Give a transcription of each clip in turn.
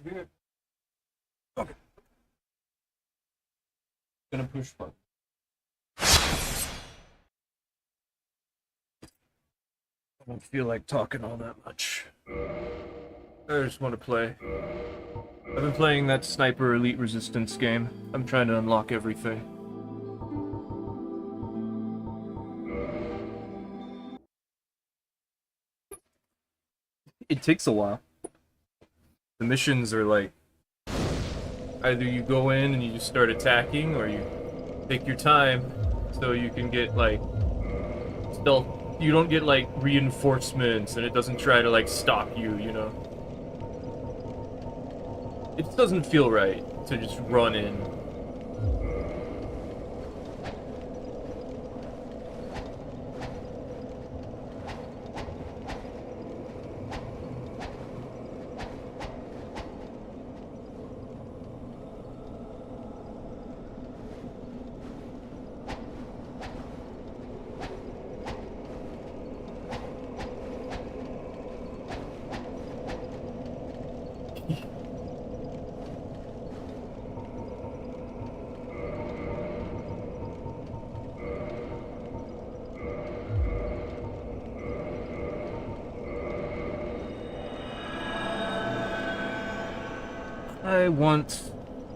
Okay. Gonna push button. I don't feel like talking all that much. I just want to play. I've been playing that Sniper Elite Resistance game. I'm trying to unlock everything. It takes a while. The missions are like, either you go in and you just start attacking, or you take your time so you can get like stealth. You don't get like reinforcements, and it doesn't try to like stop you, you know? It doesn't feel right to just run in. I want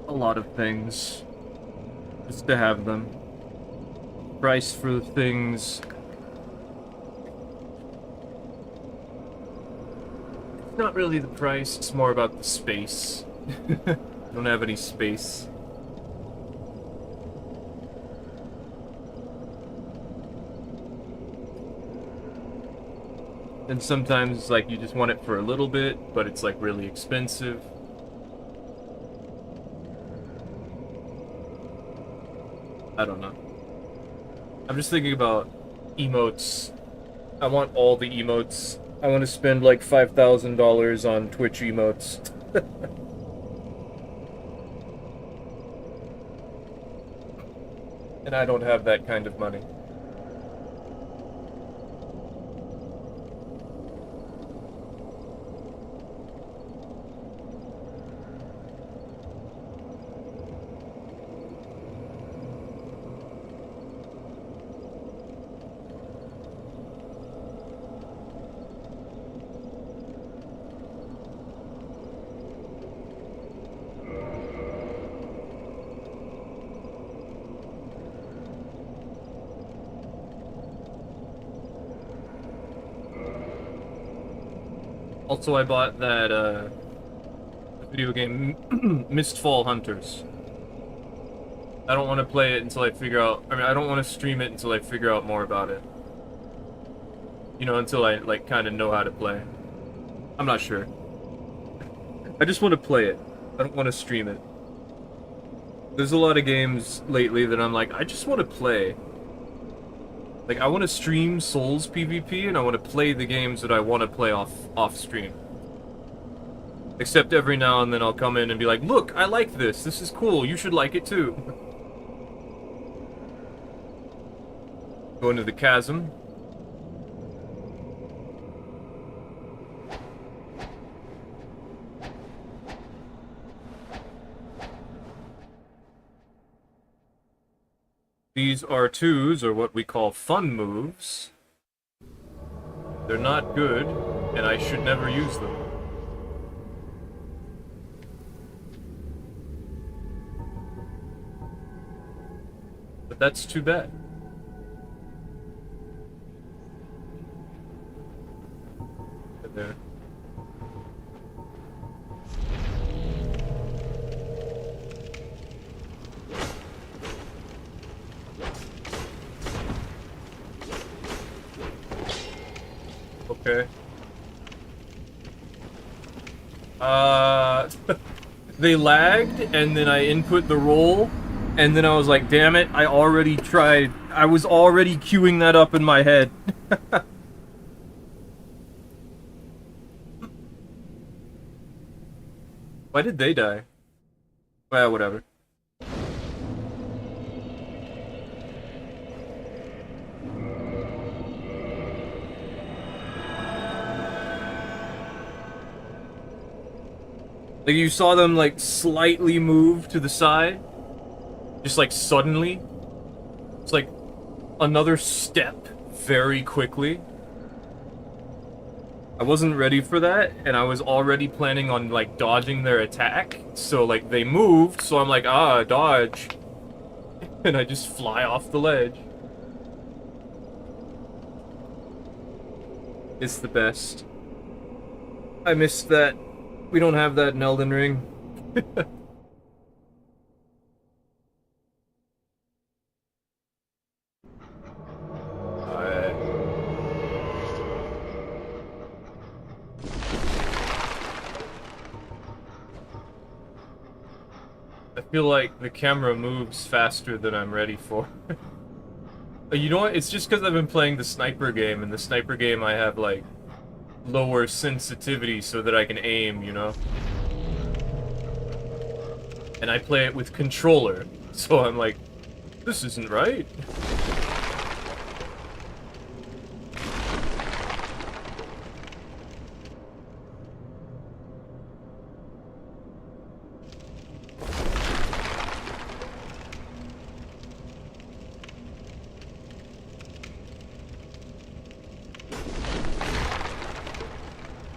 a lot of things, just to have them. Price for the things. It's not really the price, it's more about the space. I don't have any space. And sometimes, like, you just want it for a little bit, but it's, like, really expensive. I don't know. I'm just thinking about emotes. I want all the emotes. I want to spend like $5,000 on Twitch emotes. And I don't have that kind of money. Also, I bought that, video game, Mistfall Hunters. I don't want to play it until I figure out... I mean, I don't want to stream it until I figure out more about it. You know, until I, like, kind of know how to play. I'm not sure. I just want to play it. I don't want to stream it. There's a lot of games lately that I'm like, I just want to play. Like, I want to stream Souls PvP, and I want to play the games that I want to play off stream. Except every now and then I'll come in and be like, look, I like this. This is cool. You should like it too. Go into the chasm. These R2s are what we call fun moves. They're not good, and I should never use them. But that's too bad. There. Okay. They lagged, and then I input the roll, and then I was like, damn it, I already tried. I was already queuing that up in my head. Why did they die? Well, whatever. Like you saw them like slightly move to the side, just like suddenly. It's like another step very quickly. I wasn't ready for that, and I was already planning on like dodging their attack. So like they moved, so I'm like, ah, dodge. And I just fly off the ledge. It's the best. I missed that. We don't have that in Elden Ring. Alright. I feel like the camera moves faster than I'm ready for. You know what? It's just because I've been playing the sniper game, and the sniper game I have, like, lower sensitivity so that I can aim, you know? And I play it with controller, so I'm like, this isn't right.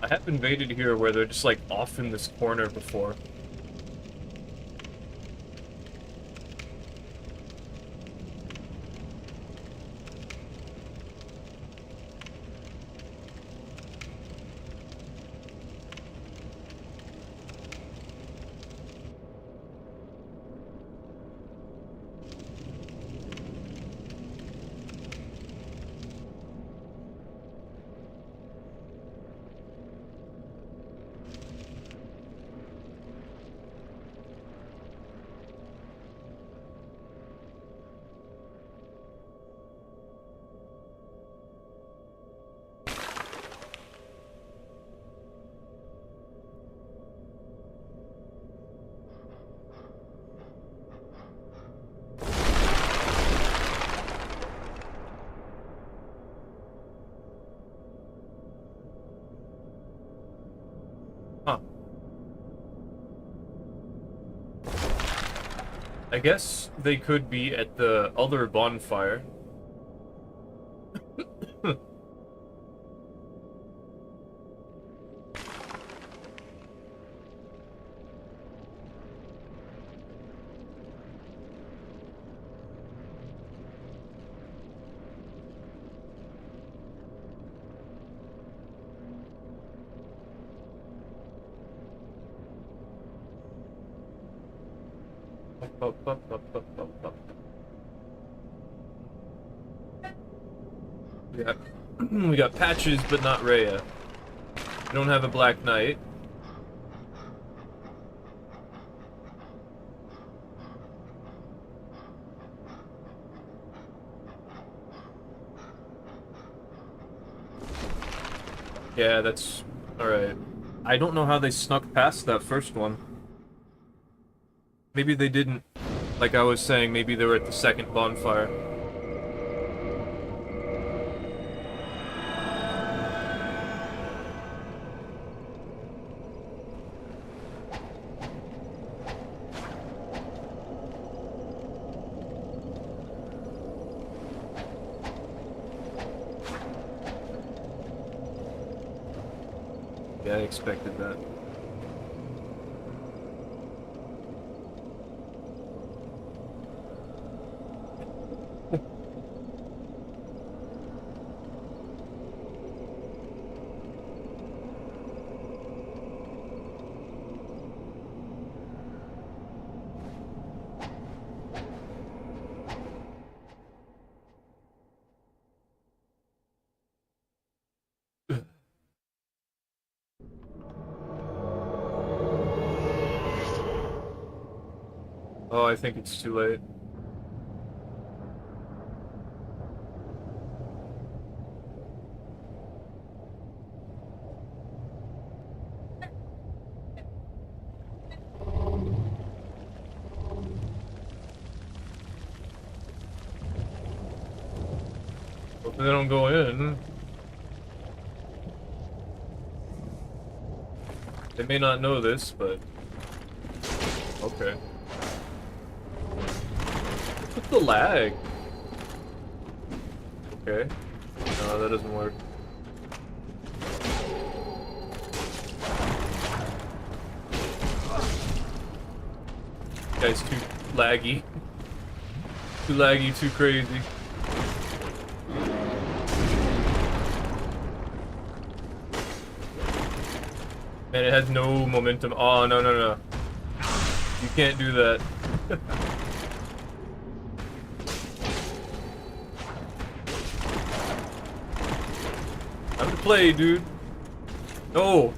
I have invaded here where they're just like off in this corner before. Huh. I guess they could be at the other bonfire. We got, we got Patches, but not Rhea. We don't have a Black Knight. Yeah, that's alright. I don't know how they snuck past that first one. Maybe they didn't. Like I was saying, maybe they were at the second bonfire. Yeah, I expected that. Oh, I think it's too late. If they don't go in, they may not know this, but Okay. What's with the lag? Okay. No, that doesn't work. Guy's too laggy. Too laggy, too crazy. Man, it has no momentum. Oh, no, no, no. You can't do that. Time to play, dude. No.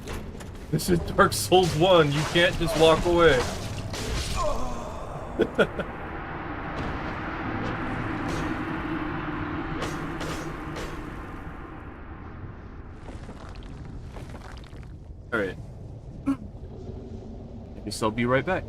This is Dark Souls 1. You can't just walk away. Alright. I guess I'll be right back.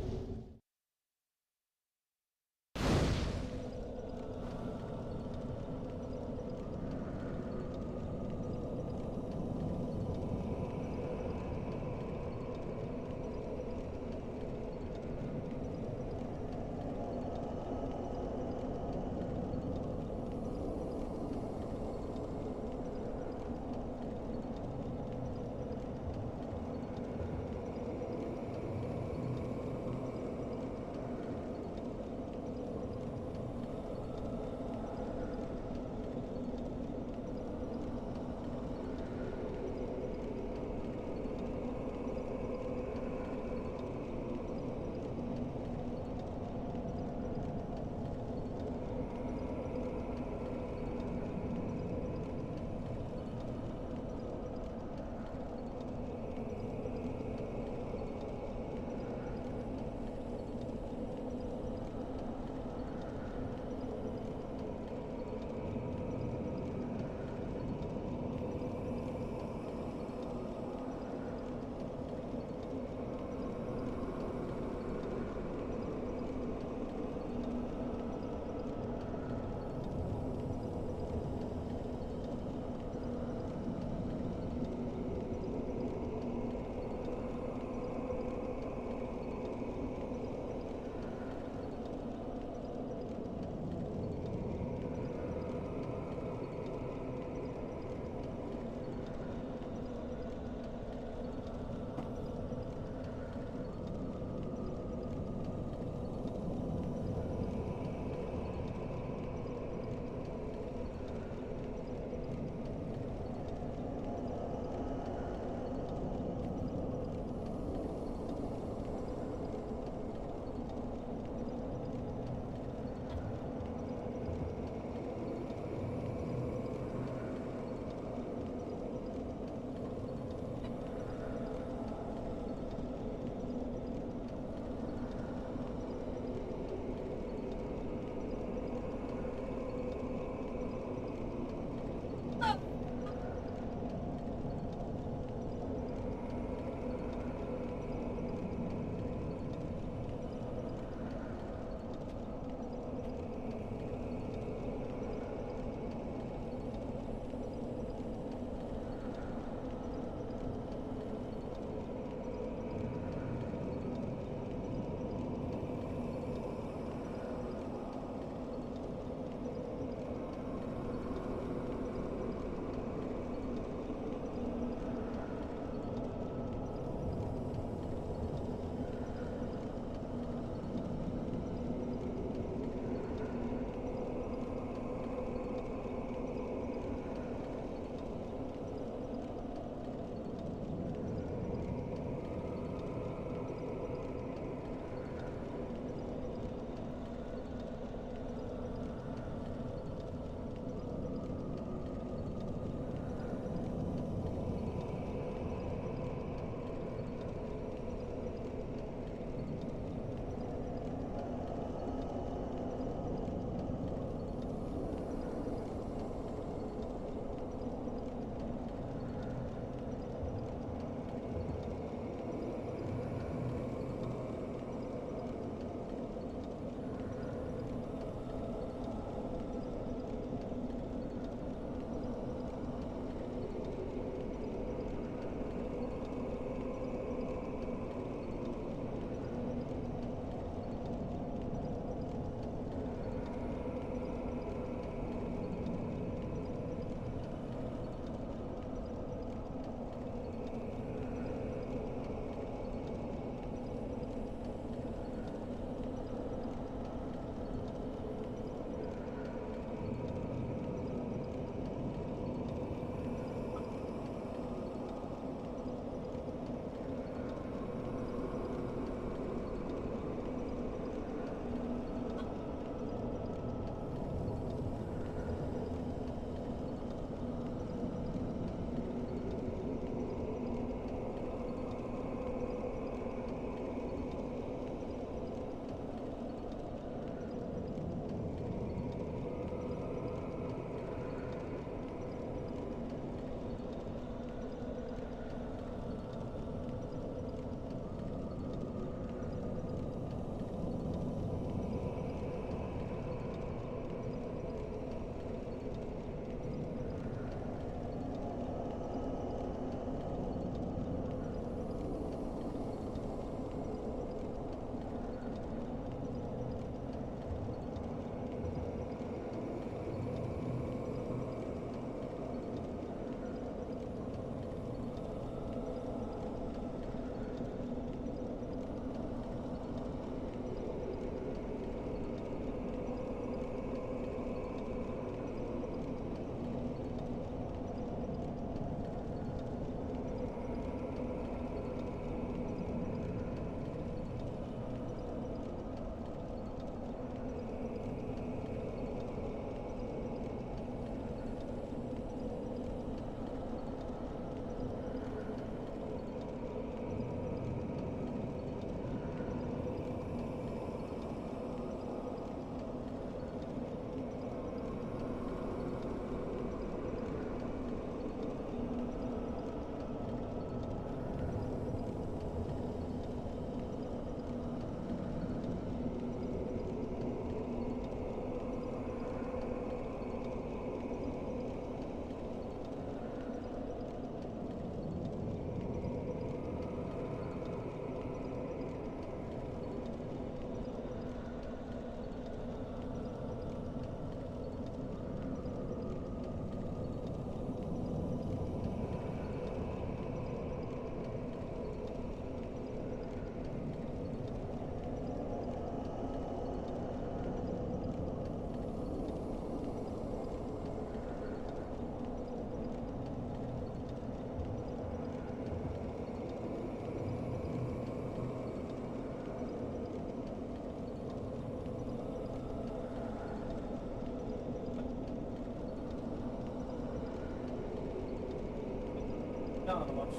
down and watch it.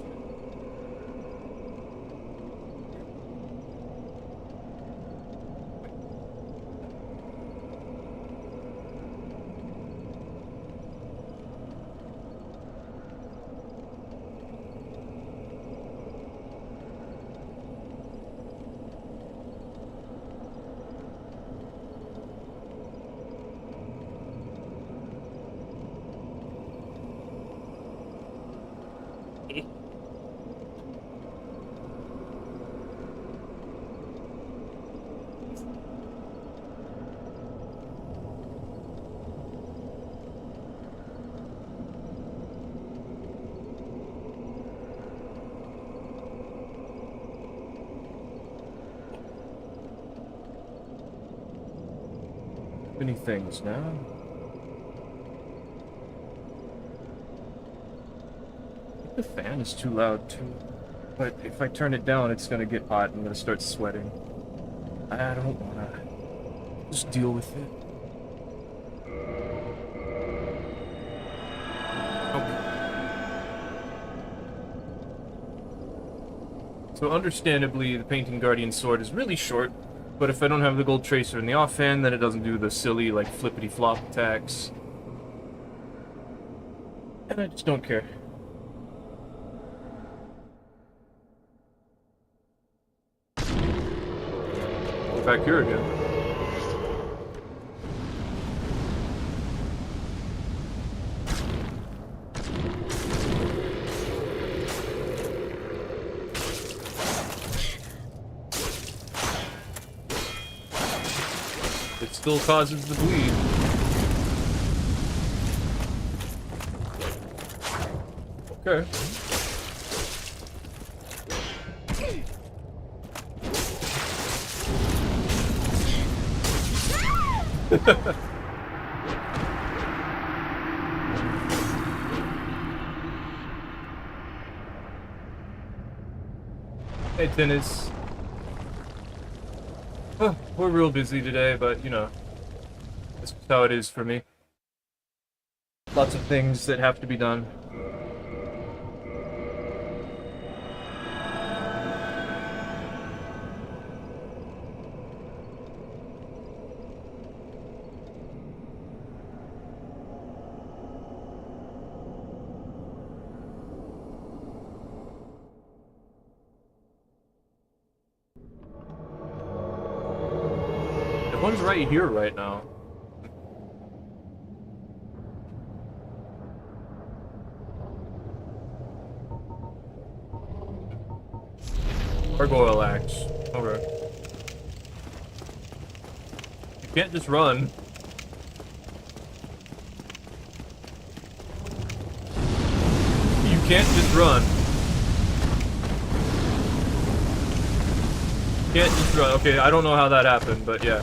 Many things now. The fan is too loud too, but if I turn it down, it's gonna get hot and I'm gonna start sweating. I don't wanna. Just deal with it. So understandably, the Painting Guardian sword is really short, but if I don't have the gold tracer in the offhand, then it doesn't do the silly, like, flippity-flop attacks. And I just don't care. We're back here again. It still causes the bleed. Okay. Hey, Tennis. Oh, we're real busy today, but, you know, that's how it is for me. Lots of things that have to be done. One's right here right now. Gargoyle axe. Okay. You can't just run. You can't just run. You can't just run. Okay, I don't know how that happened, but yeah.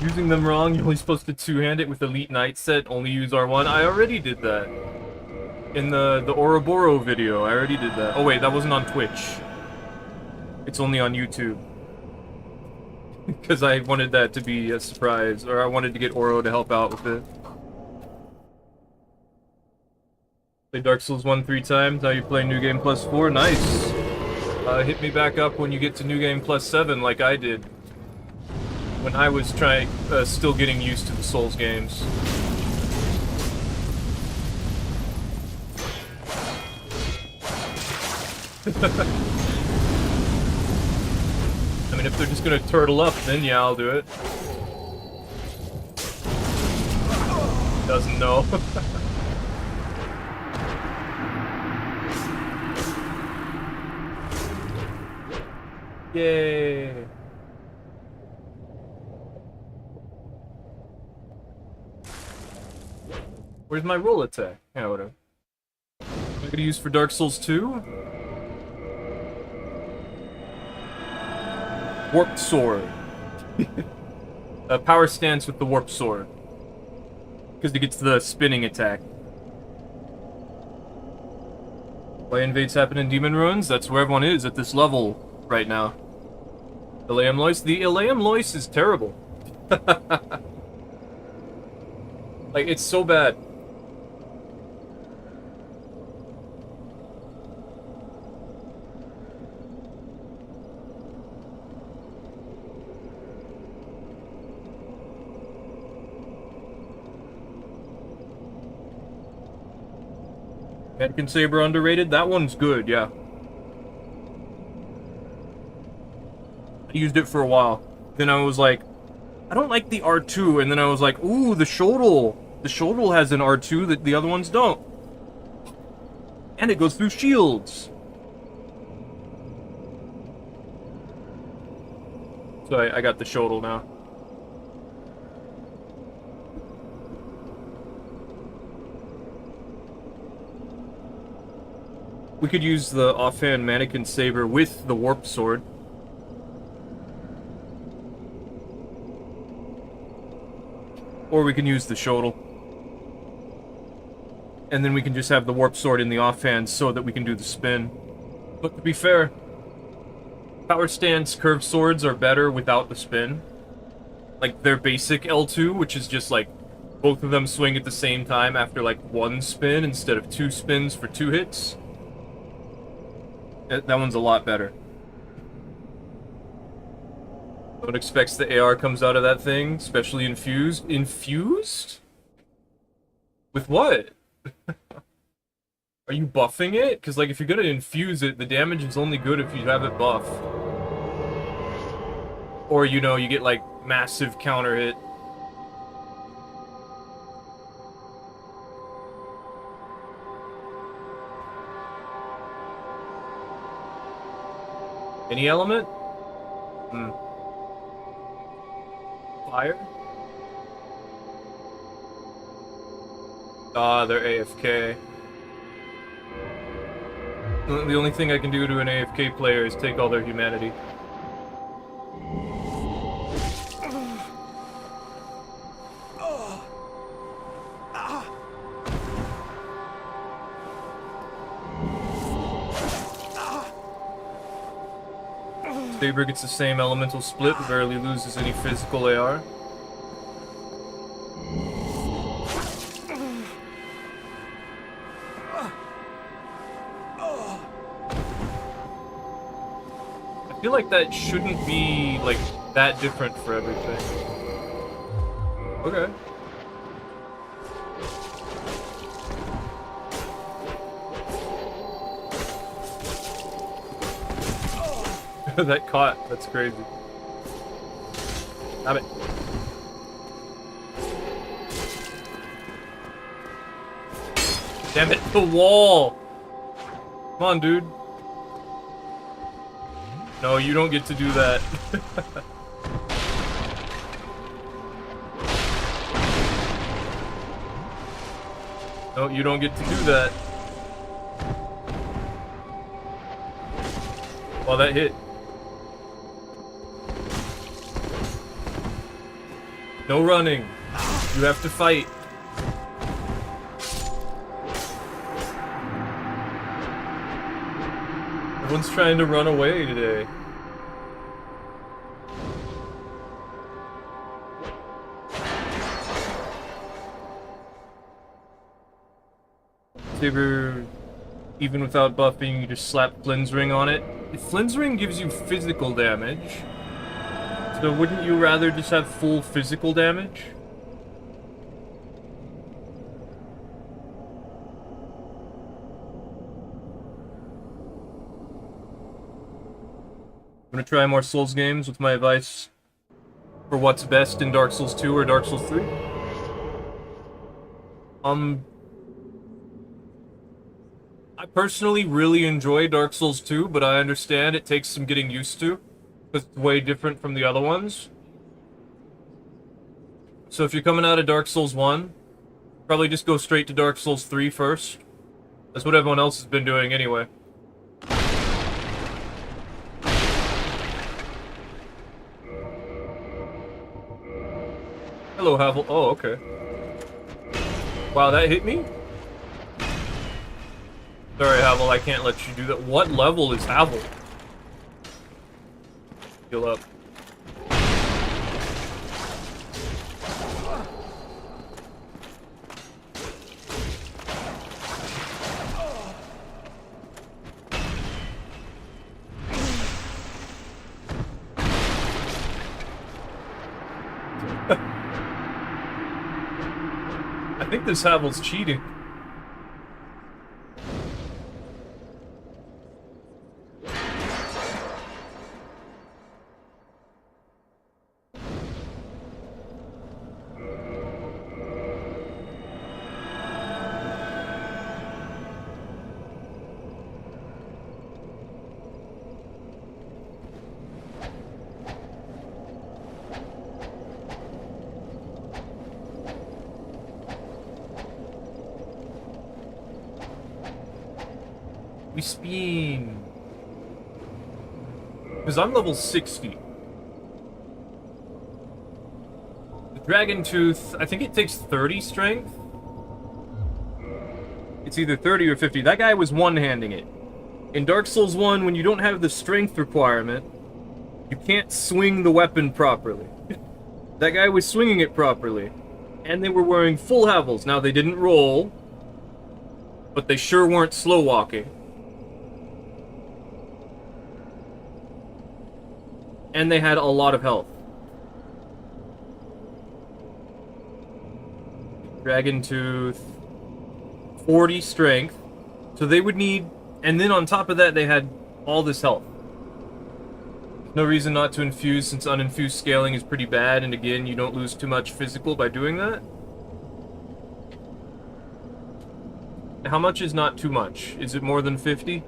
Using them wrong, you're only supposed to two-hand it with Elite Knight set, only use R1. I already did that. In the Ouroboros video, I already did that. Oh wait, that wasn't on Twitch. It's only on YouTube. Because I wanted that to be a surprise, or I wanted to get Oro to help out with it. Play Dark Souls 1 3 times, now you play New Game Plus 4, nice! Hit me back up when you get to New Game Plus 7 like I did. When I was still getting used to the Souls games. I mean, if they're just gonna turtle up, then yeah, I'll do it. Doesn't know. Yay! Where's my roll attack? Yeah, whatever. Am I gonna use for Dark Souls 2? Warped Sword. Power stance with the Warped Sword. Because it gets the spinning attack. Why invades happen in Demon Ruins? That's where everyone is at this level right now. Elaeum Lois? The Elaeum Lois is terrible. Like, it's so bad. Mannequin Saber underrated? That one's good, yeah. I used it for a while. Then I was like, I don't like the R2, and then I was like, ooh, the Shodel. The Shodel has an R2 that the other ones don't. And it goes through shields. So I got the Shodel now. We could use the offhand Mannequin Saber with the Warp Sword. Or we can use the Shodel. And then we can just have the Warp Sword in the offhand so that we can do the spin. But to be fair, Power Stance curved swords are better without the spin. Like their basic L2, which is just like both of them swing at the same time after like one spin instead of 2 spins for 2 hits. That one's a lot better. No one expects the AR comes out of that thing, especially infused. Infused? With what? Are you buffing it? Because, like, if you're gonna infuse it, the damage is only good if you have it buff. Or, you know, you get, like, massive counter hit. Any element? Fire? Ah, they're AFK. The only thing I can do to an AFK player is take all their humanity. Saber gets the same elemental split, but barely loses any physical AR. I feel like that shouldn't be, like, that different for everything. Okay. That caught. That's crazy. Stop it. Damn it, the wall! Come on, dude. No, you don't get to do that. No, you don't get to do that. Well, that hit. No running. You have to fight. Everyone's trying to run away today. Saber, even without buffing, you just slap Flynn's Ring on it. If Flynn's Ring gives you physical damage, so wouldn't you rather just have full physical damage? I'm gonna try more Souls games with my advice for what's best in Dark Souls 2 or Dark Souls 3. I personally really enjoy Dark Souls 2, but I understand it takes some getting used to, because it's way different from the other ones. So if you're coming out of Dark Souls 1, probably just go straight to Dark Souls 3 first. That's what everyone else has been doing anyway. Hello, Havel. Oh, okay. Wow, that hit me? Sorry, Havel, I can't let you do that. What level is Havel? Heal up. I think this Havel's cheating. We spin. Because I'm level 60. The Dragon Tooth, I think it takes 30 strength. It's either 30 or 50. That guy was one-handing it. In Dark Souls 1, when you don't have the strength requirement, you can't swing the weapon properly. That guy was swinging it properly. And they were wearing full Havels. Now, they didn't roll, but they sure weren't slow-walking. And they had a lot of health. Dragon Tooth, 40 strength. So they would need, and then on top of that, they had all this health. No reason not to infuse, since uninfused scaling is pretty bad, and again, you don't lose too much physical by doing that. How much is not too much? Is it more than 50?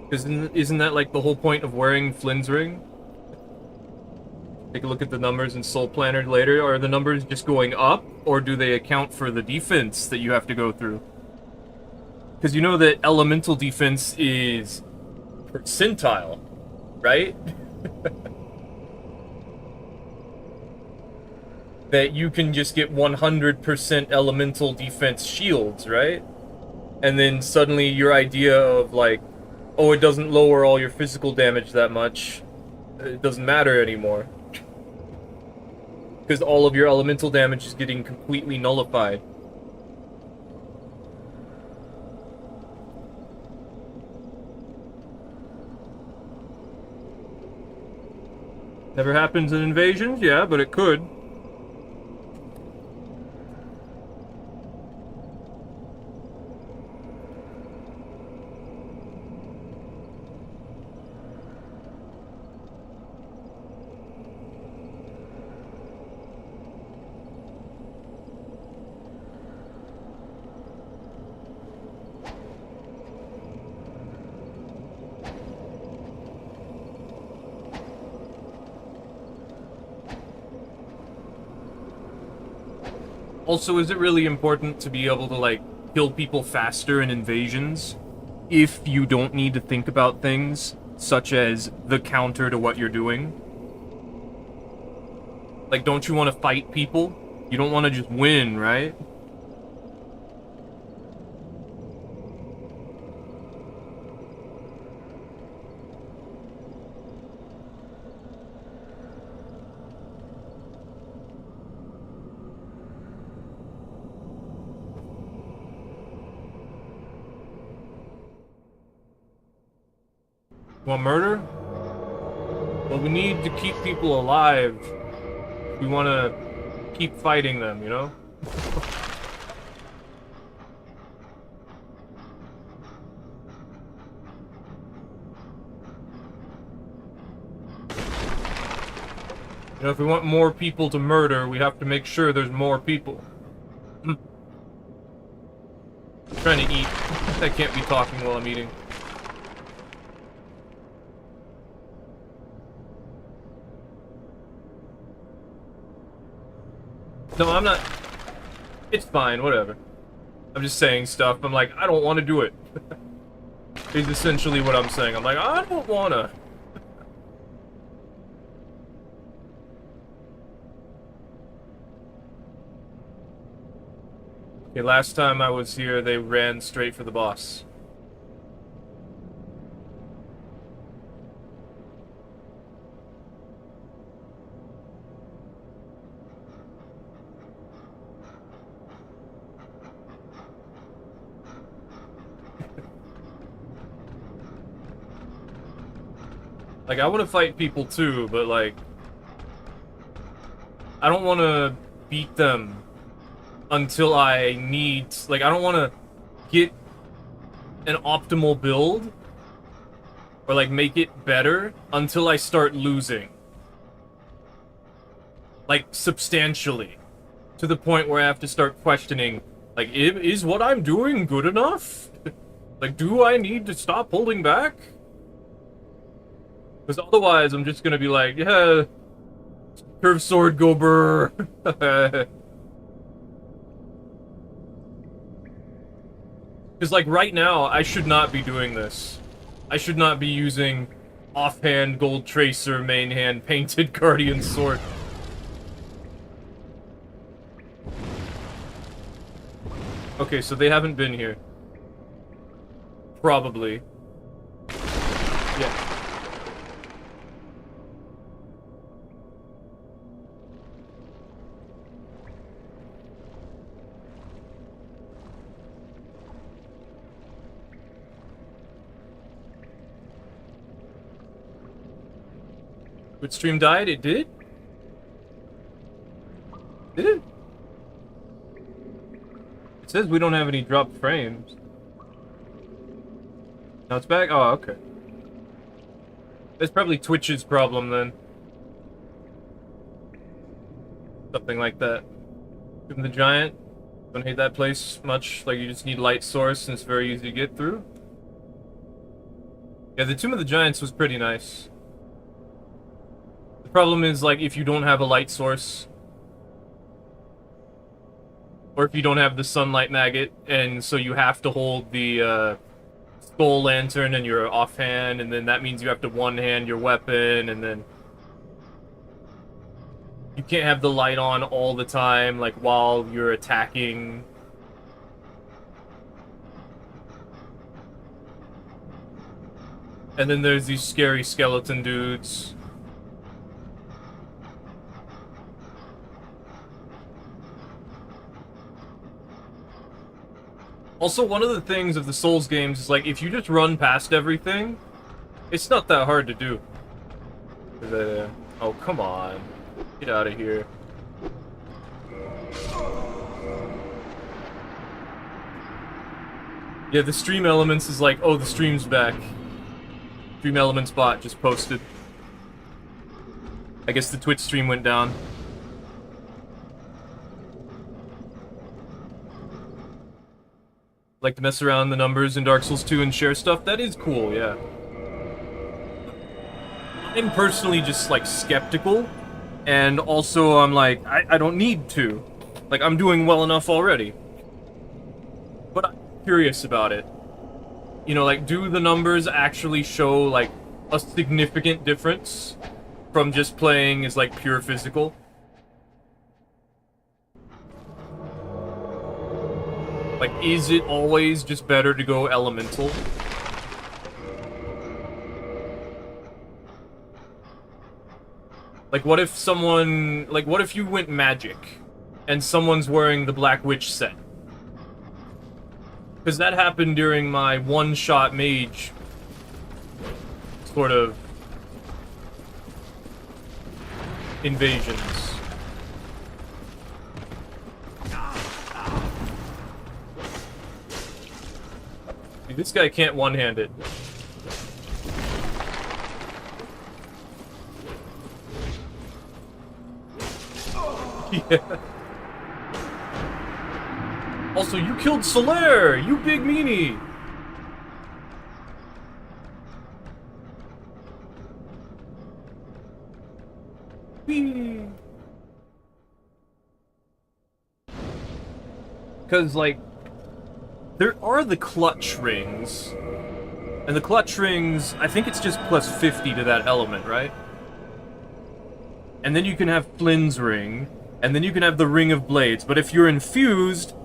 Because isn't that like the whole point of wearing Flynn's ring? Take a look at the numbers in Soul Planner later. Are the numbers just going up, or do they account for the defense that you have to go through? Because you know that elemental defense is percentile, right? That you can just get 100% elemental defense shields, right? And then suddenly your idea of like, oh, it doesn't lower all your physical damage that much, it doesn't matter anymore. Because all of your elemental damage is getting completely nullified. Never happens in invasions, yeah, but it could. Also, is it really important to be able to, like, kill people faster in invasions if you don't need to think about things such as the counter to what you're doing? Like, don't you want to fight people? You don't want to just win, right? Want murder? Well, we need to keep people alive. We want to keep fighting them, you know? You know, if we want more people to murder, we have to make sure there's more people. I'm trying to eat. I can't be talking while I'm eating. No, I'm not. It's fine, whatever. I'm just saying stuff. I'm like, I don't want to do it. Is essentially what I'm saying. I'm like, I don't want to. Okay, last time I was here, they ran straight for the boss. Like, I want to fight people too, but like, I don't want to beat them until I need, like, I don't want to get an optimal build or like make it better until I start losing. Like, substantially. To the point where I have to start questioning, like, is what I'm doing good enough? Like, do I need to stop holding back? Because otherwise, I'm just gonna be like, yeah, curved sword, go brr. Because, like, right now, I should not be doing this. I should not be using offhand gold tracer, main hand, painted guardian sword. Okay, so they haven't been here. Probably. Yeah. Would stream died? It did? Did it? It says we don't have any dropped frames. Now it's back? Oh, okay. That's probably Twitch's problem then. Something like that. Tomb of the Giant. Don't hate that place much. Like, you just need light source and it's very easy to get through. Yeah, the Tomb of the Giants was pretty nice. The problem is, like, if you don't have a light source, or if you don't have the sunlight maggot, and so you have to hold the skull lantern and your offhand, and then that means you have to one-hand your weapon, and then you can't have the light on all the time, like, while you're attacking. And then there's these scary skeleton dudes. Also, one of the things of the Souls games is, like, if you just run past everything, it's not that hard to do. Oh, come on. Get out of here. Yeah, the Stream Elements is like, oh, the stream's back. Stream Elements bot just posted. I guess the Twitch stream went down. Like to mess around the numbers in Dark Souls 2 and share stuff? That is cool, yeah. I'm personally just, like, skeptical. And also, I'm like, I don't need to. Like, I'm doing well enough already. But I'm curious about it. You know, like, do the numbers actually show, like, a significant difference from just playing as, like, pure physical? Like, is it always just better to go elemental? Like, what if someone... Like, what if you went magic, and someone's wearing the Black Witch set? Because that happened during my one-shot mage sort of invasions. Dude, this guy can't one-hand it. Yeah. Also, you killed Solaire! You big meanie! Whee! Because, like, there are the clutch rings. And the clutch rings, I think it's just plus 50 to that element, right? And then you can have Flynn's ring. And then you can have the Ring of Blades. But if you're infused,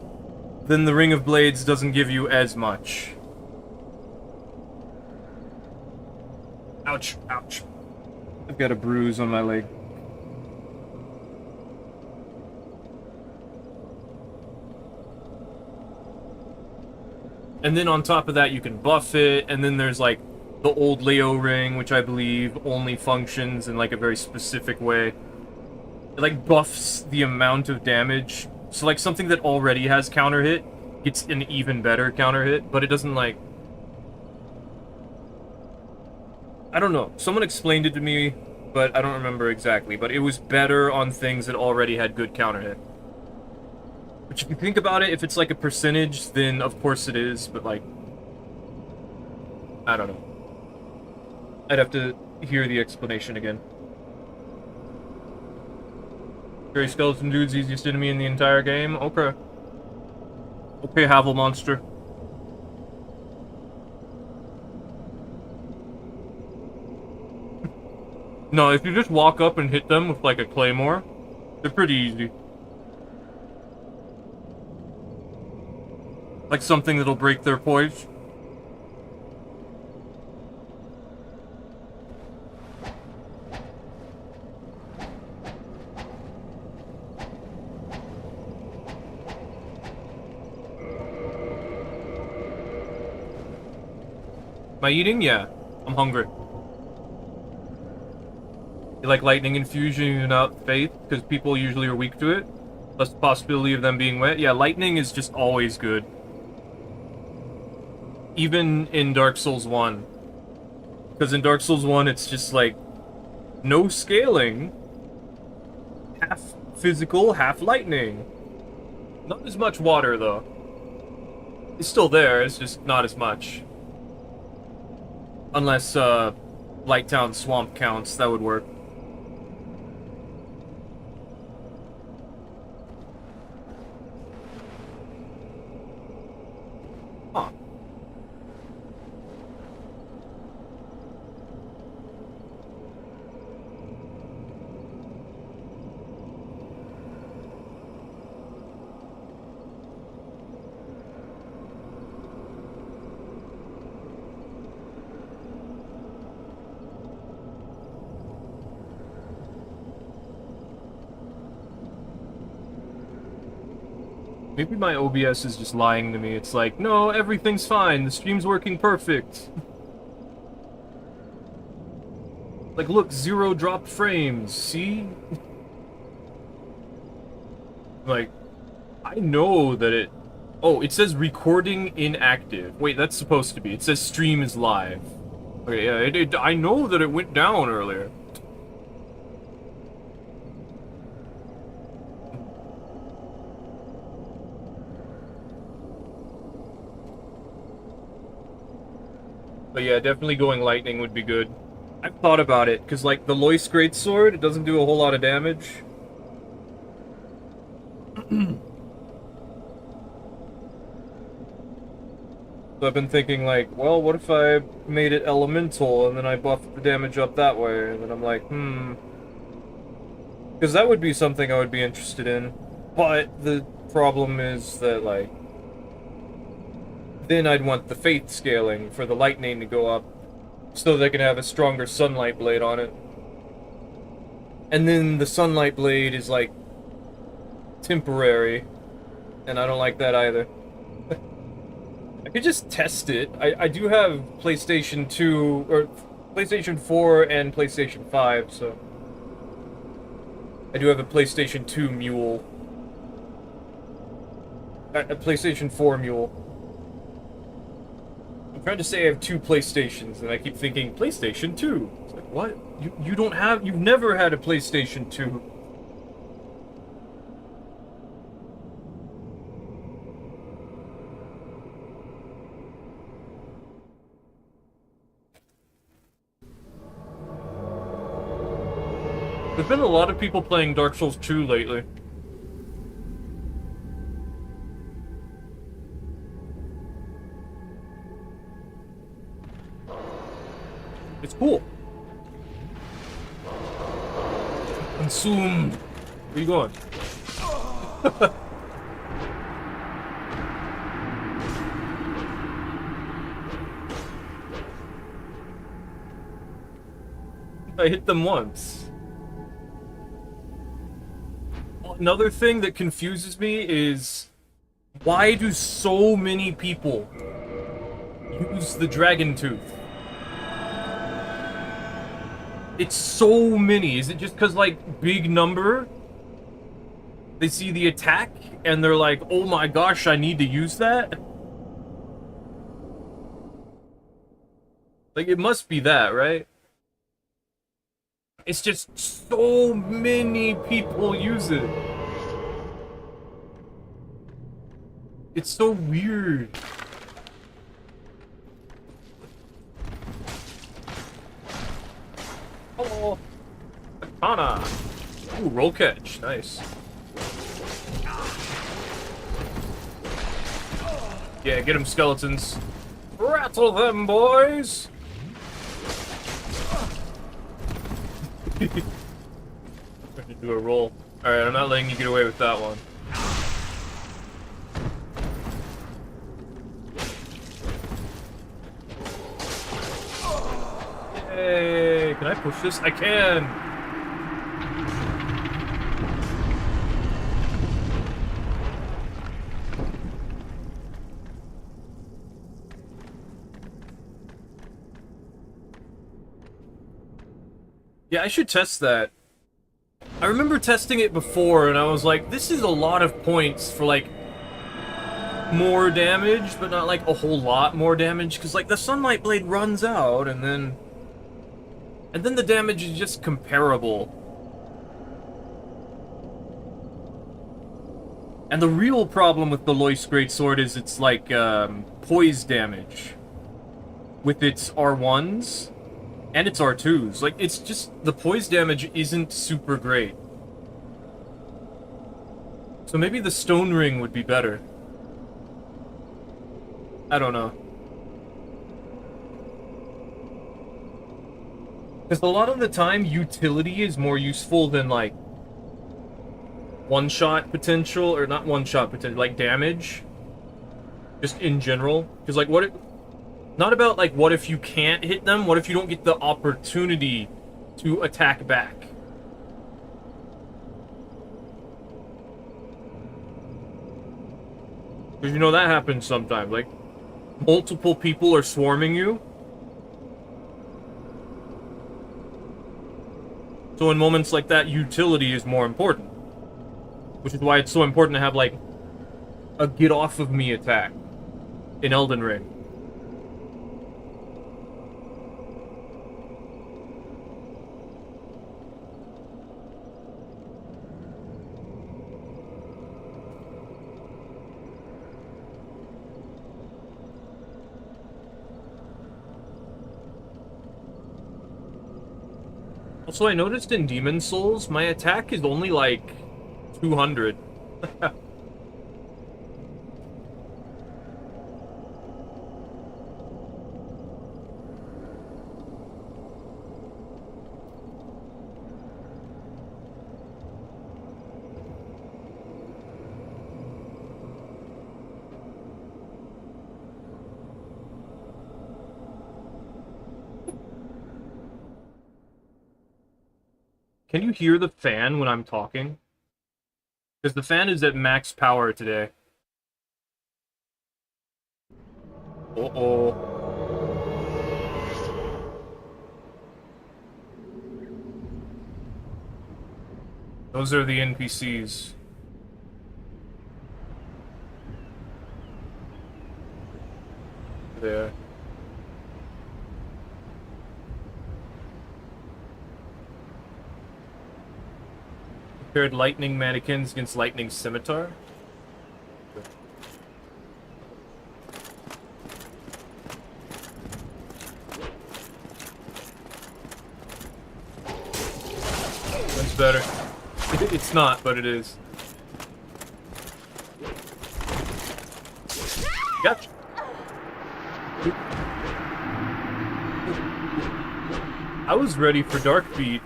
then the Ring of Blades doesn't give you as much. Ouch, ouch. I've got a bruise on my leg. And then on top of that, you can buff it, and then there's, like, the old Leo ring, which I believe only functions in, like, a very specific way. It, like, buffs the amount of damage. So, like, something that already has counter hit gets an even better counter hit, but it doesn't, like... I don't know. Someone explained it to me, but I don't remember exactly. But it was better on things that already had good counter hit. Which, if you think about it, if it's like a percentage, then of course it is, but like... I don't know. I'd have to hear the explanation again. Gray Skeleton Dude's easiest enemy in the entire game? Okay. Okay, Havel Monster. No, if you just walk up and hit them with like a claymore, they're pretty easy. Like something that'll break their poise. Am I eating? Yeah. I'm hungry. You like lightning infusion without faith? Because people usually are weak to it? Plus the possibility of them being wet? Yeah, lightning is just always good. Even in Dark Souls 1. Because in Dark Souls 1, it's just like... no scaling. Half physical, half lightning. Not as much water, though. It's still there, it's just not as much. Unless, Lighttown Swamp counts, that would work. Huh. Maybe my OBS is just lying to me. It's like, no, everything's fine. The stream's working perfect. Like, look, 0 dropped frames. See? Like, I know that it... Oh, it says recording inactive. Wait, that's supposed to be. It says stream is live. Okay, yeah, I know that it went down earlier. But yeah, definitely going lightning would be good. I've thought about it, because like the Lois Greatsword, it doesn't do a whole lot of damage. So I've been thinking like, well, what if I made it elemental and then I buffed the damage up that way? And then I'm like, because that would be something I would be interested in. But the problem is that like, then I'd want the faith scaling for the lightning to go up so they can have a stronger sunlight blade on it. And then the sunlight blade is like temporary, and I don't like that either. I could just test it. I do have PlayStation 2, or PlayStation 4 and PlayStation 5, so I do have a PlayStation 2 mule. A PlayStation 4 mule. I'm trying to say I have 2 PlayStations, and I keep thinking, PlayStation 2? It's like, what? You don't have... You've never had a PlayStation 2. There's been a lot of people playing Dark Souls 2 lately. It's cool. Consumed. Where you going? I hit them once. Another thing that confuses me is why do so many people use the dragon tooth? It's so many. Is it just because, like, big number? They see the attack and they're like, oh my gosh, I need to use that? Like, it must be that, right? It's just so many people use it. It's so weird. Oh, Katana. Ooh, roll catch. Nice. Yeah, get him, skeletons. Rattle them, boys! Trying to do a roll. Alright, I'm not letting you get away with that one. Hey, can I push this? I can! Yeah, I should test that. I remember testing it before, and I was like, this is a lot of points for, like, more damage, but not, like, a whole lot more damage, because, like, the Sunlight Blade runs out, and then the damage is just comparable. And the real problem with the Lois Greatsword is it's, like, poise damage. With its R1s. And it's R2s. Like, it's just... the poise damage isn't super great. So maybe the Stone Ring would be better. I don't know. Because a lot of the time, utility is more useful than, like, one-shot potential, or not one-shot potential, like, damage. Just in general. Because, like, what... not about, like, what if you can't hit them? What if you don't get the opportunity to attack back? Because, you know, that happens sometimes. Like, multiple people are swarming you. So in moments like that, utility is more important. Which is why it's so important to have, like, a get-off-of-me attack in Elden Ring. Also, I noticed in Demon Souls, my attack is only, like, 200. Can you hear the fan when I'm talking? Because the fan is at max power today. Uh-oh. Those are the NPCs. There. Compared lightning mannequins against lightning scimitar. One's better. It's not, but it is. Gotcha. I was ready for Dark Beat.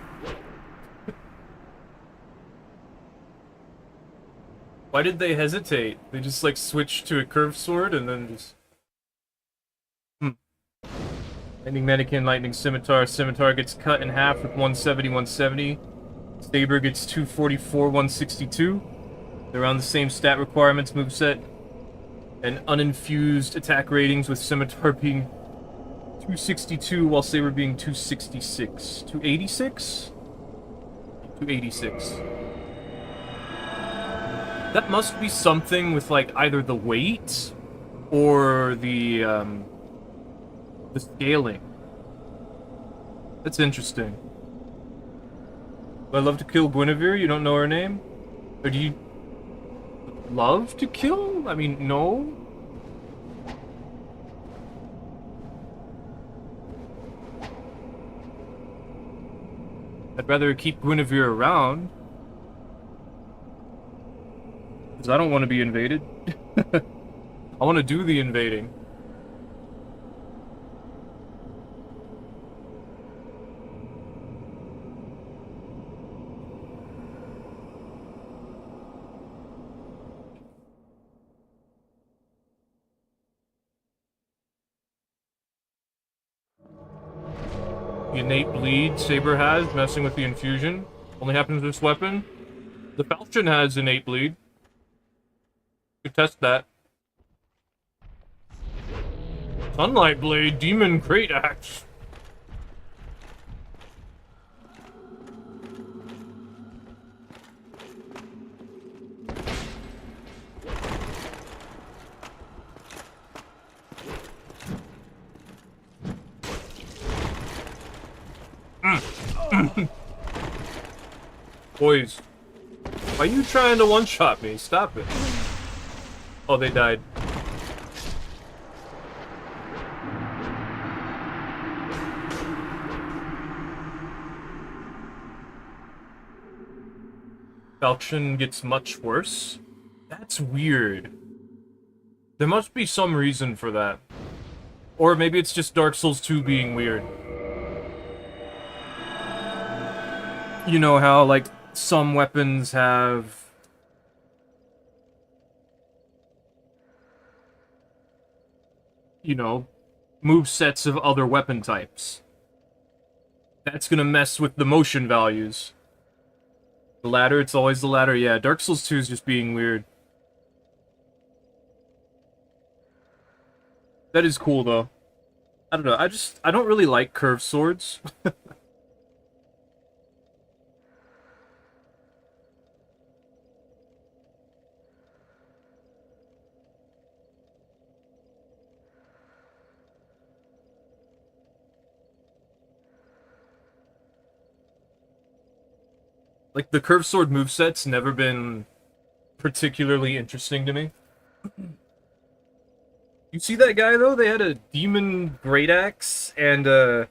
Why did they hesitate? They just, like, switched to a curved sword and then just... Lightning Mannequin, Lightning Scimitar. Scimitar gets cut in half with 170, 170. Saber gets 244, 162. They're around the same stat requirements moveset. And uninfused attack ratings with Scimitar being 262 while Saber being 266. 286? 286. That must be something with like either the weight or the scaling. That's interesting. Do I love to kill Guinevere? You don't know her name? Or do you love to kill? I mean, no. I'd rather keep Guinevere around. Because I don't want to be invaded. I want to do the invading. The innate bleed Saber has, messing with the infusion. Only happens with this weapon. The Falchion has innate bleed. You could test that. Sunlight Blade, Demon Crate Axe. Boys, why are you trying to one-shot me? Stop it. Oh, they died. Falchion gets much worse? That's weird. There must be some reason for that. Or maybe it's just Dark Souls 2 being weird. You know how, like, some weapons have... you know, movesets of other weapon types. That's gonna mess with the motion values. The ladder, it's always the ladder. Yeah, Dark Souls 2 is just being weird. That is cool, though. I don't know, I don't really like curved swords. Like, the curved sword moveset's never been particularly interesting to me. You see that guy, though? They had a Demon Great Axe and a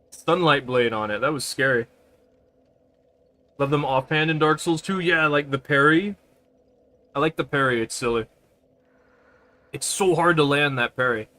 Sunlight Blade on it. That was scary. Love them offhand in Dark Souls 2? Yeah, like the parry. I like the parry, it's silly. It's so hard to land that parry.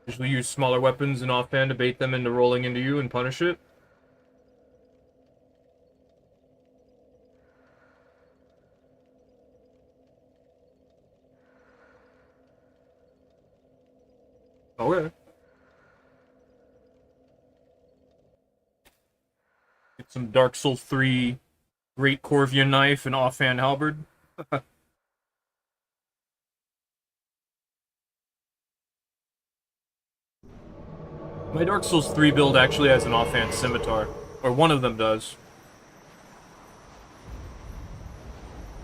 Usually use smaller weapons and offhand to bait them into rolling into you and punish it. Okay. Get some Dark Souls 3 Great Corvian Knife and offhand halberd. My Dark Souls 3 build actually has an offhand scimitar. Or one of them does.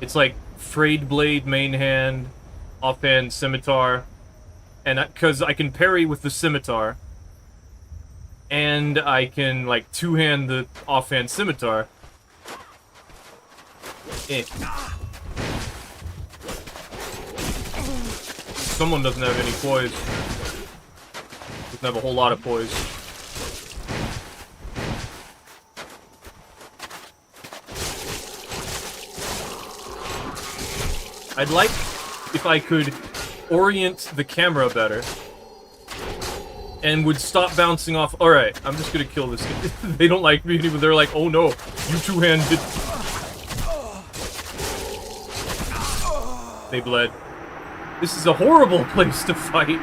It's like frayed blade, main hand, offhand scimitar. And because I can parry with the scimitar. And I can, like, two-hand the offhand scimitar. Eh. Someone doesn't have any poise. Doesn't have a whole lot of poise. I'd like if I could orient the camera better and would stop bouncing off. Alright, I'm just gonna kill this guy. They don't like me anymore. They're like, oh no, you two-handed. They bled. This is a horrible place to fight.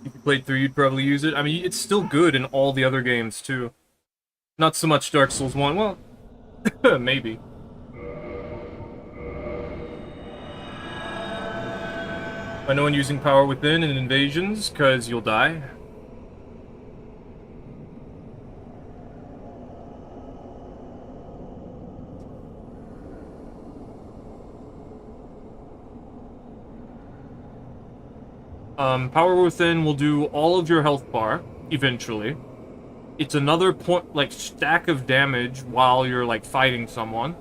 If you played through, you'd probably use it. I mean, it's still good in all the other games, too. Not so much Dark Souls 1. Well, maybe. I know I'm using Power Within in invasions, because you'll die. Power Within will do all of your health bar, eventually. It's another point, like, stack of damage while you're, like, fighting someone.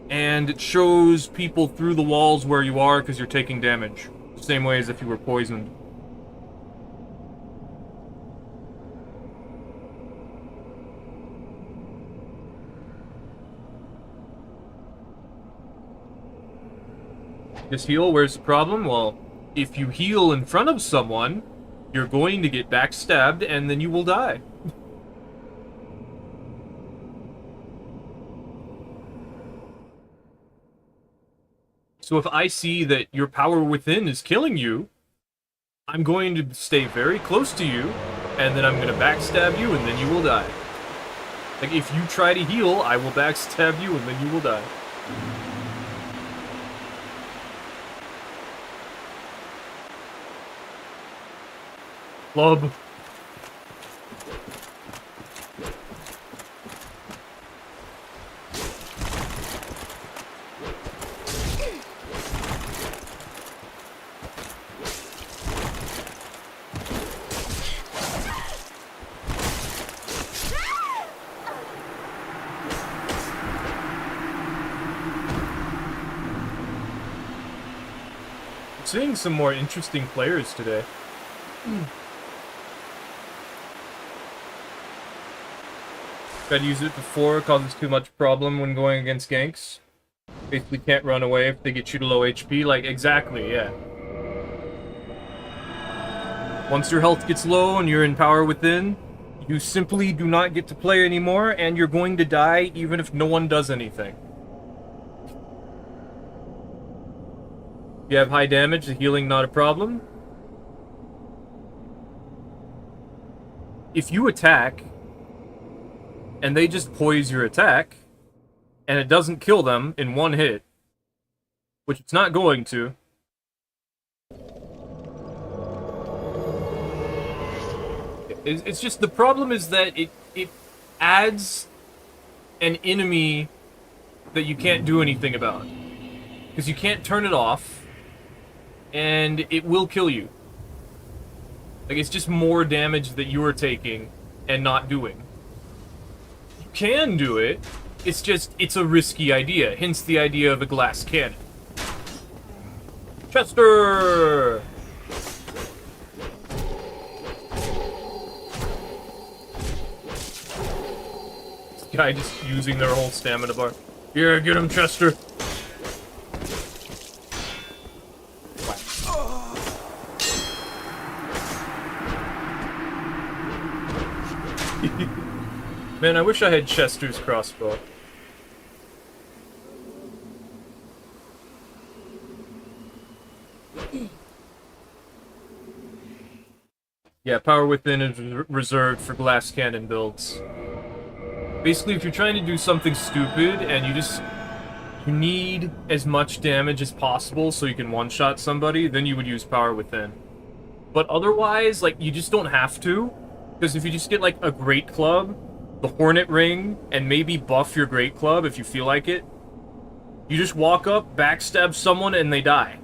And it shows people through the walls where you are because you're taking damage. The same way as if you were poisoned. Just heal, where's the problem? Well, if you heal in front of someone, you're going to get backstabbed and then you will die. So if I see that your power within is killing you, I'm going to stay very close to you, and then I'm going to backstab you, and then you will die. Like, if you try to heal, I will backstab you, and then you will die. Club. Seeing some more interesting players today. Gotta use it before, causes too much problem when going against ganks. Basically can't run away if they get you to low HP, like, exactly, yeah. Once your health gets low and you're in Power Within, you simply do not get to play anymore, and you're going to die even if no one does anything. If you have high damage, the healing not a problem. If you attack, and they just poise your attack, and it doesn't kill them in one hit, which it's not going to, it's just, the problem is that it adds an enemy that you can't do anything about. Because you can't turn it off, and it will kill you. Like, it's just more damage that you are taking and not doing. You can do it, it's just, it's a risky idea, hence the idea of a glass cannon. Chester! This guy just using their whole stamina bar. Yeah, get him, Chester! Man, I wish I had Chester's crossbow. Yeah, Power Within is reserved for glass cannon builds. Basically, if you're trying to do something stupid and you need as much damage as possible so you can one-shot somebody, then you would use Power Within. But otherwise, like, you just don't have to. Because if you just get, like, a Great Club, the Hornet Ring, and maybe buff your Great Club if you feel like it, you just walk up, backstab someone, and they die.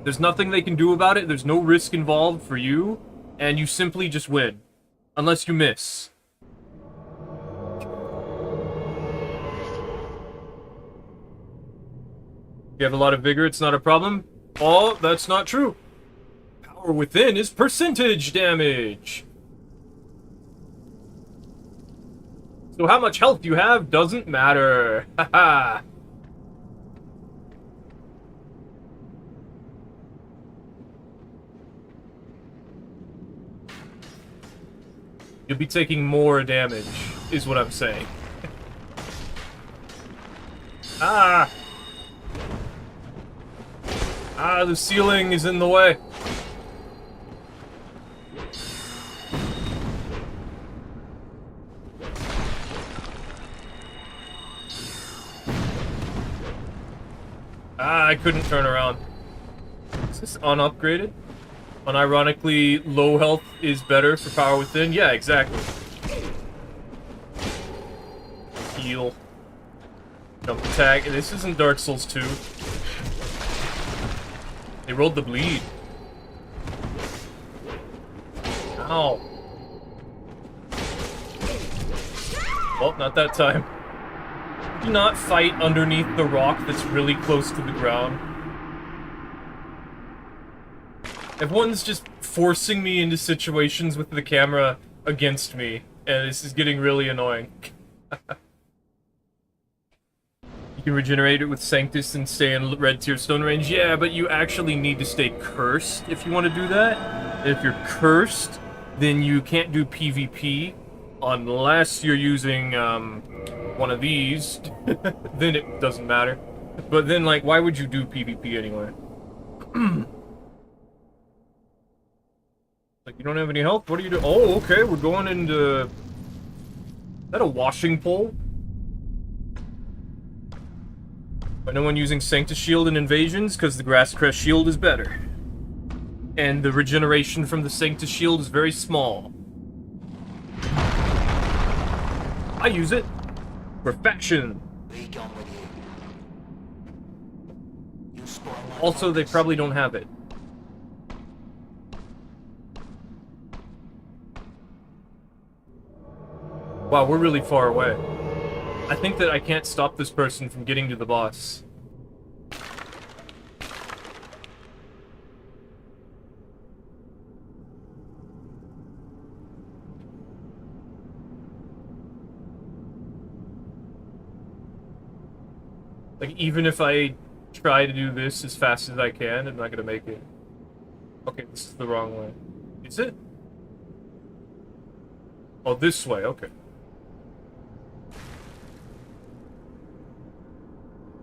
There's nothing they can do about it, there's no risk involved for you, and you simply just win. Unless you miss. You have a lot of vigor, it's not a problem. Oh, that's not true. Power within is percentage damage. So how much health you have doesn't matter. Haha. You'll be taking more damage, is what I'm saying. Ah! Ah, the ceiling is in the way. Ah, I couldn't turn around. Is this unupgraded? Unironically, low health is better for power within? Yeah, exactly. Heal. Jump attack. This isn't Dark Souls 2. They rolled the bleed. Ow. Well, not that time. Do not fight underneath the rock that's really close to the ground. Everyone's just forcing me into situations with the camera against me, and this is getting really annoying. You can regenerate it with Sanctus and stay in red tier stone range. Yeah, but you actually need to stay cursed if you want to do that. And if you're cursed, then you can't do PvP unless you're using one of these. Then it doesn't matter. But then, like, why would you do PvP anyway? Like, you don't have any health? What do you do? Oh, okay, we're going into... Is that a washing pole? No one using Sanctus Shield in invasions, because the Grass Crest Shield is better. And the regeneration from the Sanctus Shield is very small. I use it for faction. Also, they probably don't have it. Wow, we're really far away. I think that I can't stop this person from getting to the boss. Like, even if I try to do this as fast as I can, I'm not gonna make it. Okay, this is the wrong way. Is it? Oh, this way, okay.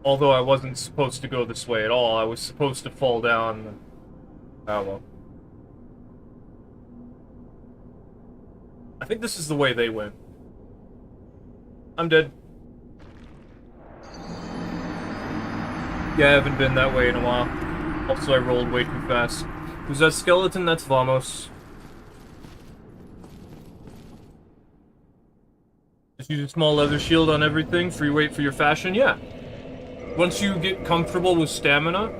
Although I wasn't supposed to go this way at all, I was supposed to fall down. Oh well. I think this is the way they went. I'm dead. Yeah, I haven't been that way in a while. Also, I rolled way too fast. Who's that skeleton? That's Vamos. Just use a small leather shield on everything. Free weight for your fashion? Yeah. Once you get comfortable with stamina,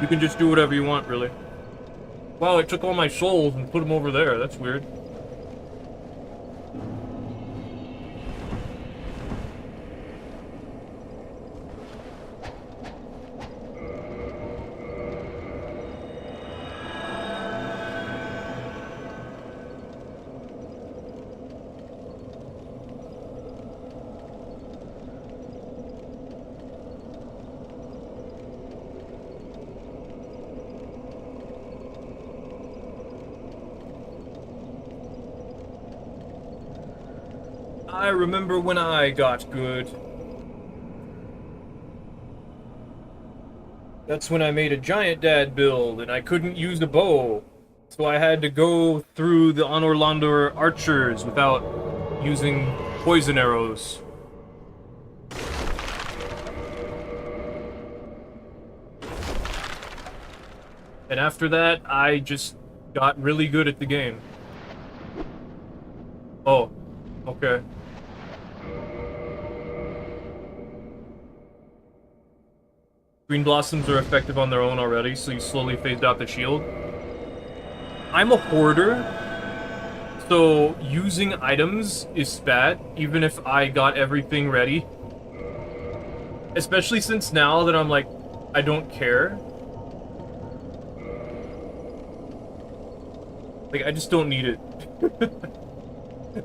you can just do whatever you want, really. Wow, it took all my souls and put them over there. That's weird. I remember when I got good. That's when I made a giant dad build, and I couldn't use a bow. So I had to go through the Honor Landor archers without using poison arrows. And after that, I just got really good at the game. Oh, okay. Green blossoms are effective on their own already, so you slowly phased out the shield. I'm a hoarder, so using items is bad, even if I got everything ready. Especially since now that I'm like, I don't care. Like, I just don't need it.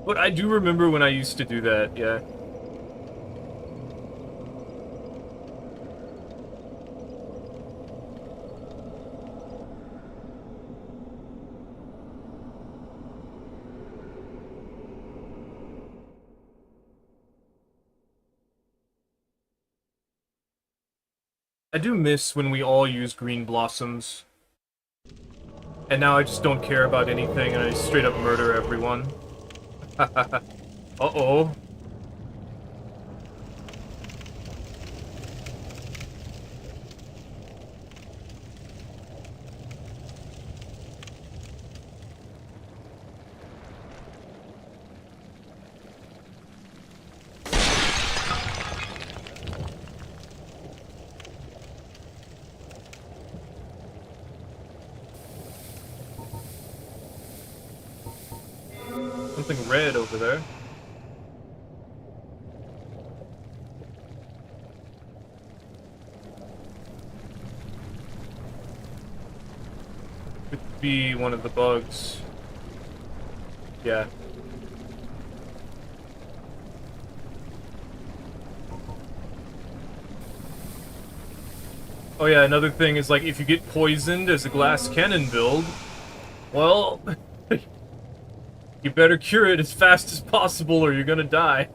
But I do remember when I used to do that, yeah. I do miss when we all use green blossoms. And now I just don't care about anything and I straight up murder everyone. Uh-oh. Something red over there. Could be one of the bugs. Yeah. Oh yeah, another thing is like if you get poisoned as a glass cannon build, well, you better cure it as fast as possible or you're gonna die.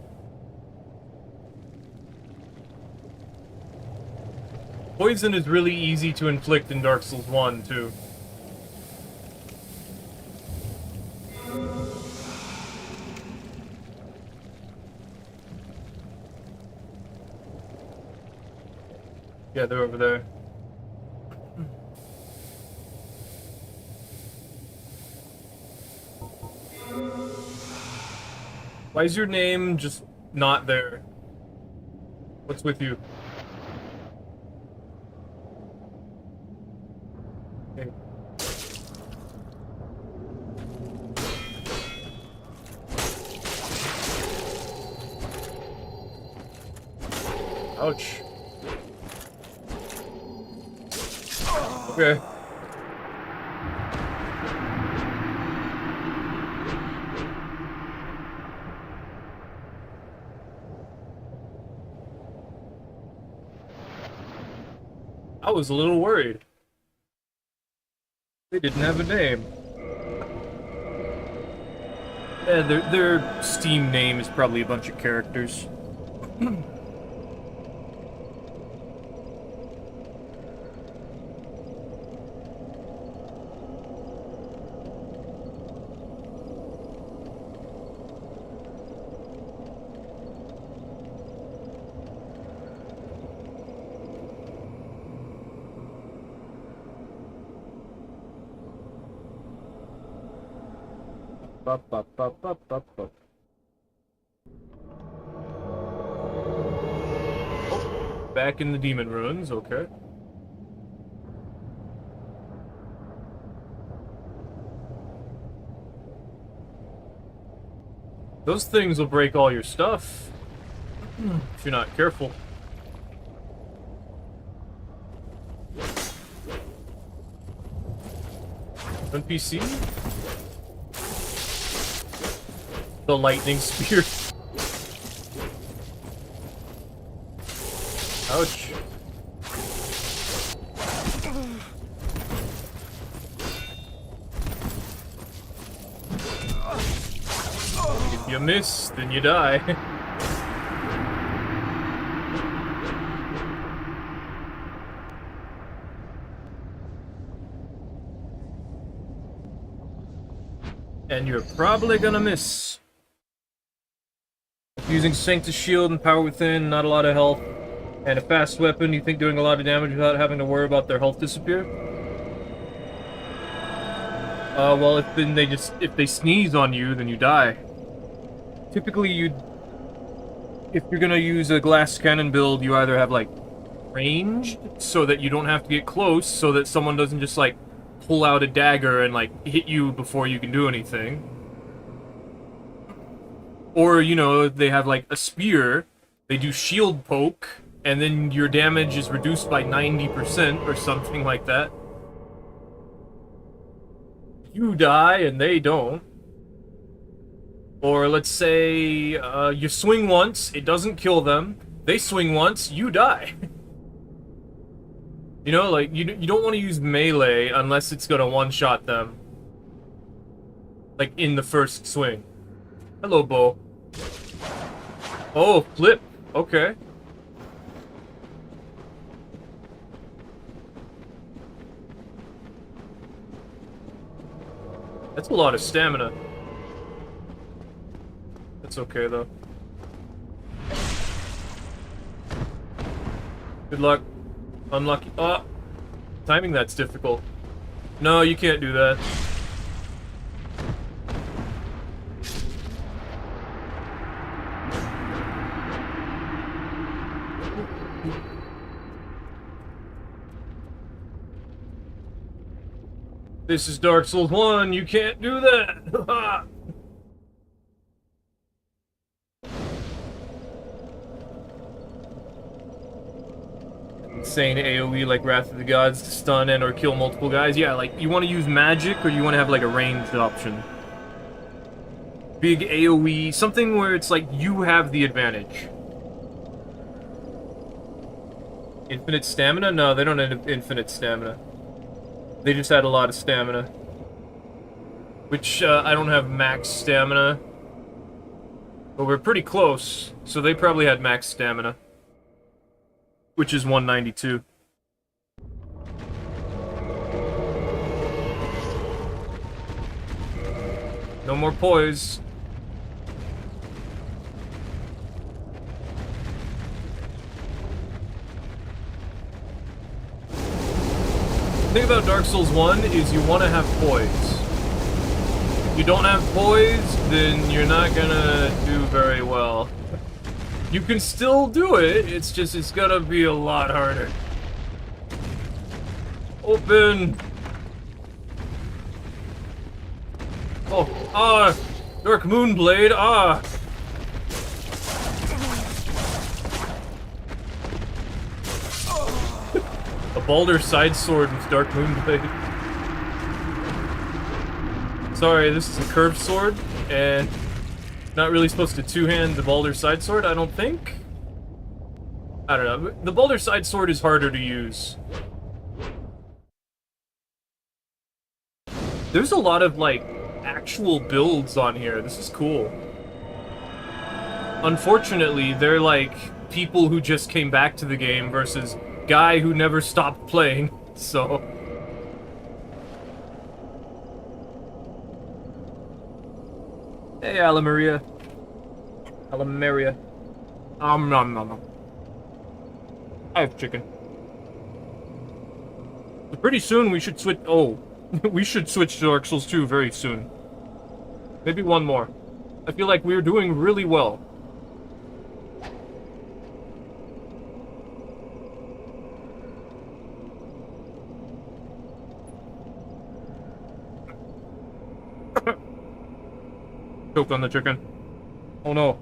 Poison is really easy to inflict in Dark Souls 1, too. Yeah, they're over there. Why is your name just not there? What's with you? Okay. Ouch. Okay. I was a little worried. They didn't have a name. Yeah, their Steam name is probably a bunch of characters. Bop, bop, bop, bop, bop, bop. Oh, back in the demon ruins, okay. Those things will break all your stuff if you're not careful. NPC? The lightning spear. Ouch. If you miss, then you die. And you're probably gonna miss. Using Sanctus Shield and Power Within, not a lot of health. And a fast weapon, you think doing a lot of damage without having to worry about their health disappear? Well, if they sneeze on you, then you die. Typically, if you're gonna use a glass cannon build, you either have, like, ranged, so that you don't have to get close, so that someone doesn't just, like, pull out a dagger and, like, hit you before you can do anything. Or, you know, they have, like, a spear, they do shield poke, and then your damage is reduced by 90% or something like that. You die and they don't. Or let's say you swing once, it doesn't kill them. They swing once, you die. You know, like, you don't want to use melee unless it's gonna one-shot them. Like, in the first swing. Hello, Bo. Oh, flip. Okay. That's a lot of stamina. That's okay, though. Good luck. Unlucky. Oh! Timing that's difficult. No, you can't do that. This is Dark Souls 1, you can't do that! Insane AoE like Wrath of the Gods to stun and or kill multiple guys. Yeah, like, you want to use magic or you want to have like a ranged option. Big AoE, something where it's like you have the advantage. Infinite stamina? No, they don't have infinite stamina. They just had a lot of stamina. Which, I don't have max stamina. But we're pretty close, so they probably had max stamina. Which is 192. No more poise. The thing about Dark Souls 1 is you want to have poise. If you don't have poise, then you're not gonna do very well. You can still do it, it's just, it's gonna be a lot harder. Open! Oh, ah! Dark Moonblade, ah! A Balder side sword with Dark Moonblade. Sorry, this is a curved sword, and not really supposed to two-hand the Balder side sword, I don't think? I don't know. The Balder side sword is harder to use. There's a lot of, like, actual builds on here. This is cool. Unfortunately, they're like people who just came back to the game versus guy who never stopped playing, so... Hey, Alamaria. Alamaria. Nom nom nom. I have chicken. But pretty soon we should switch... Oh. We should switch to Dark Souls 2 very soon. Maybe one more. I feel like we're doing really well. Choke on the chicken. Oh no.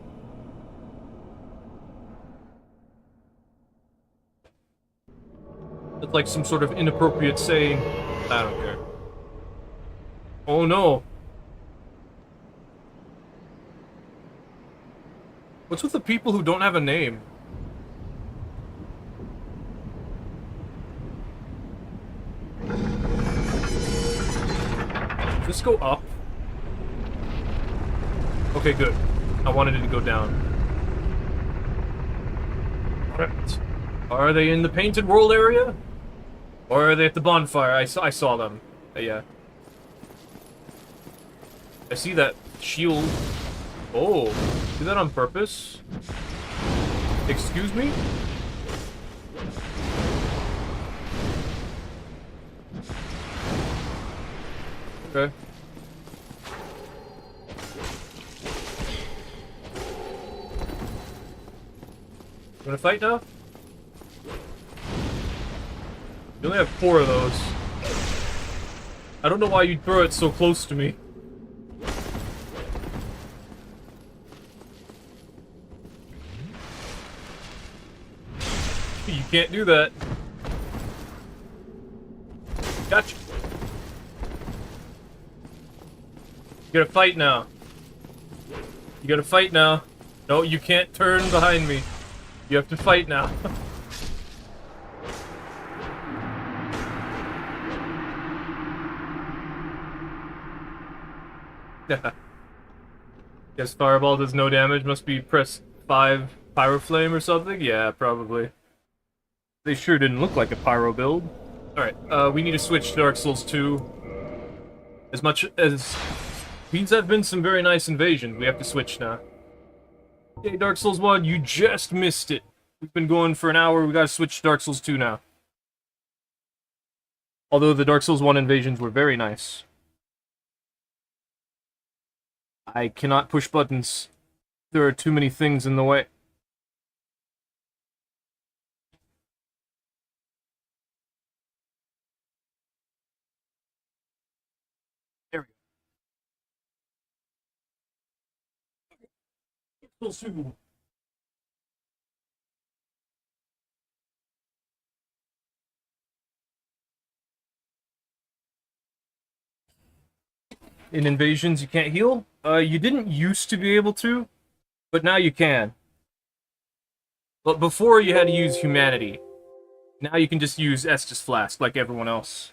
It's like some sort of inappropriate saying. I don't care. Oh no. What's with the people who don't have a name? Does this go up? Okay, good. I wanted it to go down. Alright. Are they in the Painted World area? Or are they at the bonfire? I saw them. Yeah. I see that shield. Oh, do that on purpose? Excuse me? Okay. You wanna fight now? You only have 4 of those. I don't know why you'd throw it so close to me. can't do that. Gotcha. You gotta fight now. You gotta fight now. No, you can't turn behind me. You have to fight now. Guess Fireball does no damage. Must be press 5 Pyro Flame or something? Yeah, probably. They sure didn't look like a Pyro build. Alright, we need to switch to Dark Souls 2. As much as... These have been some very nice invasions. We have to switch now. Okay, Dark Souls 1, you just missed it. We've been going for an hour. We gotta switch to Dark Souls 2 now. Although the Dark Souls 1 invasions were very nice. I cannot push buttons. There are too many things in the way. There we go. In invasions, you can't heal? You didn't used to be able to, but now you can. But before, you had to use Humanity. Now you can just use Estus Flask, like everyone else.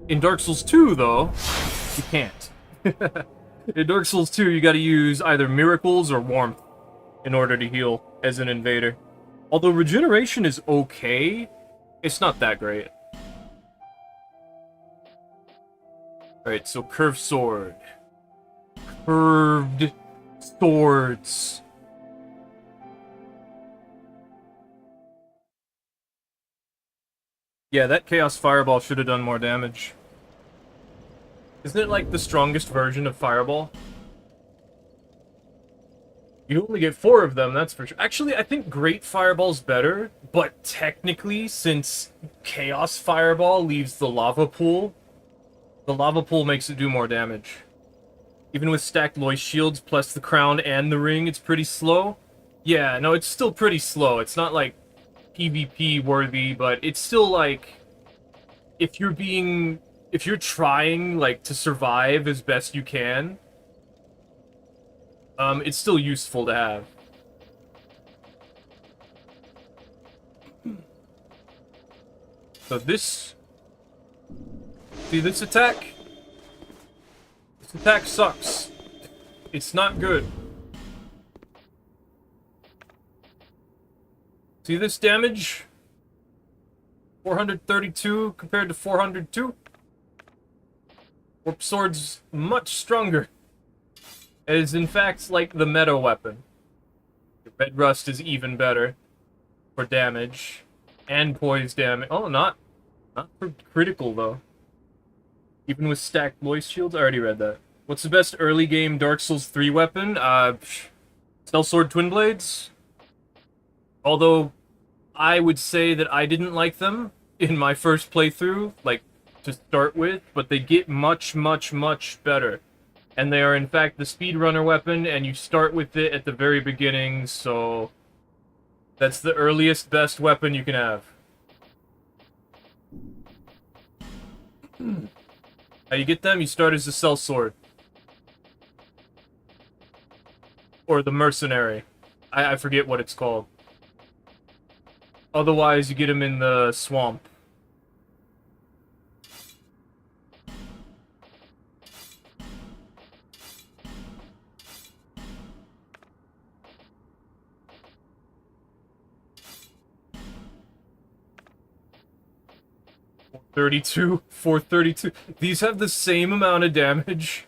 In Dark Souls 2, though, you can't. In Dark Souls 2, you gotta use either Miracles or Warmth in order to heal as an invader. Although Regeneration is okay, it's not that great. Alright, so Curved Sword. Curved Swords. Yeah, that Chaos Fireball should have done more damage. Isn't it like the strongest version of Fireball? You only get 4 of them, that's for sure. Actually, I think Great Fireball's better, but technically, since Chaos Fireball leaves the lava pool makes it do more damage. Even with stacked Lois shields plus the crown and the ring, it's pretty slow. Yeah, no, it's still pretty slow. It's not like PvP worthy, but it's still like if you're trying like to survive as best you can, it's still useful to have. So this attack sucks. It's not good. See this damage? 432 compared to 402. Warp Sword's much stronger. It is in fact like the meta weapon. Your Red Rust is even better for damage and poise damage. Oh, not for critical though. Even with stacked Lois shields? I already read that. What's the best early game Dark Souls 3 weapon? Sellsword Twin Blades. Although, I would say that I didn't like them in my first playthrough, like, to start with, but they get much, much, much better. And they are, in fact, the speedrunner weapon, and you start with it at the very beginning, so... That's the earliest, best weapon you can have. How you get them? You start as the Sellsword. Or the Mercenary. I forget what it's called. Otherwise, you get them in the swamp. $432. These have the same amount of damage.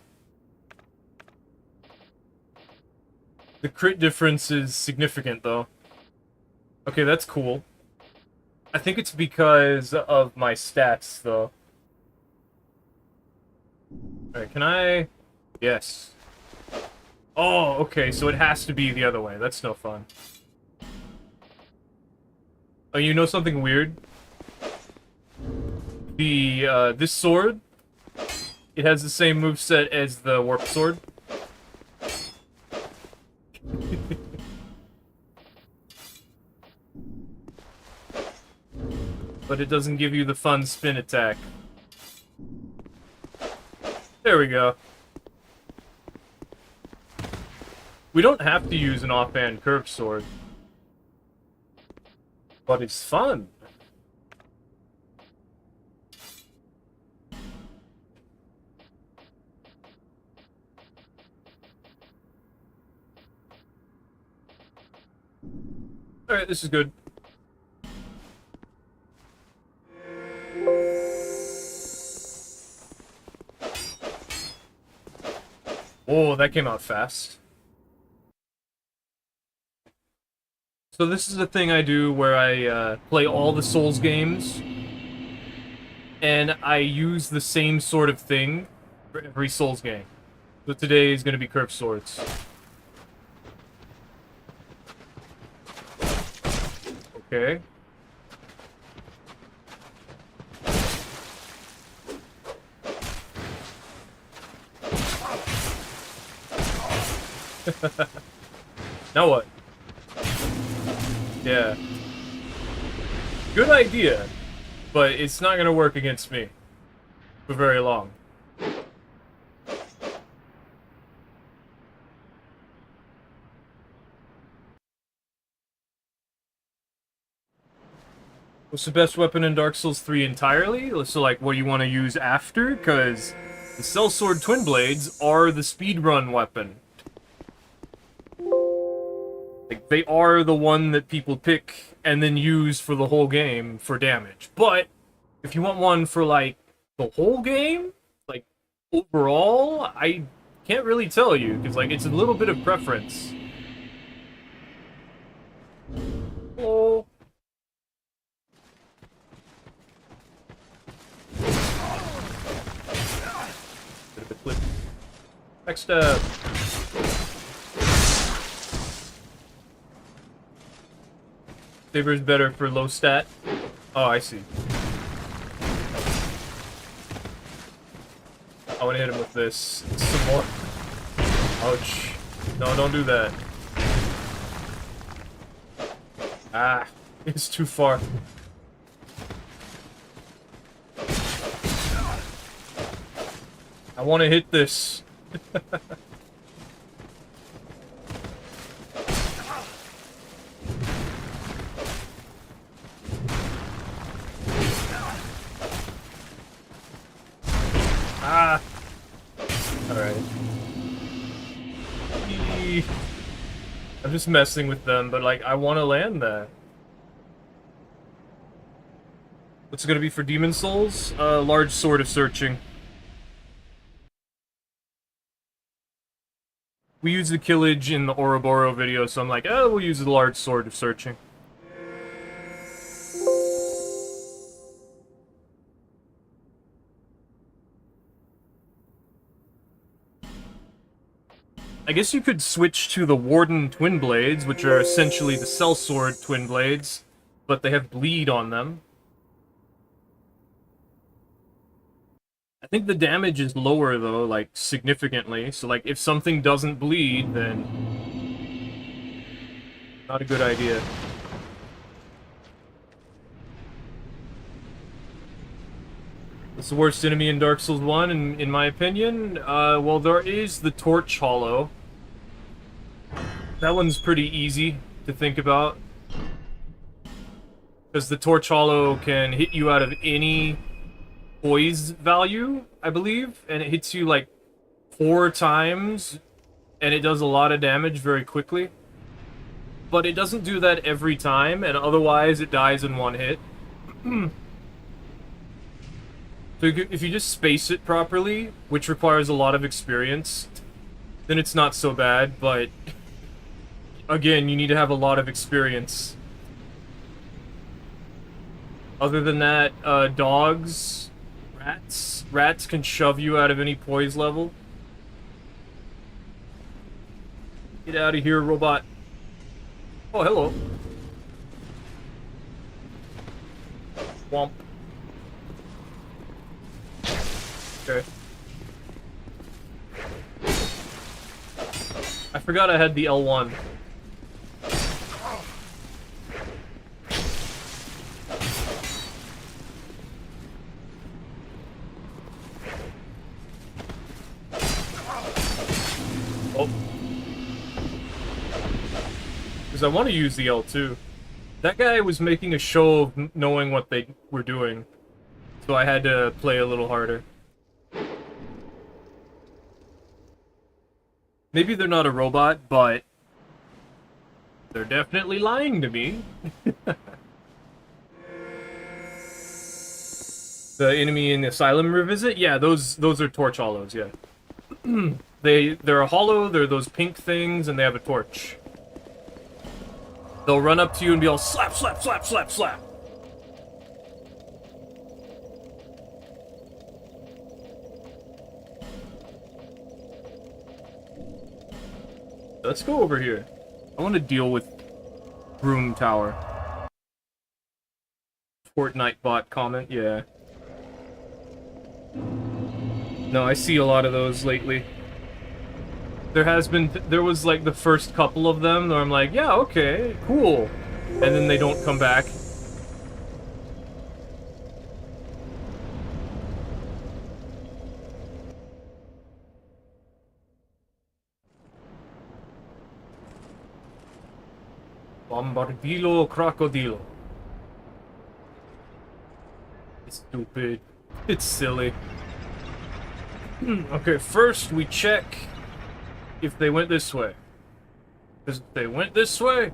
The crit difference is significant, though. Okay, that's cool. I think it's because of my stats, though. Alright, can I... Yes. Oh, okay, so it has to be the other way. That's no fun. Oh, you know something weird? This sword, it has the same moveset as the Warp Sword. but it doesn't give you the fun spin attack. There we go. We don't have to use an offhand curved sword, but it's fun. Alright, this is good. Oh, that came out fast. So this is the thing I do where I play all the Souls games, and I use the same sort of thing for every Souls game. So today is going to be curved swords. Okay. Now what? Yeah. Good idea, but it's not gonna work against me for very long. What's the best weapon in Dark Souls 3 entirely? So, like, what do you want to use after? Because the Sellsword Twin Blades are the speedrun weapon. Like, they are the one that people pick and then use for the whole game for damage. But, if you want one for, like, the whole game, like, overall, I can't really tell you, because, like, it's a little bit of preference. Oh. Bit of a clip. Next up. Saber's better for low stat. Oh, I see. I want to hit him with this some more. Ouch. No, don't do that. Ah, it's too far. I want to hit this. Ah. Alright. I'm just messing with them, but like, I want to land that. What's it gonna be for Demon Souls? Large Sword of Searching. We use the Killage in the Ouroboros video, so I'm like, oh, we'll use the Large Sword of Searching. I guess you could switch to the Warden Twin Blades, which are essentially the Sellsword Twin Blades, but they have bleed on them. I think the damage is lower, though, like, significantly. So, like, if something doesn't bleed, then... not a good idea. What's the worst enemy in Dark Souls 1, in my opinion? Well, there is the Torch Hollow. That one's pretty easy to think about. Because the Torch Hollow can hit you out of any poise value, I believe, and it hits you like 4 times, and it does a lot of damage very quickly. But it doesn't do that every time, and otherwise it dies in one hit. So if you just space it properly, which requires a lot of experience, then it's not so bad, but again, you need to have a lot of experience. Other than that, dogs, rats can shove you out of any poise level. Get out of here, robot. Oh, hello. Womp. Okay. I forgot I had the L1. I want to use the L2. That guy was making a show of knowing what they were doing, so I had to play a little harder. Maybe they're not a robot, but they're definitely lying to me. The enemy in the Asylum revisit? Yeah, those are torch hollows, yeah. They're a hollow, they're those pink things, and they have a torch. They'll run up to you and be all slap, slap, slap, slap, slap. Let's go over here. I want to deal with Broom Tower. Fortnite bot comment, yeah. No, I see a lot of those lately. There was like the first couple of them where I'm like, yeah, okay, cool. And then they don't come back. Bombardilo crocodilo. It's stupid. It's silly. Okay, first we check if they went this way. Because if they went this way...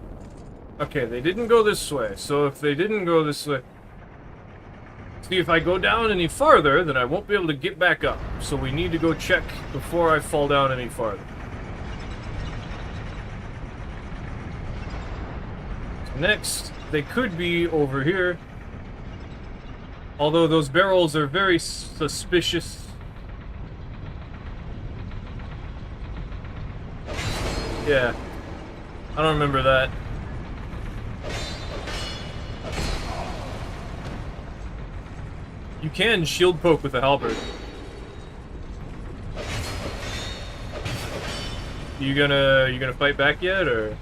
Okay, they didn't go this way. So if they didn't go this way... See, if I go down any farther, then I won't be able to get back up. So we need to go check before I fall down any farther. So next, they could be over here. Although those barrels are very suspicious. Yeah. I don't remember that. You can shield poke with a halberd. You gonna fight back yet, or?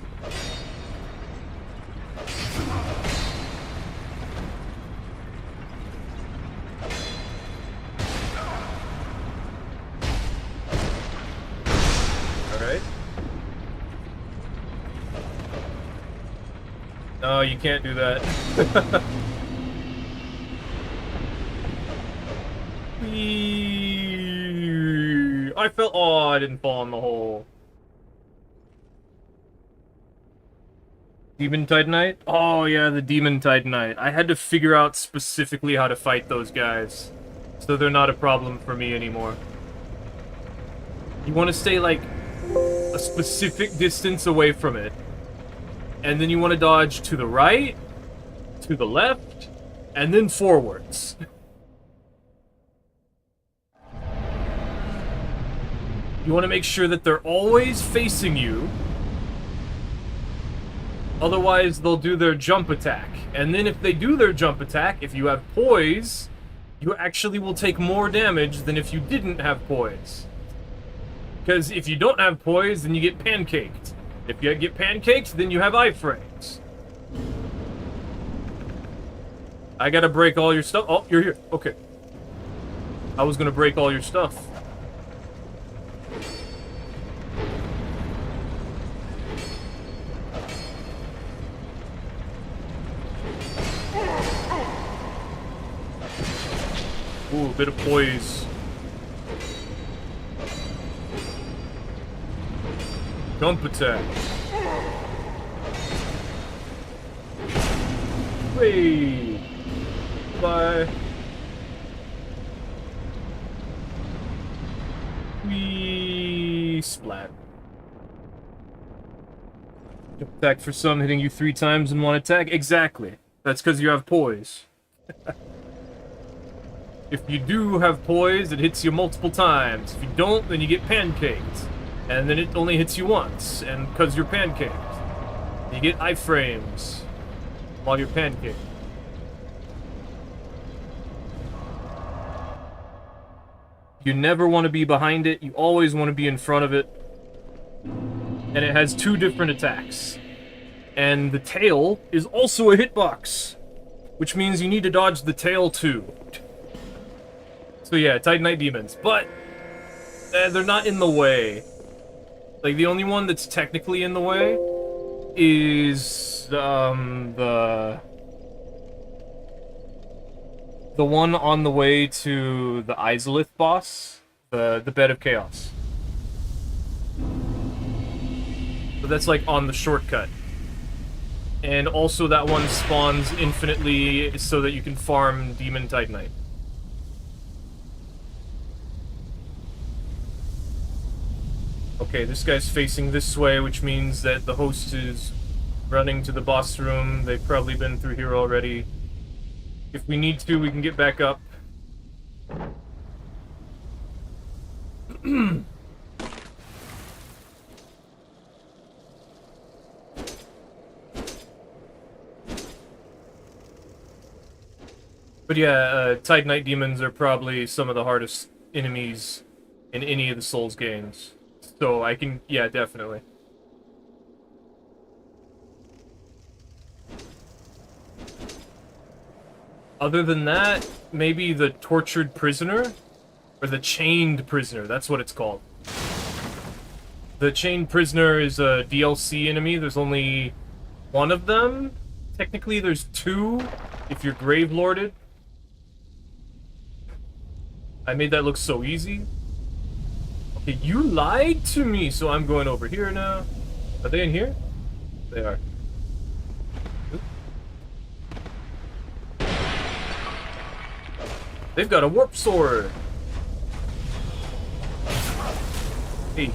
Alright. No, you can't do that. I fell. Oh, I didn't fall in the hole. Demon Titanite? Oh, yeah, the Demon Titanite. I had to figure out specifically how to fight those guys, so they're not a problem for me anymore. You want to stay, like, a specific distance away from it, and then you want to dodge to the right, to the left, and then forwards. You want to make sure that they're always facing you. Otherwise, they'll do their jump attack. And then if they do their jump attack, if you have poise, you actually will take more damage than if you didn't have poise. Because if you don't have poise, then you get pancaked. If you get pancaked, then you have iframes. I gotta break all your stuff. Oh, you're here. Okay. I was gonna break all your stuff. Ooh, a bit of poise. Jump attack. Whee! Bye. Whee! Splat. Jump attack for some, hitting you 3 times in one attack. Exactly. That's because you have poise. If you do have poise, it hits you multiple times. If you don't, then you get pancaked. And then it only hits you once, and because you're pancaked. You get iframes while you're pancaked. You never want to be behind it, you always want to be in front of it. And it has 2 different attacks. And the tail is also a hitbox, which means you need to dodge the tail too. So yeah, Titanite demons, but they're not in the way. Like, the only one that's technically in the way is the one on the way to the Izalith boss, the Bed of Chaos. So that's like on the shortcut. And also that one spawns infinitely so that you can farm Demon Titanite. Okay, this guy's facing this way, which means that the host is running to the boss room. They've probably been through here already. If we need to, we can get back up. But yeah, Titanite demons are probably some of the hardest enemies in any of the Souls games. So I can, yeah, definitely. Other than that, maybe the tortured prisoner? Or the chained prisoner, that's what it's called. The chained prisoner is a DLC enemy. There's only one of them. Technically, there's two if you're Grave Lorded. I made that look so easy. Okay, you lied to me, so I'm going over here now. Are they in here? They are. They've got a warp sword. Hey.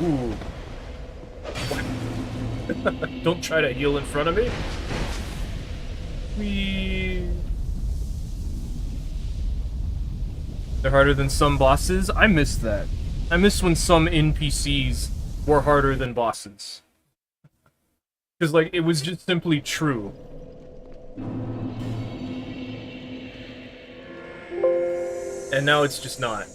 Ooh. Don't try to heal in front of me. They're harder than some bosses. I miss that. I miss when some NPCs were harder than bosses. Because, like, it was just simply true. And now it's just not.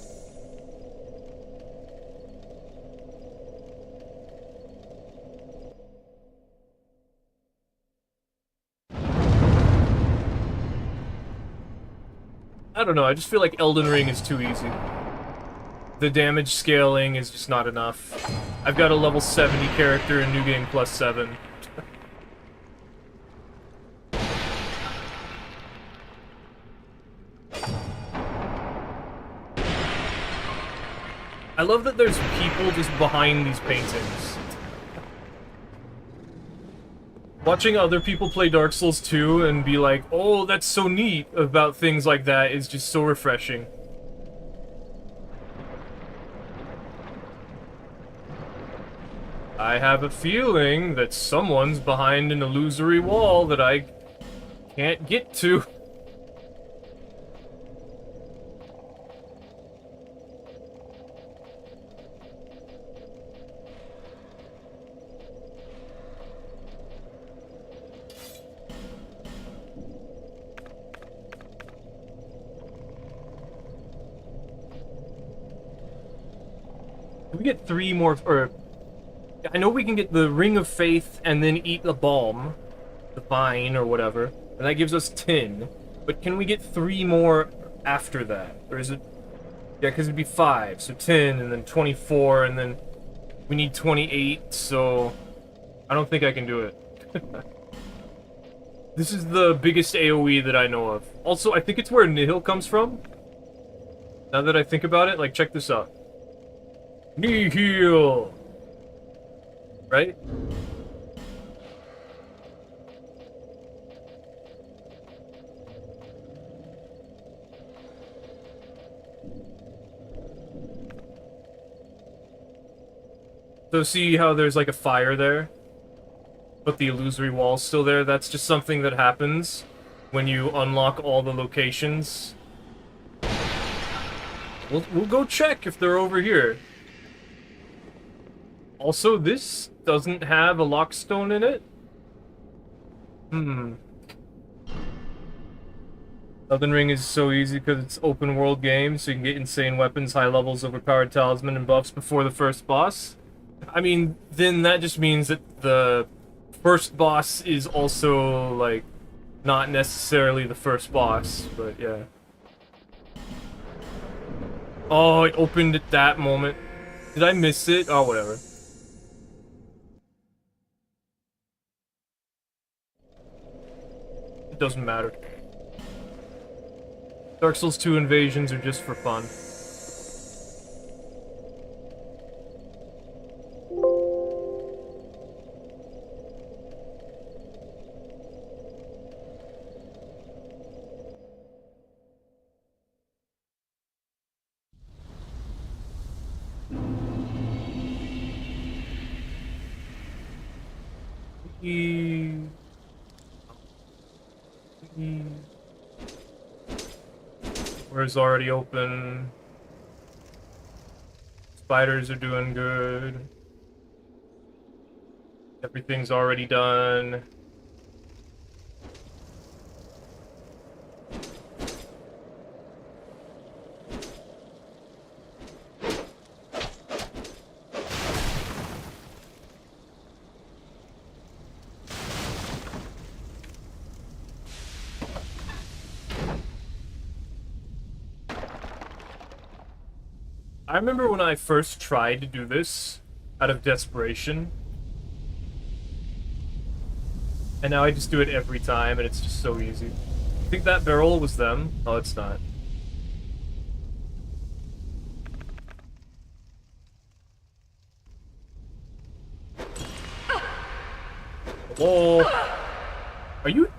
I don't know, I just feel like Elden Ring is too easy. The damage scaling is just not enough. I've got a level 70 character in New Game Plus 7. I love that there's people just behind these paintings. Watching other people play Dark Souls 2 and be like, oh, that's so neat about things like that is just so refreshing. I have a feeling that someone's behind an illusory wall that I can't get to. We get 3 more, or I know we can get the Ring of Faith and then eat the balm, the vine or whatever, and that gives us 10. But can we get 3 more after that? Or is it, yeah, because it'd be 5, so 10 and then 24 and then we need 28, so I don't think I can do it. This is the biggest AoE that I know of. Also, I think it's where Nihil comes from. Now that I think about it, like, check this out. Nihil! Right? So see how there's like a fire there? But the illusory wall's still there? That's just something that happens when you unlock all the locations. We'll go check if they're over here. Also, this doesn't have a lockstone in it? Elden Ring is so easy because it's open world game, so you can get insane weapons, high levels, overpowered talisman, and buffs before the first boss. I mean, then that just means that the first boss is also, like, not necessarily the first boss, but yeah. Oh, it opened at that moment. Did I miss it? Oh, whatever. It doesn't matter. Dark Souls 2 invasions are just for fun. Where's already open? Spiders are doing good. Everything's already done. I remember when I first tried to do this out of desperation. And now I just do it every time, and it's just so easy. I think that barrel was them. Oh, it's not. Hello? Are you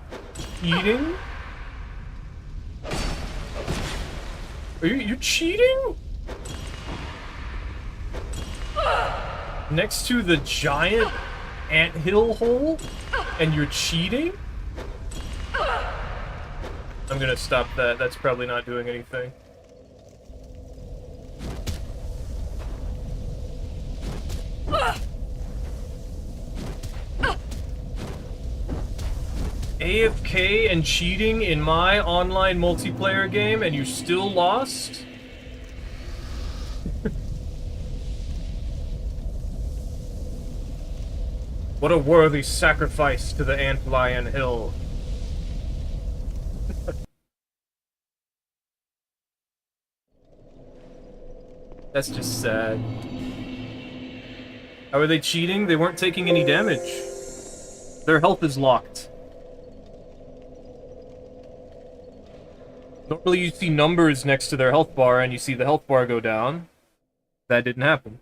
cheating? Are you cheating? Next to the giant anthill hole? And you're cheating? I'm gonna stop that. That's probably not doing anything. AFK and cheating in my online multiplayer game and you still lost? What a worthy sacrifice to the Antlion Hill. That's just sad. How are they cheating? They weren't taking any damage. Their health is locked. Normally you see numbers next to their health bar and you see the health bar go down. That didn't happen.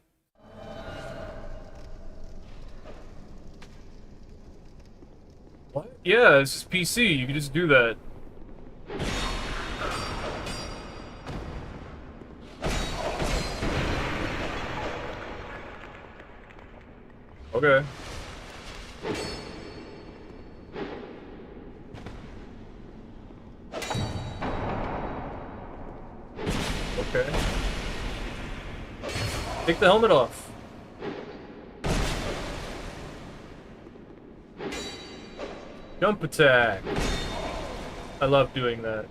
What? Yeah, this is PC. You can just do that. Okay. Okay. Take the helmet off. Jump attack. I love doing that.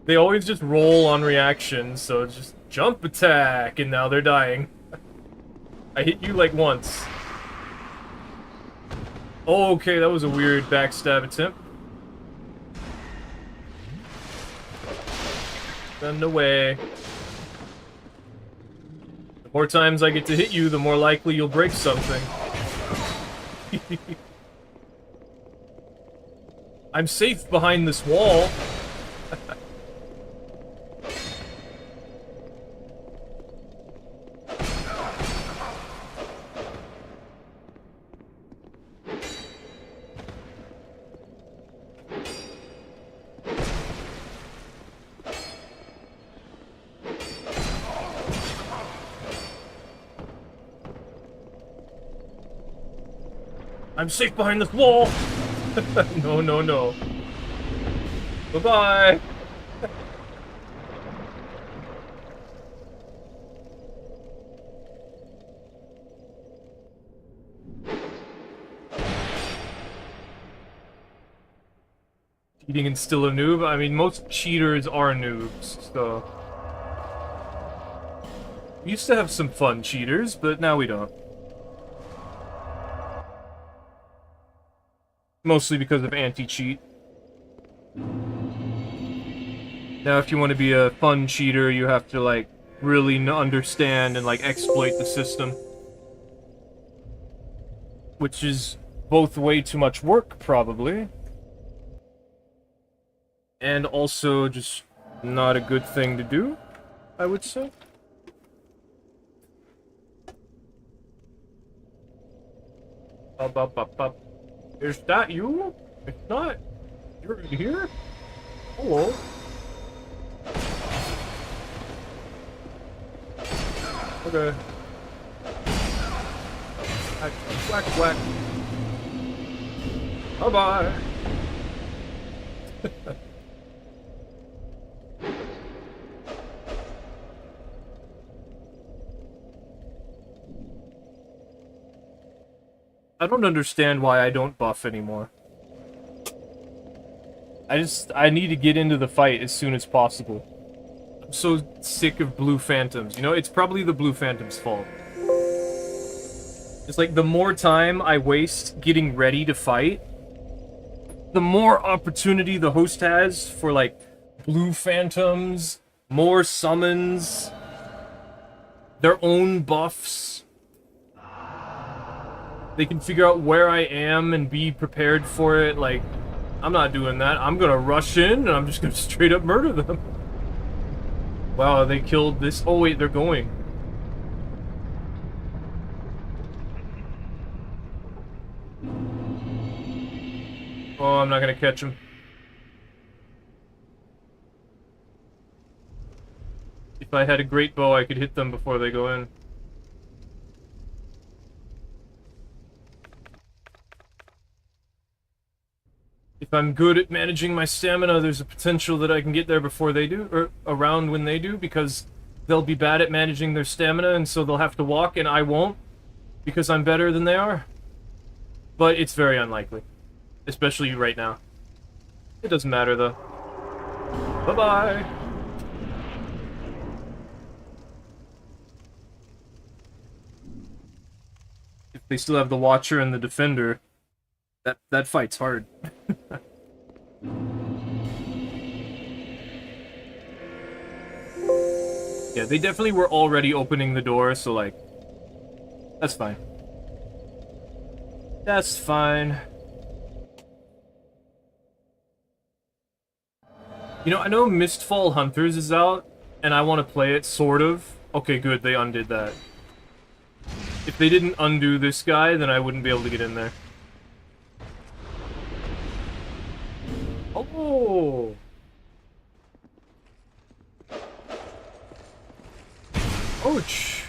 They always just roll on reactions, so it's just jump attack, and now they're dying. I hit you like once. Oh, okay, that was a weird backstab attempt. Send away. The more times I get to hit you, the more likely you'll break something. I'm safe behind this wall. I'm safe behind this wall! No, no, no. Bye-bye! Cheating and still a noob? I mean, most cheaters are noobs, so... We used to have some fun cheaters, but now we don't. Mostly because of anti-cheat. Now, if you want to be a fun cheater, you have to, like, really understand and like exploit the system. Which is both way too much work, probably. And also just not a good thing to do, I would say. Up, up, up, up. Is that you? It's not. You're in here? Hello. Okay. Whack, whack, whack. Bye-bye. I don't understand why I don't buff anymore. I need to get into the fight as soon as possible. I'm so sick of blue phantoms. You know, it's probably the blue phantom's fault. It's like, the more time I waste getting ready to fight, the more opportunity the host has for, like, blue phantoms, more summons, their own buffs. They can figure out where I am and be prepared for it. Like, I'm not doing that. I'm gonna rush in and I'm just gonna straight up murder them. Wow, they killed this. Oh wait, they're going. Oh, I'm not gonna catch him. If I had a great bow, I could hit them before they go in. If I'm good at managing my stamina, there's a potential that I can get there before they do, or around when they do, because they'll be bad at managing their stamina, and so they'll have to walk, and I won't, because I'm better than they are. But it's very unlikely. Especially right now. It doesn't matter, though. Bye-bye! If they still have the Watcher and the Defender, that fight's hard. Yeah, they definitely were already opening the door, so, like, that's fine. That's fine. You know, I know Mistfall Hunters is out, and I want to play it, sort of. Okay, good, they undid that. If they didn't undo this guy, then I wouldn't be able to get in there. Oh! Ouch!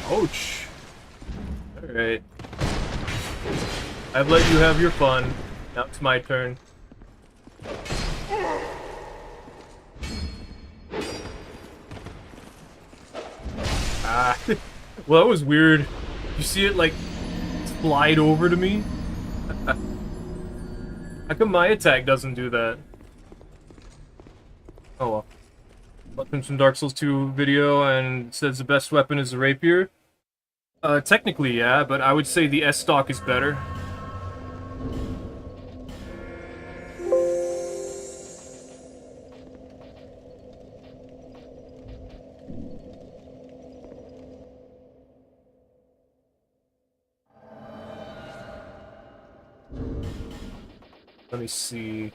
Ouch! Alright. I've let you have your fun. Now it's my turn. Ah. Well, that was weird. You see it, like, slide over to me? How come my attack doesn't do that? Oh well. Welcome to some Dark Souls 2 video, and it says the best weapon is the rapier. Technically, yeah, but I would say the S-stock is better. Let me see.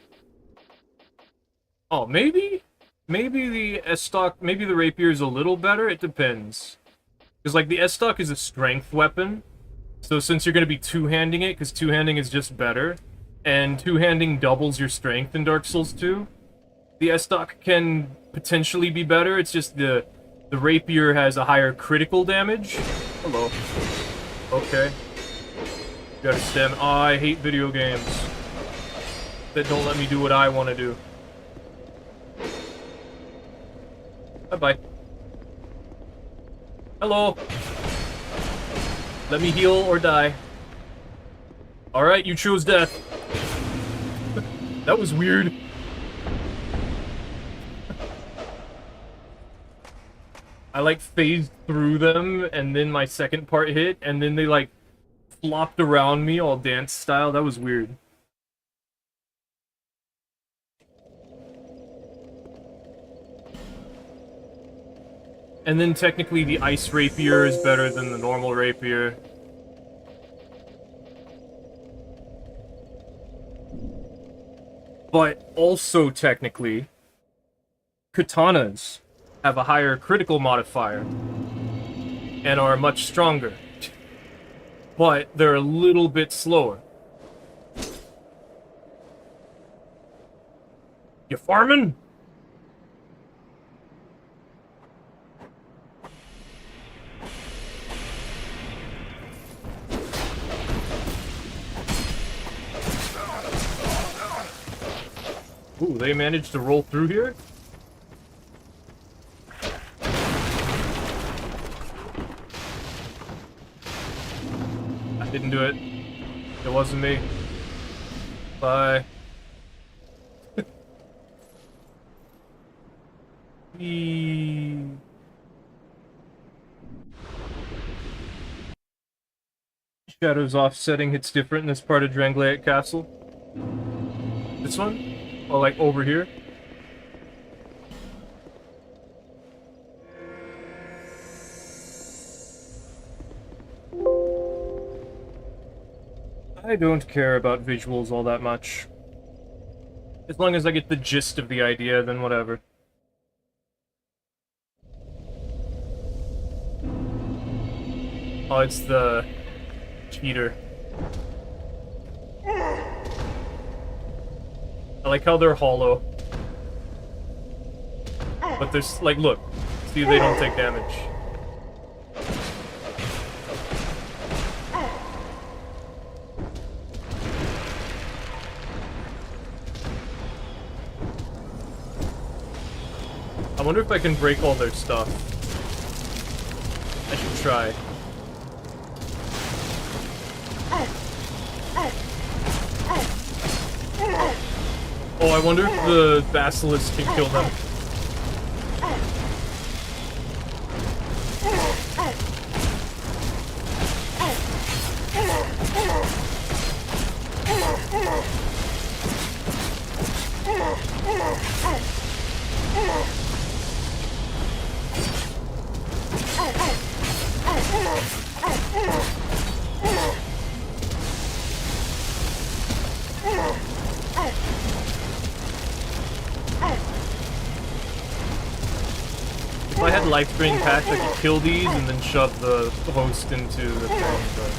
Oh, maybe? Maybe the S-stock, maybe the rapier is a little better? It depends. Because, like, the S-stock is a strength weapon. So since you're going to be two-handing it, because two-handing is just better, and two-handing doubles your strength in Dark Souls 2, the S-stock can potentially be better. It's just the rapier has a higher critical damage. Hello. Okay. You gotta stem. Oh, I hate video games that don't let me do what I want to do. Bye-bye. Hello. Let me heal or die. Alright, you chose death. That was weird. I, like, phased through them, and then my second part hit, and then they, like, flopped around me all dance style. That was weird. And then technically the ice rapier is better than the normal rapier. But also technically, katanas have a higher critical modifier and are much stronger. But they're a little bit slower. You farming? Ooh, they managed to roll through here? I didn't do it. It wasn't me. Bye. Shadows offsetting hits different in this part of Drangleic Castle. This one? Or like over here? I don't care about visuals all that much. As long as I get the gist of the idea, then whatever. Oh, it's the cheater. I like how they're hollow. But there's, like, look. See, they don't take damage. I wonder if I can break all their stuff. I should try. Oh, I wonder if the basilisk can kill them. If I had life drain patch, I could kill these and then shove the host into the thing, but...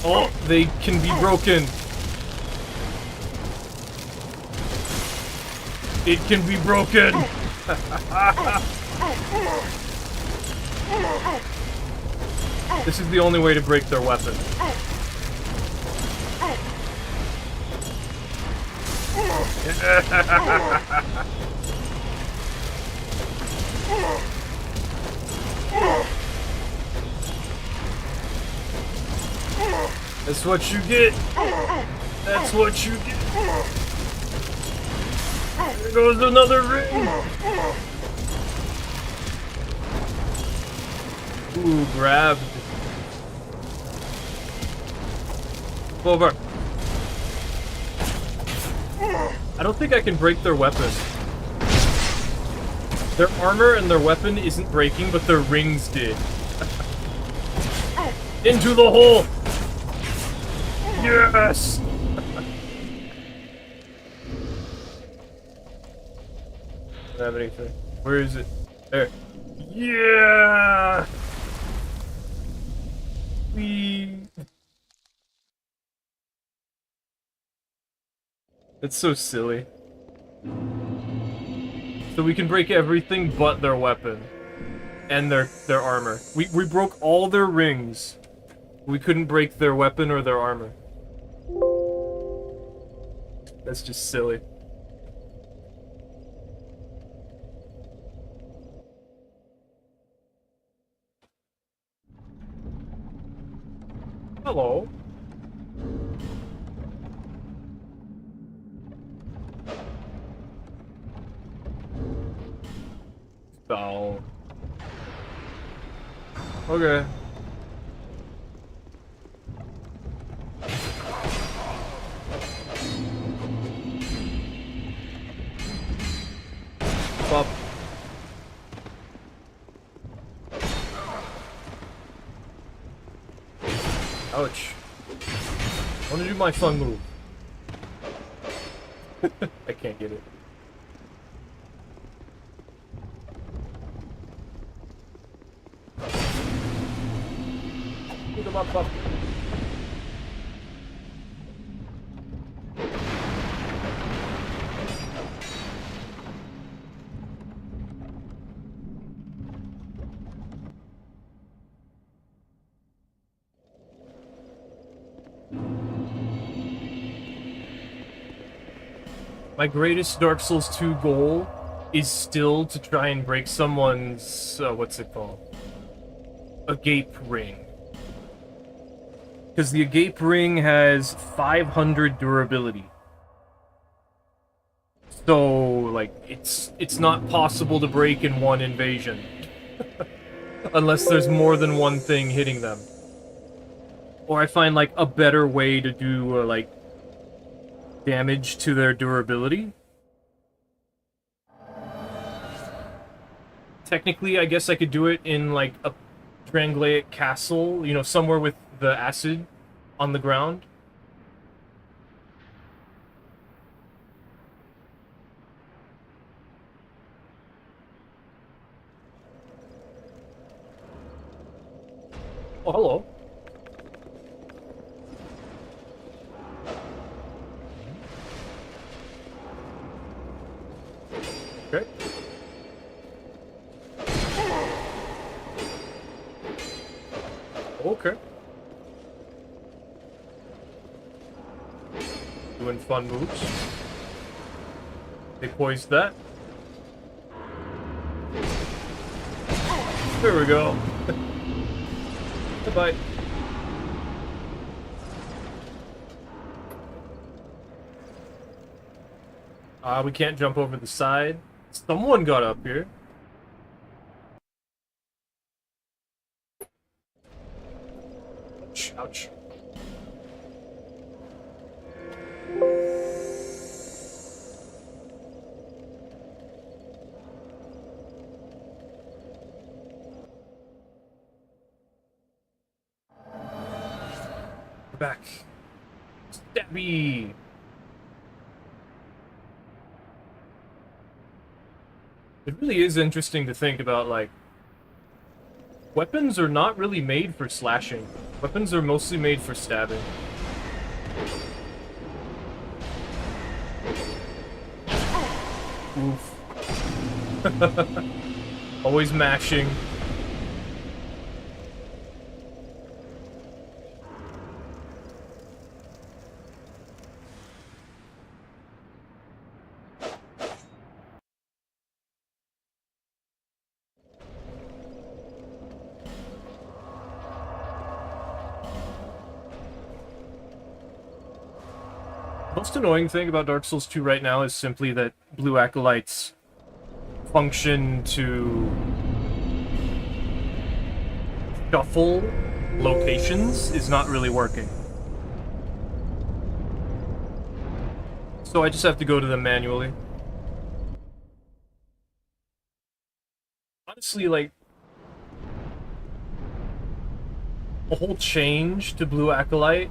Oh, they can be broken! It can be broken! This is the only way to break their weapon. That's what you get. That's what you get. There goes another ring. Ooh, grabbed. Over. I don't think I can break their weapon. Their armor and their weapon isn't breaking, but their rings did. Into the hole! Yes! Don't have anything. Where is it? There. Yeah! It's so silly. So we can break everything but their weapon. And their armor. We broke all their rings. We couldn't break their weapon or their armor. That's just silly. Hello. Oh. Okay. Ouch. I want to do my fun move. I can't get it. Look at my puppy. My greatest Dark Souls 2 goal is still to try and break someone's, what's it called? Agape ring. Because the Agape ring has 500 durability. So, like, it's not possible to break in one invasion. Unless there's more than one thing hitting them. Or I find, like, a better way to do, like, damage to their durability. Technically, I guess I could do it in, like, a Drangleic castle, you know, somewhere with the acid on the ground. Oh, hello. Okay. Okay. Doing fun moves. They poised that. There we go. Goodbye. We can't jump over the side. Someone got up here. Ouch, ouch. We're back. Stabby! It really is interesting to think about, like, weapons are not really made for slashing. Weapons are mostly made for stabbing. Oof. Always mashing. Most annoying thing about Dark Souls 2 right now is simply that blue acolytes function to shuffle locations is not really working. So I just have to go to them manually. Honestly, like, a whole change to blue acolyte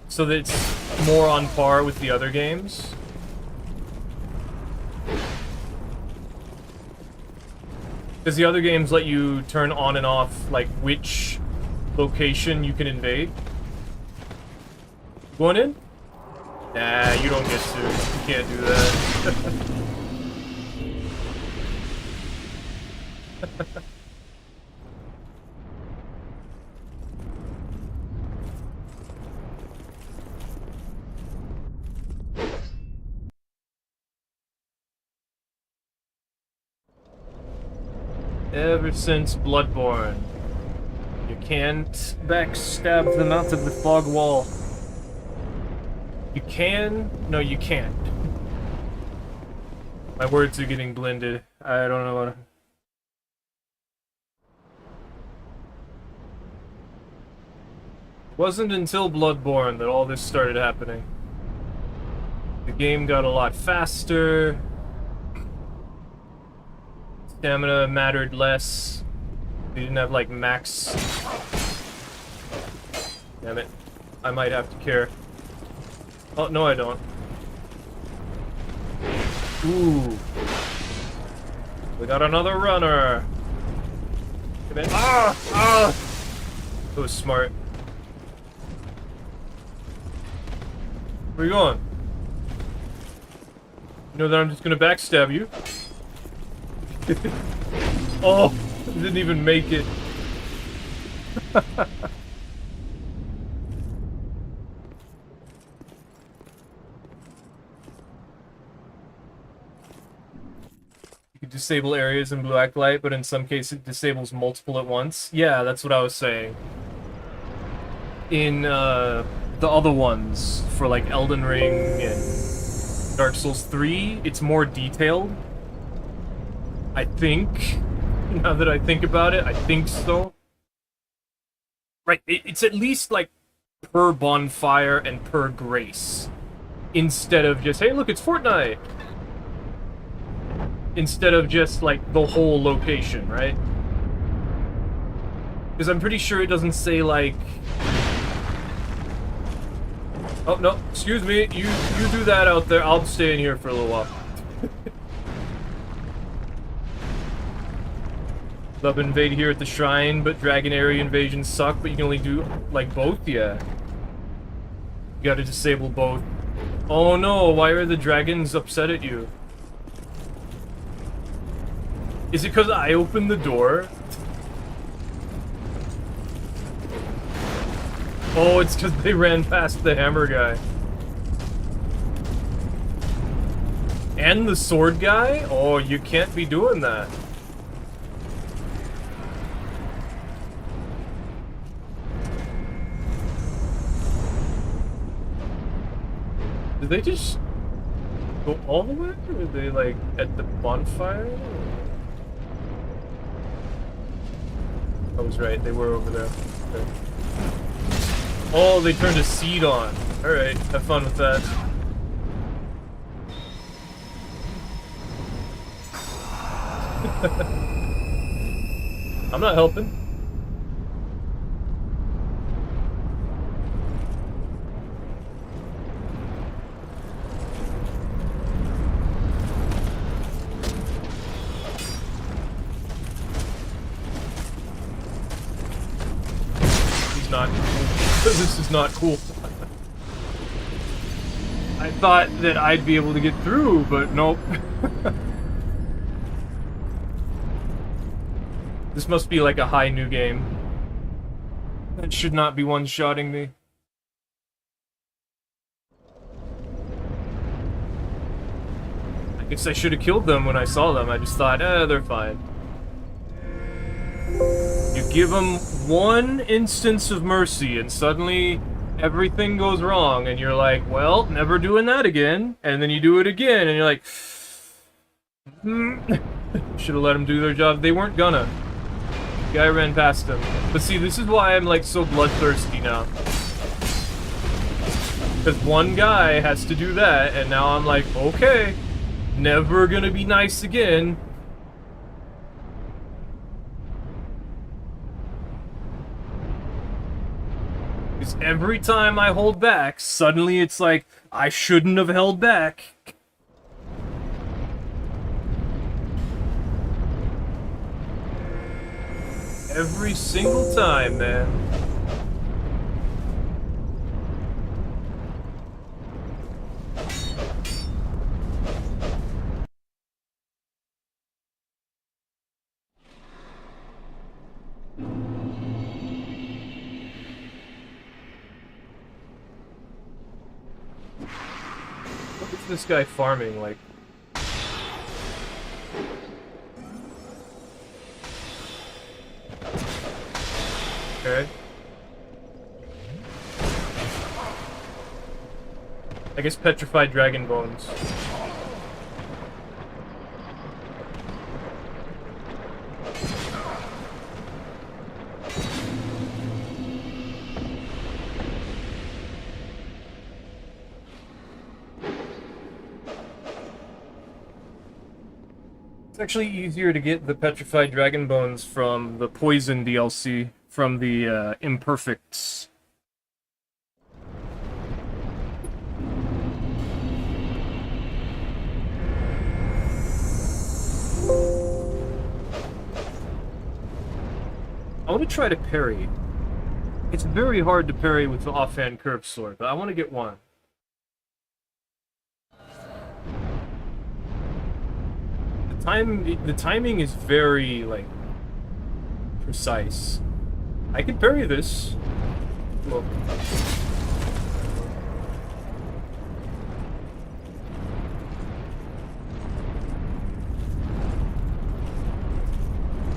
so that it's more on par with the other games. Because the other games let you turn on and off, like, which location you can invade. Going in? Nah, you don't get to. You can't do that. Ever since Bloodborne, you can't backstab them out of the fog wall. You can? No, you can't. My words are getting blended. I don't know what... It wasn't until Bloodborne that all this started happening. The game got a lot faster. Stamina mattered less. They didn't have, like, max Damn it. I might have to care. Oh, no I don't. Ooh. We got another runner. Come in. Ah! Ah! That was smart. Where are you going? You know that I'm just gonna backstab you? Oh! Didn't even make it. You can disable areas in black light, but in some cases it disables multiple at once. Yeah, that's what I was saying. In, the other ones, for like Elden Ring and Dark Souls 3, it's more detailed. I think. Now that I think about it, I think so. Right, it's at least like per bonfire and per grace. Instead of just, hey look, it's Fortnite! Instead of just like the whole location, right? Because I'm pretty sure it doesn't say like... Oh, no, excuse me, you do that out there, I'll stay in here for a little while. Love invade here at the shrine, but dragon area invasions suck, but you can only do, like, both? Yeah. You gotta disable both. Oh no, why are the dragons upset at you? Is it because I opened the door? Oh, it's because they ran past the hammer guy. And the sword guy? Oh, you can't be doing that. Did they just go all the way? Or were they, like, at the bonfire? I was right, they were over there. Okay. Oh, they turned a seed on. Alright, have fun with that. I'm not helping. He's not cool. This is not cool. I thought that I'd be able to get through, but nope. This must be like a high new game. That should not be one-shotting me. I guess I should have killed them when I saw them. I just thought, they're fine. You give them one instance of mercy and suddenly everything goes wrong and you're like, well, never doing that again. And then you do it again and you're like, should have let them do their job. They weren't gonna. The guy ran past him. But see, this is why I'm like so bloodthirsty now. Because one guy has to do that and now I'm like, okay, never gonna be nice again. Because every time I hold back, suddenly it's like, I shouldn't have held back. Every single time, man. What is this guy farming, like? Okay. I guess petrified dragon bones. It's actually easier to get the petrified dragon bones from the poison DLC, from the Imperfects I want to try to parry. It's very hard to parry with the offhand curved sword, but I want to get one. The timing is very, like, precise. I can parry this. Whoa.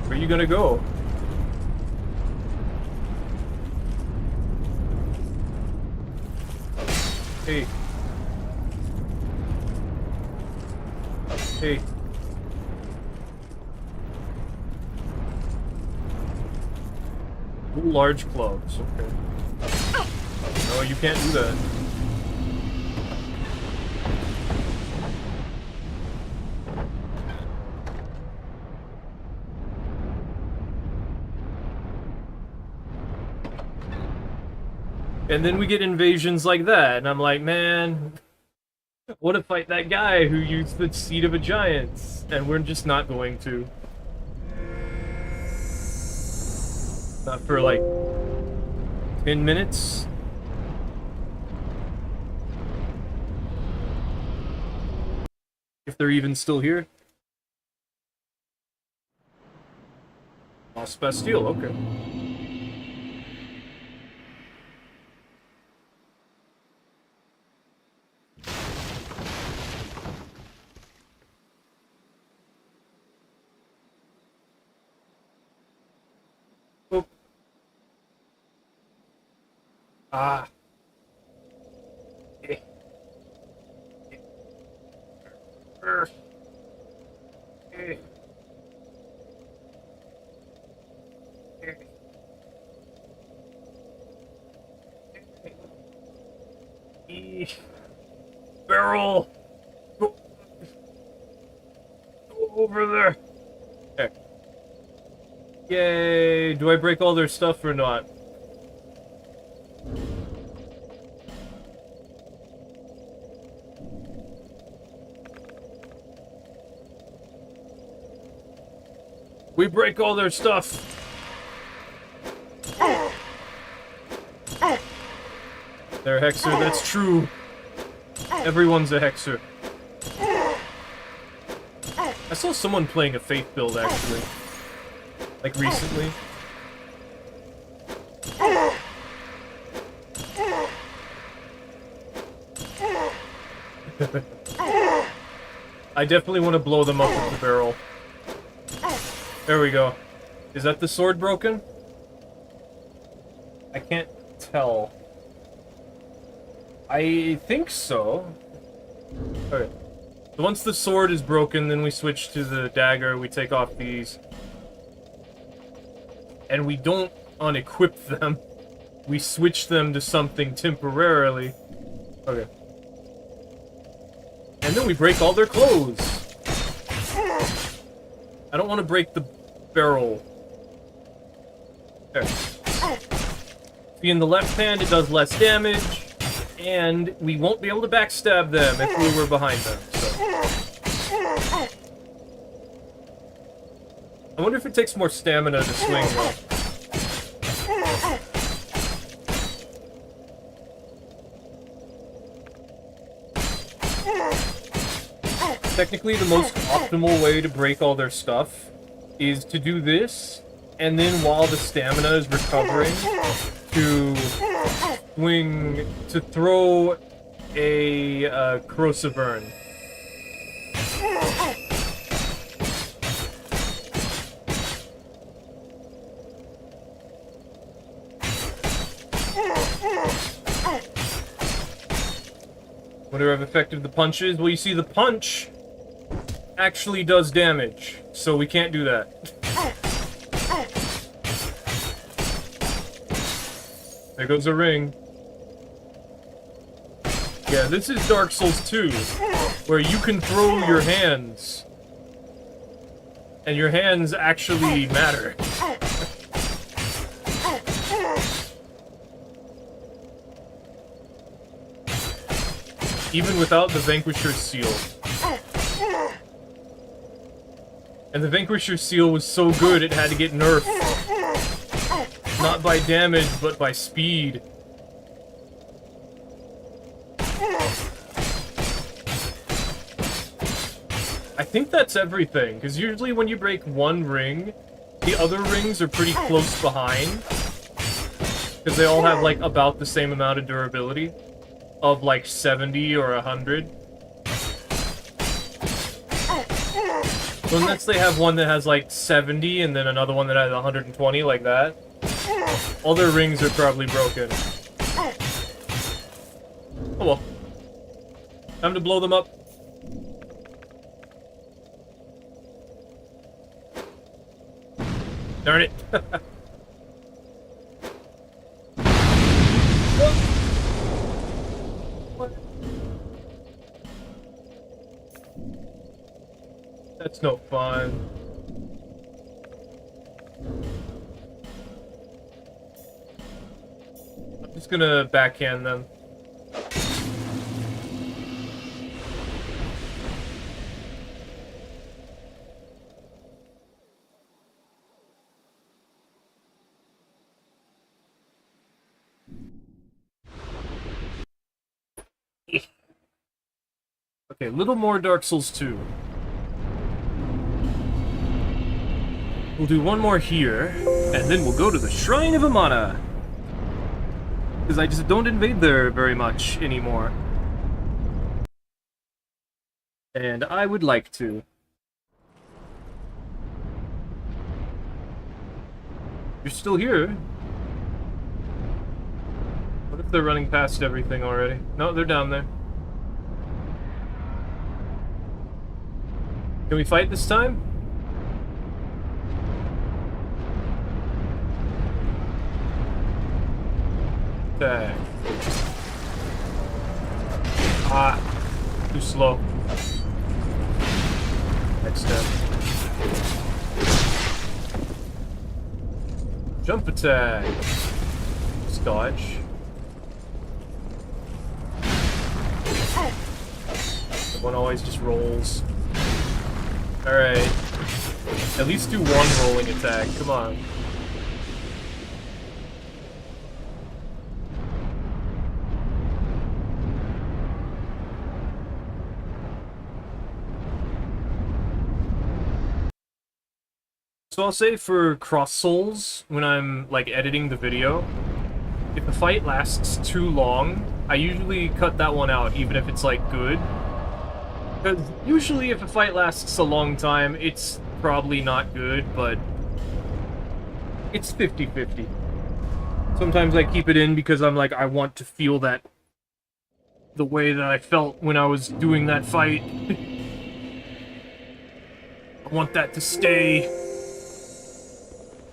Where are you gonna go? Hey. Hey. Large clubs, okay. No, you can't do that. And then we get invasions like that, and I'm like, man, I want to fight that guy who used the seed of a giant, and we're just not going to. Not for like 10 minutes. If they're even still here. Lost Bastille, okay. Oh. Ah. Okay. Barrel! Go over there! Okay. Yay! Do I break all their stuff or not? We break all their stuff! They're a hexer, that's true. Everyone's a hexer. I saw someone playing a Faith build, actually. Like, recently. I definitely want to blow them up with the barrel. There we go. Is that the sword broken? I can't tell. I think so. Okay. So once the sword is broken, then we switch to the dagger, we take off these. And we don't unequip them. We switch them to something temporarily. Okay. And then we break all their clothes. I don't want to break the barrel. There. Being the left hand, it does less damage. And we won't be able to backstab them if we were behind them, so. I wonder if it takes more stamina to swing, though. Technically, the most optimal way to break all their stuff is to do this, and then while the stamina is recovering, to swing, to throw a corrosive urn. Wonder if I've affected the punches. Well, you see, the punch actually does damage, so we can't do that. There goes a ring. Yeah, this is Dark Souls 2, where you can throw your hands, and your hands actually matter. Even without the Vanquisher's Seal. And the Vanquisher's Seal was so good it had to get nerfed. Not by damage, but by speed. I think that's everything, because usually when you break one ring, the other rings are pretty close behind. Because they all have, like, about the same amount of durability. Of, like, 70 or 100. So unless they have one that has, like, 70 and then another one that has 120, like that. All their rings are probably broken. Oh well. Time to blow them up. Darn it. What? That's no fun. I'm just gonna backhand them. Okay, a little more Dark Souls 2. We'll do one more here, and then we'll go to the Shrine of Amana. Because I just don't invade there very much anymore. And I would like to. You're still here. What if they're running past everything already? No, they're down there. Can we fight this time? Okay. Ah, too slow. Next step. Jump attack. Just dodge. The one always just rolls. Alright. At least do one rolling attack. Come on. So I'll say for Cross Souls, when I'm, like, editing the video, if the fight lasts too long, I usually cut that one out, even if it's, like, good. Because usually if a fight lasts a long time, it's probably not good, but it's 50-50. Sometimes I keep it in because I'm like, I want to feel that the way that I felt when I was doing that fight. I want that to stay.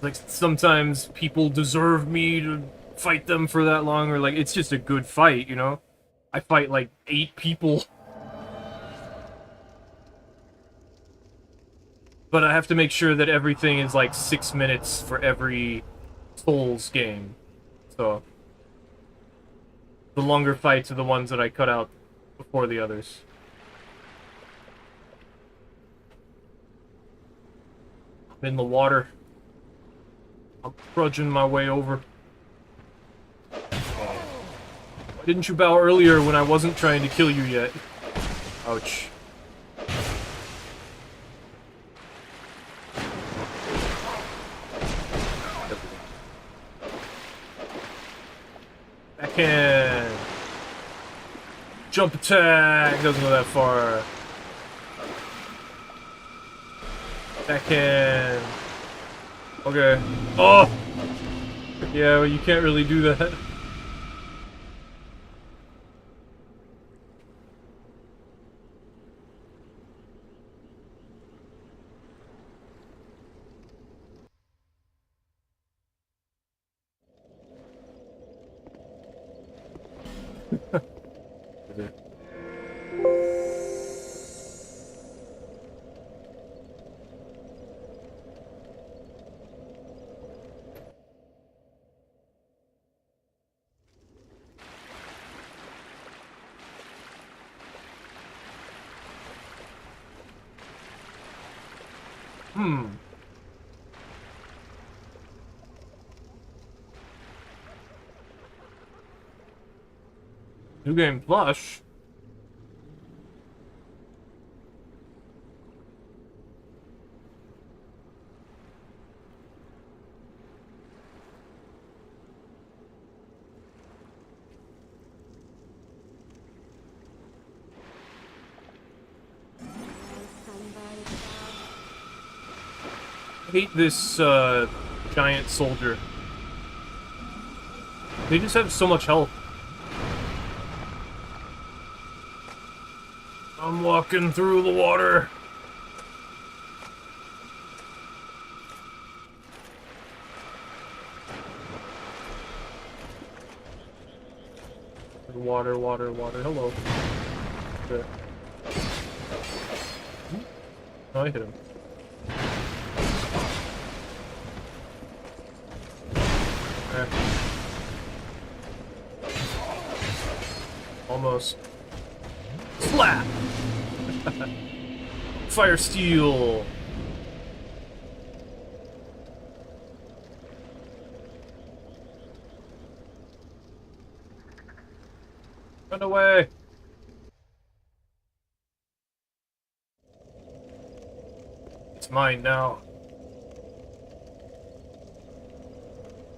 Like, sometimes people deserve me to fight them for that long, or like, it's just a good fight, you know? I fight like 8 people. But I have to make sure that everything is like 6 minutes for every Souls game. So the longer fights are the ones that I cut out before the others. I'm in the water. I'm trudging my way over. Why didn't you bow earlier when I wasn't trying to kill you yet? Ouch. Backhand. Jump attack. Doesn't go that far. Backhand. Okay. Oh! Yeah, well, you can't really do that. New game plush. I hate this giant soldier. They just have so much health. I'm walking through the water. Water, water, water. Hello. Okay. Oh, I hit him. Okay. Almost. Slap! Fire steel! Run away! It's mine now.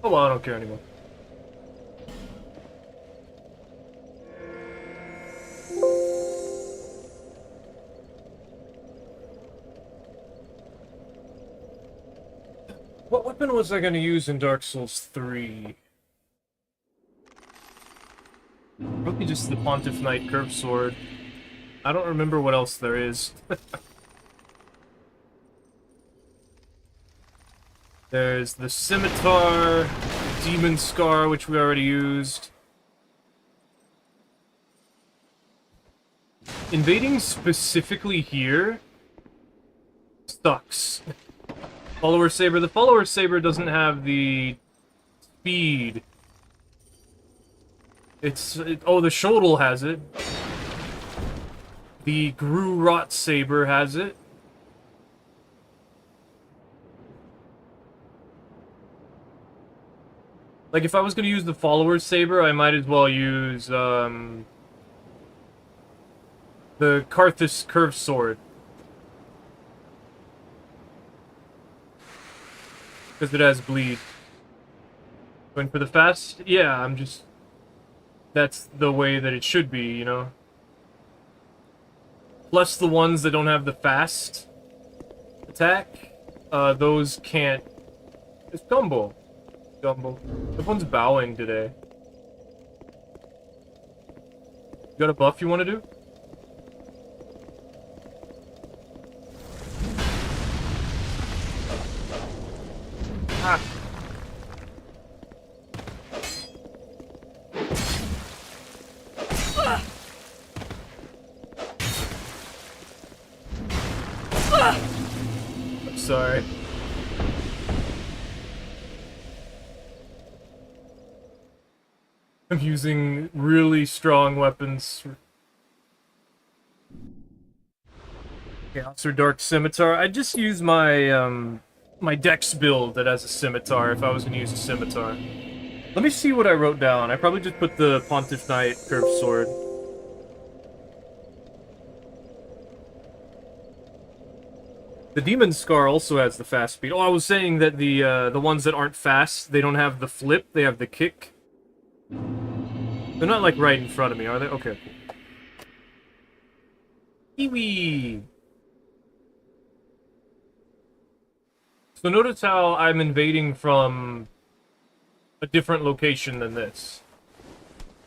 Oh well, I don't care anymore. What weapon was I gonna use in Dark Souls 3? Probably just the Pontiff Knight Curved Sword. I don't remember what else there is. There's the Scimitar, Demon Scar, which we already used. Invading specifically here sucks. Follower Saber. The Follower Saber doesn't have the speed. Oh, the Shodel has it. The Gru Rot Saber has it. Like, if I was gonna use the Follower Saber, I might as well use, the Karthus Curved Sword. Because it has bleed. Going for the fast? Yeah, I'm just... That's the way that it should be, you know? Plus the ones that don't have the fast attack, those can't... It's Gumbo. Gumbo. Everyone's bowing today. You got a buff you want to do? Ah. I'm sorry. I'm using really strong weapons. Chaos or Dark Scimitar. I just use my my Dex build that has a scimitar if I was gonna use a scimitar. Let me see what I wrote down. I probably just put the Pontiff Knight Curved Sword. The Demon Scar also has the fast speed. Oh, I was saying that the ones that aren't fast, they don't have the flip, they have the kick. They're not, like, right in front of me, are they? Okay, cool. Kiwi! So notice how I'm invading from a different location than this.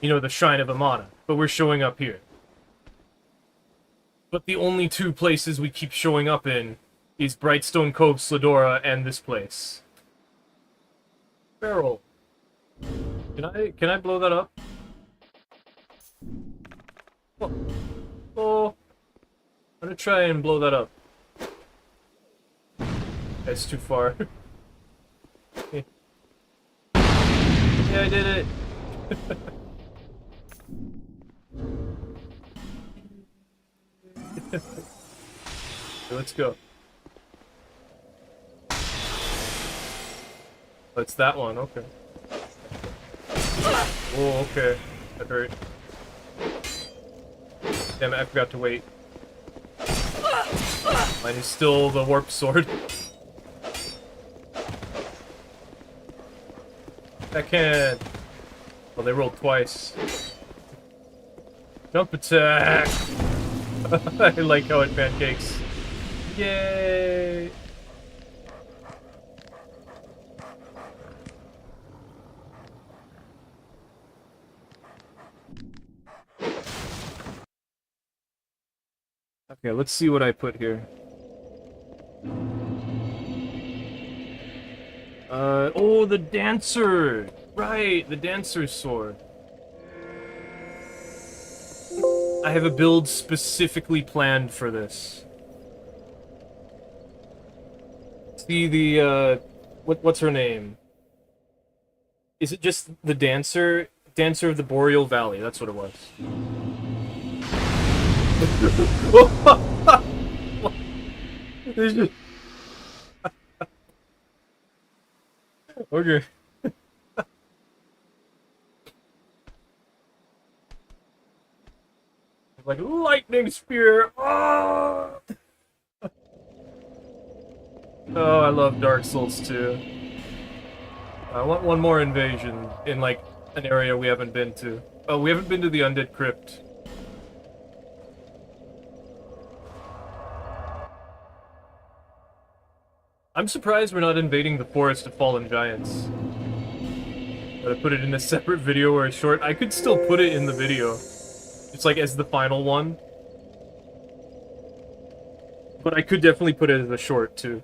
You know, the Shrine of Amana. But we're showing up here. But the only two places we keep showing up in is Brightstone Cove, Sladora, and this place. Barrel. Can I blow that up? Oh. I'm gonna try and blow that up. That's too far. Yeah, I did it! Okay, let's go. Oh, it's that one, okay. Oh, okay. That hurt. Damn it, I forgot to wait. Mine is still the warp sword. I can. Well, they rolled twice. Jump attack! I like how it pancakes. Yay! Okay, let's see what I put here. Oh, the dancer! Right, the dancer's sword. I have a build specifically planned for this. See the, what's her name? Is it just the dancer? Dancer of the Boreal Valley, that's what it was. Okay. Like, lightning spear! Oh! Oh, I love Dark Souls 2. I want one more invasion in, like, an area we haven't been to. Oh, we haven't been to the Undead Crypt. I'm surprised we're not invading the Forest of Fallen Giants. But I put it in a separate video or a short. I could still put it in the video. It's like as the final one. But I could definitely put it as a short, too.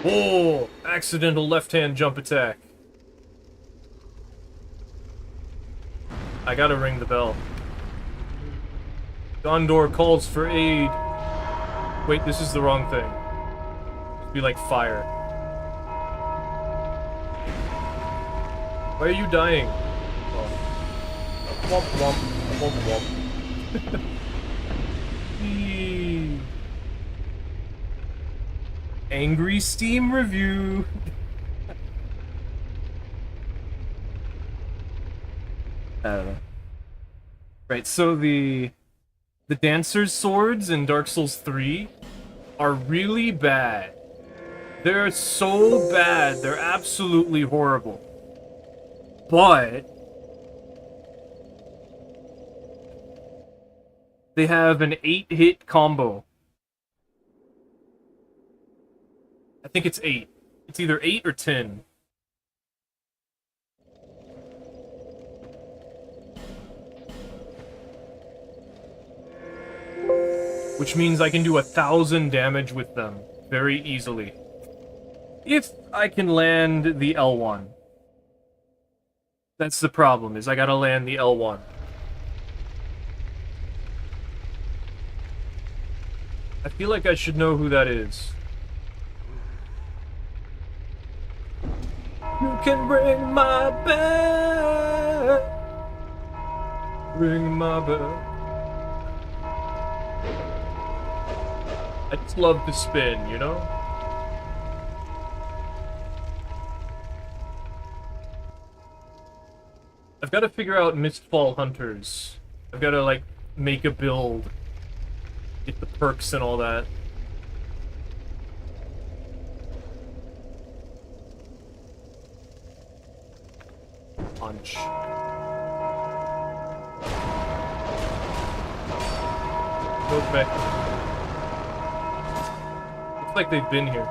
Oh! Accidental left-hand jump attack. I gotta ring the bell. Gondor calls for aid. Wait, this is the wrong thing. It'd be like fire. Why are you dying? Oh. Womp womp. Womp womp. Angry Steam review. I don't know. Right, so the Dancer's swords in Dark Souls 3 are really bad. They're so bad, they're absolutely horrible. But they have an 8-hit combo. I think it's 8. It's either 8 or 10. Which means I can do 1,000 damage with them very easily. If I can land the L1. That's the problem, is I gotta land the L1. I feel like I should know who that is. You can ring my bell. Ring my bell. I just love to spin, you know? I've got to figure out Mistfall Hunters. I've got to, like, make a build. Get the perks and all that. Punch. Goes back. Looks like they've been here.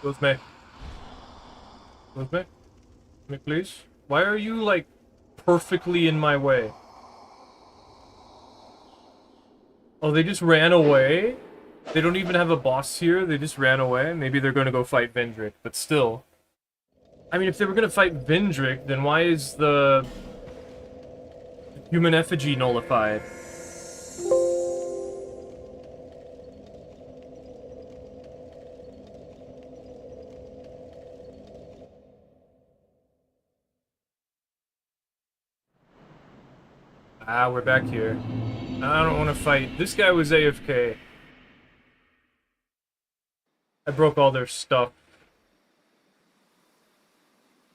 Goes back. Goes back. Me, please. Why are you, like, perfectly in my way? Oh, they just ran away? They don't even have a boss here, they just ran away? Maybe they're gonna go fight Vendrick, but still. I mean, if they were gonna fight Vendrick, then why is the human effigy nullified? Ah, we're back here. I don't want to fight. This guy was AFK. I broke all their stuff.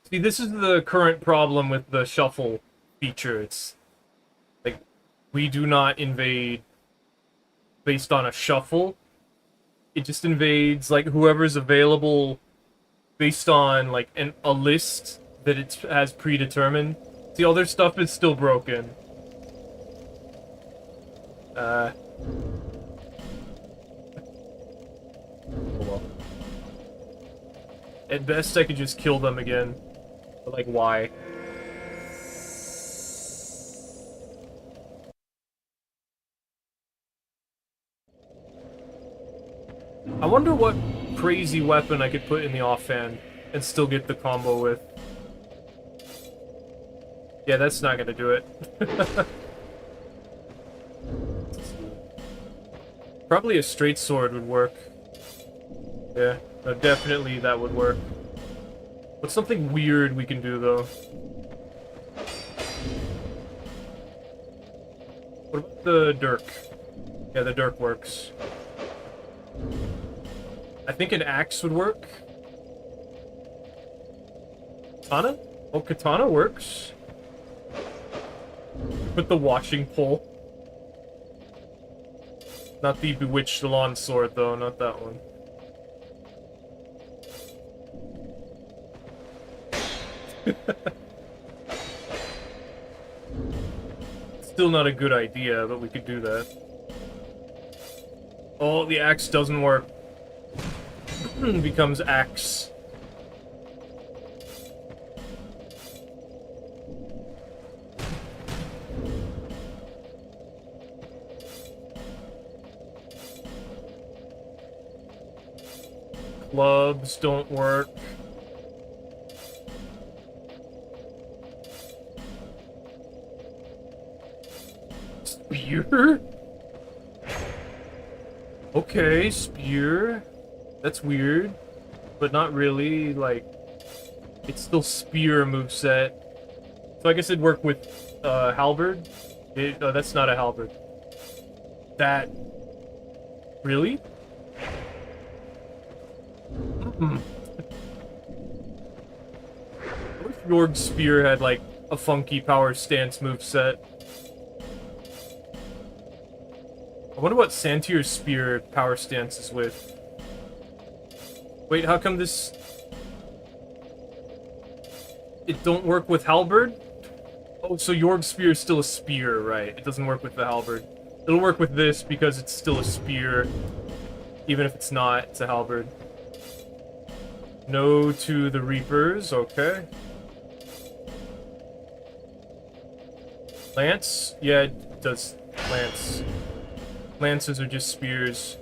See, this is the current problem with the shuffle feature. It's like, we do not invade based on a shuffle. It just invades, like, whoever's available based on, like, a list that it has predetermined. See, all their stuff is still broken. Oh well. At best, I could just kill them again. But, like, why? I wonder what crazy weapon I could put in the offhand and still get the combo with. Yeah, that's not gonna do it. Probably a straight sword would work. Yeah, no, definitely that would work. What's something weird we can do, though? What about the dirk? Yeah, the dirk works. I think an axe would work. Katana? Oh, katana works. Put the washing pole. Not the bewitched lawn sword, though. Not that one. Still not a good idea, but we could do that. Oh, the axe doesn't work. Becomes axe. Clubs don't work. Spear? Okay, spear. That's weird. But not really, like... It's still spear moveset. So I guess it'd work with, halberd? No, that's not a halberd. That... Really? What if Jorg's spear had, like, a funky power stance moveset? I wonder what Santier's spear power stance is with. Wait, how come this... It don't work with halberd? Oh, so Jorg's spear is still a spear, right? It doesn't work with the halberd. It'll work with this because it's still a spear. Even if it's not, it's a halberd. No to the Reapers, okay. Lance? Yeah, it does lance. Lances are just spears.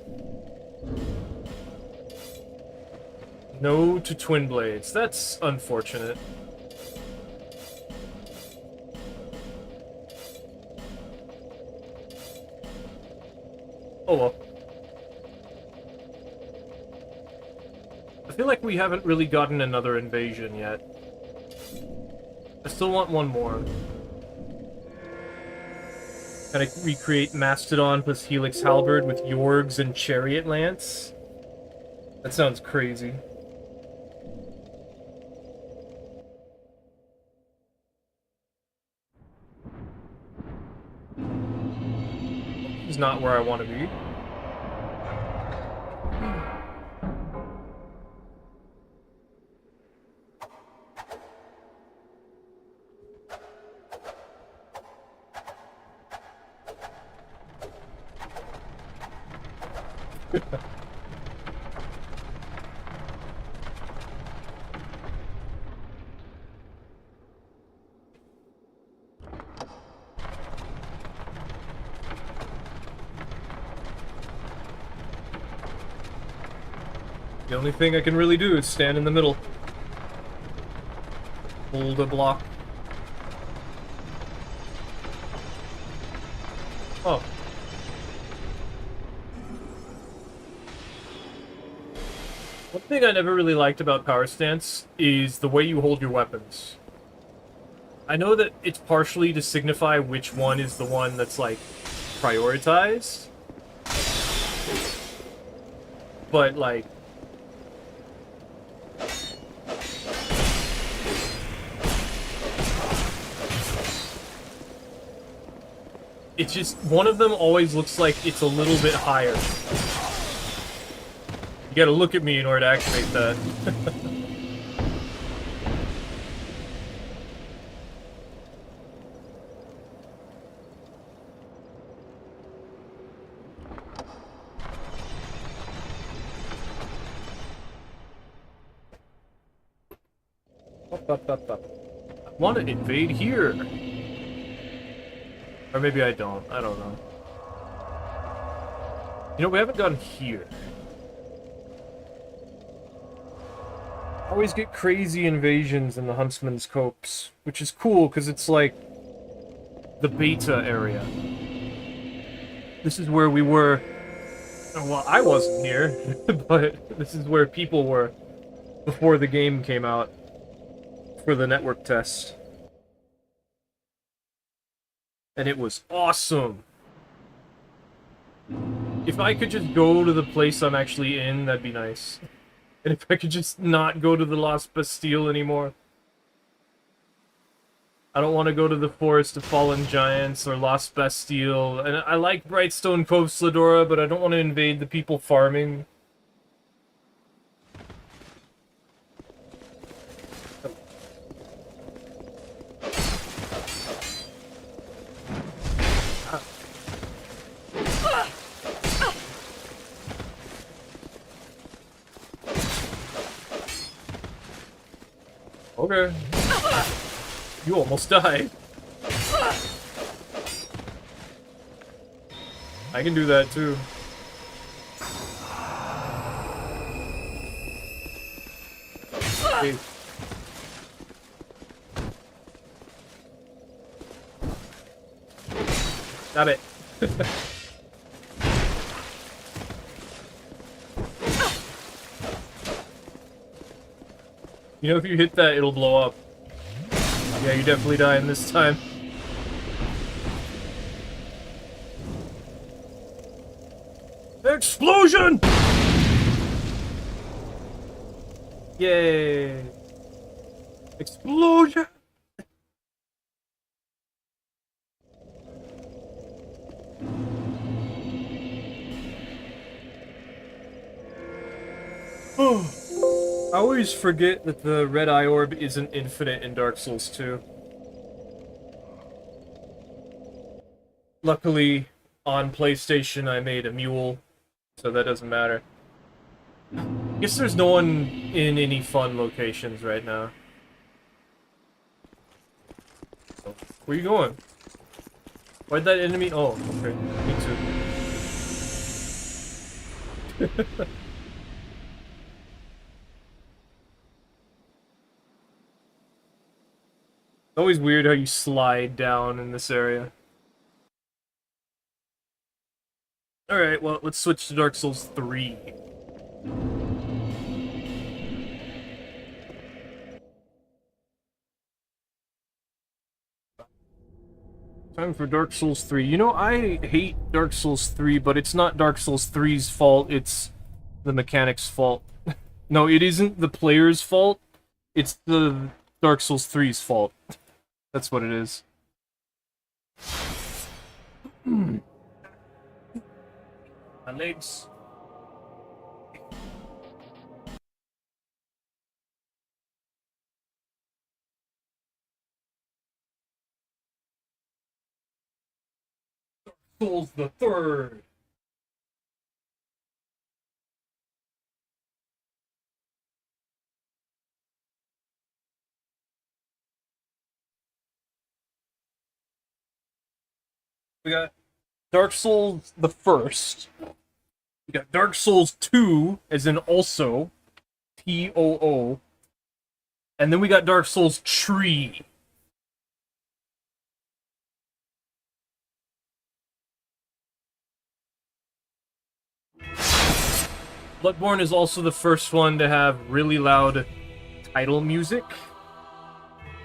No to twin blades. That's unfortunate. Oh well. I feel like we haven't really gotten another invasion yet. I still want one more. Gotta recreate Mastodon plus Helix Halberd with Jorgs and Chariot Lance? That sounds crazy. This is not where I want to be. The only thing I can really do is stand in the middle. Hold a block. Oh. One thing I never really liked about Power Stance is the way you hold your weapons. I know that it's partially to signify which one is the one that's, like, prioritized. But, like... It's just, one of them always looks like it's a little bit higher. You gotta look at me in order to activate that. I want to invade here. Or maybe I don't. I don't know. You know, we haven't gone here. I always get crazy invasions in the Huntsman's Copse, which is cool because it's like the beta area. This is where we were. Well, I wasn't here, but this is where people were before the game came out for the network test. And it was awesome. If I could just go to the place I'm actually in, that'd be nice. And if I could just not go to the Lost Bastille anymore. I don't want to go to the Forest of Fallen Giants or Lost Bastille. And I like Brightstone Cove Sladora, but I don't want to invade the people farming. Okay. You almost died. I can do that too. Okay. Got it. You know, if you hit that, it'll blow up. Yeah, you definitely dying this time. Explosion! Yay! Explosion! Oh. I always forget that the red eye orb isn't infinite in Dark Souls 2. Luckily, on PlayStation I made a mule, so that doesn't matter. I guess there's no one in any fun locations right now. Where you going? Why'd that enemy... Oh, okay. Me too. It's always weird how you slide down in this area. Alright, well, let's switch to Dark Souls 3. Time for Dark Souls 3. You know, I hate Dark Souls 3, but it's not Dark Souls 3's fault, it's the mechanic's fault. No, it isn't the player's fault, it's the Dark Souls 3's fault. That's what it is. My legs. Souls the Third. We got Dark Souls the First. We got Dark Souls 2, as in also, T-O-O. And then we got Dark Souls Tree. Bloodborne is also the first one to have really loud title music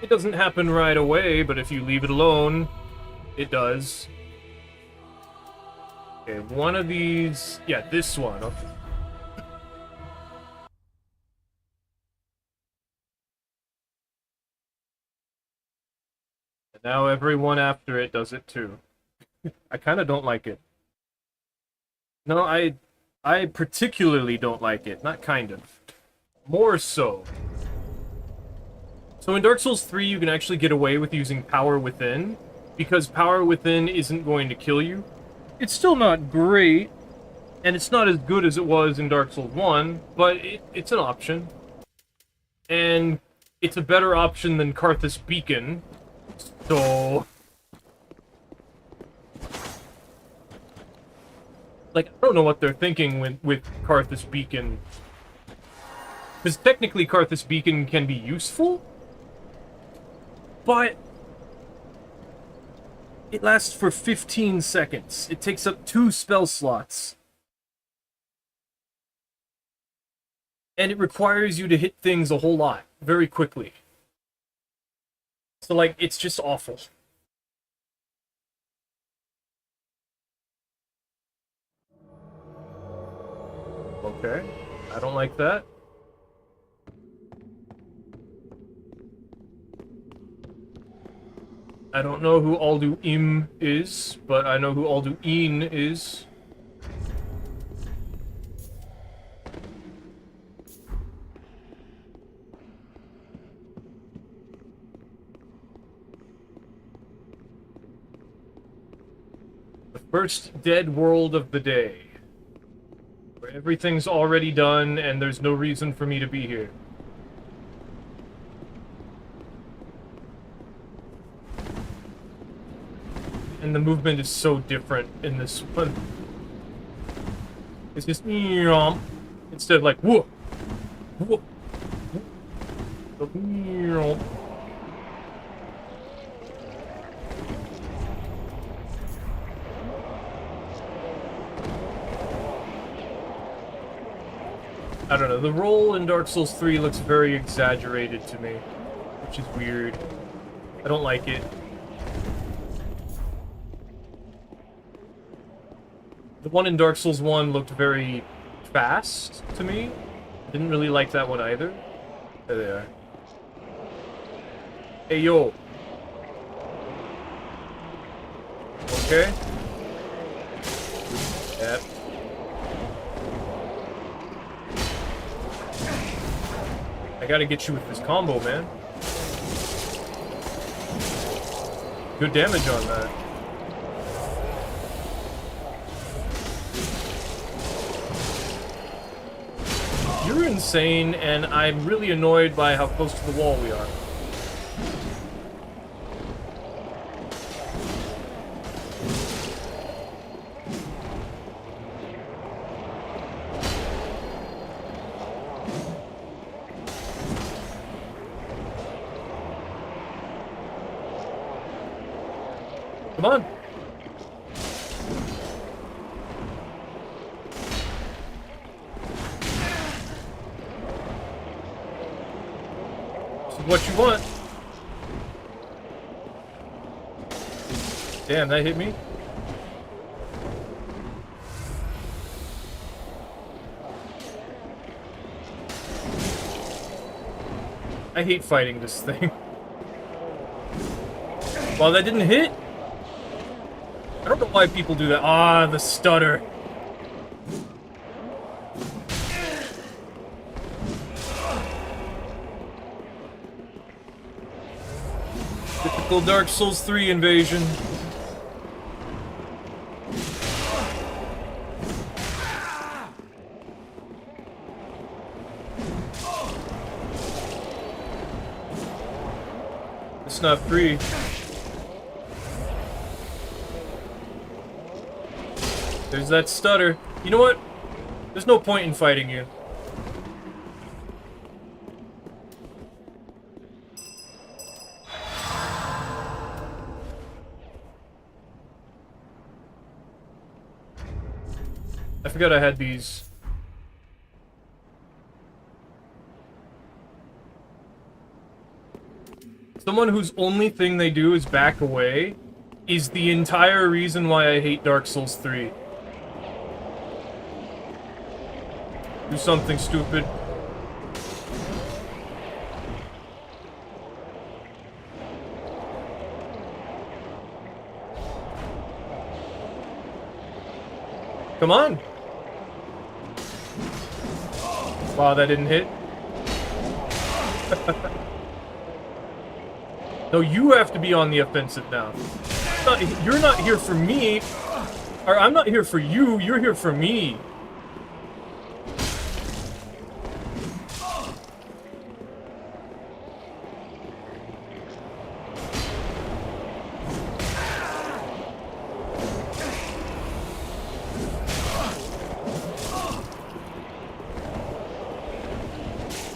It doesn't happen right away, but if you leave it alone, it does. Okay, one of these... Yeah, this one. Okay. And now everyone after it does it too. I kind of don't like it. No, I particularly don't like it. Not kind of. More so. So in Dark Souls 3, you can actually get away with using Power Within, because Power Within isn't going to kill you. It's still not great, and it's not as good as it was in Dark Souls 1, but it's an option. And it's a better option than Karthus Beacon, so... Like, I don't know what they're thinking with Karthus Beacon. Because technically Karthus Beacon can be useful, but it lasts for 15 seconds. It takes up 2 spell slots. And it requires you to hit things a whole lot, very quickly. So, like, it's just awful. Okay, I don't like that. I don't know who Alduin is, but I know who Alduin is. The first dead world of the day. Where everything's already done and there's no reason for me to be here. And the movement is so different in this one. It's just instead of like whoop, whoop, whoop. I don't know, the roll in Dark Souls 3 looks very exaggerated to me, which is weird. I don't like it. The one in Dark Souls 1 looked very fast to me. I didn't really like that one either. There they are. Hey, yo. Okay. Yep. I gotta get you with this combo, man. Good damage on that. You're insane, and I'm really annoyed by how close to the wall we are. Come on. This is what you want. Damn, that hit me. I hate fighting this thing. Well, that didn't hit. I don't know why people do that. Ah, the stutter. Typical Dark Souls 3 invasion. It's not free. There's that stutter. You know what? There's no point in fighting you. I forgot I had these. Someone whose only thing they do is back away is the entire reason why I hate Dark Souls 3. Do something stupid. Come on! Wow, that didn't hit. No, you have to be on the offensive now. You're not here for me. Or I'm not here for you, you're here for me.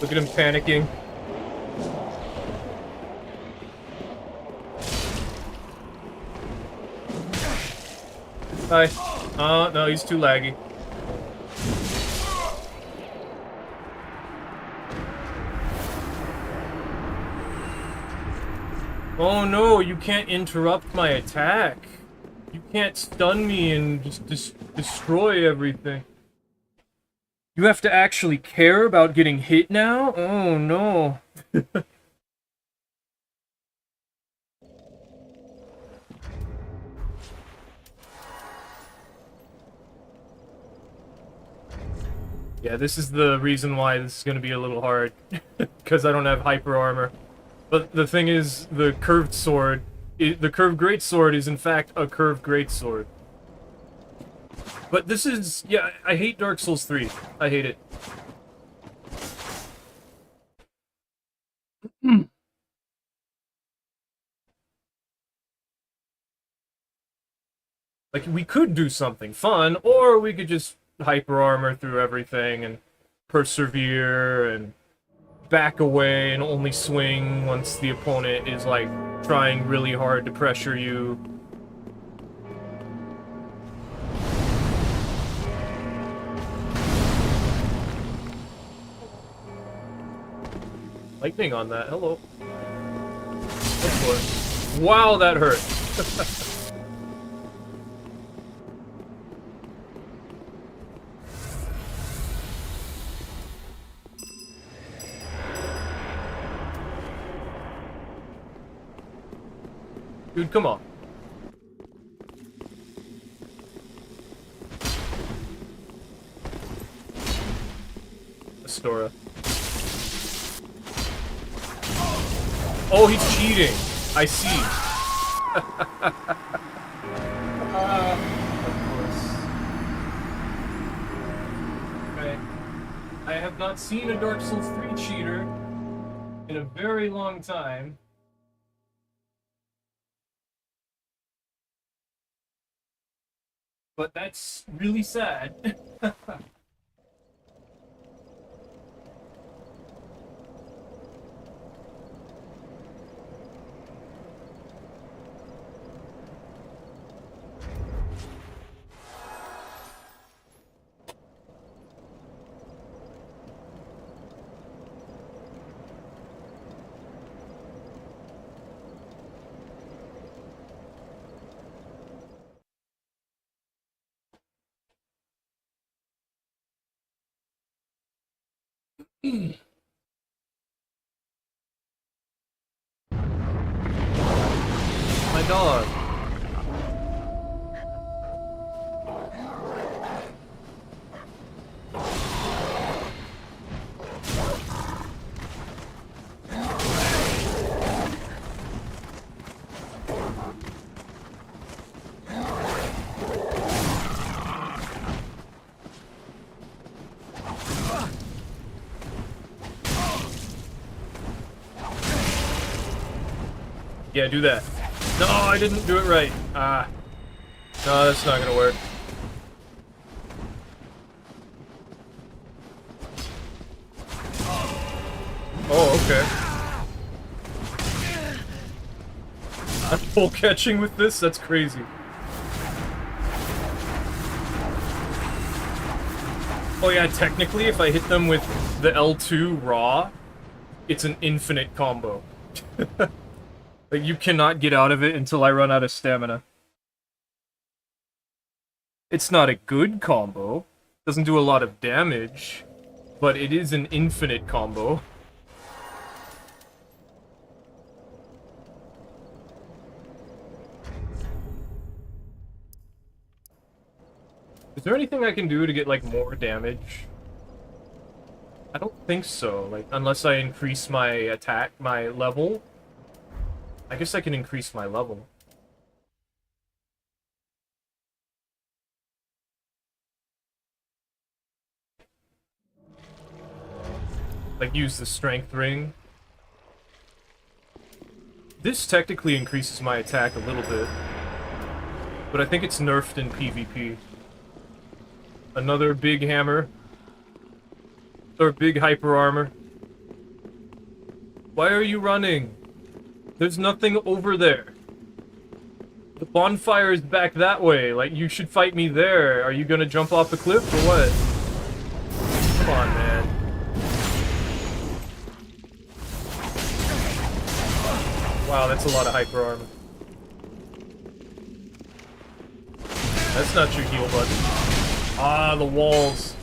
Look at him panicking. Hi. No, he's too laggy. Oh no, you can't interrupt my attack. You can't stun me and just destroy everything. You have to actually care about getting hit now? Oh no. Yeah, this is the reason why this is going to be a little hard. Because I don't have hyper armor. But the thing is, the curved sword... the curved greatsword is in fact a curved greatsword. But this is... yeah, I hate Dark Souls 3. I hate it. Like, we could do something fun, or we could just hyper armor through everything and persevere and back away and only swing once the opponent is, like, trying really hard to pressure you. Lightning on that, hello. Go for it. Wow, that hurt. Dude, come on. Astora. Oh, he's cheating. I see. Of course. Okay. I have not seen a Dark Souls 3 cheater in a very long time. But that's really sad. My dog. Yeah, do that. No, I didn't do it right. Ah. No, that's not gonna work. Oh, okay. I'm full catching with this? That's crazy. Oh yeah, technically, if I hit them with the L2 raw, it's an infinite combo. Like, you cannot get out of it until I run out of stamina. It's not a good combo. Doesn't do a lot of damage. But it is an infinite combo. Is there anything I can do to get, like, more damage? I don't think so. Like, unless I increase my attack, my level. I guess I can increase my level. Like, use the strength ring. This technically increases my attack a little bit. But I think it's nerfed in PvP. Another big hammer. Or big hyper armor. Why are you running? There's nothing over there. The bonfire is back that way. Like, you should fight me there. Are you gonna jump off the cliff or what? Come on, man. Wow, that's a lot of hyper armor. That's not your heal button. Ah, the walls.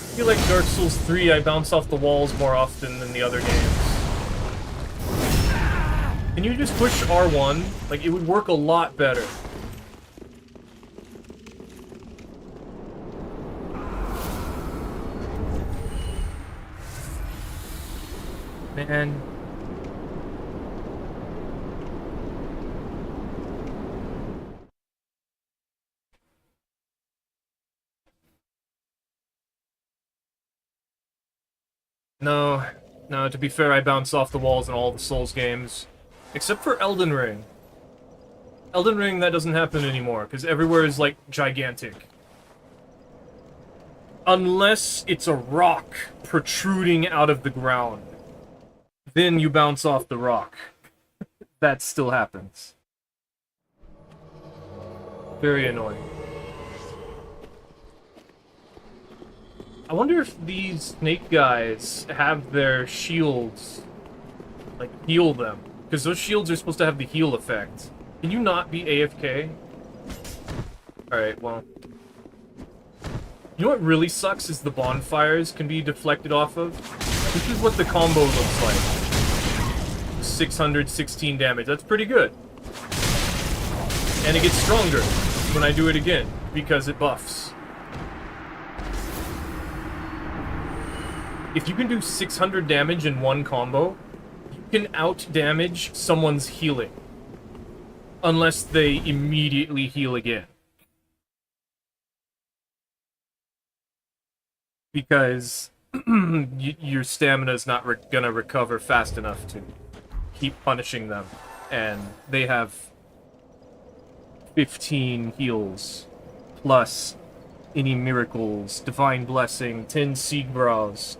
I feel like Dark Souls 3, I bounce off the walls more often than the other games. Can you just push R1? Like, it would work a lot better. Man. No. No, to be fair, I bounce off the walls in all the Souls games. Except for Elden Ring. Elden Ring, that doesn't happen anymore, because everywhere is, like, gigantic. Unless it's a rock protruding out of the ground. Then you bounce off the rock. That still happens. Very annoying. I wonder if these snake guys have their shields, like, heal them. Because those shields are supposed to have the heal effect. Can you not be AFK? Alright, well. You know what really sucks is the bonfires can be deflected off of? This is what the combo looks like. 616 damage. That's pretty good. And it gets stronger when I do it again, because it buffs. If you can do 600 damage in one combo, you can out-damage someone's healing. Unless they immediately heal again. Because your stamina is not gonna recover fast enough to keep punishing them. And they have 15 heals, plus any miracles, divine blessing, 10 seed brows.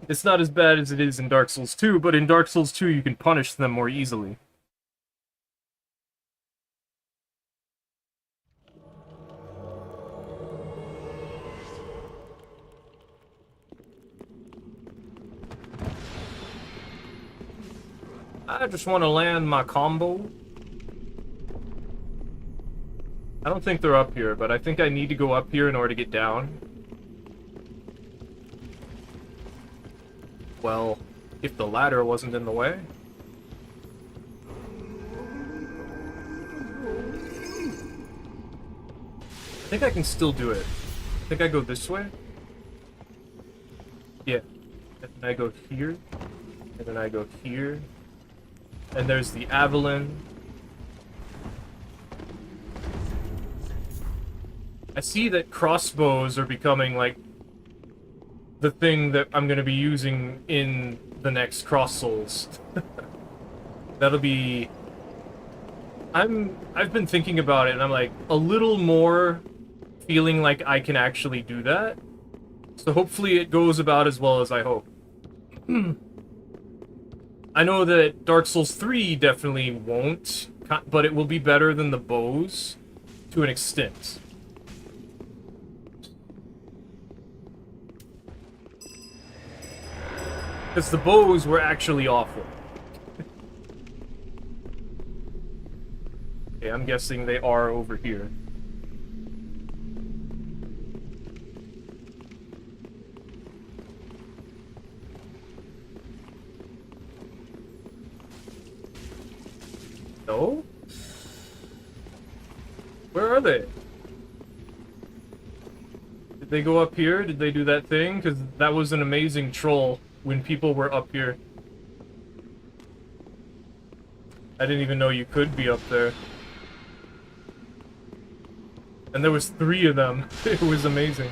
It's not as bad as it is in Dark Souls 2, but in Dark Souls 2 you can punish them more easily. I just want to land my combo. I don't think they're up here, but I think I need to go up here in order to get down. Well, if the ladder wasn't in the way. I think I can still do it. I think I go this way. Yeah. And then I go here. And then I go here. And there's the Avalon. I see that crossbows are becoming, like, the thing that I'm gonna be using in the next Cross Souls. That'll be... I've been thinking about it, and I'm like, a little more feeling like I can actually do that. So hopefully it goes about as well as I hope. I know that Dark Souls 3 definitely won't, but it will be better than the bows to an extent. Because the bows were actually awful. Okay, I'm guessing they are over here. No? Where are they? Did they go up here? Did they do that thing? Because that was an amazing troll when people were up here. I didn't even know you could be up there. And there was 3 of them. It was amazing.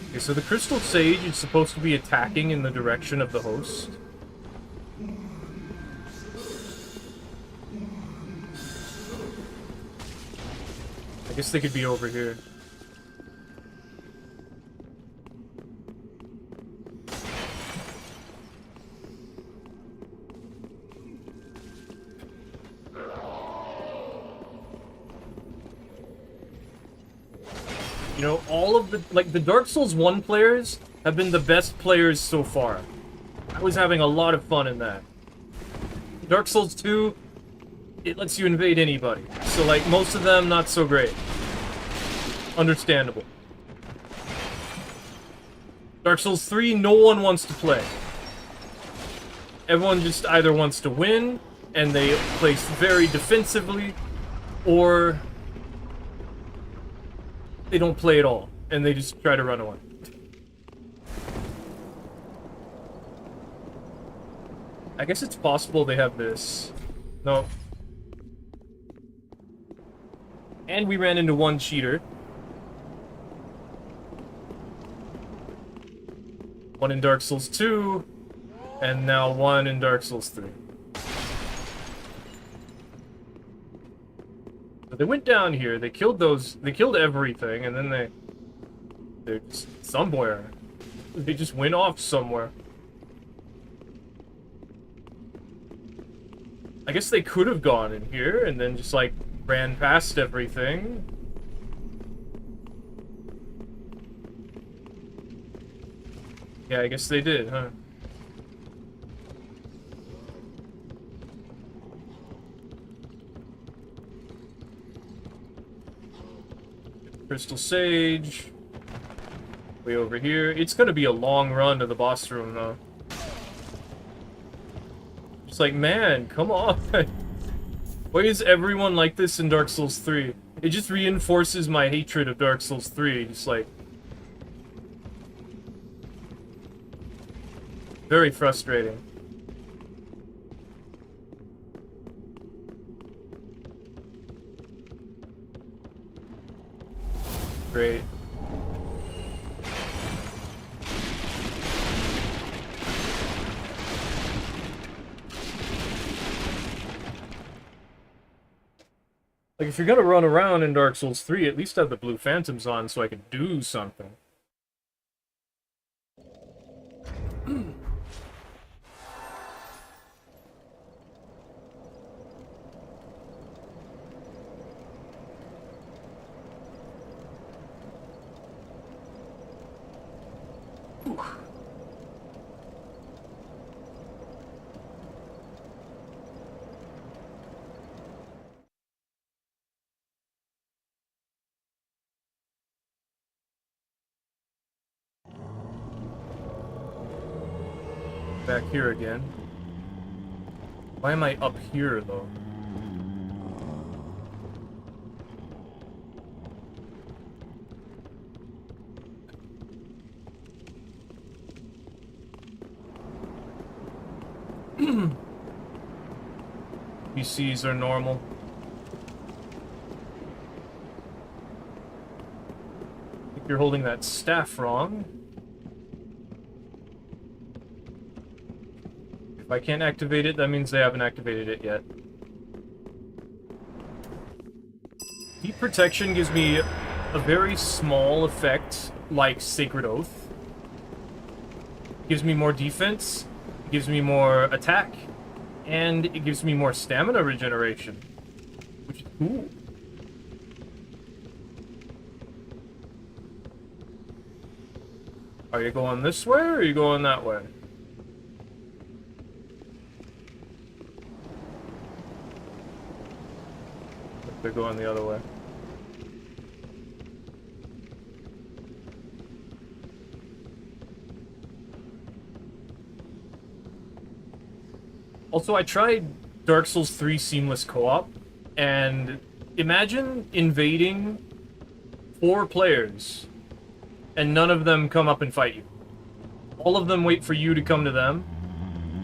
Okay, so the Crystal Sage is supposed to be attacking in the direction of the host. I guess they could be over here. You know, all of the, like, the Dark Souls 1 players have been the best players so far. I was having a lot of fun in that. Dark Souls 2, it lets you invade anybody. So, like, most of them, not so great. Understandable. Dark Souls 3, no one wants to play. Everyone just either wants to win, and they play very defensively, or they don't play at all, and they just try to run away. I guess it's possible they have this. No. And we ran into one cheater. One in Dark Souls 2, and now one in Dark Souls 3. So they went down here, they killed everything, and then they're just somewhere. They just went off somewhere. I guess they could have gone in here and then just, like, ran past everything. Yeah, I guess they did, huh? Crystal Sage. Way over here. It's gonna be a long run to the boss room, though. Just like, man, come on. Why is everyone like this in Dark Souls 3? It just reinforces my hatred of Dark Souls 3. Just like... very frustrating. Great. Like, if you're gonna run around in Dark Souls 3, at least have the blue phantoms on so I can do something. Back here again. Why am I up here, though? PCs are normal. I think you're holding that staff wrong. If I can't activate it, that means they haven't activated it yet. Deep Protection gives me a very small effect, like Sacred Oath. Gives me more defense, gives me more attack, and it gives me more stamina regeneration, which is cool. Are you going this way, or are you going that way? They're going the other way. Also, I tried Dark Souls 3 Seamless Co-op, and imagine invading 4 players, and none of them come up and fight you. All of them wait for you to come to them,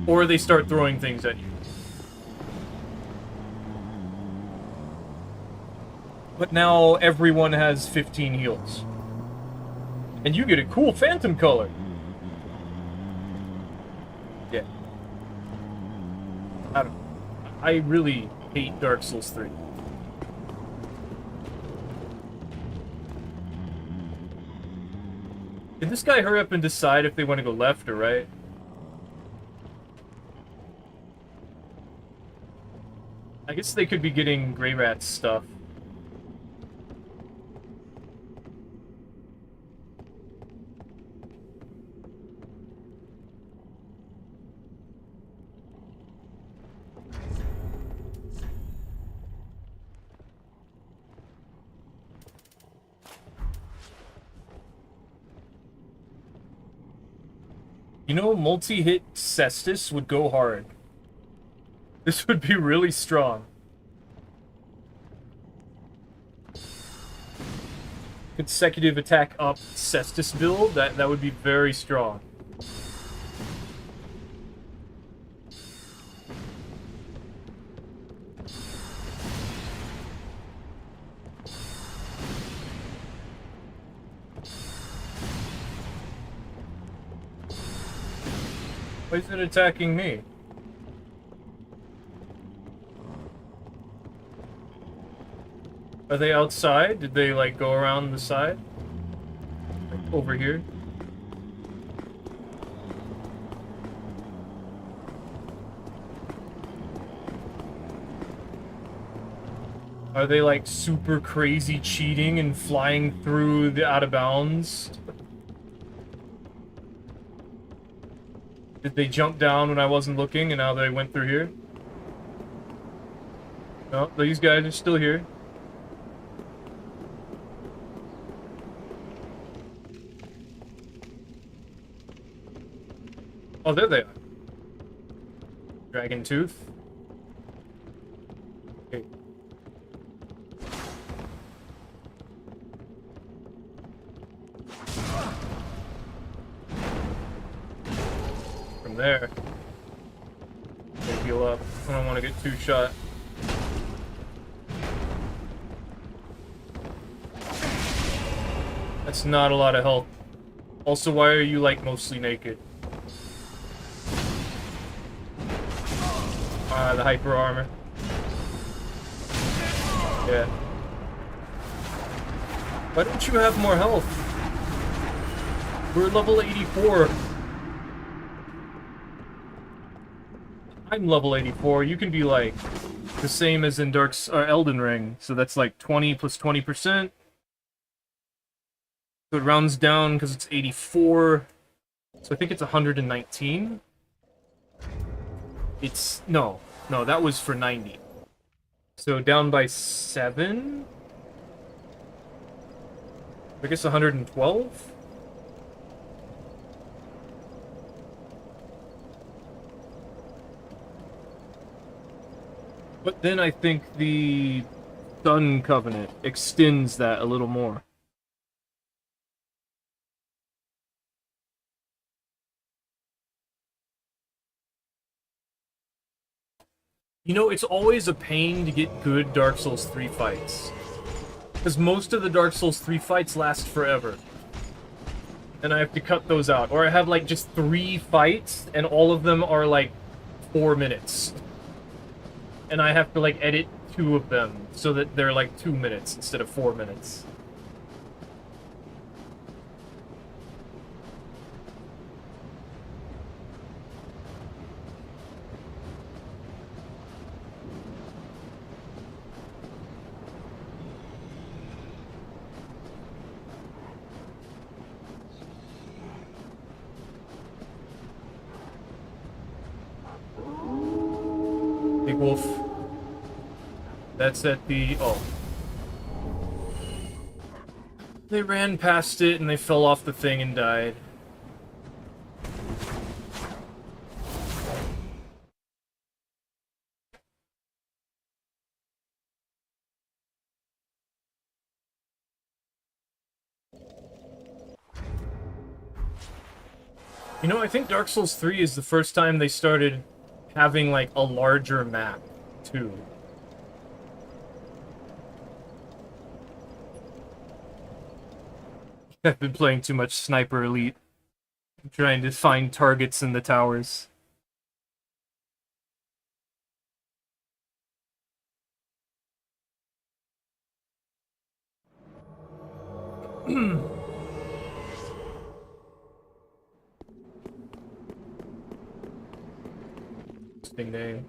or they start throwing things at you. But now everyone has 15 heals. And you get a cool phantom color. Yeah. I really hate Dark Souls 3. Did this guy hurry up and decide if they want to go left or right? I guess they could be getting Grey Rat's stuff. You know, multi-hit Cestus would go hard. This would be really strong. Consecutive attack up Cestus build, that would be very strong. Why is it attacking me? Are they outside? Did they, like, go around the side? Like, over here? Are they, like, super crazy cheating and flying through the out of bounds? Did they jump down when I wasn't looking and now they went through here? No, these guys are still here. Oh, there they are. Dragon Tooth. Okay. From there. They heal up. I don't want to get two-shot. That's not a lot of health. Also, why are you, like, mostly naked? The hyper armor. Yeah. Why don't you have more health? We're level 84. I'm level 84. You can be like the same as in Elden Ring. So that's like 20 plus 20%. So it rounds down because it's 84. So I think it's 119. It's no, that was for 90. So down by 7. I guess 112. But then I think the Sun Covenant extends that a little more. You know, it's always a pain to get good Dark Souls 3 fights. Because most of the Dark Souls 3 fights last forever. And I have to cut those out. Or I have like just 3 fights, and all of them are like 4 minutes. And I have to, like, edit 2 of them so that they're, like, 2 minutes instead of 4 minutes. Big Wolf. That's at the... oh. They ran past it and they fell off the thing and died. You know, I think Dark Souls 3 is the first time they started having, like, a larger map, too. I've been playing too much Sniper Elite. I'm trying to find targets in the towers. Interesting name.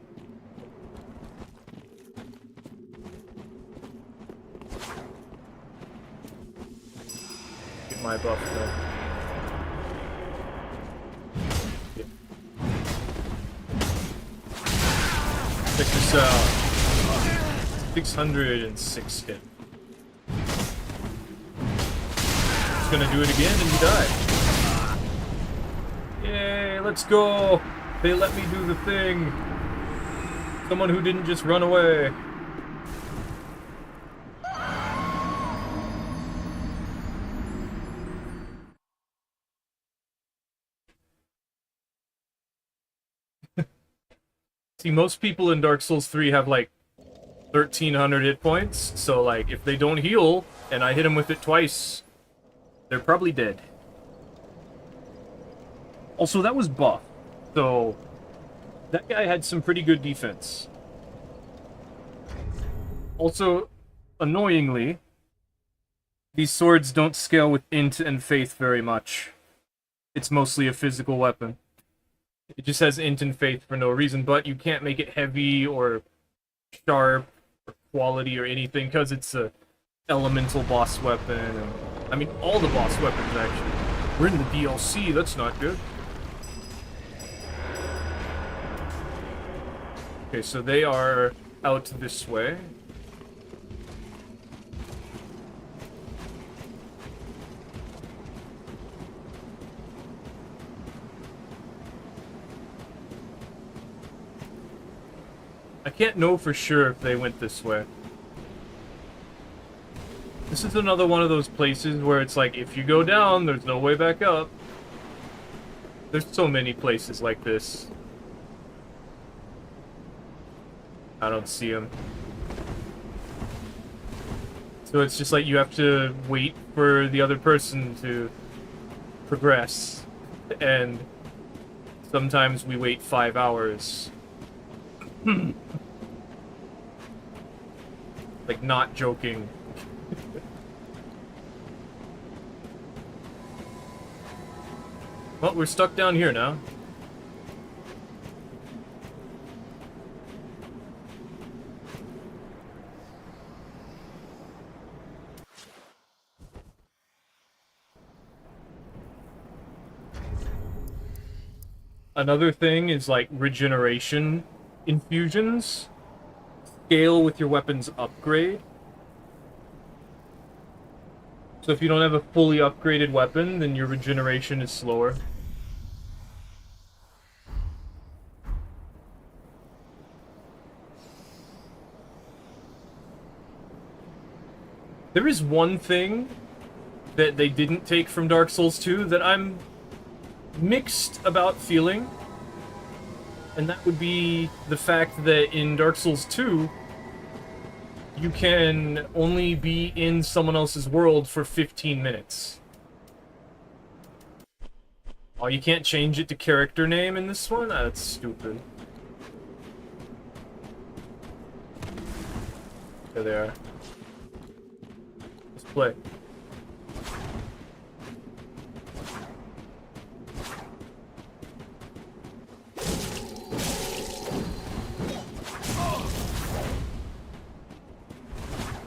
Get my buff though. Yeah. Check this out. 606 hit. It's gonna do it again and you die. Yay, let's go! They let me do the thing. Someone who didn't just run away. See, most people in Dark Souls 3 have like 1,300 hit points, so like if they don't heal and I hit them with it twice, they're probably dead. Also, that was buff, so that guy had some pretty good defense. Also, annoyingly, these swords don't scale with int and faith very much. It's mostly a physical weapon. It just has int and faith for no reason, but you can't make it heavy or sharp or quality or anything because it's a elemental boss weapon. And, I mean, all the boss weapons, actually. We're in the DLC, that's not good. Okay, so they are out this way. I can't know for sure if they went this way. This is another one of those places where it's like, if you go down, there's no way back up. There's so many places like this. I don't see them. So it's just like you have to wait for the other person to progress. And sometimes we wait 5 hours. Like, not joking. Well, we're stuck down here now. Another thing is, like, regeneration infusions. Scale with your weapon's upgrade. So if you don't have a fully upgraded weapon, then your regeneration is slower. There is one thing that they didn't take from Dark Souls 2 that I'm mixed about feeling. And that would be the fact that in Dark Souls 2, you can only be in someone else's world for 15 minutes. Oh, you can't change it to character name in this one? That's stupid. There they are. Let's play.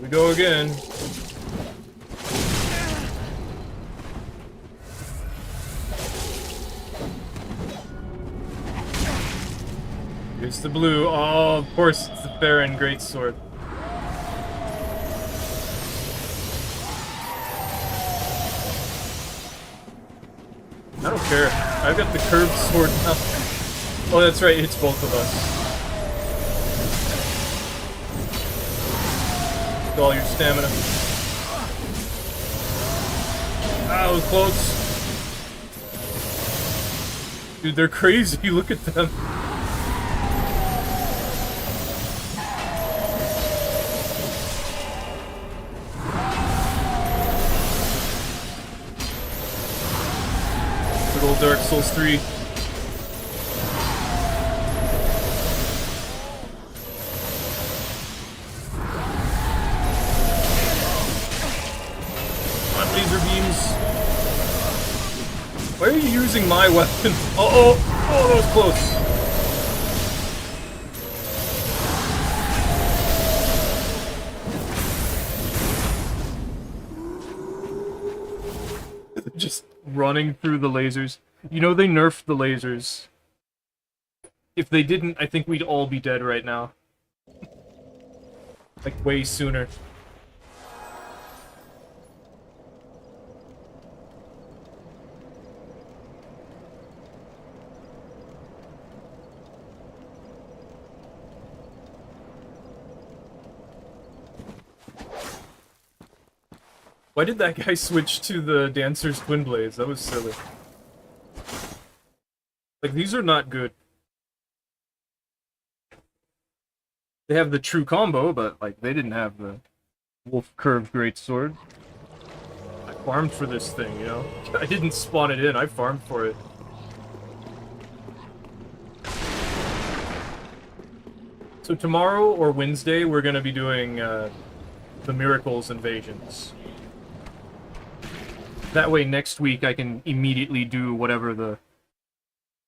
We go again. It's the blue. Oh, of course, it's the Baron Greatsword. I don't care. I've got the curved sword now. Oh, that's right. It hits both of us. With all your stamina. Ah, that was close. Dude, they're crazy. Look at them. Good old Dark Souls 3. Come on, laser beams. Why are you using my weapon? Uh-oh! Oh, that was close. Just running through the lasers. You know they nerfed the lasers. If they didn't, I think we'd all be dead right now. Like, way sooner. Why did that guy switch to the Dancer's Twin Blades? That was silly. Like, these are not good. They have the true combo, but, like, they didn't have the Wolf Curved Greatsword. I farmed for this thing, you know? I didn't spawn it in, I farmed for it. So tomorrow or Wednesday, we're gonna be doing, the Miracles Invasions. That way next week I can immediately do whatever the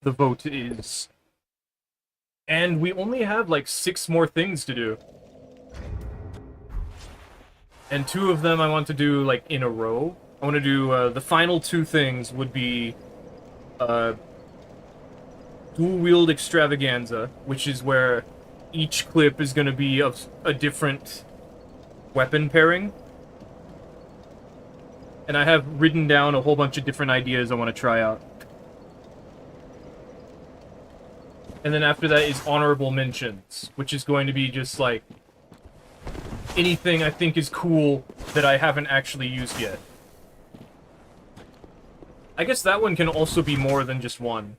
vote is. And we only have like 6 more things to do. And 2 of them I want to do like in a row. I want to do, the final 2 things would be, Dual Wield Extravaganza, which is where each clip is going to be of a different weapon pairing. And I have written down a whole bunch of different ideas I want to try out. And then after that is Honorable Mentions, which is going to be just like anything I think is cool that I haven't actually used yet. I guess that one can also be more than just one.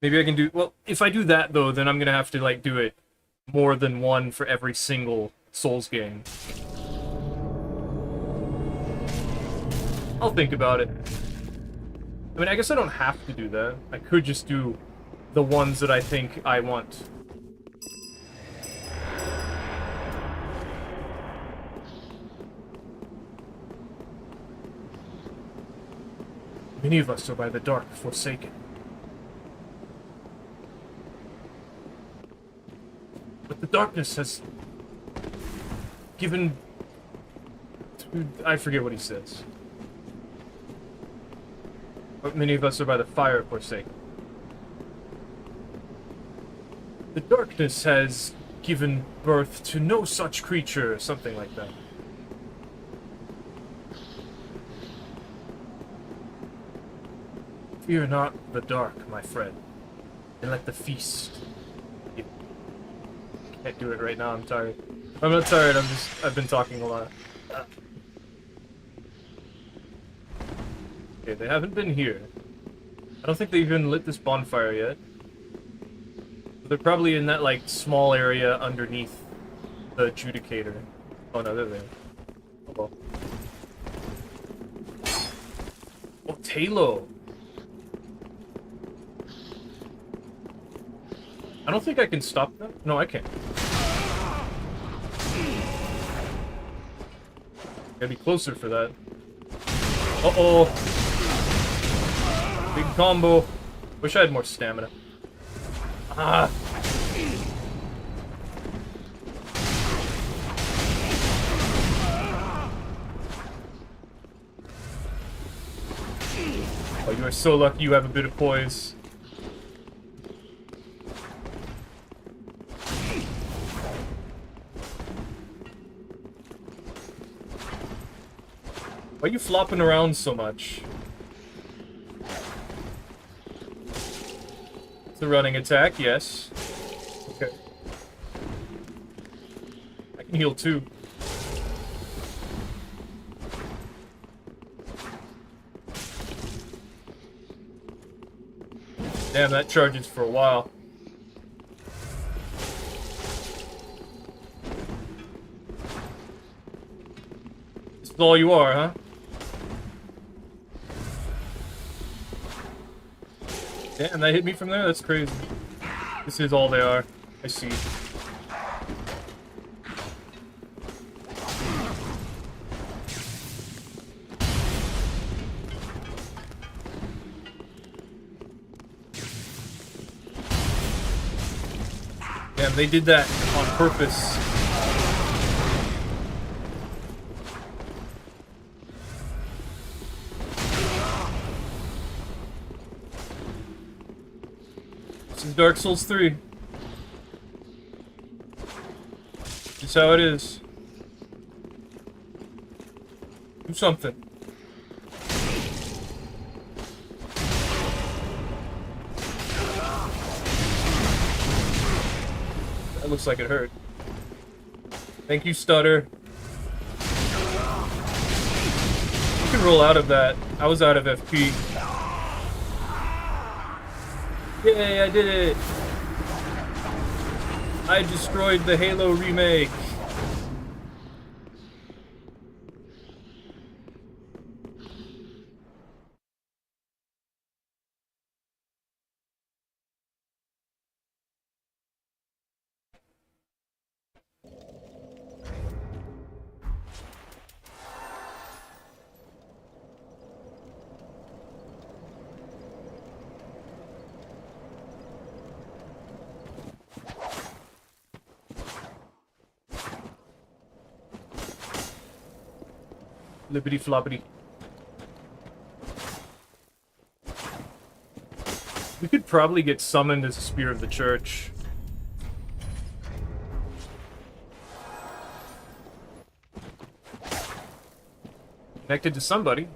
Maybe I can do... Well, if I do that, though, then I'm gonna have to, like, do it more than one for every single Souls game. I'll think about it. I mean, I guess I don't have to do that. I could just do the ones that I think I want. Many of us are by the dark forsaken. But the darkness has given... I forget what he says. But many of us are by the fire forsaken. The darkness has given birth to no such creature, or something like that. Fear not the dark, my friend, and let the feast. Can't do it right now, I'm tired. I'm not tired, I've been talking a lot. Okay, they haven't been here. I don't think they even lit this bonfire yet. But they're probably in that, like, small area underneath the adjudicator. Oh no, they're there. Oh well. Oh, Talo! I don't think I can stop them. No, I can't. Gotta be closer for that. Uh-oh. Big combo. Wish I had more stamina. Ah. Oh, you are so lucky you have a bit of poise. Why are you flopping around so much? It's a running attack, yes. Okay. I can heal too. Damn, that charges for a while. This is all you are, huh? Damn, that hit me from there? That's crazy. This is all they are. I see. Damn, they did that on purpose. This is Dark Souls 3. This is how it is. Do something. That looks like it hurt. Thank you, Stutter. You can roll out of that. I was out of FP. Yay, I did it! I destroyed the Halo remake. Lippity floppity. We could probably get summoned as a Spear of the Church. Connected to somebody.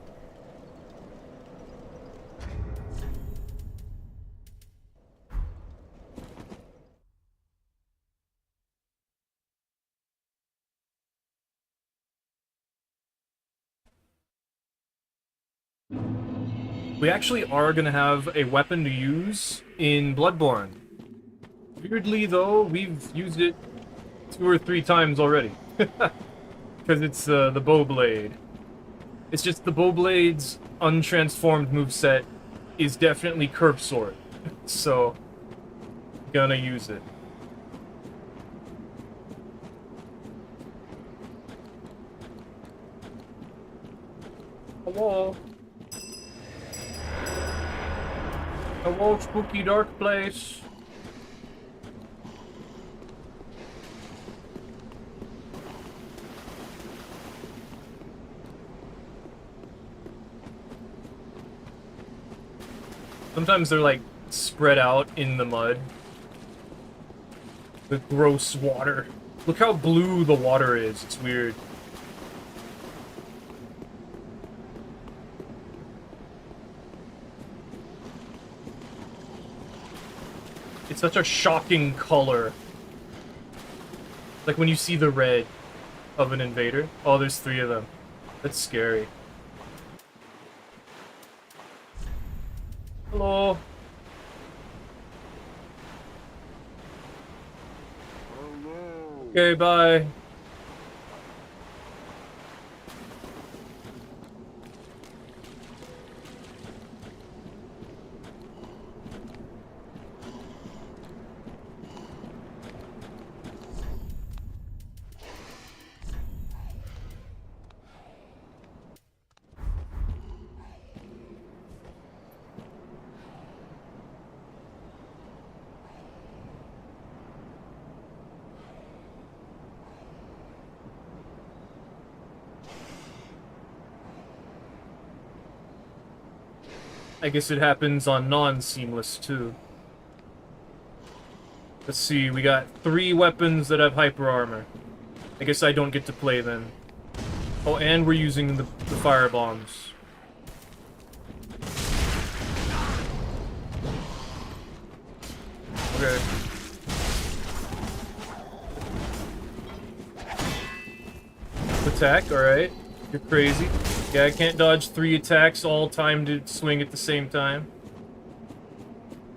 We actually are gonna have a weapon to use in Bloodborne. Weirdly, though, we've used it 2 or 3 times already. Because it's the bow blade. It's just the bow blade's untransformed moveset is definitely curve sword. So, gonna use it. Hello. Hello, spooky dark place. Sometimes they're like spread out in the mud. The gross water. Look how blue the water is. It's weird. It's such a shocking color. Like when you see the red of an invader. Oh, there's 3 of them. That's scary. Hello. Okay, bye. I guess it happens on non-seamless, too. Let's see, we got 3 weapons that have hyper armor. I guess I don't get to play then. Oh, and we're using the fire bombs. Okay. Attack, alright. You're crazy. Yeah, I can't dodge 3 attacks all time to swing at the same time.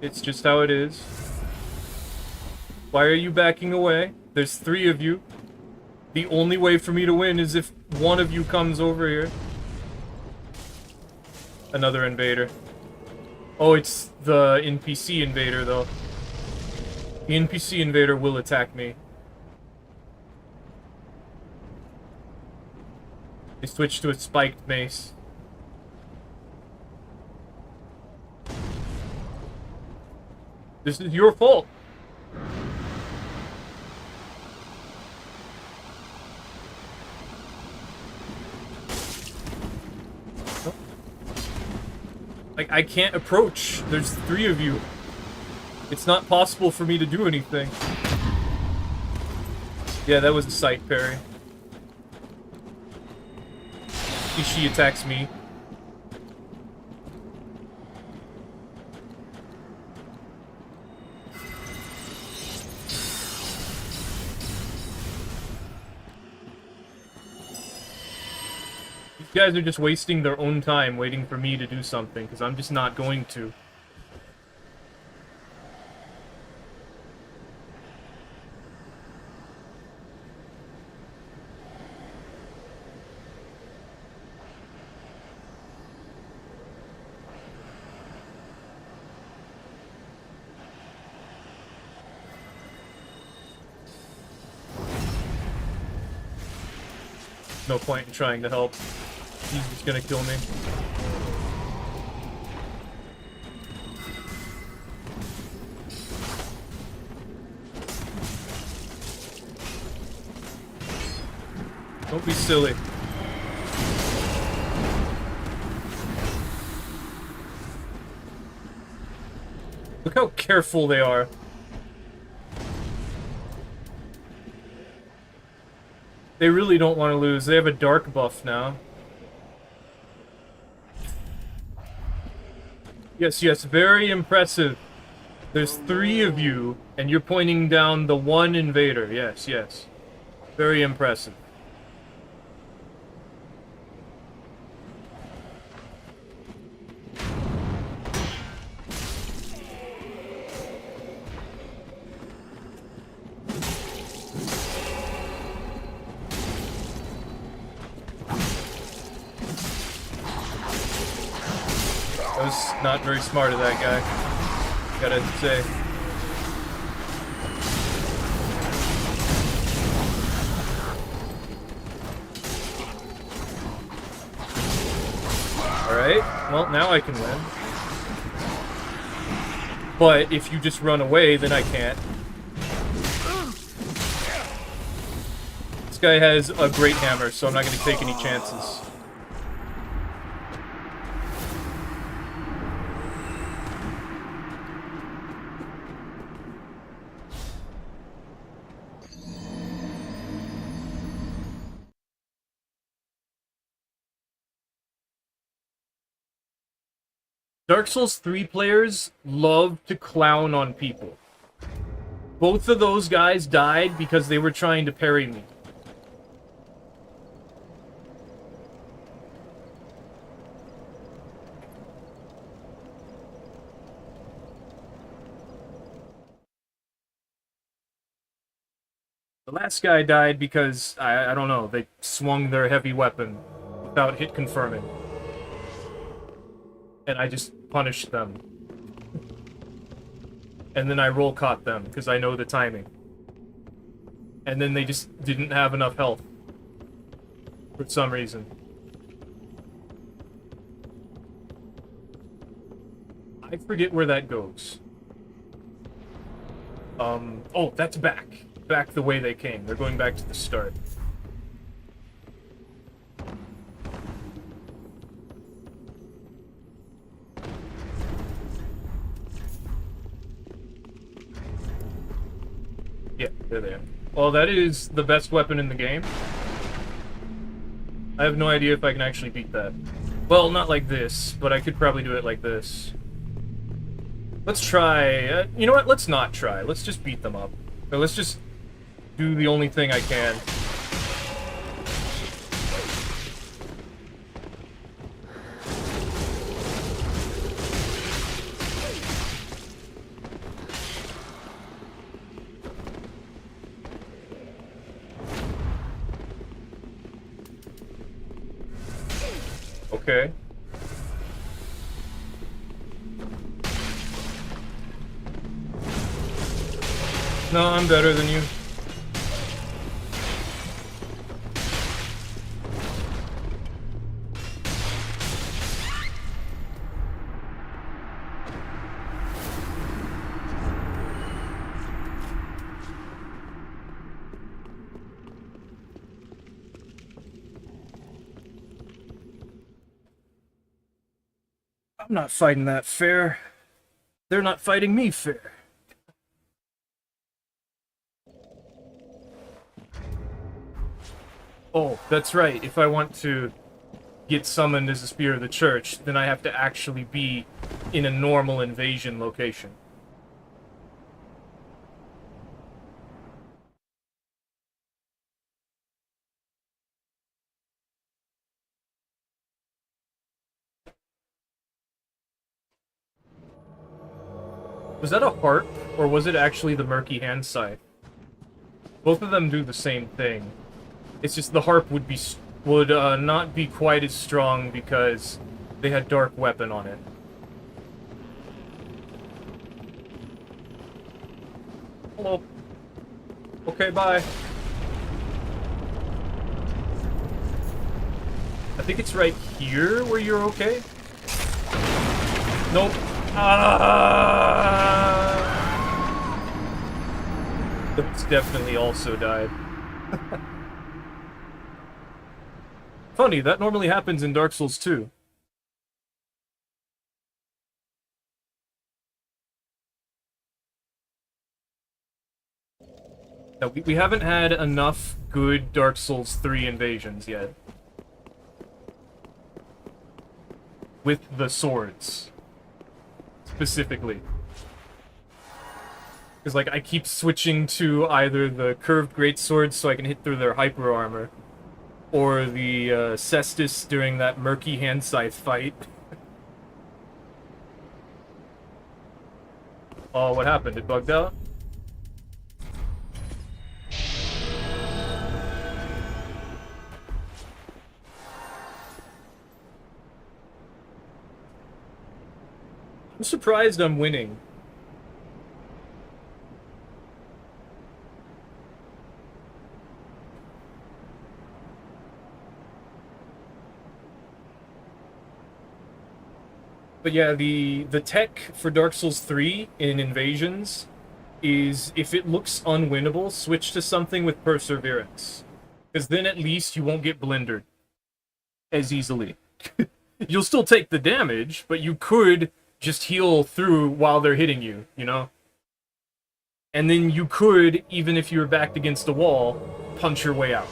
It's just how it is. Why are you backing away? There's 3 of you. The only way for me to win is if one of you comes over here. Another invader. Oh, it's the NPC invader, though. The NPC invader will attack me. They switched to a spiked mace. This is your fault. Like, I can't approach. There's 3 of you. It's not possible for me to do anything. Yeah, that was a sight parry. She attacks me. These guys are just wasting their own time waiting for me to do something, because I'm just not going to. No point in trying to help. He's just gonna kill me. Don't be silly. Look how careful they are. They really don't want to lose. They have a dark buff now. Yes, yes, very impressive. There's 3 of you, and you're pointing down the one invader. Yes, yes. Very impressive. That was not very smart of that guy, gotta say. Alright, well, now I can win. But if you just run away, then I can't. This guy has a great hammer, so I'm not gonna take any chances. Dark Souls 3 players love to clown on people. Both of those guys died because they were trying to parry me. The last guy died because, I don't know, they swung their heavy weapon without hit confirming. And I just punished them. And then I roll caught them, because I know the timing. And then they just didn't have enough health. For some reason. I forget where that goes. Oh, that's back. Back the way they came. They're going back to the start. There they are. Well, that is the best weapon in the game. I have no idea if I can actually beat that. Well, not like this, but I could probably do it like this. Let's try... you know what? Let's not try. Let's just beat them up. Or let's just do the only thing I can. Okay. No, I'm better than you. I'm not fighting that fair. They're not fighting me fair. Oh, that's right. If I want to get summoned as a Spear of the Church, then I have to actually be in a normal invasion location. Was that a harp, or was it actually the Murky Hand Scythe? Both of them do the same thing. It's just the harp would not be quite as strong because they had Dark Weapon on it. Hello. Okay, bye. I think it's right here where you're okay. Nope. That's definitely also died. Funny, that normally happens in Dark Souls 2. No, we haven't had enough good Dark Souls 3 invasions yet. With the swords. Specifically. Because, like, I keep switching to either the curved greatswords so I can hit through their hyper armor, or the Cestus during that Murky Hand Scythe fight. Oh, what happened? It bugged out? I'm surprised I'm winning. But yeah, the tech for Dark Souls 3 in Invasions is, if it looks unwinnable, switch to something with Perseverance. Because then at least you won't get blendered as easily. You'll still take the damage, but you could just heal through while they're hitting you, you know? And then you could, even if you're backed against a wall, punch your way out.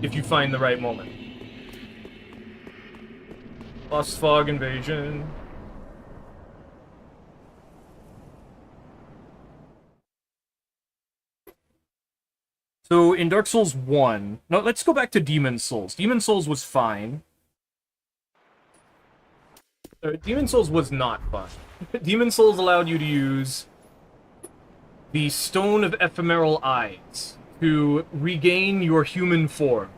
If you find the right moment. Lost Fog Invasion. So, in Dark Souls 1... No, let's go back to Demon Souls. Demon Souls was fine. Demon Souls was not fun. Demon Souls allowed you to use the Stone of Ephemeral Eyes to regain your human form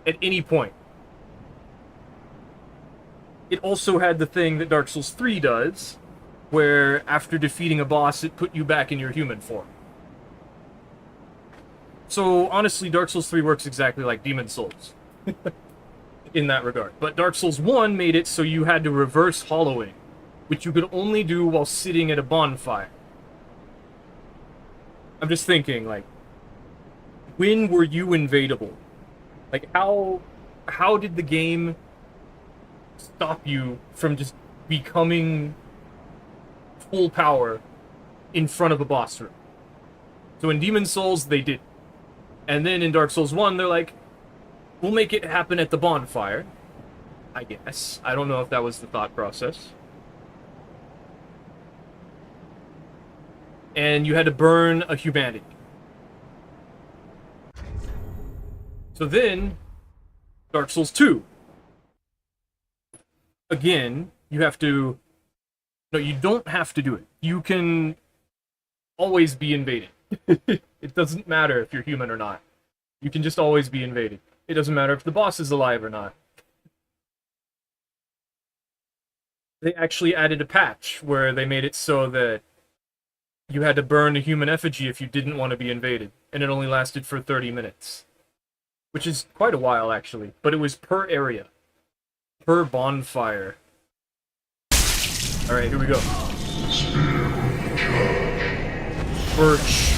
at any point. It also had the thing that Dark Souls 3 does, where after defeating a boss, it put you back in your human form. So, honestly, Dark Souls 3 works exactly like Demon Souls. In that regard. But Dark Souls 1 made it so you had to reverse hollowing, which you could only do while sitting at a bonfire. I'm just thinking, like, when were you invadable? Like, how did the game stop you from just becoming full power in front of a boss room. So in Demon Souls, they did. And then in Dark Souls 1, they're like, we'll make it happen at the bonfire. I guess. I don't know if that was the thought process. And you had to burn a humanity. So then, Dark Souls 2. Again, you have to... No, you don't have to do it. You can always be invaded. It doesn't matter if you're human or not. You can just always be invaded. It doesn't matter if the boss is alive or not. They actually added a patch where they made it so that you had to burn a human effigy if you didn't want to be invaded. And it only lasted for 30 minutes. Which is quite a while, actually. But it was per area. Per bonfire. Alright, here we go. Birch.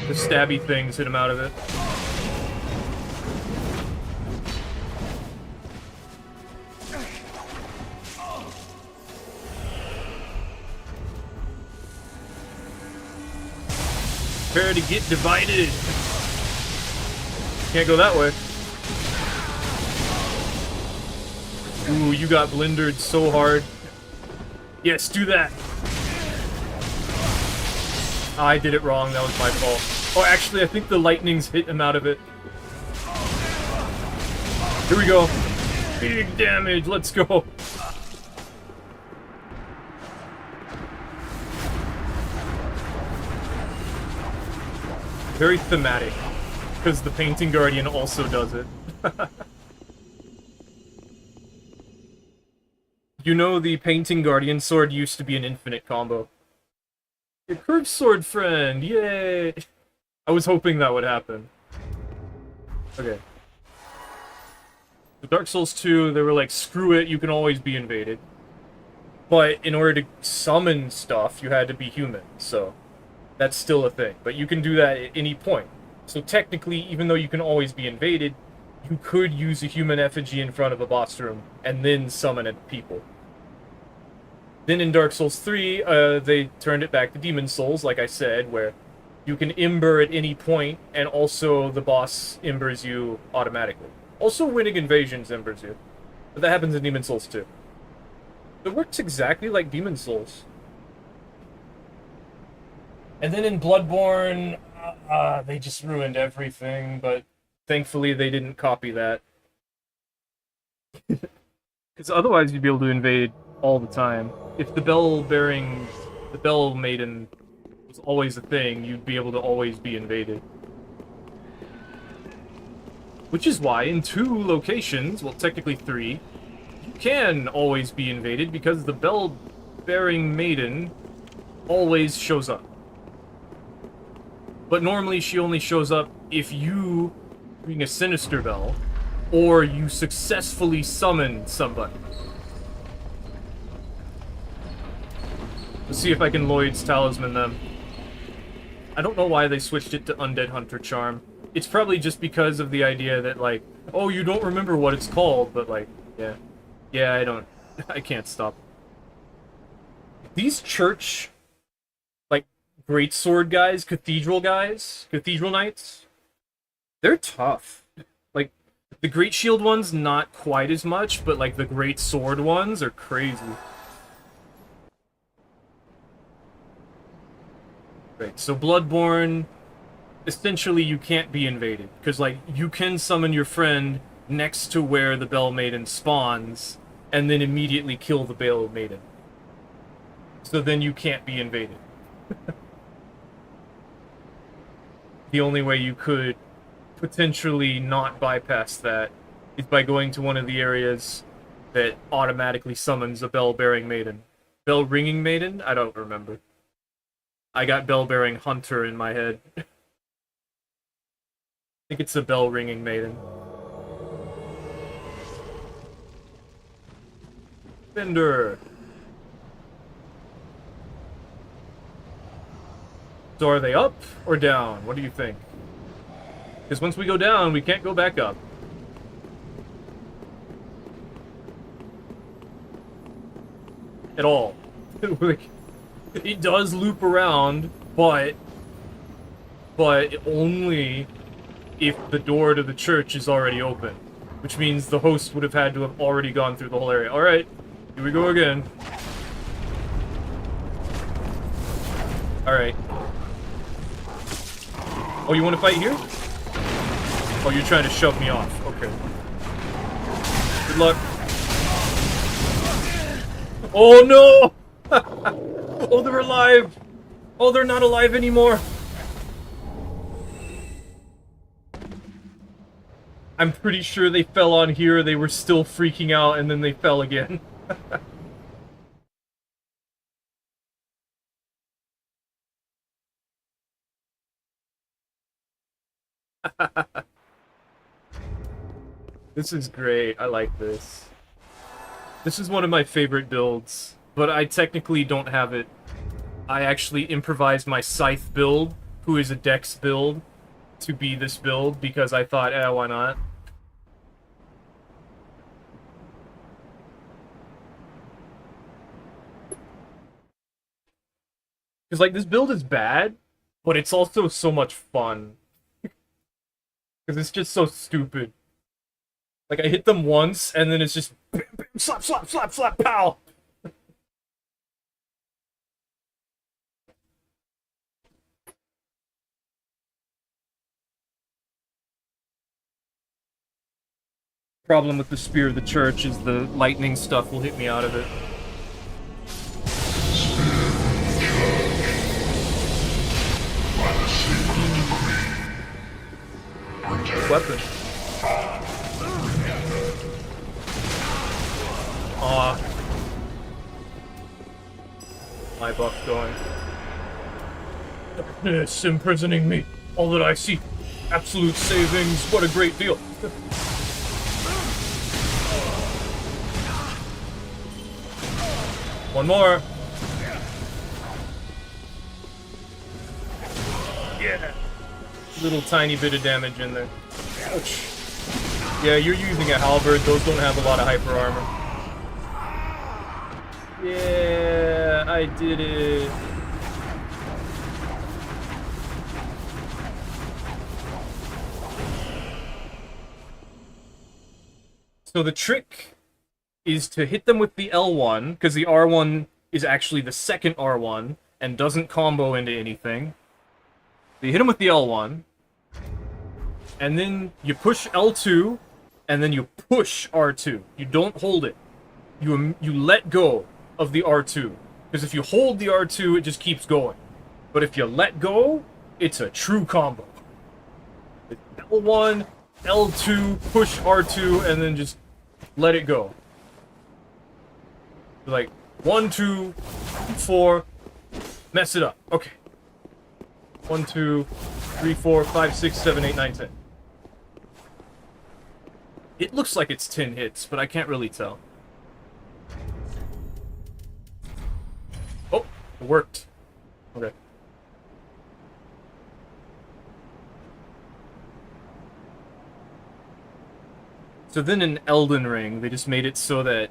The stabby things hit him out of it. Prepare to get divided. Can't go that way. Ooh, you got blendered so hard. Yes, do that. I did it wrong, that was my fault. Oh, actually, I think the lightnings hit him out of it. Here we go. Big damage, let's go. Very thematic, because the Painting Guardian also does it. You know, the Painting Guardian sword used to be an infinite combo. Your curved sword friend, yay! I was hoping that would happen. Okay. With Dark Souls 2, they were like, screw it, you can always be invaded. But in order to summon stuff, you had to be human, so that's still a thing. But you can do that at any point. So technically, even though you can always be invaded, you could use a human effigy in front of a boss room and then summon it people. Then in Dark Souls 3, they turned it back to Demon Souls, like I said, where you can ember at any point, and also the boss embers you automatically. Also, winning invasions embers you. But that happens in Demon Souls too. It works exactly like Demon Souls. And then in Bloodborne, they just ruined everything, but thankfully they didn't copy that. Because otherwise you'd be able to invade all the time. If the bell maiden was always a thing, you'd be able to always be invaded. Which is why in 2 locations, well technically 3, you can always be invaded because the bell-bearing maiden always shows up. But normally she only shows up if you ring a sinister bell, or you successfully summon somebody. Let's see if I can Lloyd's Talisman them. I don't know why they switched it to Undead Hunter Charm. It's probably just because of the idea that, like, oh, you don't remember what it's called, but, like, yeah. Yeah, I can't stop. These church, like, greatsword guys, cathedral knights, they're tough. Like, the Great Shield ones, not quite as much, but, like, the Great Sword ones are crazy. Right, so Bloodborne, essentially you can't be invaded, because, like, you can summon your friend next to where the Bell Maiden spawns, and then immediately kill the Bell Maiden. So then you can't be invaded. The only way you could potentially not bypass that is by going to one of the areas that automatically summons a bell-bearing maiden. Bell-ringing maiden? I don't remember. I got bell-bearing hunter in my head. I think it's a bell-ringing maiden. Bender! So are they up or down? What do you think? Because once we go down, we can't go back up. at all. Like, it does loop around, but only if the door to the church is already open. Which means the host would have had to have already gone through the whole area. Alright, here we go again. Alright. Oh, you want to fight here? Oh, you're trying to shove me off. Okay. Good luck. Oh, no! Oh, they're alive! Oh, they're not alive anymore! I'm pretty sure they fell on here, they were still freaking out, and then they fell again. This is great. I like this. This is one of my favorite builds, but I technically don't have it. I actually improvised my Scythe build, who is a Dex build, to be this build, because I thought, why not? Because, like, this build is bad, but it's also so much fun. Because it's just so stupid. Like, I hit them once, and then it's just bam, bam, slap, slap, slap, slap, pow! Problem with the Spear of the Church is the lightning stuff will hit me out of it. Weapon. Aw. My buff going. Darkness imprisoning me. All that I see. Absolute savings. What a great deal. One more. Yeah. Little tiny bit of damage in there. Ouch. Yeah, you're using a halberd. Those don't have a lot of hyper armor. Yeah, I did it. So the trick is to hit them with the L1, because the R1 is actually the second R1, and doesn't combo into anything. So you hit them with the L1, and then you push L2, and then you push R2. You don't hold it. You let go of the R2. Because if you hold the R2, it just keeps going. But if you let go, it's a true combo. It's L1, L2, push R2, and then just let it go. Like, 1, 2, 4, mess it up. Okay. 1, 2, 3, 4, 5, 6, 7, 8, 9, 10. It looks like it's 10 hits, but I can't really tell. Oh, it worked. Okay. So then in Elden Ring, they just made it so that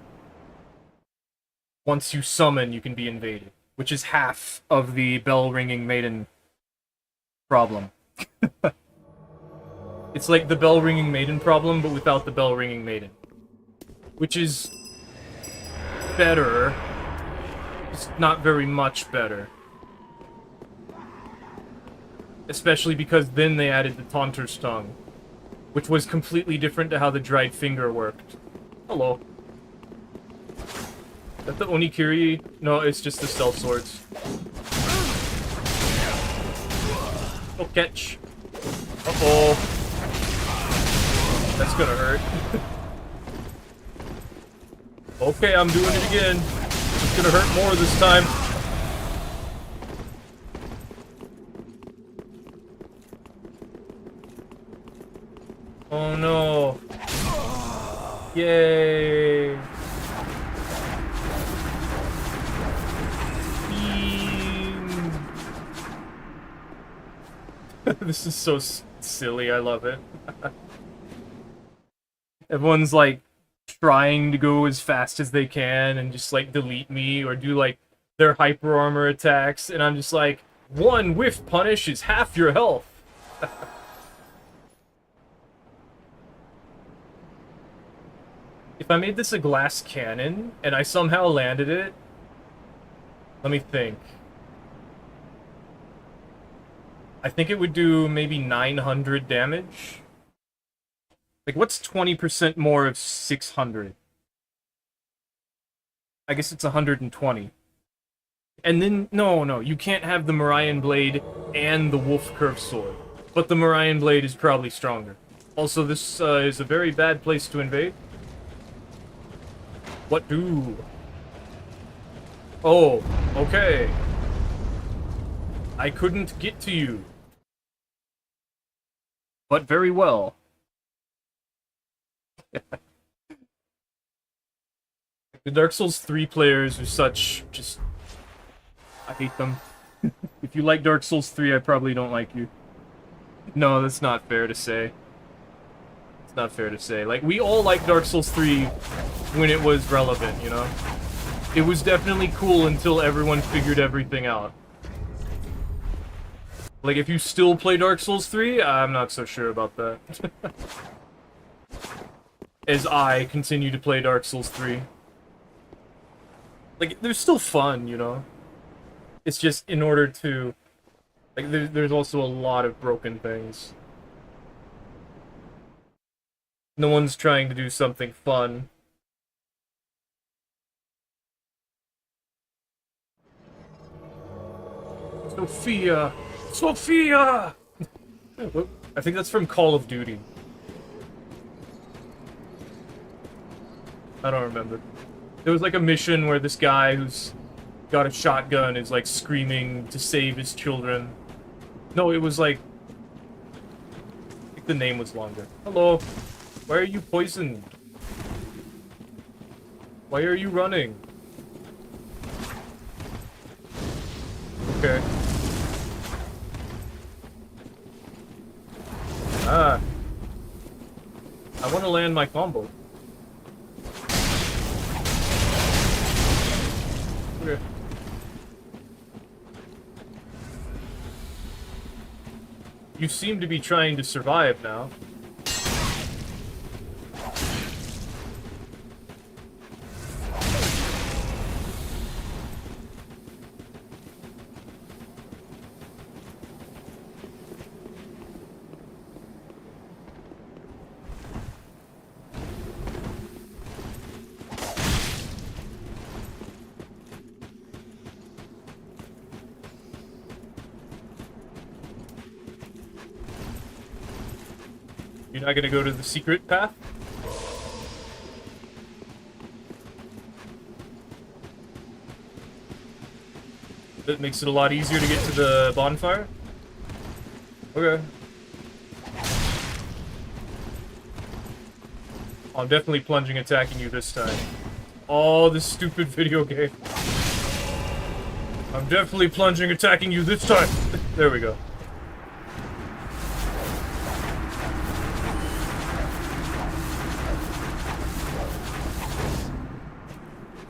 once you summon, you can be invaded, which is half of the bell-ringing maiden problem. It's like the bell-ringing maiden problem, but without the bell-ringing maiden. Which is better. It's not very much better. Especially because then they added the Taunter's Tongue, which was completely different to how the dried finger worked. Hello. Is that the Onikiri? No, it's just the stealth swords. Oh, catch. Uh-oh. That's gonna hurt. Okay, I'm doing it again. It's gonna hurt more this time. Oh no. Yay. This is so silly, I love it. Everyone's like trying to go as fast as they can and just like delete me or do like their hyper armor attacks, and I'm just like, one whiff punish is half your health. If I made this a glass cannon and I somehow landed it, let me think. I think it would do maybe 900 damage. Like, what's 20% more of 600? I guess it's 120. And then, no, you can't have the Marion Blade and the Wolf Curve Sword. But the Marion Blade is probably stronger. Also, this is a very bad place to invade. What do? Oh, okay. I couldn't get to you. But very well. The Dark Souls 3 players are such, just... I hate them. If you like Dark Souls 3, I probably don't like you. No, that's not fair to say. It's not fair to say. Like, we all liked Dark Souls 3 when it was relevant, you know? It was definitely cool until everyone figured everything out. Like, if you still play Dark Souls 3, I'm not so sure about that. As I continue to play Dark Souls 3. Like, they're still fun, you know? It's just in order to... Like, there's also a lot of broken things. No one's trying to do something fun. Sophia! Sophia! I think that's from Call of Duty. I don't remember. There was like a mission where this guy who's got a shotgun is like screaming to save his children. No, it was like... I think the name was longer. Hello. Why are you poisoned? Why are you running? Okay. Ah. I want to land my combo. Okay. You seem to be trying to survive now. You're not gonna go to the secret path? That makes it a lot easier to get to the bonfire? Okay. I'm definitely plunging attacking you this time. Oh, this stupid video game. I'm definitely plunging attacking you this time! There we go.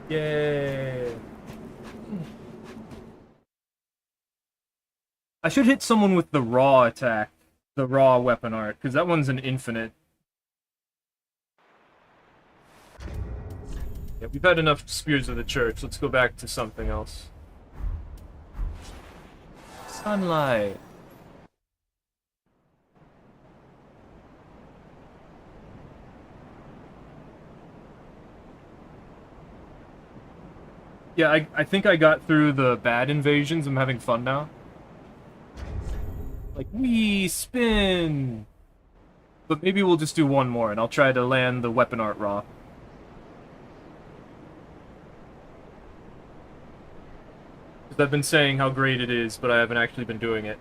Yay. I should hit someone with the raw attack. The raw weapon art, because that one's an infinite. Yeah, we've had enough Spears of the Church. Let's go back to something else. Sunlight. Yeah, I think I got through the bad invasions. I'm having fun now. Like, wee, spin! But maybe we'll just do one more, and I'll try to land the weapon art raw. Because I've been saying how great it is, but I haven't actually been doing it.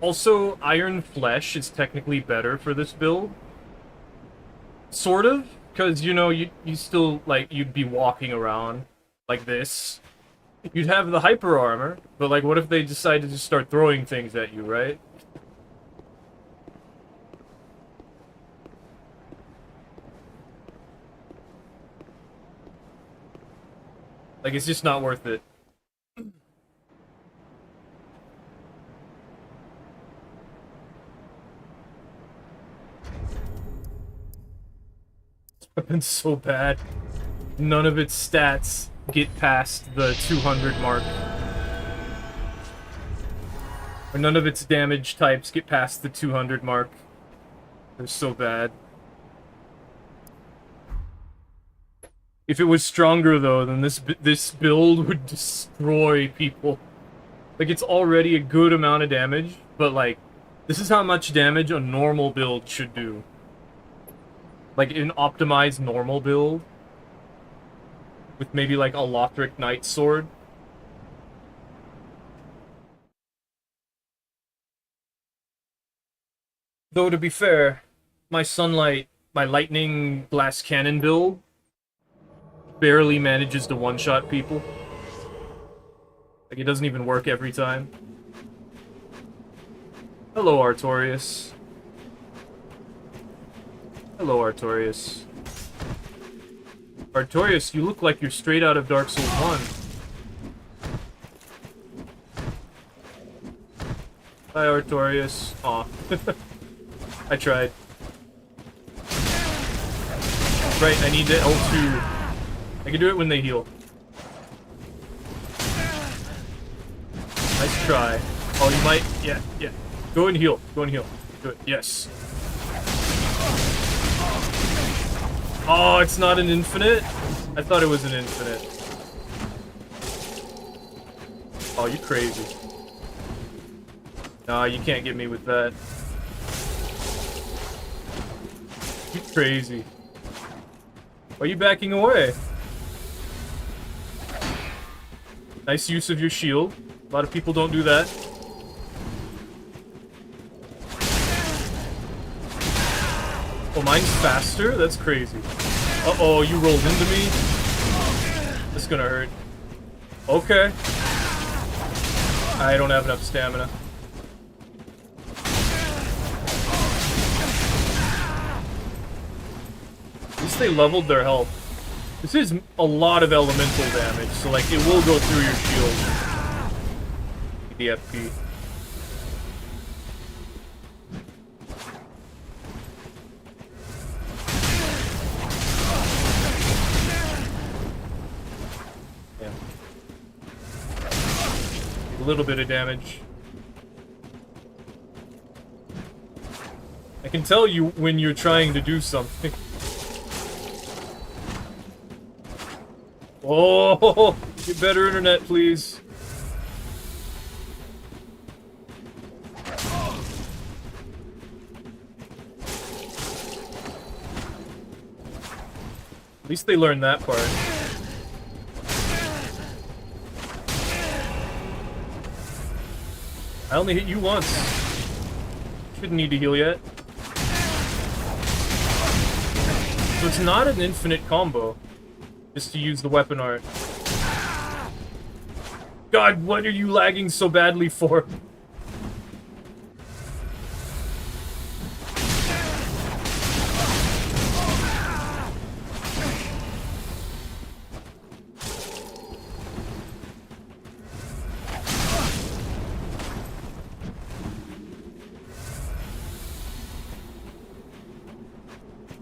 Also, Iron Flesh is technically better for this build. Sort of, because, you know, you still, like, you'd be walking around like this. You'd have the hyper armor, but, like, what if they decide to just start throwing things at you, right? Like, it's just not worth it. This weapon's so bad. None of its stats get past the 200 mark. Or none of its damage types get past the 200 mark. They're so bad. If it was stronger, though, then this build would destroy people. Like, it's already a good amount of damage, but, like, this is how much damage a normal build should do. Like, an optimized normal build. With maybe, like, a Lothric Knight Sword. Though, to be fair, my Lightning Blast Cannon build barely manages to one-shot people. Like, it doesn't even work every time. Hello, Artorias. Hello, Artorias. Artorias, you look like you're straight out of Dark Souls 1. Hi, Artorias. Aw. I tried. Right, I need the L2. I can do it when they heal. Nice try. Oh, you might... Yeah, yeah. Go and heal. Go and heal. Good. Yes. Oh, it's not an infinite? I thought it was an infinite. Oh, you crazy. Nah, you can't get me with that. You crazy. Why are you backing away? Nice use of your shield. A lot of people don't do that. Oh, mine's faster? That's crazy. Uh-oh, you rolled into me? This is gonna hurt. Okay. I don't have enough stamina. At least they leveled their health. This is a lot of elemental damage, so like it will go through your shield. The FP. Yeah. A little bit of damage. I can tell you when you're trying to do something. Oh, get better internet, please. At least they learned that part. I only hit you once. Shouldn't need to heal yet. So it's not an infinite combo. Just to use the weapon art. God, what are you lagging so badly for?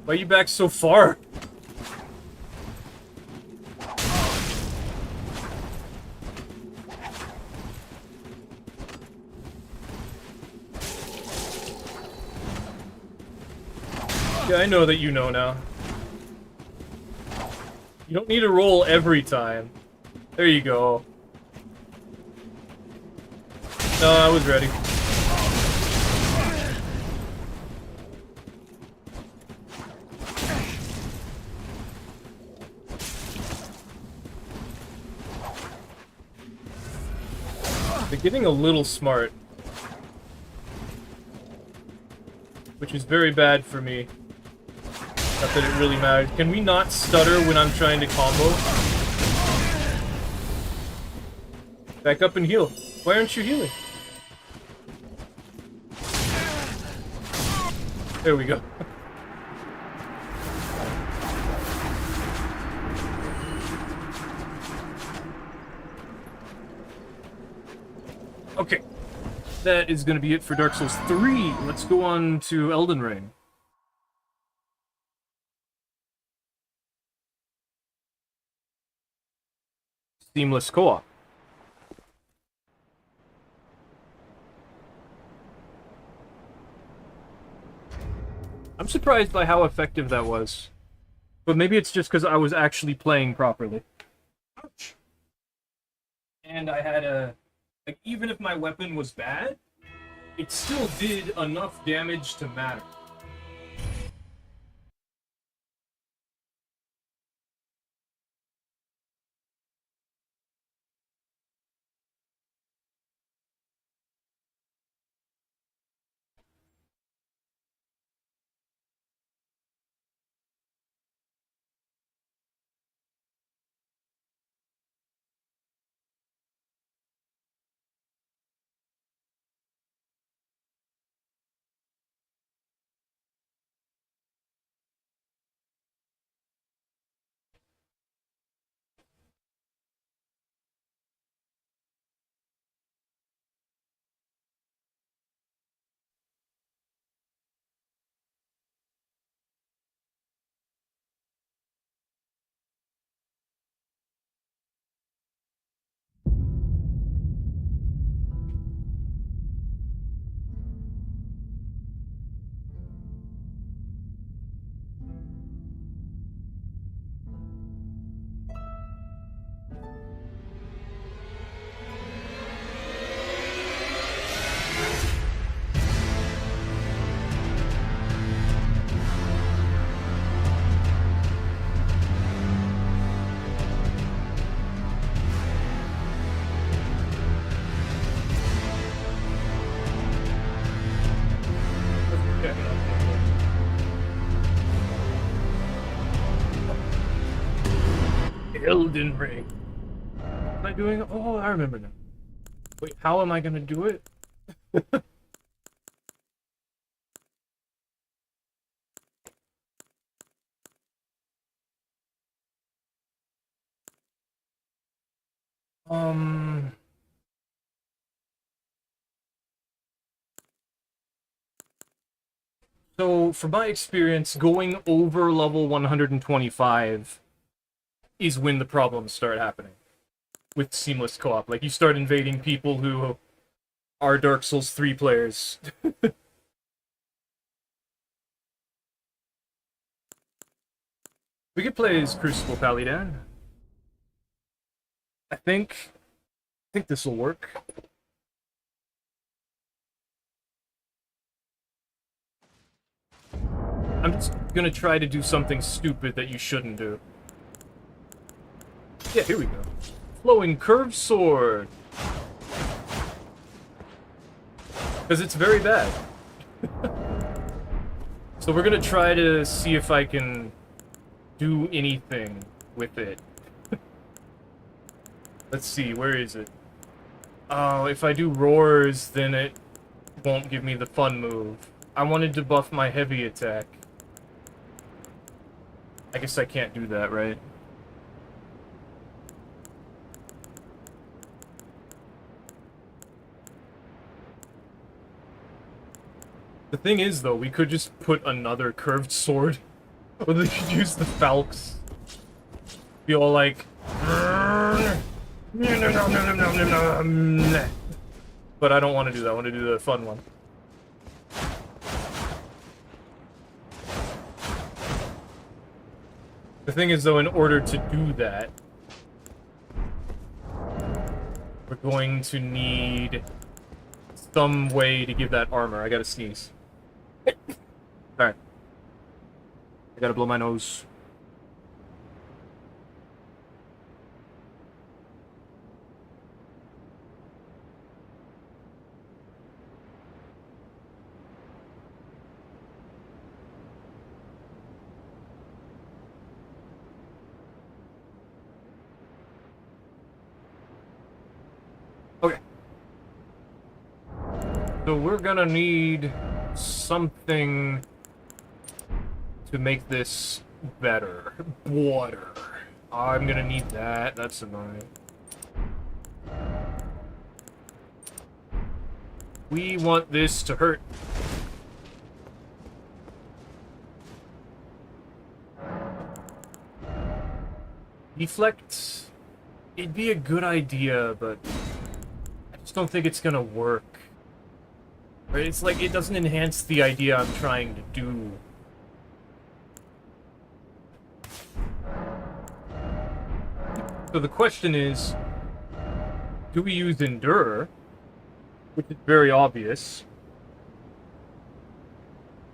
Why are you back so far? Yeah, I know that you know now. You don't need to roll every time. There you go. No, I was ready. They're getting a little smart. Which is very bad for me. Not that it really matters. Can we not stutter when I'm trying to combo? Back up and heal. Why aren't you healing? There we go. that is going to be it for Dark Souls 3. Let's go on to Elden Ring. Seamless co-op. I'm surprised by how effective that was. But maybe it's just because I was actually playing properly. Ouch. And I had a... Like, even if my weapon was bad, it still did enough damage to matter. Elden Ring. What am I doing? Oh, I remember now. Wait, how am I gonna do it? Um... So, from my experience, going over level 125 is when the problems start happening with seamless co-op. Like, you start invading people who are Dark Souls 3 players. We could play as Crucible Pallydan. I think this will work. I'm just gonna try to do something stupid that you shouldn't do. Yeah, here we go. Flowing curved sword. Because it's very bad. So we're gonna try to see if I can do anything with it. Let's see, where is it? Oh, if I do roars, then it won't give me the fun move. I wanted to buff my heavy attack. I guess I can't do that, right? The thing is, though, we could just put another curved sword. Or they could use the falcons. Be all like... But I don't want to do that. I want to do the fun one. The thing is, though, in order to do that, we're going to need some way to give that armor. I gotta sneeze. Alright. I gotta blow my nose. Okay. So we're gonna need something to make this better. Water. I'm gonna need that. That's annoying. We want this to hurt. Deflect, it'd be a good idea, but I just don't think it's gonna work. Right? It's like it doesn't enhance the idea I'm trying to do. So the question is, do we use Endure, which is very obvious,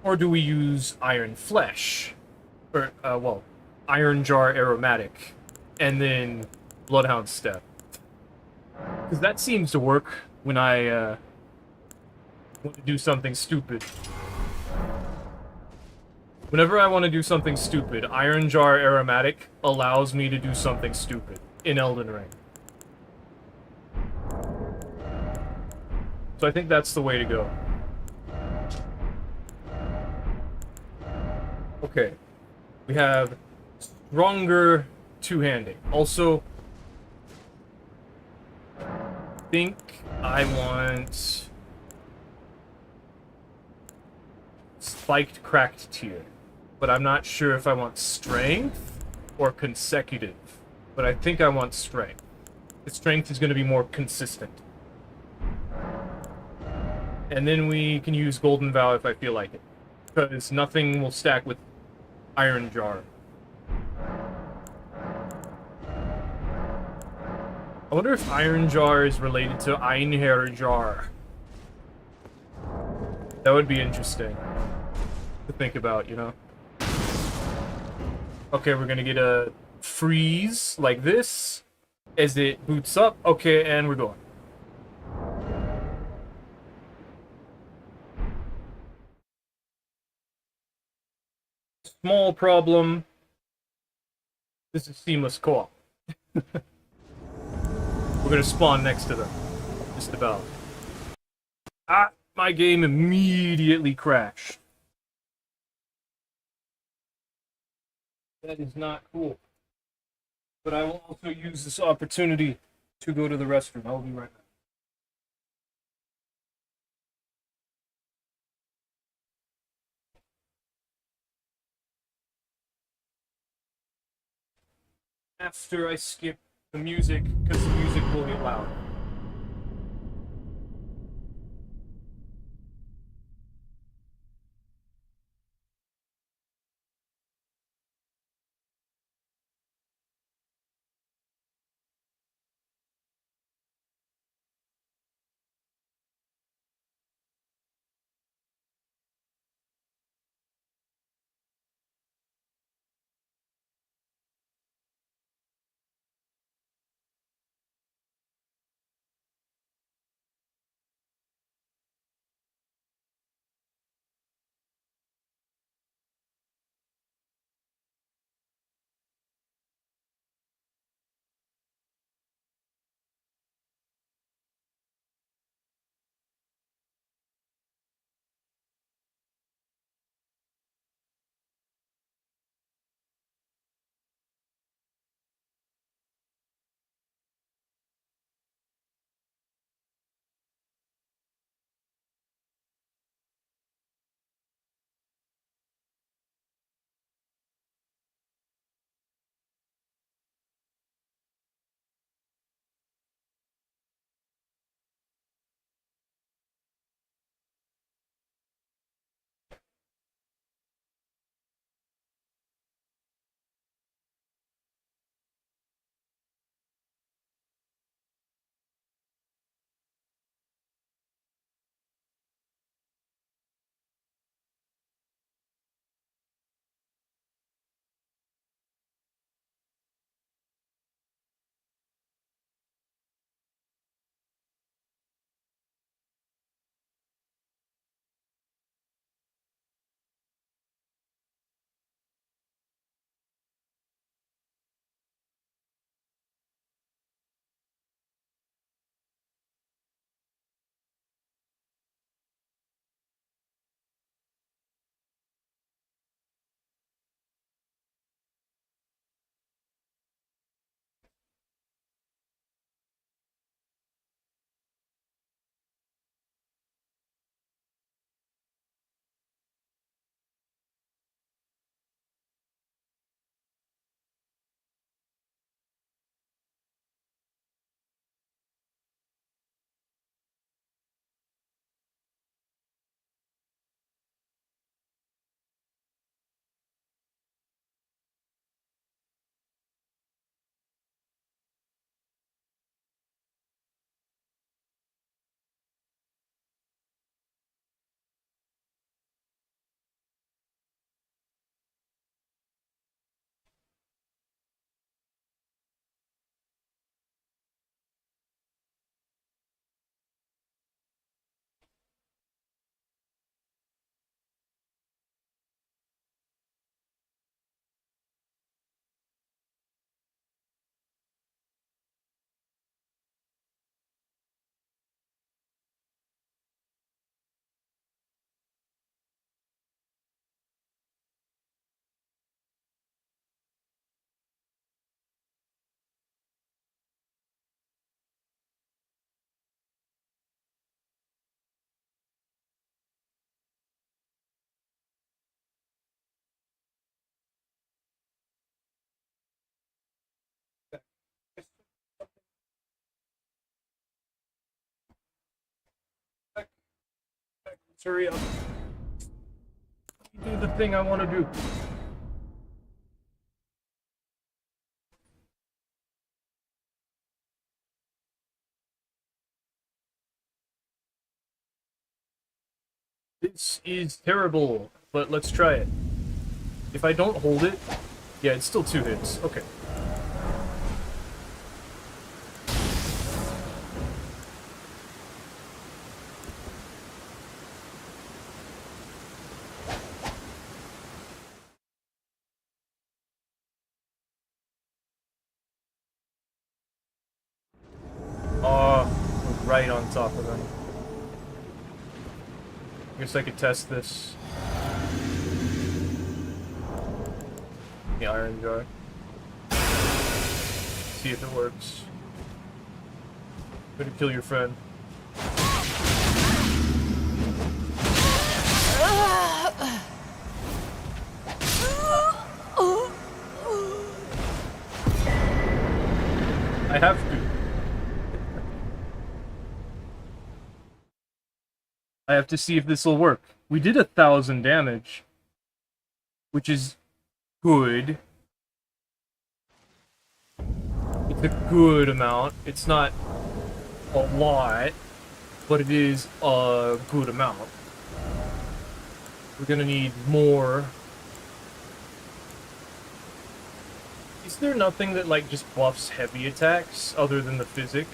or do we use Iron Flesh? Or, well, Iron Jar Aromatic, and then Bloodhound Step. Because that seems to work when I want to do something stupid. Whenever I want to do something stupid, Iron Jar Aromatic allows me to do something stupid in Elden Ring. So I think that's the way to go. Okay. We have stronger two-handing. Also, I think I want spiked cracked tier. But I'm not sure if I want strength or consecutive. But I think I want strength. The strength is going to be more consistent. And then we can use Golden Vow if I feel like it. Because nothing will stack with Iron Jar. I wonder if Iron Jar is related to Einherjar Jar. That would be interesting to think about, you know? Okay, we're gonna get a freeze like this as it boots up. Okay, and we're going. Small problem. This is seamless co-op. We're gonna spawn next to them. Just about. Ah, my game immediately crashed. That is not cool. But I will also use this opportunity to go to the restroom. I'll be right back. After I skip the music, because the music will get loud. Hurry up. Do the thing I want to do. This is terrible, but let's try it. If I don't hold it, yeah, it's still 2 hits. Okay. We're right on top of them. I guess I could test this. The iron jar. See if it works. Gonna kill your friend. I have to. I have to see if this will work. We did 1,000 damage, which is good. It's a good amount. It's not a lot, but it is a good amount. We're gonna need more. Is there nothing that, like, just buffs heavy attacks other than the physic?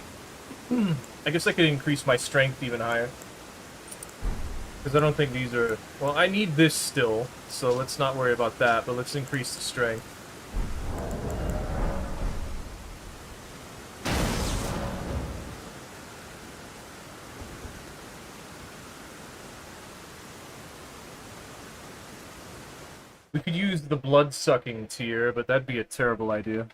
I guess I could increase my strength even higher. Because I don't think these are... Well, I need this still, so let's not worry about that, but let's increase the strength. We could use the blood-sucking tier, but that'd be a terrible idea.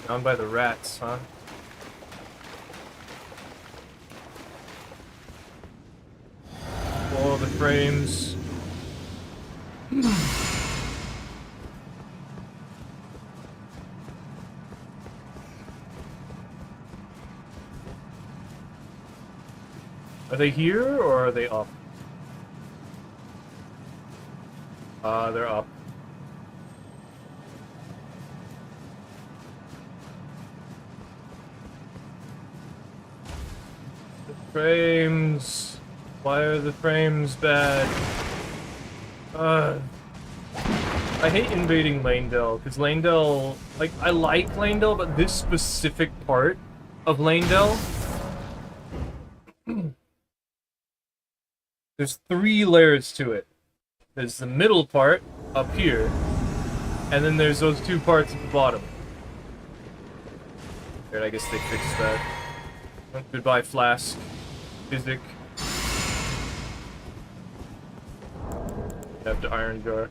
Down by the rats, huh? Oh, the frames. Are they here, or are they up? They're up. The frames... Why are the frames bad? I hate invading Lanedale, because Lanedale... Like, I like Lanedale, but this specific part of Lanedale... There's 3 layers to it. There's the middle part, up here, and then there's those 2 parts at the bottom. And I guess they fixed that. Oh, goodbye, Flask. Physic. Have to Iron Jar.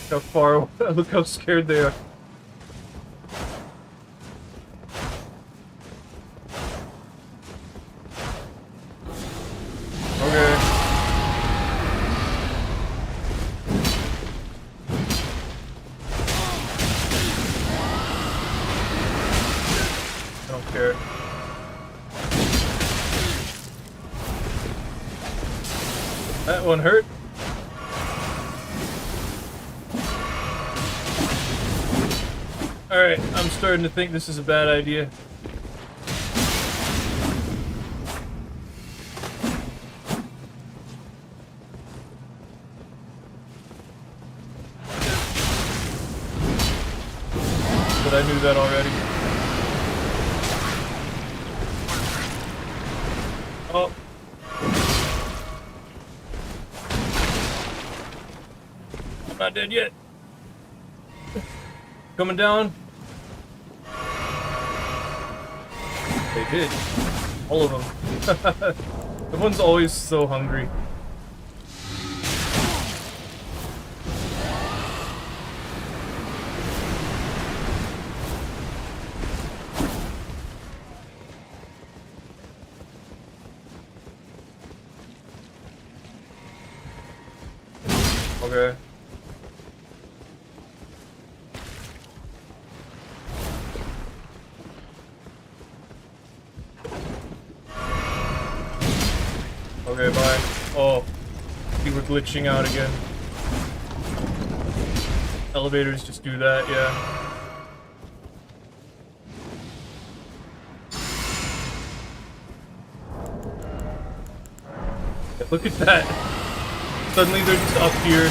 How far... Look how scared they are. Okay. I don't care. That one hurt. Alright, I'm starting to think this is a bad idea. But I knew that already. Oh. I'm not dead yet. Coming down. They did. All of them. Everyone's always so hungry. Okay. Okay, bye. Oh, you were glitching out again. Elevators just do that, yeah. Look at that. Suddenly they're just up here.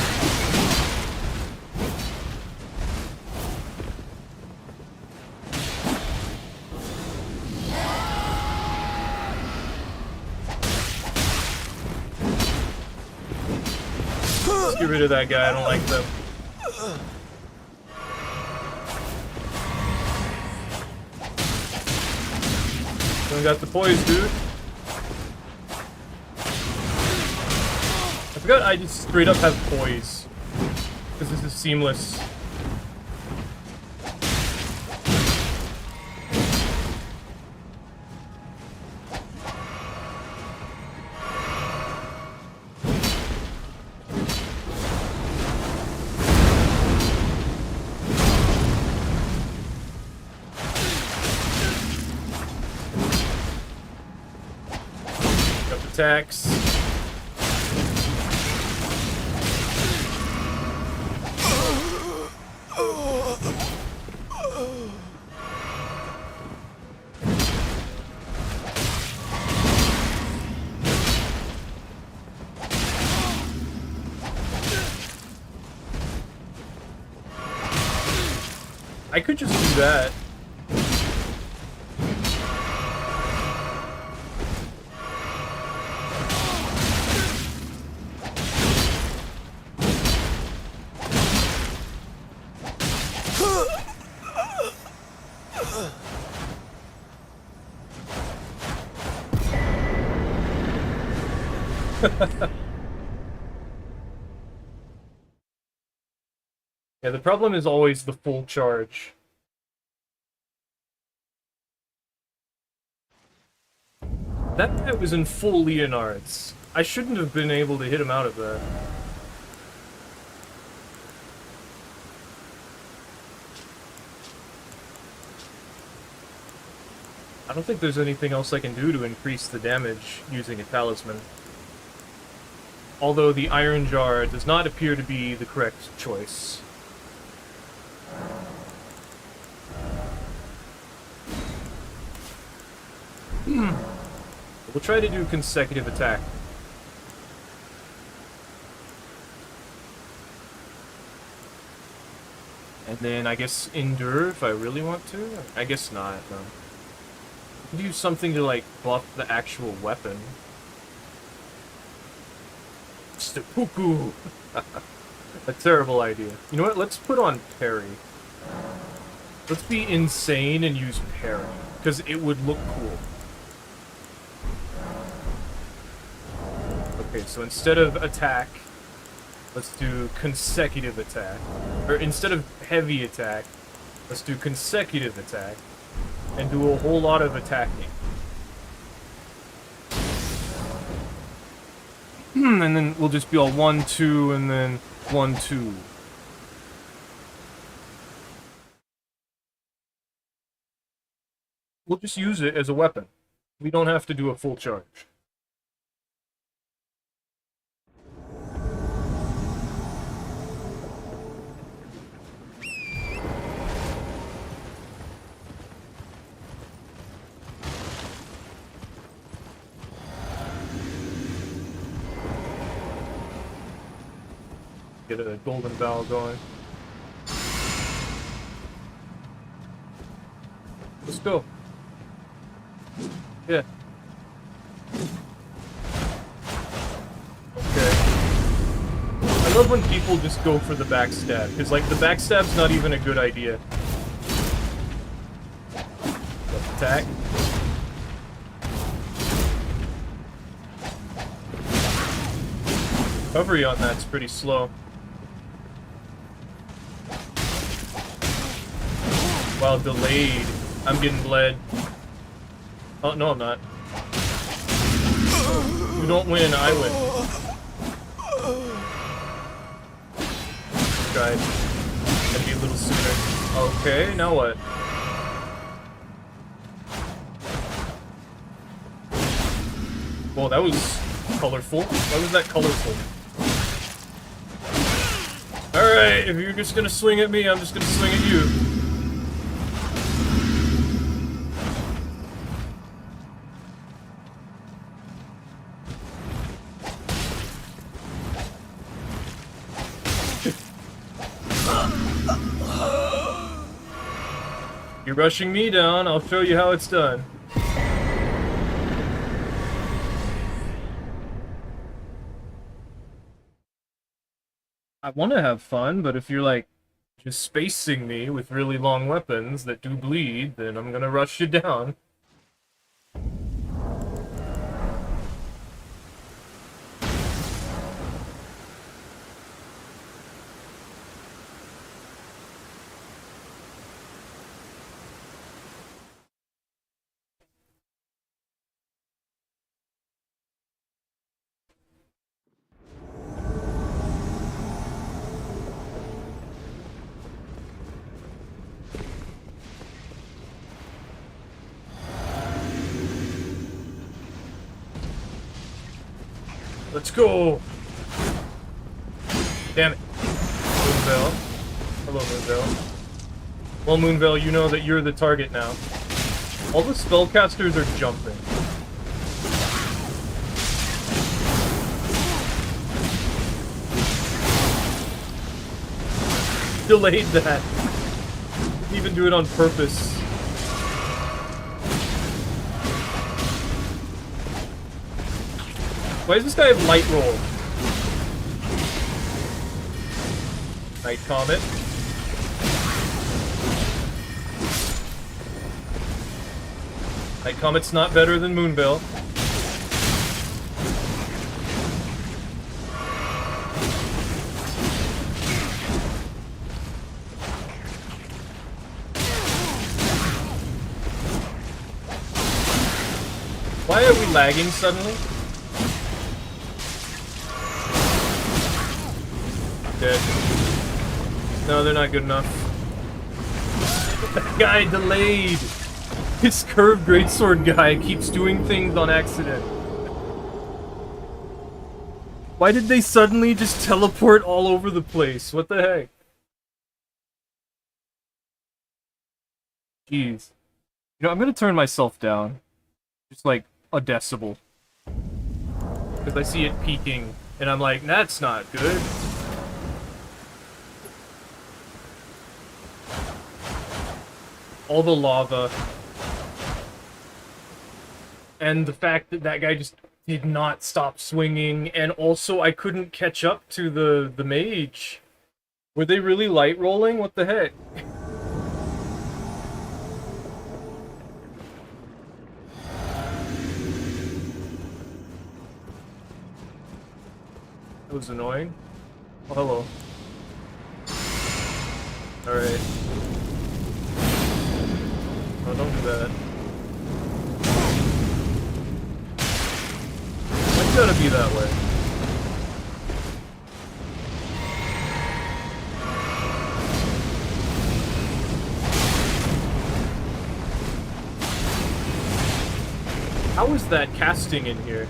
Let's get rid of that guy, I don't like them. Still got the poise, dude. I forgot I just straight up have poise. Because this is seamless. Got the attacks. I could just do that. Yeah, the problem is always the full charge. That pit was in full Leonards. I shouldn't have been able to hit him out of that. I don't think there's anything else I can do to increase the damage using a talisman. Although the Iron Jar does not appear to be the correct choice. We'll try to do consecutive attack. And then I guess endure if I really want to? I guess not, no. Do something to like buff the actual weapon. Seppuku! A terrible idea. You know what? Let's put on parry. Let's be insane and use parry, because it would look cool. Okay, so instead of attack, let's do consecutive attack. Or instead of heavy attack, let's do consecutive attack. And do a whole lot of attacking. And then we'll just be all 1, 2, and then 1, 2. We'll just use it as a weapon. We don't have to do a full charge. Get a golden bell going. Let's go. Yeah. Okay. I love when people just go for the backstab, because, like, the backstab's not even a good idea. Attack. Recovery on that's pretty slow. While delayed, I'm getting bled. Oh, no, I'm not. You don't win, I win. tried. Gotta be a little sooner. Okay, now what? Well, that was colorful. Why was that colorful? Alright, if you're just gonna swing at me, I'm just gonna swing at you. You're rushing me down, I'll show you how it's done. I want to have fun, but if you're like just spacing me with really long weapons that do bleed, then I'm gonna rush you down. Let's go! Damn it. Moonvale. Hello, Moonvale. Well, Moonvale, you know that you're the target now. All the spellcasters are jumping. Delayed that. Didn't even do it on purpose. Why does this guy have light roll? Night Comet. Night Comet's not better than Moonvale. Why are we lagging suddenly? Dead. No, they're not good enough. That guy delayed! This curved greatsword guy keeps doing things on accident. Why did they suddenly just teleport all over the place? What the heck? Jeez. You know, I'm gonna turn myself down. Just like a decibel. Because I see it peaking, and I'm like, that's not good. All the lava. And the fact that that guy just did not stop swinging, and also I couldn't catch up to the mage. Were they really light rolling? What the heck? That was annoying. Oh, hello. Alright. Oh, don't do that. It's gotta be that way. How is that casting in here?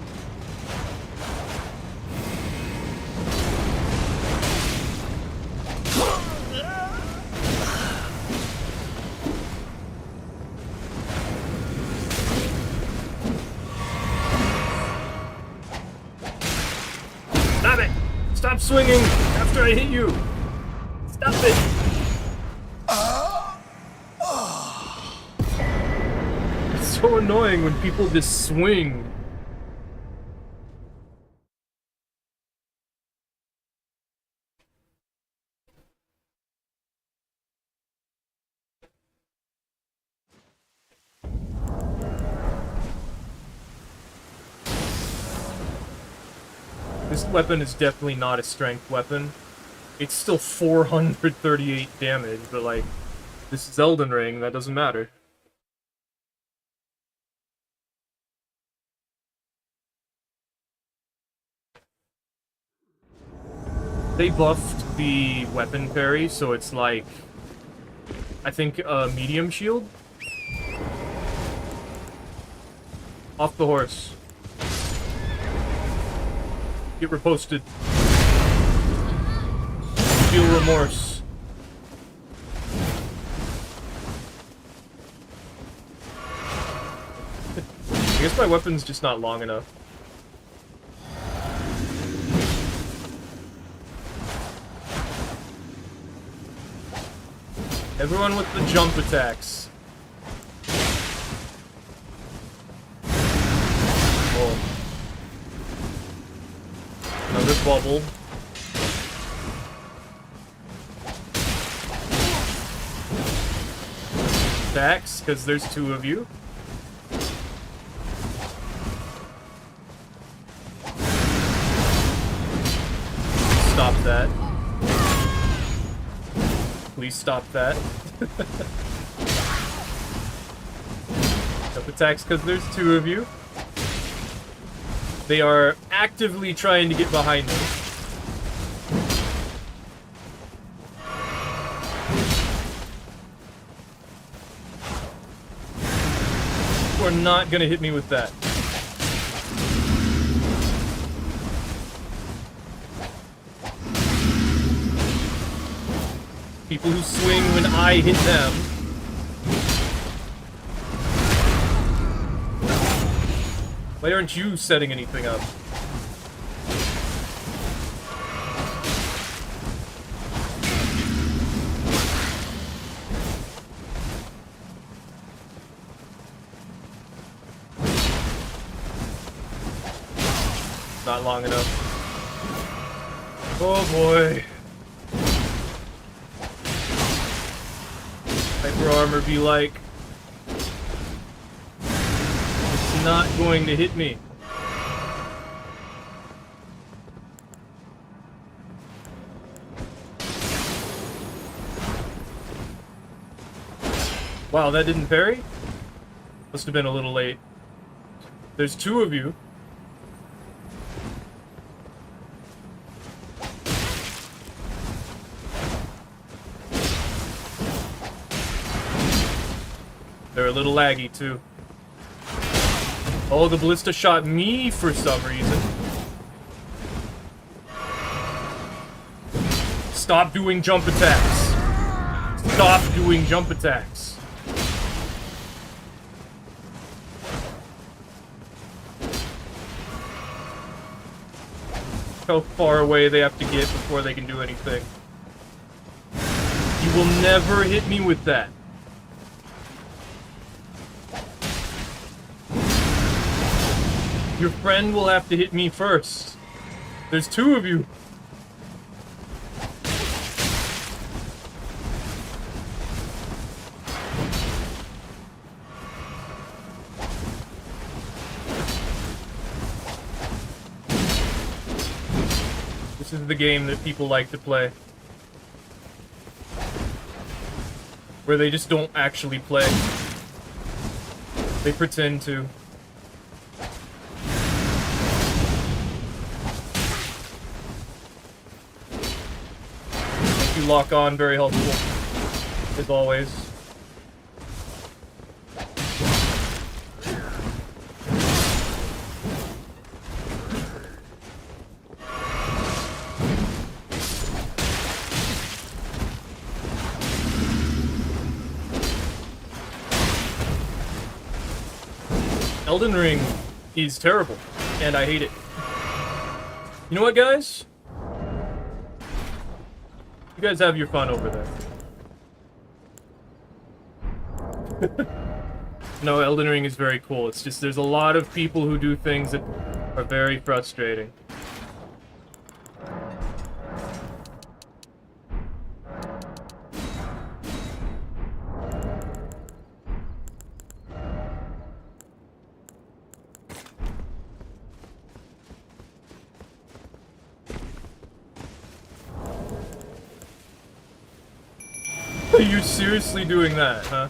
Stop it! Stop swinging after I hit you! Stop it! It's so annoying when people just swing. This weapon is definitely not a strength weapon. It's still 438 damage, but like, this is Elden Ring, that doesn't matter. They buffed the weapon parry, so it's like, I think, a medium shield? Off the horse. Get reposted. Feel remorse. I guess my weapon's just not long enough. Everyone with the jump attacks. Oh. Another bubble. Attacks, because there's two of you. Stop that. Please stop that. Jump attacks because there's two of you. They are actively trying to get behind me. You are not gonna hit me with that. People who swing when I hit them. Why aren't you setting anything up? Not long enough. Oh boy. Hyper armor be like, it's not going to hit me. Wow, that didn't parry? Must have been a little late. There's two of you. They're a little laggy, too. Oh, the ballista shot me for some reason. Stop doing jump attacks. Stop doing jump attacks. How far away they have to get before they can do anything. You will never hit me with that. Your friend will have to hit me first. There's two of you. This is the game that people like to play. Where they just don't actually play. They pretend to. Lock on, very helpful, as always. Elden Ring is terrible, and I hate it. You know what, guys? You guys have your fun over there. No, Elden Ring is very cool. It's just there's a lot of people who do things that are very frustrating. Are you seriously doing that, huh?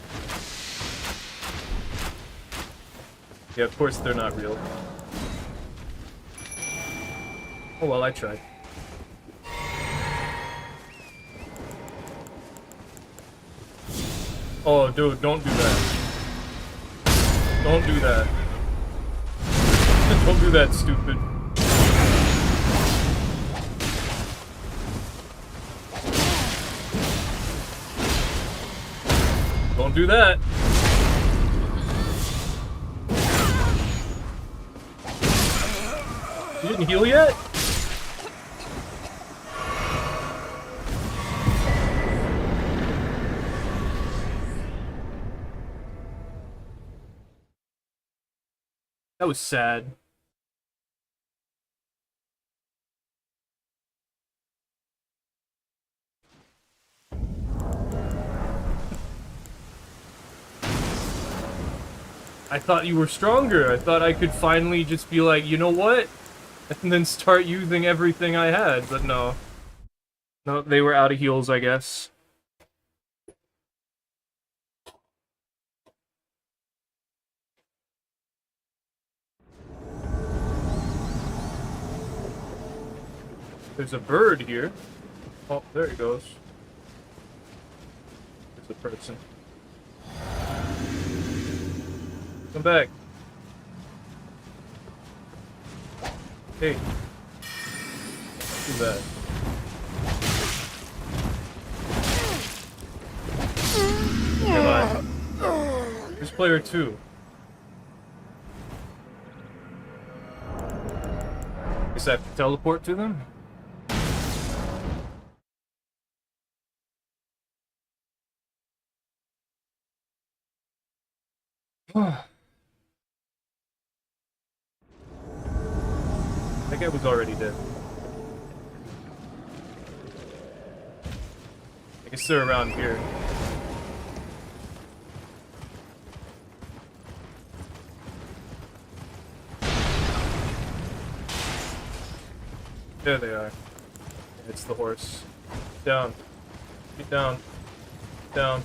Yeah, of course they're not real. Oh well, I tried. Oh, dude, don't do that. Don't do that. Don't do that, stupid. Don't do that. You didn't heal yet? That was sad. I thought you were stronger. I thought I could finally just be like, you know what? And then start using everything I had, but no. No, they were out of heals, I guess. There's a bird here. Oh, there he goes. There's a person. Come back. Hey. Do that. Goodbye. Here's player 2. Guess I have to teleport to them? That guy was already dead. I guess they're around here. There they are. It's the horse. Down. Get down. Down.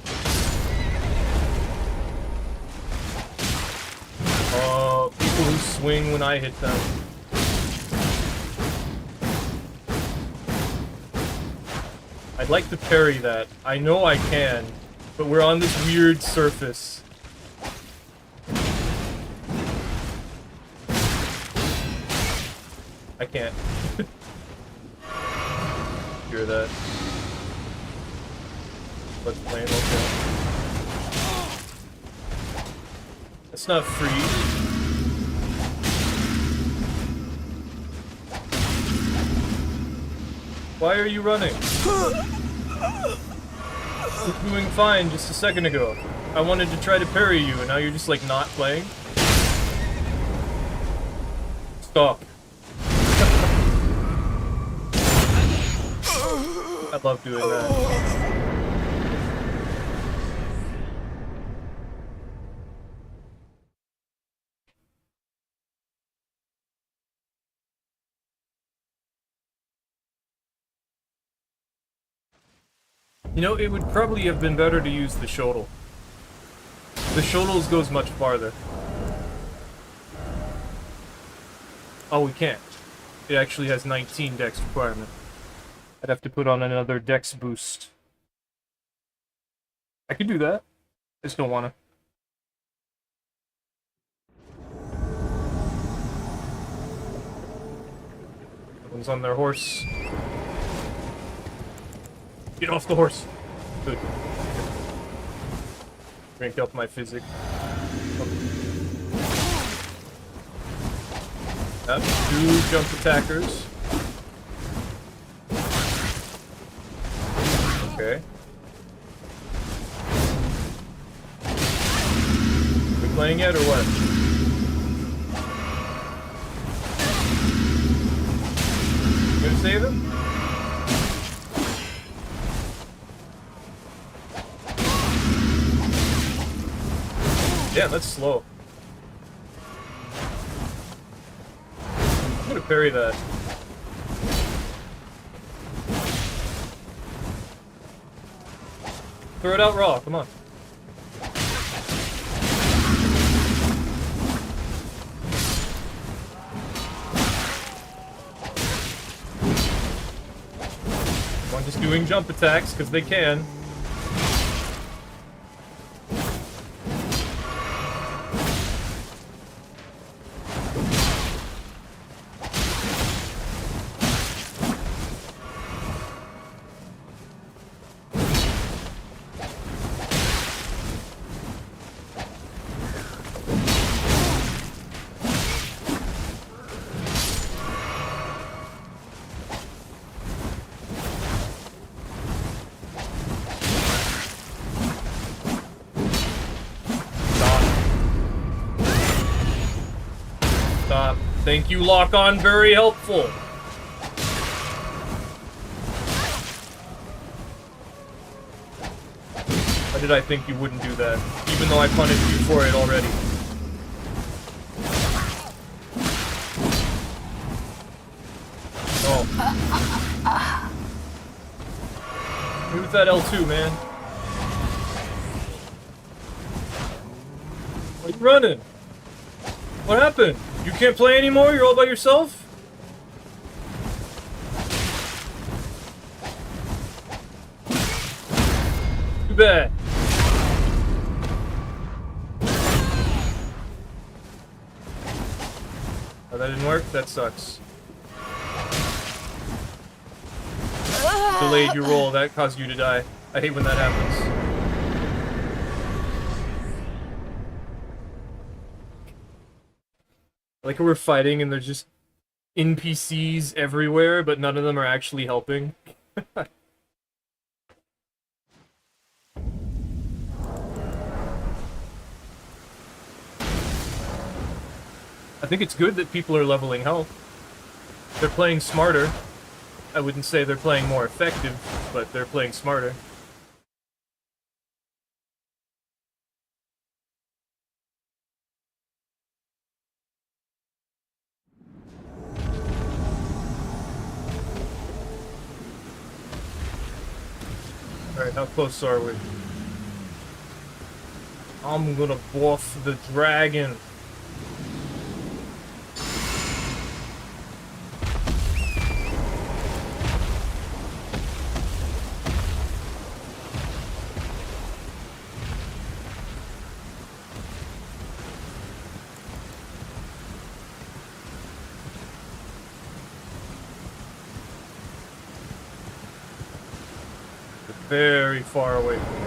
Oh, people who swing when I hit them. I'd like to parry that. I know I can, but we're on this weird surface. I can't. Hear that. Let's play okay. That's not free. Why are you running? You're doing fine just a second ago. I wanted to try to parry you, and now you're just like not playing? Stop. I love doing that. You know, it would probably have been better to use the shuttle. The shuttles goes much farther. Oh, we can't. It actually has 19 dex requirement. I'd have to put on another dex boost. I could do that. I just don't wanna. Everyone's on their horse. Get off the horse. Good. Drink up my physic. That's 2 jump attackers. Okay. We playing yet or what? You gonna save him? Yeah, that's slow. I'm gonna parry that. Throw it out raw, come on. I'm just doing jump attacks, because they can. Thank you, Lock On. Very helpful. Why did I think you wouldn't do that? Even though I punished you for it already. Oh. Move that L2, man. Why are you running? What happened? You can't play anymore? You're all by yourself? Too bad. Oh, that didn't work? That sucks. Delayed your roll, that caused you to die. I hate when that happens. Like we're fighting and there's just NPCs everywhere, but none of them are actually helping. I think it's good that people are leveling health. They're playing smarter. I wouldn't say they're playing more effective, but they're playing smarter. Alright, how close are we? I'm gonna buff the dragon. Very far away from me.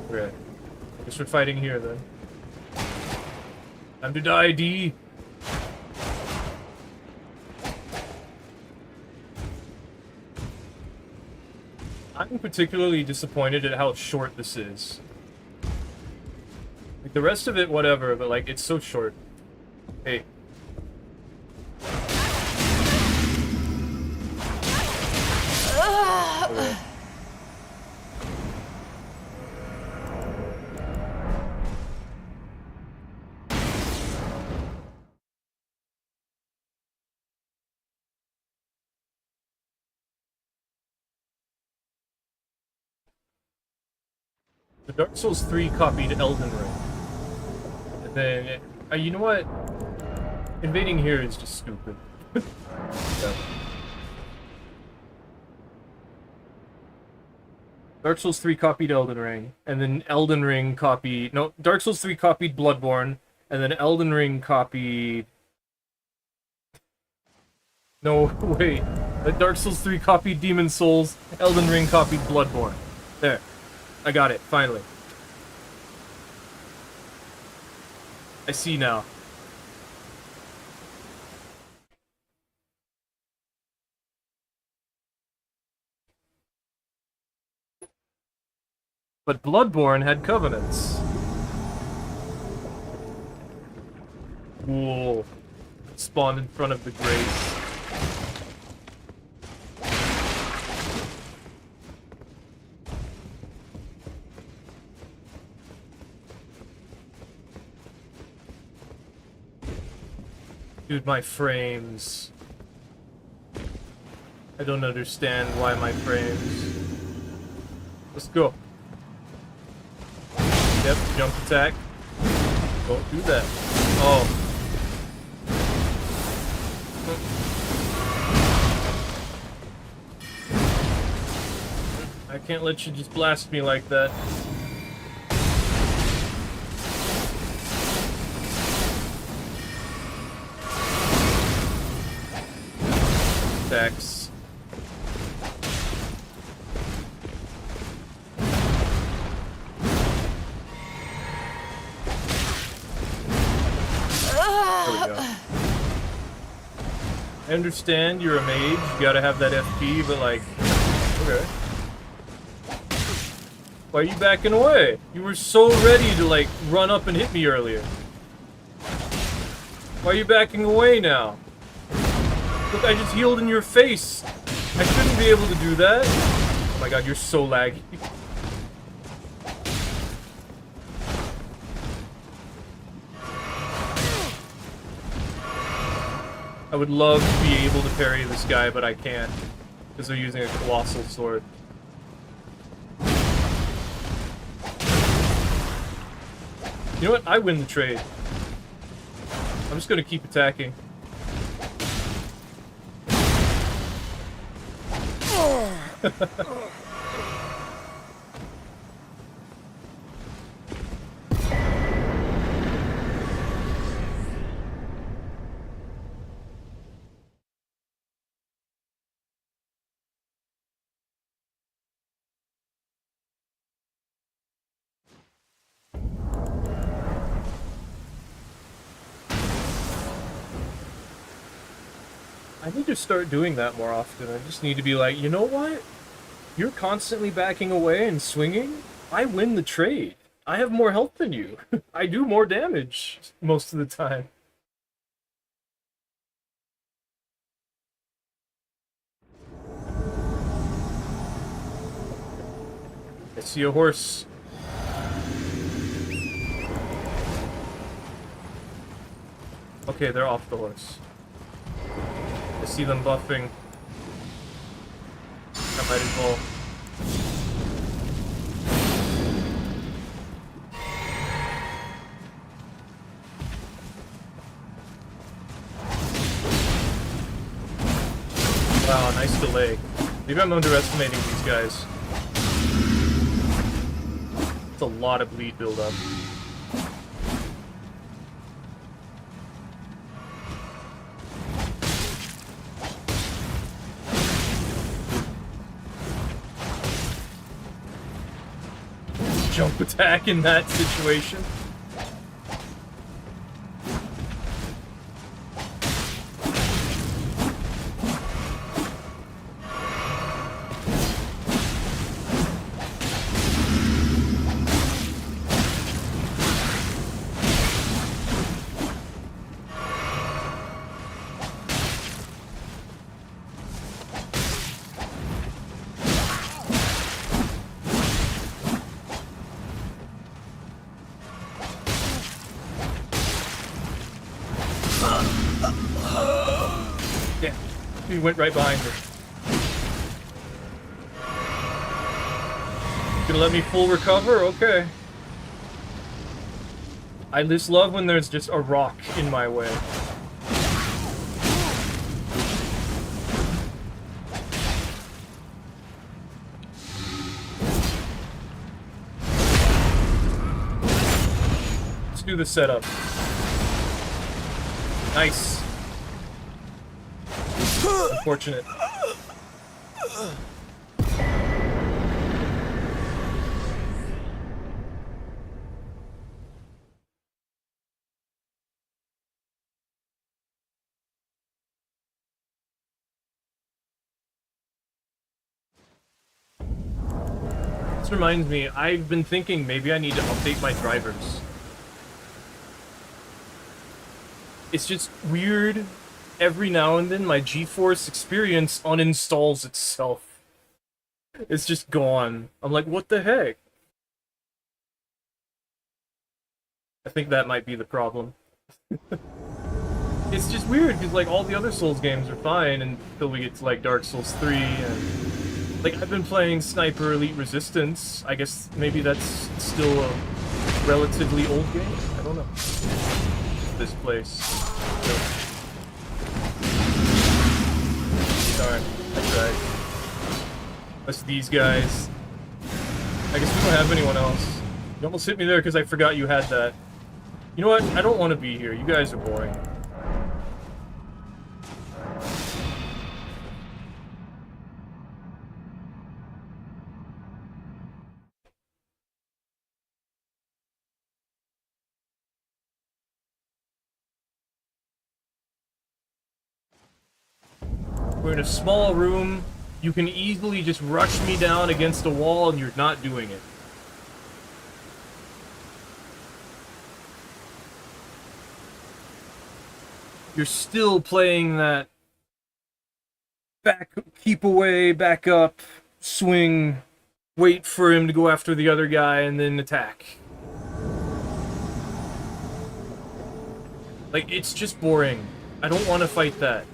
Okay. I guess we're fighting here then. Time to die, D. I'm particularly disappointed at how short this is. Like, the rest of it, whatever, but, like, it's so short. Hey. Okay. The Dark Souls 3 copied Elden Ring. And then, you know what? Invading here is just stupid. Yeah. Dark Souls 3 copied Elden Ring, and then Elden Ring copied... No, Dark Souls 3 copied Bloodborne, and then Elden Ring copied... No, wait. Dark Souls 3 copied Demon Souls, Elden Ring copied Bloodborne. There. I got it, finally. I see now. But Bloodborne had covenants. Cool. Spawned in front of the grace. Dude, my frames. I don't understand why my frames. Let's go. Yep, jump attack. Don't do that. Oh. I can't let you just blast me like that. Attacks. There we go. I understand you're a mage, you gotta have that FP, but like, okay. Why are you backing away? You were so ready to like run up and hit me earlier. Why are you backing away now? Look, I just healed in your face. I shouldn't be able to do that. Oh my god, you're so laggy. I would love to be able to parry this guy, but I can't. Because they're using a colossal sword. You know what? I win the trade. I'm just gonna keep attacking. I need to start doing that more often. I just need to be like, you know what? You're constantly backing away and swinging. I win the trade. I have more health than you. I do more damage most of the time. I see a horse. Okay, they're off the horse. I see them buffing. I might as well. Wow, nice delay. Maybe I'm underestimating these guys. It's a lot of bleed buildup. Jump attack in that situation. Yeah, he went right behind her. Gonna let me full recover? Okay. I just love when there's just a rock in my way. Let's do the setup. Nice. Unfortunate. This reminds me, I've been thinking maybe I need to update my drivers. It's just weird. Every now and then, my GeForce Experience uninstalls itself. It's just gone. I'm like, what the heck? I think that might be the problem. It's just weird, because, like, all the other Souls games are fine until we get to, like, Dark Souls 3, and... Like, I've been playing Sniper Elite Resistance. I guess maybe that's still a relatively old game? I don't know. This place. So. Darn, I tried. That's these guys. I guess we don't have anyone else. You almost hit me there because I forgot you had that. You know what? I don't want to be here. You guys are boring. We're in a small room. You can easily just rush me down against a wall and you're not doing it. You're still playing that keep away, back up, swing, wait for him to go after the other guy, and then attack. Like, it's just boring. I don't want to fight that.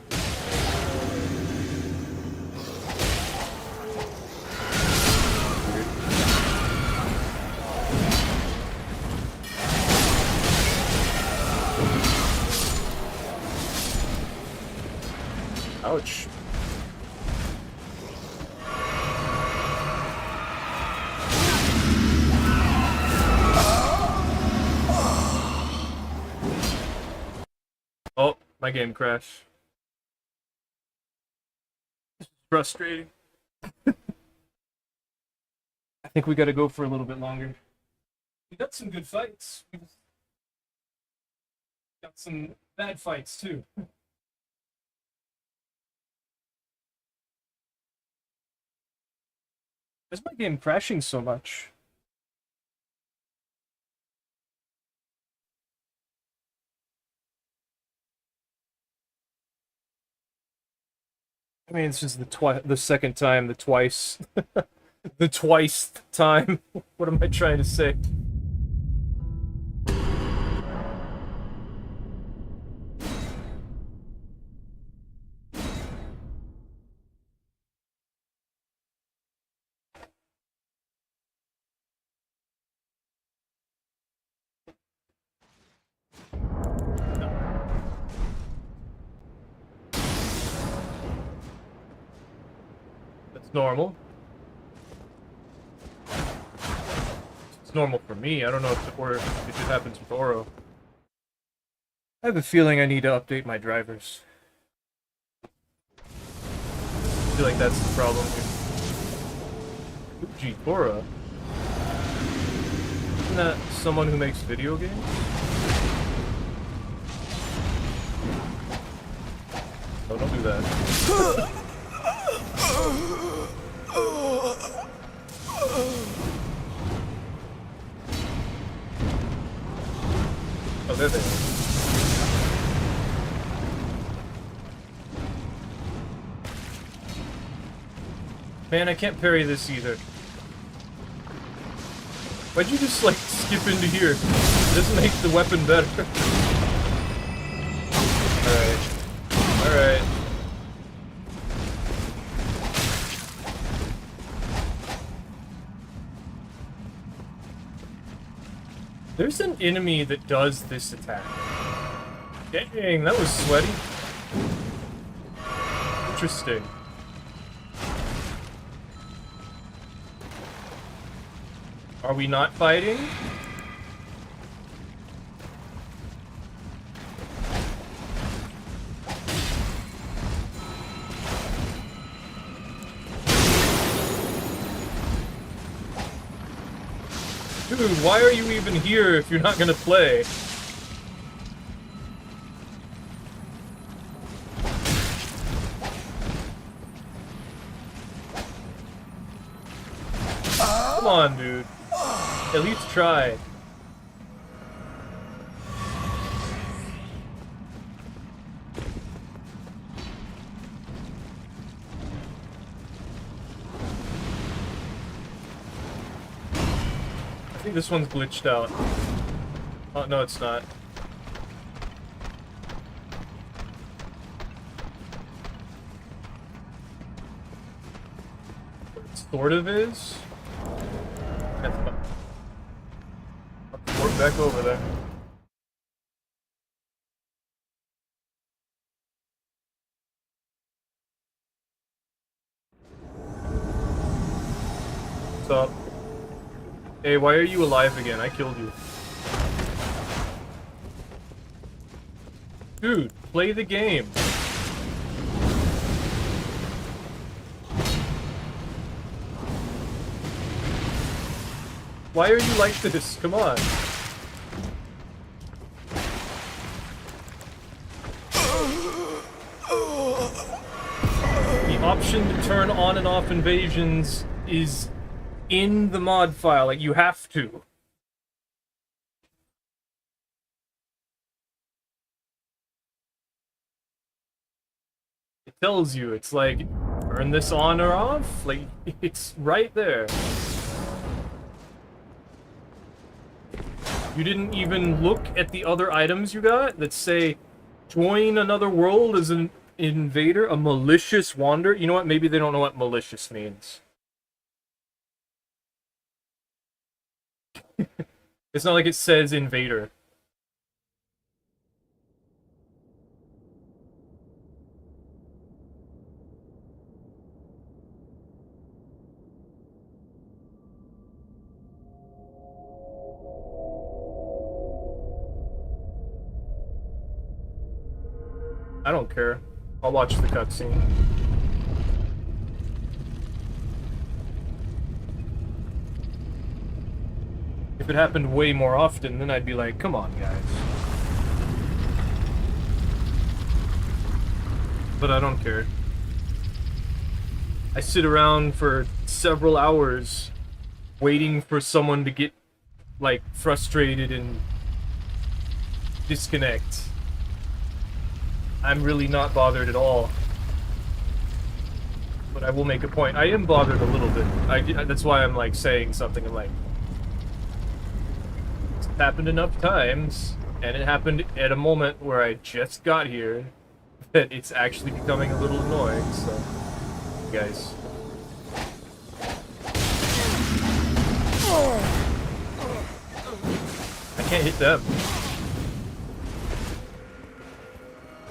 Ouch. Oh, my game crashed. This is frustrating. I think we gotta go for a little bit longer. We got some good fights. We got some bad fights, too. Why is my game crashing so much? I mean, it's just the second time, the twice time. What am I trying to say? Normal. It's normal for me. I don't know if it happens with Oro. I have a feeling I need to update my drivers. I feel like that's the problem here. Uji Tora? Isn't that someone who makes video games? No, don't do that. Oh, there they are. Man, I can't parry this either. Why'd you just, like, skip into here? It doesn't make the weapon better. Alright. Alright. There's an enemy that does this attack. Dang, that was sweaty. Interesting. Are we not fighting? Dude, why are you even here if you're not gonna play? Come on, dude. At least try. I think this one's glitched out. Oh, no, it's not. It sort of is. That's fine. I'll work back over there. What's up? Hey, why are you alive again? I killed you. Dude, play the game. Why are you like this? Come on. turn on and off invasions is in the mod file. Like, you have to. It tells you, it's like, turn this on or off. Like, it's right there. You didn't even look at the other items you got that say, join another world as an invader, a malicious wanderer. You know what? Maybe they don't know what malicious means. It's not like it says invader. I don't care. I'll watch the cutscene. If it happened way more often, then I'd be like, come on, guys. But I don't care. I sit around for several hours waiting for someone to get, like, frustrated and disconnect. I'm really not bothered at all. But I will make a point. I am bothered a little bit. That's why I'm, like, saying something. I'm like, it's happened enough times, and it happened at a moment where I just got here, that it's actually becoming a little annoying, so... Guys. I can't hit them.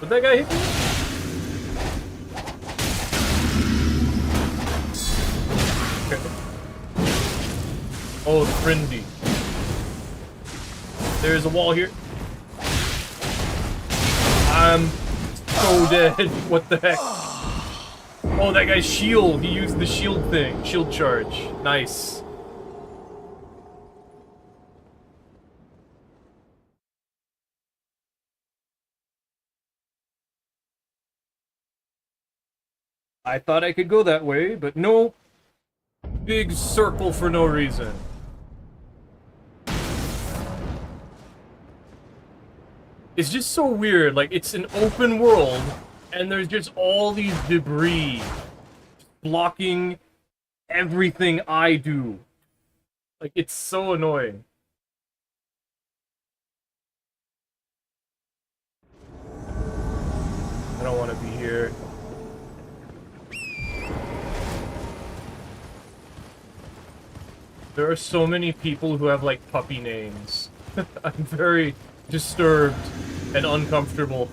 Did that guy hit me? Okay. Oh, friendly. There's a wall here. I'm so dead. What the heck? Oh, that guy's shield. He used the shield thing. Shield charge. Nice. I thought I could go that way, but no. Big circle for no reason. It's just so weird. Like, it's an open world, and there's just all these debris blocking everything I do. Like, it's so annoying. I don't want to be here. There are so many people who have, like, puppy names. I'm very disturbed and uncomfortable.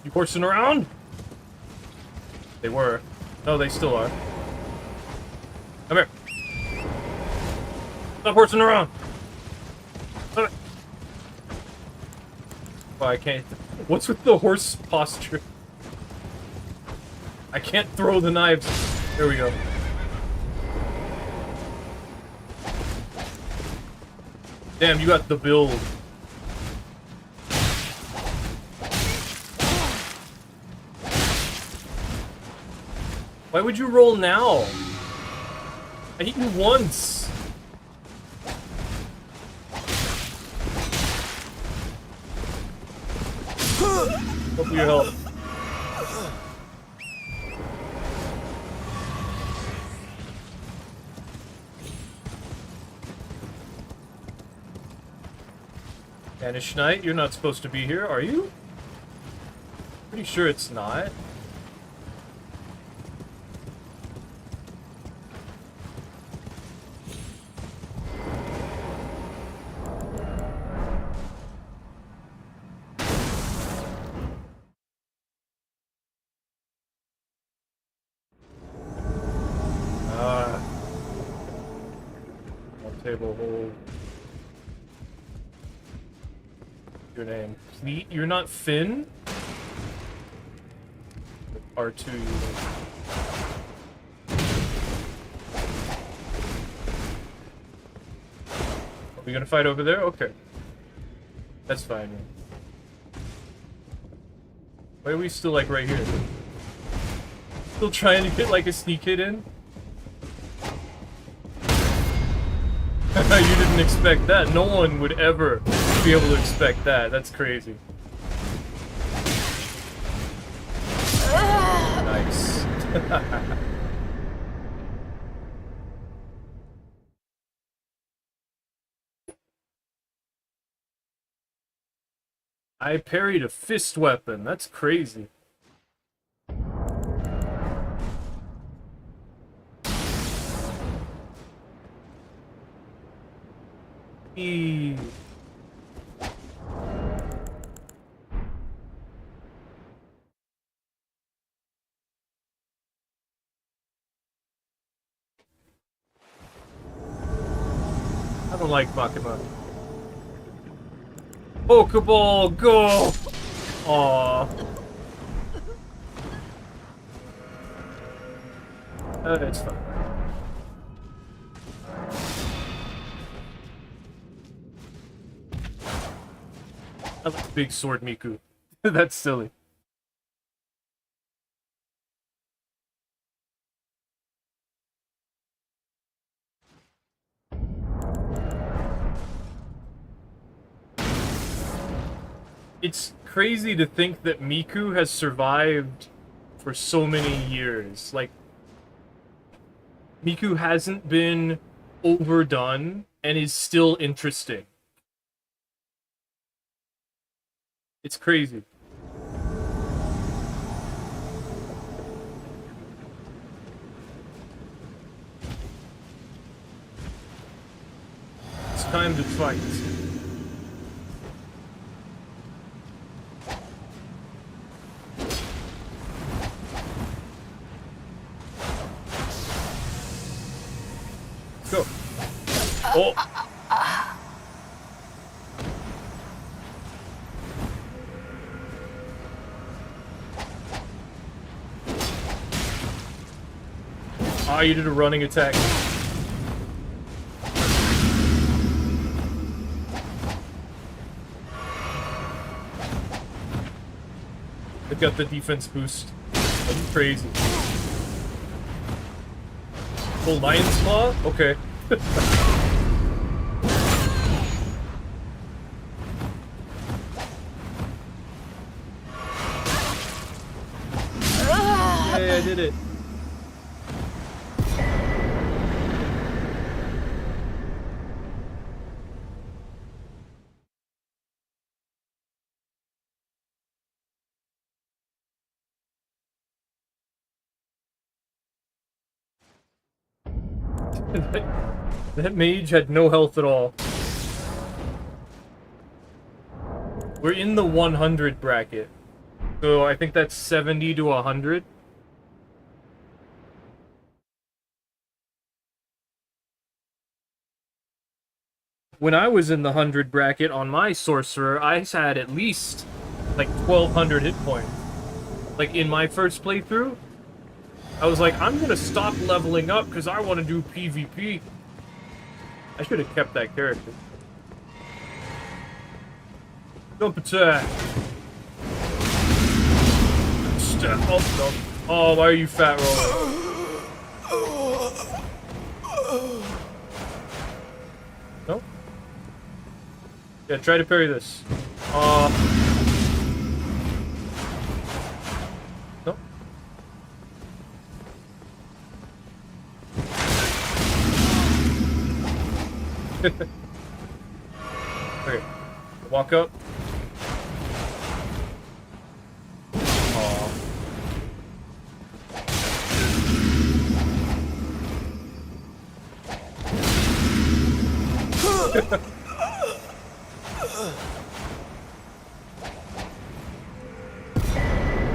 You horsing around? They were. No, they still are. Come here. Stop horsing around. Oh, I can't. What's with the horse posture? I can't throw the knives. There we go. Damn, you got the build. Why would you roll now? I hit you once. Hope for your help. Vanish Knight, you're not supposed to be here, are you? Pretty sure it's not. Table hold. Your name. Fleet? You're not Finn? R2. We gonna fight over there? Okay. That's fine. Man. Why are we still, like, right here? Still trying to get, like, a sneak hit in? You didn't expect that. No one would ever be able to expect that. That's crazy. Nice. I parried a fist weapon. That's crazy. I don't like Makima. Pokeball, go! Aww. It's fine. I like Big Sword Miku. That's silly. It's crazy to think that Miku has survived for so many years. Like, Miku hasn't been overdone and is still interesting. It's crazy. It's time to fight. Go. Oh. Ah, you did a running attack. They've got the defense boost. That's crazy. Oh, Lion's Claw? Okay. Hey, I did it. That mage had no health at all. We're in the 100 bracket. So I think that's 70 to 100. When I was in the 100 bracket on my sorcerer, I had at least like 1200 hit points. Like in my first playthrough, I was like, I'm gonna stop leveling up because I want to do PvP. I should have kept that character. Jump attack. Step up, no. Oh, why are you fat rolling? No? Yeah, try to parry this. No? Okay. Walk up.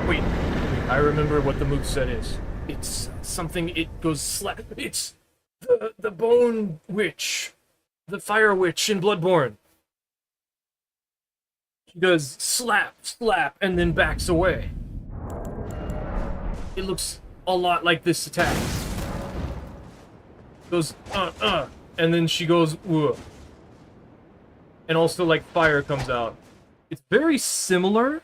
Wait, I remember what the moveset is. It's something, it goes slap. It's the Bone Witch. The Fire Witch in Bloodborne. She does slap, slap, and then backs away. It looks a lot like this attack. Goes, and then she goes, and also like fire comes out. It's very similar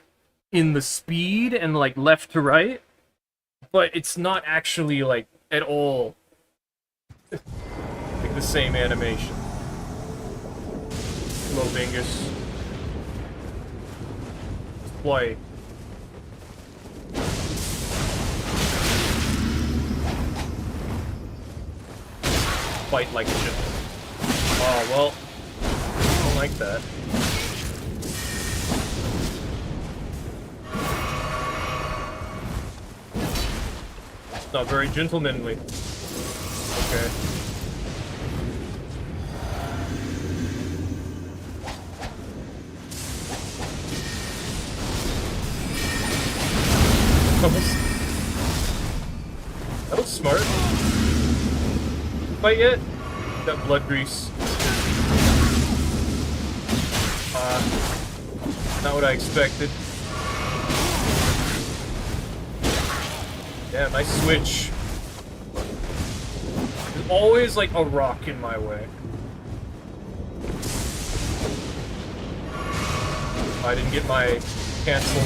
in the speed and like left to right, but it's not actually like at all like the same animation. Hello, Bingus. Play. Fight like a ship. Oh, well. I don't like that. It's not very gentlemanly. Okay. That was smart. Fight yet? Got blood grease. Not what I expected. Yeah, nice switch. There's always like a rock in my way. I didn't get my cancel.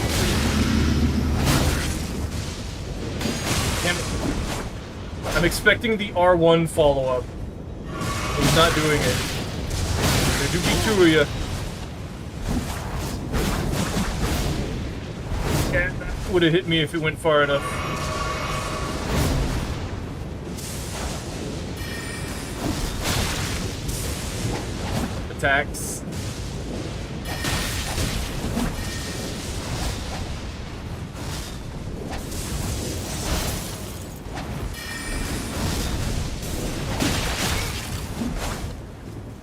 Damn it. I'm expecting the R1 follow-up. He's not doing it. There do be two of you. Yeah, that would have hit me if it went far enough. Attacks.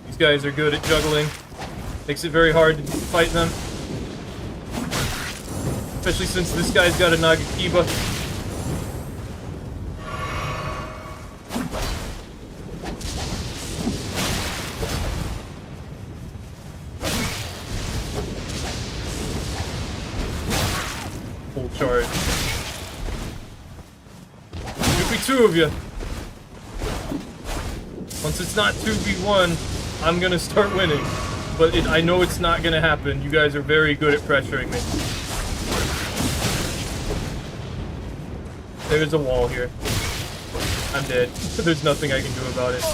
These guys are good at juggling. Makes it very hard to fight them. Especially since this guy's got a Nagakiba. Full charge. Could be two of you. Once it's not 2v1, I'm gonna start winning. But I know it's not gonna happen. You guys are very good at pressuring me. There's a wall here. I'm dead. There's nothing I can do about it.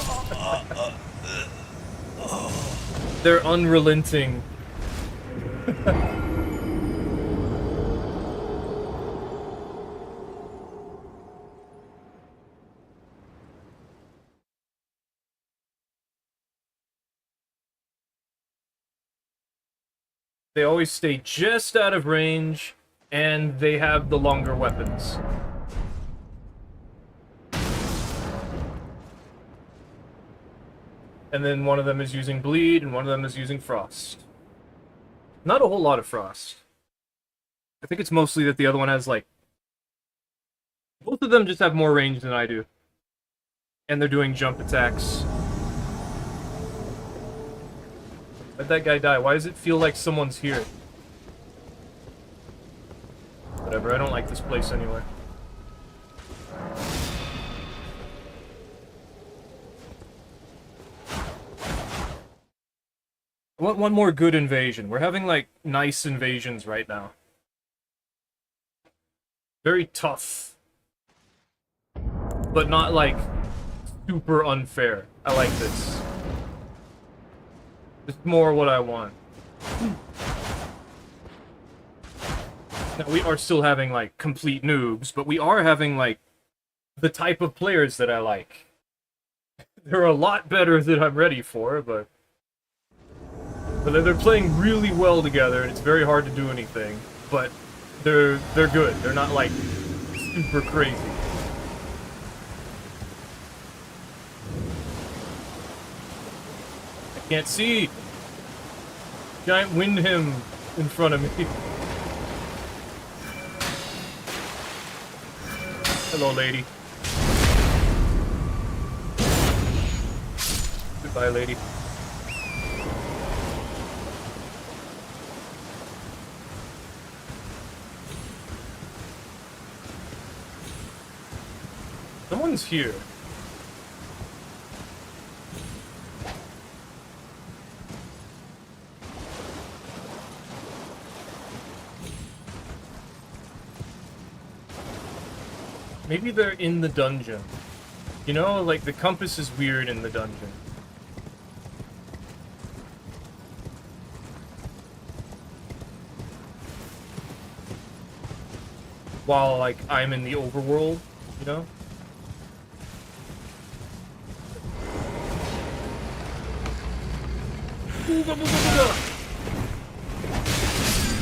They're unrelenting. They always stay just out of range, and they have the longer weapons. And then one of them is using bleed, and one of them is using frost. Not a whole lot of frost. I think it's mostly that the other one has, like... Both of them just have more range than I do. And they're doing jump attacks. Let that guy die. Why does it feel like someone's here? Whatever, I don't like this place anyway. I want one more good invasion. We're having, like, nice invasions right now. Very tough. But not, like, super unfair. I like this. It's more what I want. Now, we are still having, like, complete noobs, but we are having, like, the type of players that I like. They're a lot better than I'm ready for, but they're playing really well together, and it's very hard to do anything. But they're good. They're not, like, super crazy. I can't see! Giant windham in front of me. Hello, lady. Goodbye, lady. Someone's here. Maybe they're in the dungeon. You know, like, the compass is weird in the dungeon. While, like, I'm in the overworld, you know?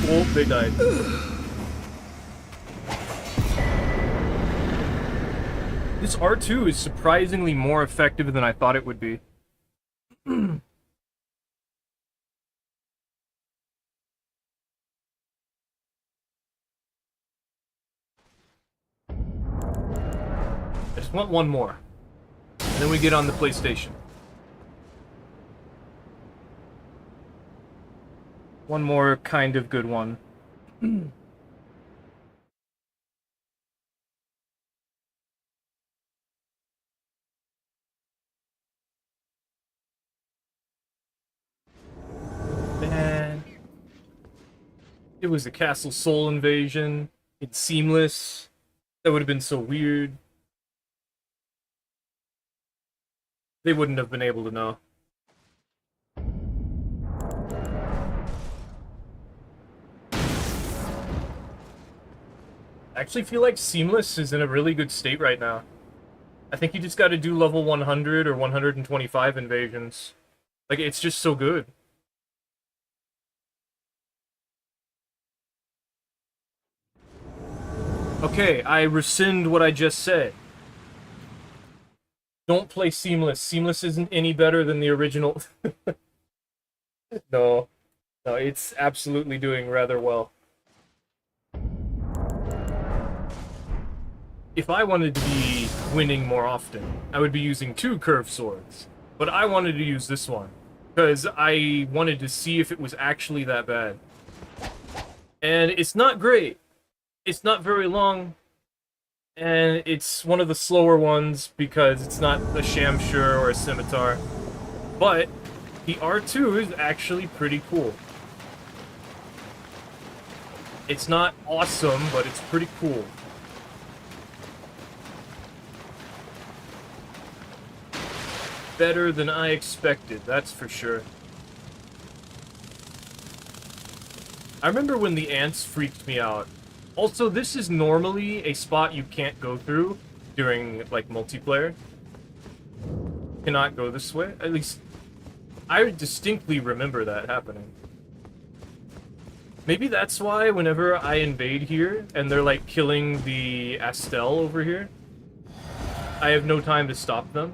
Oh, they died. This R2 is surprisingly more effective than I thought it would be. I just want one more. And then we get on the PlayStation. One more kind of good one. Man. It was a Castle Soul invasion. It's seamless. That would have been so weird. They wouldn't have been able to know. I actually feel like Seamless is in a really good state right now. I think you just gotta do level 100 or 125 invasions. Like, it's just so good. Okay, I rescind what I just said. Don't play Seamless. Seamless isn't any better than the original. No. No, it's absolutely doing rather well. If I wanted to be winning more often, I would be using 2 curved swords. But I wanted to use this one, because I wanted to see if it was actually that bad. And it's not great. It's not very long. And it's one of the slower ones because it's not a shamshur or a scimitar. But the R2 is actually pretty cool. It's not awesome, but it's pretty cool. Better than I expected, that's for sure. I remember when the ants freaked me out. Also, this is normally a spot you can't go through during, like, multiplayer. You cannot go this way. At least, I distinctly remember that happening. Maybe that's why whenever I invade here, and they're, like, killing the Astel over here, I have no time to stop them.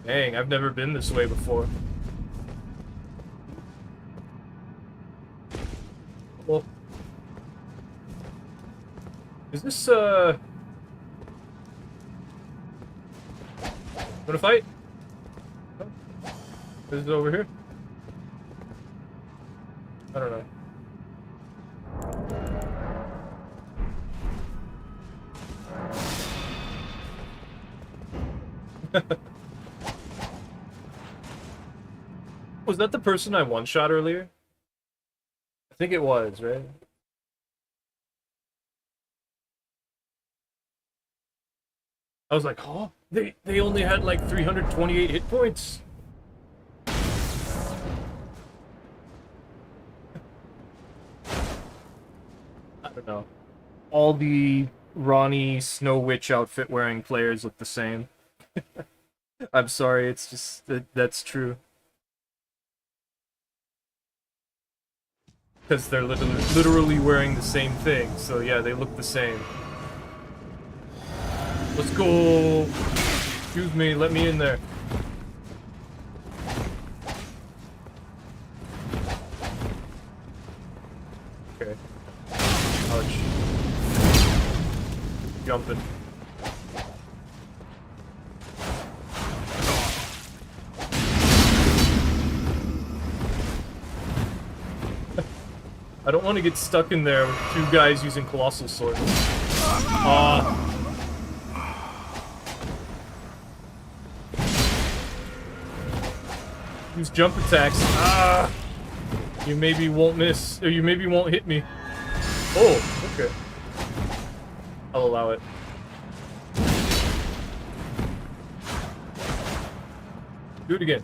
Dang, I've never been this way before. Well, is this, wanna fight? Oh. Is it over here? I don't know. Was that the person I one-shot earlier? I think it was, right? I was like, oh, they only had like 328 hit points. I don't know. All the Ronnie Snow Witch outfit wearing players look the same. I'm sorry, it's just that's true. Because they're literally wearing the same thing, so yeah, they look the same. Let's go! Excuse me, let me in there. Okay. Ouch. Jumping. I don't want to get stuck in there with 2 guys using colossal swords. Use jump attacks. You maybe won't miss, or you maybe won't hit me. Oh, okay. I'll allow it. Do it again.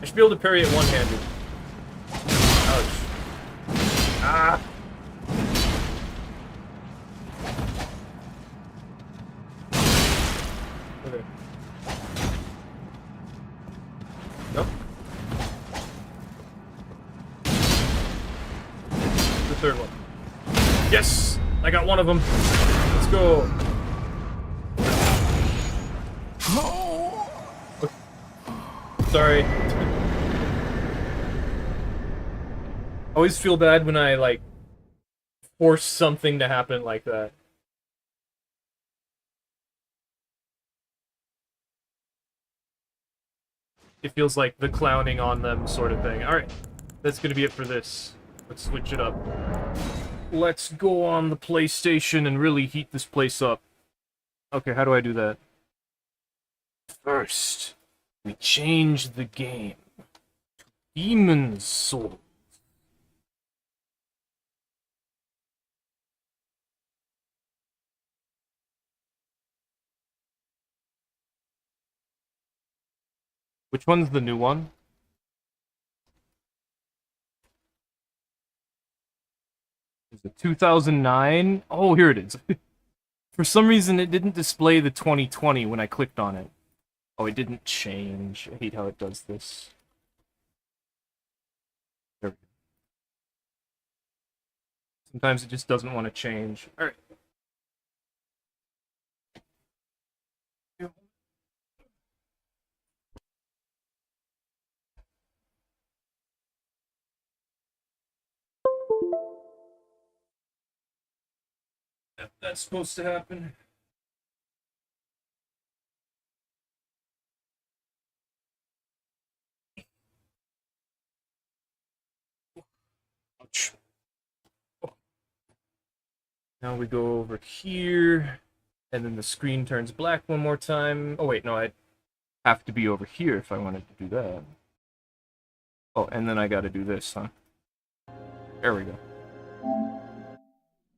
I should be able to parry it one-handed. Ouch. Ah! Okay. Nope. The third one. Yes! I got one of them. Let's go. Sorry. I always feel bad when I, like, force something to happen like that. It feels like the clowning on them sort of thing. Alright, that's gonna be it for this. Let's switch it up. Let's go on the PlayStation and really heat this place up. Okay, how do I do that? First, we change the game. Demon's Soul. Which one's the new one? Is it 2009? Oh, here it is. For some reason, it didn't display the 2020 when I clicked on it. Oh, it didn't change. I hate how it does this. There we go. Sometimes it just doesn't want to change. Alright. That's supposed to happen. Ouch. Oh. Now we go over here, and then the screen turns black one more time. Oh wait, no, I have to be over here if I wanted to do that. Oh, and then I gotta do this, huh? There we go.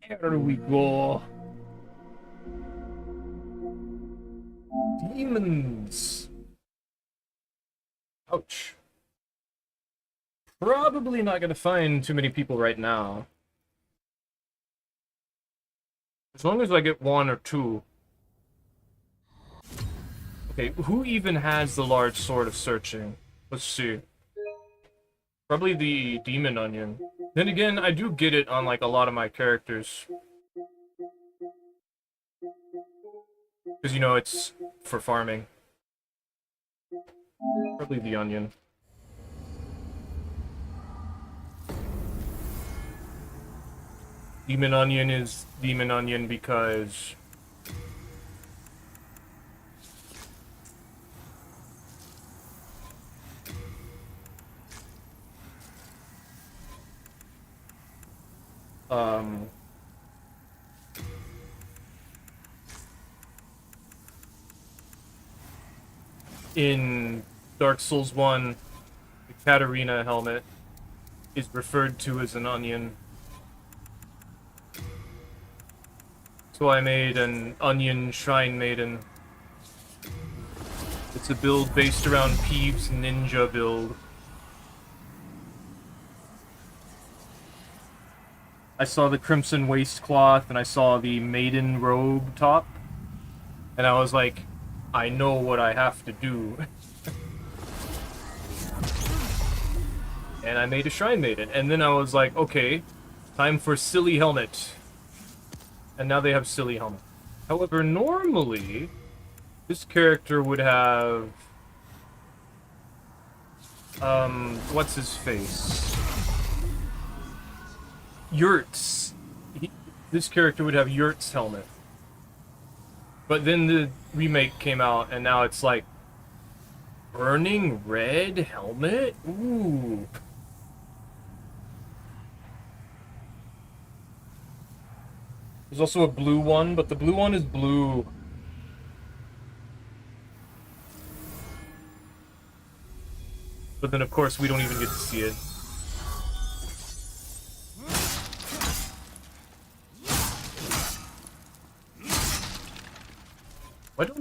There we go. Demons. Ouch. Probably not gonna find too many people right now. As long as I get one or two. Okay, who even has the large sword of searching? Let's see. Probably the demon onion. Then again, I do get it on like a lot of my characters. Because, you know, it's for farming. Probably the onion. Demon onion is demon onion because... in Dark Souls 1, the Katarina helmet is referred to as an onion. So I made an onion shrine maiden. It's a build based around Peeves' ninja build. I saw the crimson waistcloth and I saw the maiden robe top. And I was like, I know what I have to do. And I made a shrine maiden. And then I was like, okay, time for silly helmet. And now they have silly helmet. However, normally, this character would have... what's his face? Yurt's. This character would have Yurt's helmet. But then the remake came out, and now it's like... burning red helmet? Ooh. There's also a blue one, but the blue one is blue. But then, of course, we don't even get to see it.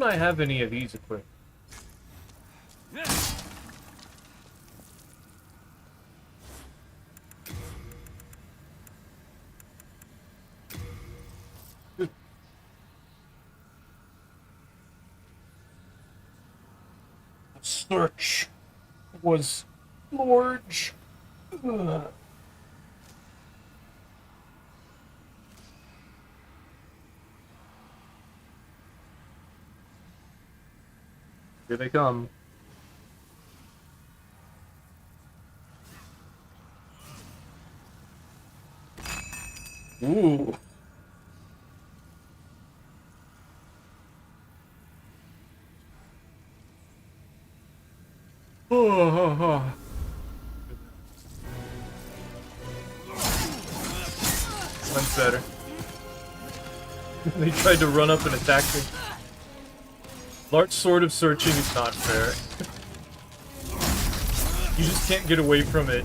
I have any of these equipped? Search was large. Ugh. Here they come. Ooh. Oh. One's better. They tried to run up and attack me. Large sword of searching is not fair. You just can't get away from it.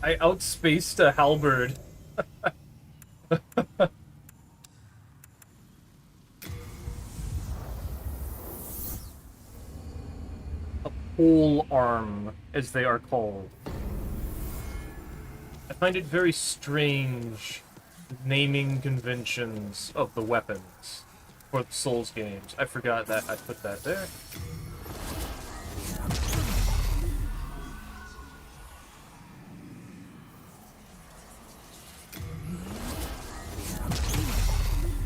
I outspaced a halberd. A pole arm, as they are called. I find it very strange, naming conventions of the weapons for the Souls games. I forgot that I put that there.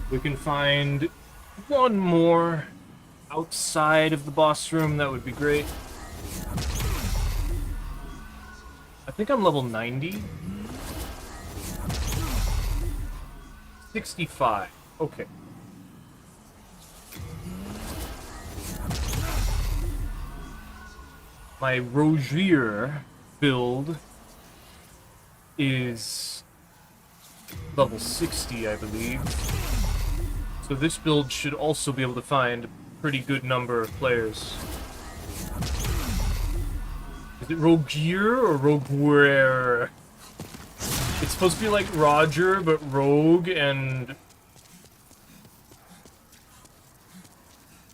We can find one more outside of the boss room, that would be great. I think I'm level 90. 65. Okay. My Rogier build is level 60, I believe. So this build should also be able to find a pretty good number of players. Is it Rogier or Roguer? It's supposed to be like Roger, but Rogue and...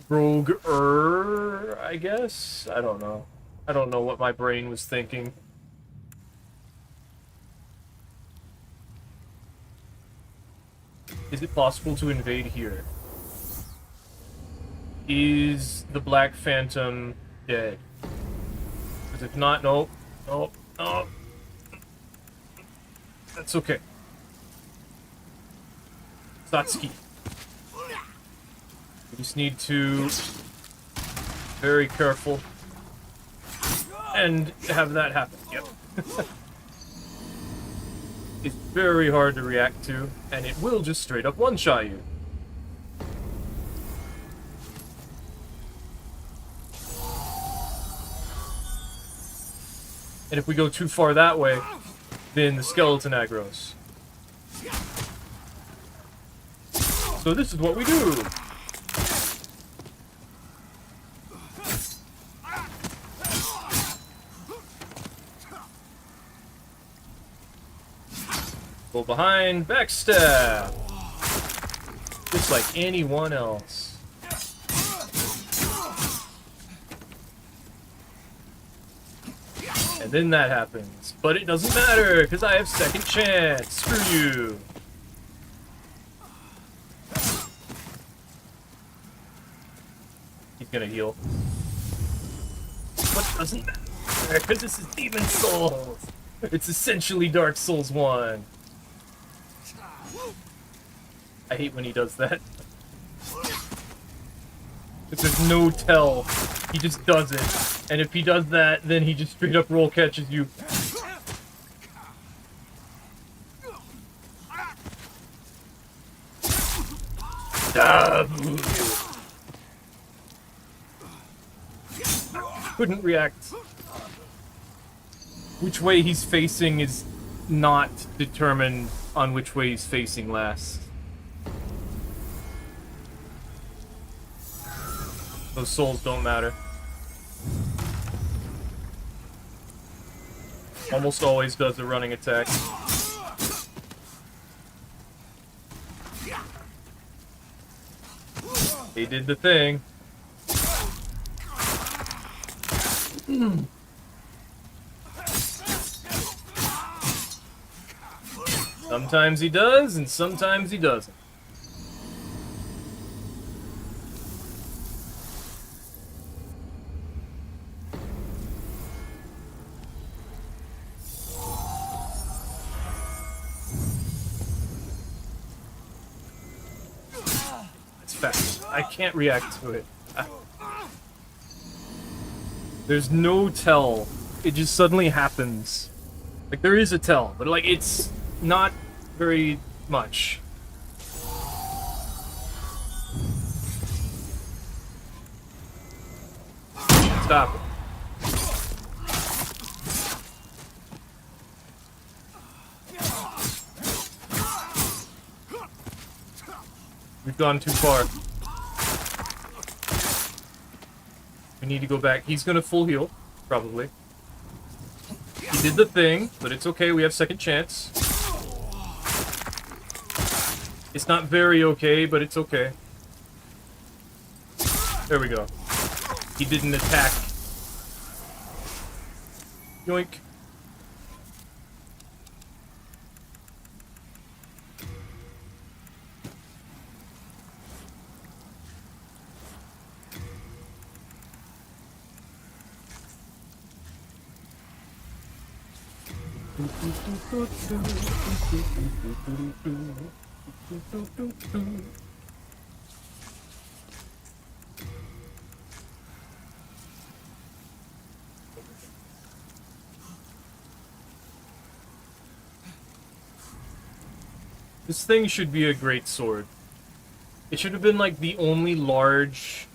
Rogue-er, I guess? I don't know. I don't know what my brain was thinking. Is it possible to invade here? Is the Black Phantom dead? Because if not, nope. Nope. Nope. That's okay. Satsuki. We just need to be very careful and have that happen. Yep. It's very hard to react to, and it will just straight up one-shot you. And if we go too far that way, then the skeleton aggroes. So this is what we do. Go behind, backstab. Just like anyone else. And then that happens. But it doesn't matter, because I have second chance. Screw you. He's gonna heal. But it doesn't matter, because this is Demon Souls. It's essentially Dark Souls 1. I hate when he does that. There's no tell. He just does it. And if he does that, then he just straight up roll catches you. couldn't react. Which way he's facing is not determined on which way he's facing last. Those souls don't matter. Almost always does a running attack. He did the thing. Sometimes he does, and sometimes he doesn't. It's fast. I can't react to it. There's no tell. It just suddenly happens. Like, there is a tell, but, like, it's not very much. Stop it. We've gone too far. We need to go back. He's gonna full heal, probably. He did the thing, but it's okay. We have second chance. It's not very okay, but it's okay. There we go. He didn't attack. Yoink. This thing should be a great sword. It should have been like the only large...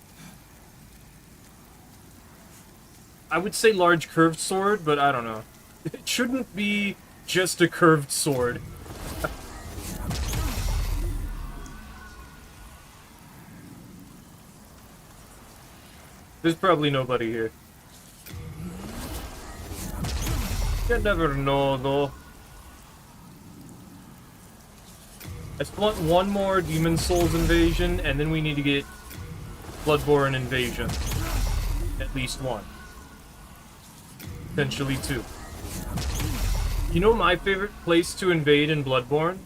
I would say large curved sword, but I don't know. It shouldn't be just a curved sword. There's probably nobody here. You never know, though. I just want one more Demon Souls invasion, and then we need to get Bloodborne invasion. At least one. Potentially two. You know my favorite place to invade in Bloodborne?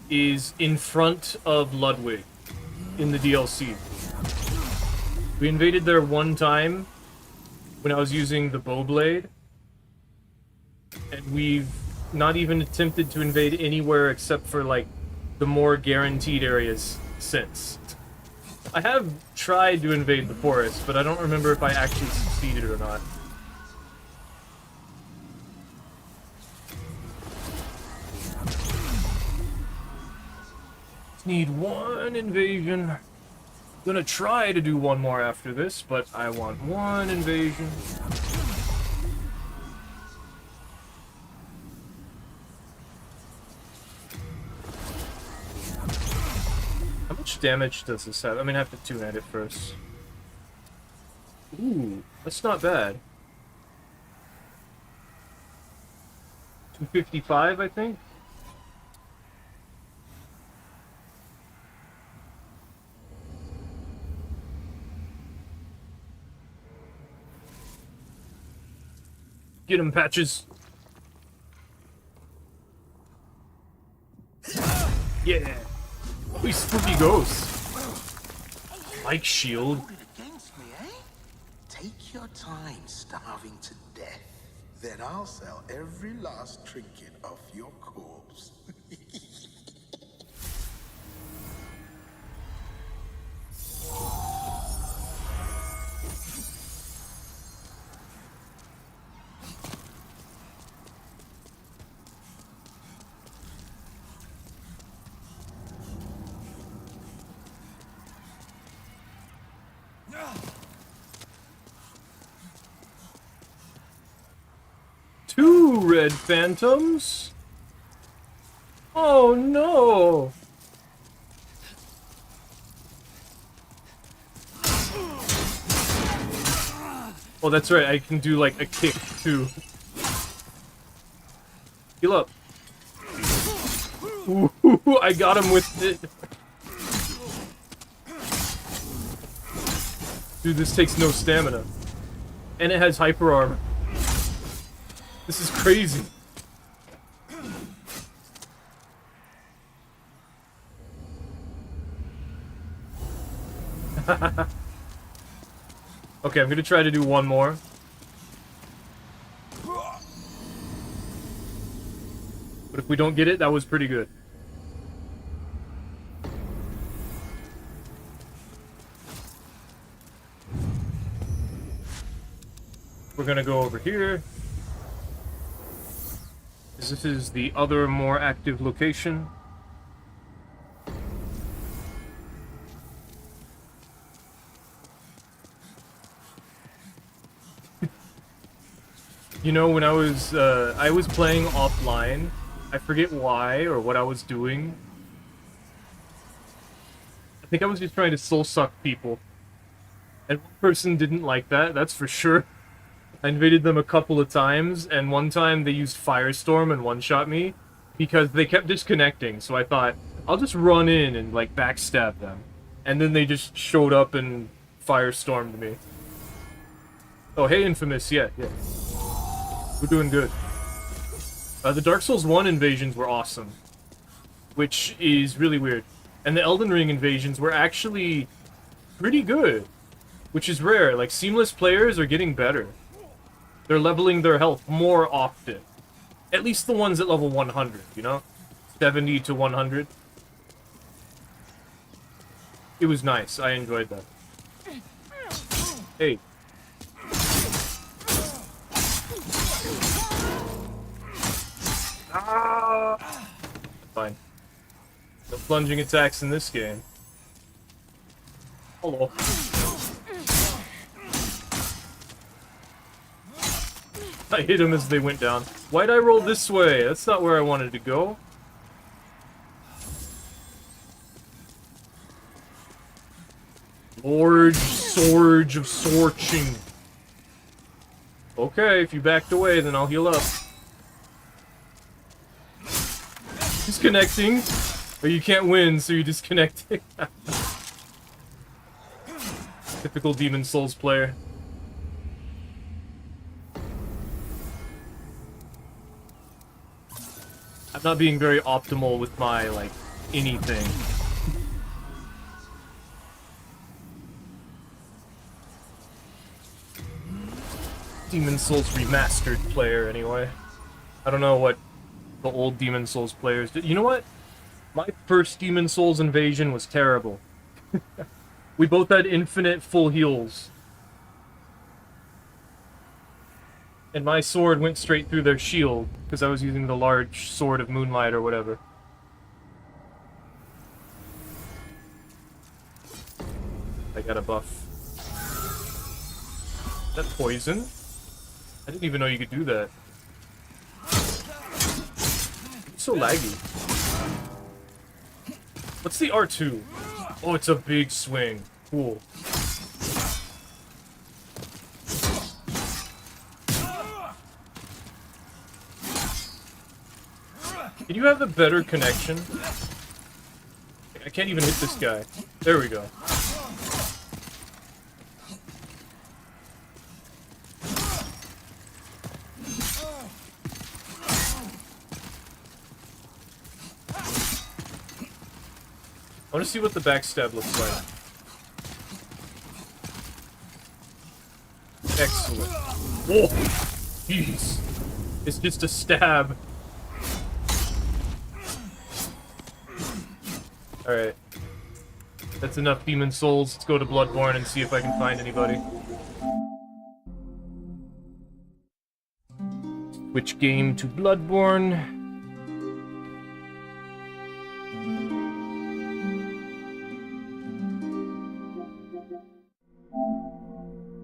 Is in front of Ludwig. In the DLC. We invaded there one time when I was using the bow blade. And we've not even attempted to invade anywhere except for, like, the more guaranteed areas since. I have tried to invade the forest, but I don't remember if I actually succeeded or not. Need one invasion. Gonna try to do one more after this, but I want one invasion. How much damage does this have? I'm gonna have to tune at it first. Ooh, that's not bad. 255, I think. Get him, Patches. Yeah. We spooky ghosts. Like shield. Against me, eh? Take your time starving to death. Then I'll sell every last trinket off your corpse. you, red phantoms! Oh no! Oh, that's right, I can do like a kick too. Heal up. Ooh, I got him with it. Dude, this takes no stamina. And it has hyper armor. This is crazy. Okay, I'm gonna try to do one more. But if we don't get it, that was pretty good. We're gonna go over here. This is the other more active location. You know, when I was playing offline, I forget why or what I was doing. I think I was just trying to soul suck people. And one person didn't like that, that's for sure. I invaded them a couple of times, and one time they used Firestorm and one-shot me because they kept disconnecting, so I thought, I'll just run in and, like, backstab them. And then they just showed up and Firestormed me. Oh, hey, Infamous, yeah. We're doing good. The Dark Souls 1 invasions were awesome, which is really weird. And the Elden Ring invasions were actually pretty good, which is rare. Like, seamless players are getting better. They're leveling their health more often. At least the ones at level 100, you know? 70 to 100. It was nice. I enjoyed that. Hey. Ah! Fine. No plunging attacks in this game. Hello. I hit him as they went down. Why'd I roll this way? That's not where I wanted to go. Lord Sorge of Sorching. Okay, if you backed away, then I'll heal up. Disconnecting. Or you can't win, so you're disconnecting. Typical Demon Souls player. I'm not being very optimal with my, like, anything. Demon Souls Remastered player, anyway. I don't know what the old Demon Souls players did. You know what? My first Demon Souls invasion was terrible. We both had infinite full heals. And my sword went straight through their shield, because I was using the large sword of Moonlight or whatever. I got a buff. Is that poison? I didn't even know you could do that. It's so laggy. What's the R2? Oh, it's a big swing. Cool. Can you have a better connection? I can't even hit this guy. There we go. I want to see what the backstab looks like. Excellent. Whoa! Jeez. It's just a stab. Alright. That's enough Demon Souls. Let's go to Bloodborne and see if I can find anybody. Switch game to Bloodborne.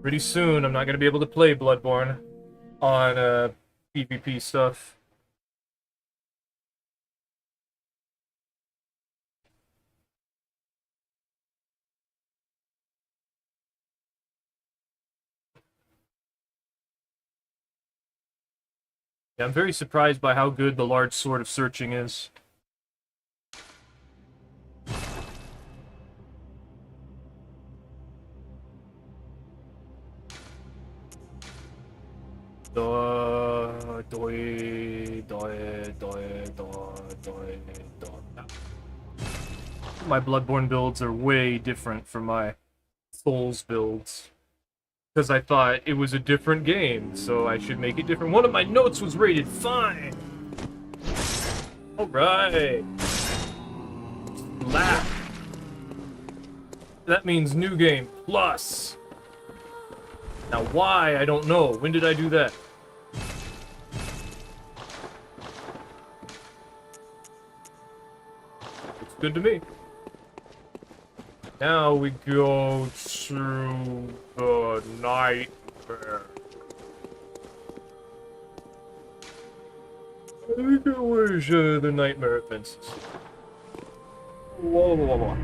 Pretty soon, I'm not going to be able to play Bloodborne on PvP stuff. Yeah, I'm very surprised by how good the large sword of searching is. My Bloodborne builds are way different from my Souls builds. Because I thought it was a different game, so I should make it different. One of my notes was rated fine! Alright! Slap! That means new game plus! Now why, I don't know. When did I do that? It's good to me. Now we go to the nightmare. Where's the nightmare offenses? Whoa, whoa, whoa.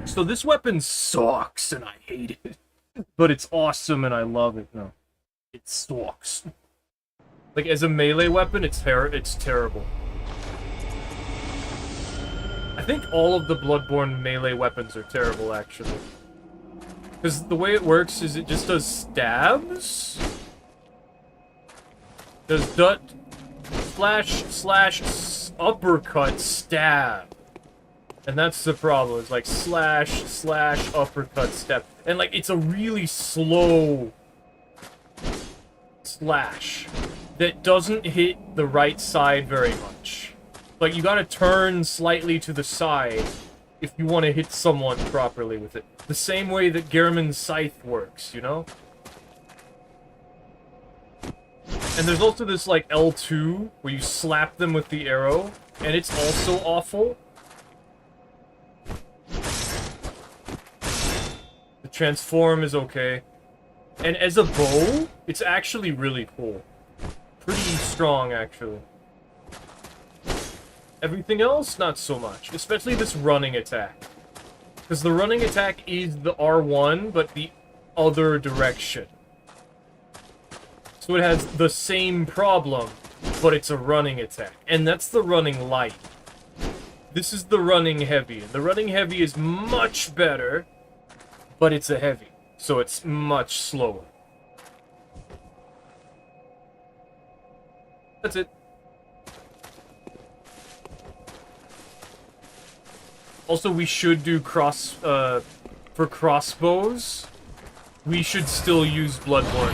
So this weapon sucks and I hate it. But it's awesome and I love it. No. It sucks. Like, as a melee weapon, it's terrible. I think all of the Bloodborne melee weapons are terrible, actually. Because the way it works is it just does stabs? Does slash uppercut stab. And that's the problem. It's like slash uppercut stab. And like it's a really slow slash that doesn't hit the right side very much. Like you gotta turn slightly to the side if you want to hit someone properly with it. The same way that Gehrman's scythe works, you know? And there's also this like L2 where you slap them with the arrow, and it's also awful. The transform is okay. And as a bow, it's actually really cool. Pretty strong, actually. Everything else, not so much. Especially this running attack. Because the running attack is the R1, but the other direction. So it has the same problem, but it's a running attack. And that's the running light. This is the running heavy. The running heavy is much better, but it's a heavy. So it's much slower. That's it. Also, we should do for crossbows, we should still use Bloodborne.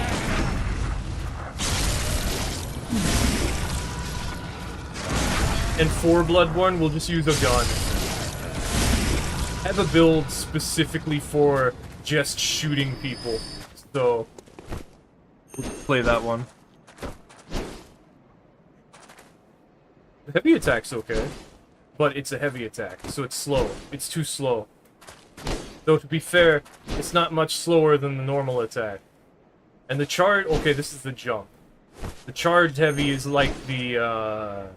And for Bloodborne, we'll just use a gun. I have a build specifically for just shooting people, so we'll play that one. The heavy attack's okay, but it's a heavy attack, so it's slow. It's too slow. Though, to be fair, it's not much slower than the normal attack. And the charge... Okay, this is the jump. The charged heavy is like the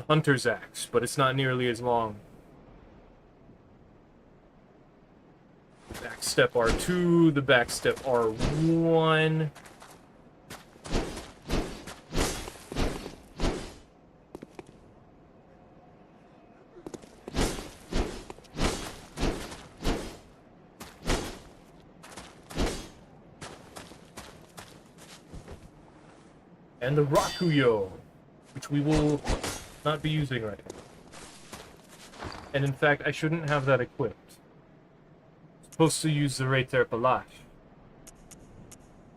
Hunter's Axe, but it's not nearly as long. Backstep R2, the backstep R1... And the Rakuyo, which we will not be using right now. And in fact, I shouldn't have that equipped. I'm supposed to use the Reiter Palash.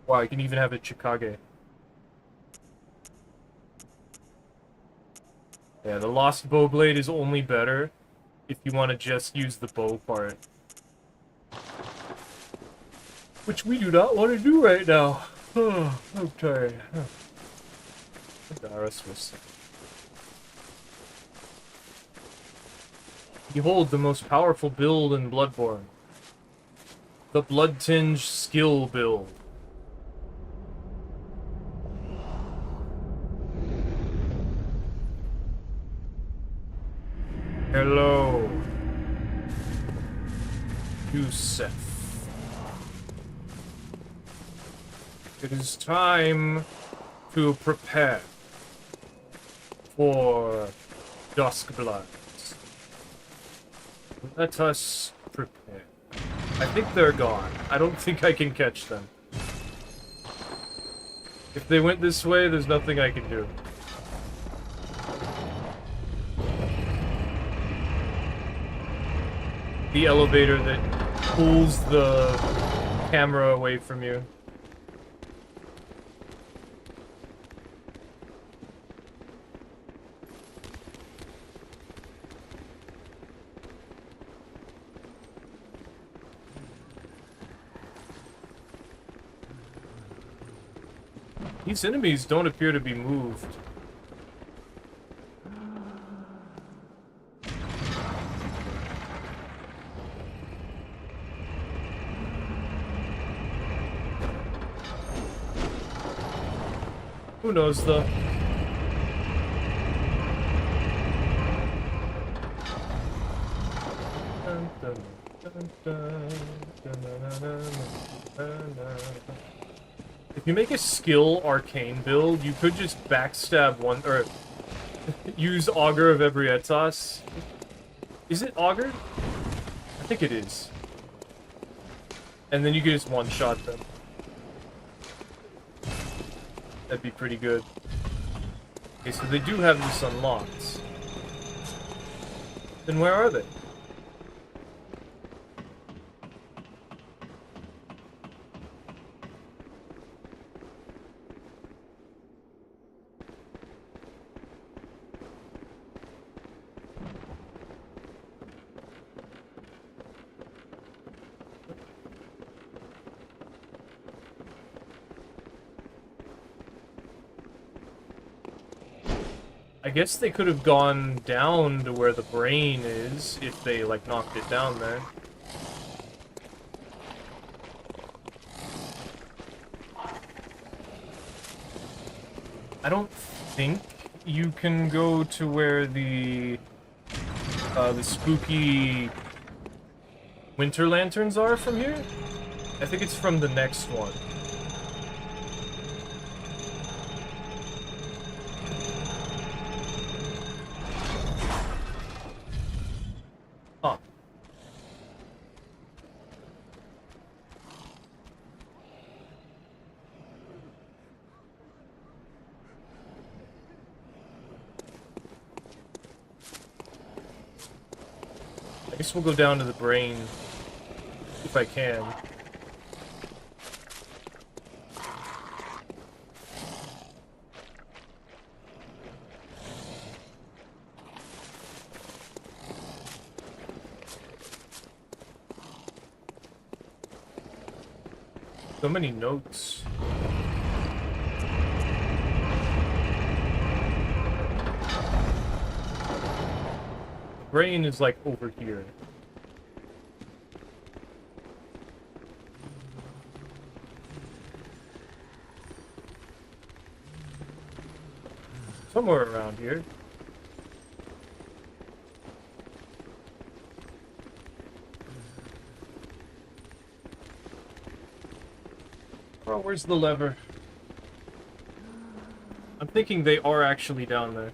Wow, I can even have it Chikage. Yeah, the Lost Bowblade is only better if you want to just use the bow part. Which we do not want to do right now. Oh, I'm tired. Behold the most powerful build in Bloodborne. The Blood Tinge skill build. Hello, Yusef. It is time to prepare for Duskbloods. Let us prepare. I think they're gone. I don't think I can catch them. If they went this way, there's nothing I can do. The elevator that pulls the camera away from you. These enemies don't appear to be moved. Who knows, though? If you make a skill arcane build, you could just backstab one, or use Augur of Ebrietas. Is it Augur? I think it is. And then you could just one-shot them. That'd be pretty good. Okay, so they do have this unlocked. Then where are they? I guess they could have gone down to where the brain is if they, like, knocked it down there. I don't think you can go to where the spooky winter lanterns are from here. I think it's from the next one. Huh. I guess we'll go down to the brain if I can. So many notes. The brain is like over here. Somewhere around here. Oh, where's the lever? I'm thinking they are actually down there.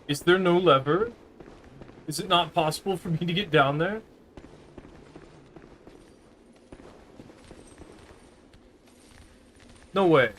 Is there no lever? Is it not possible for me to get down there? No way.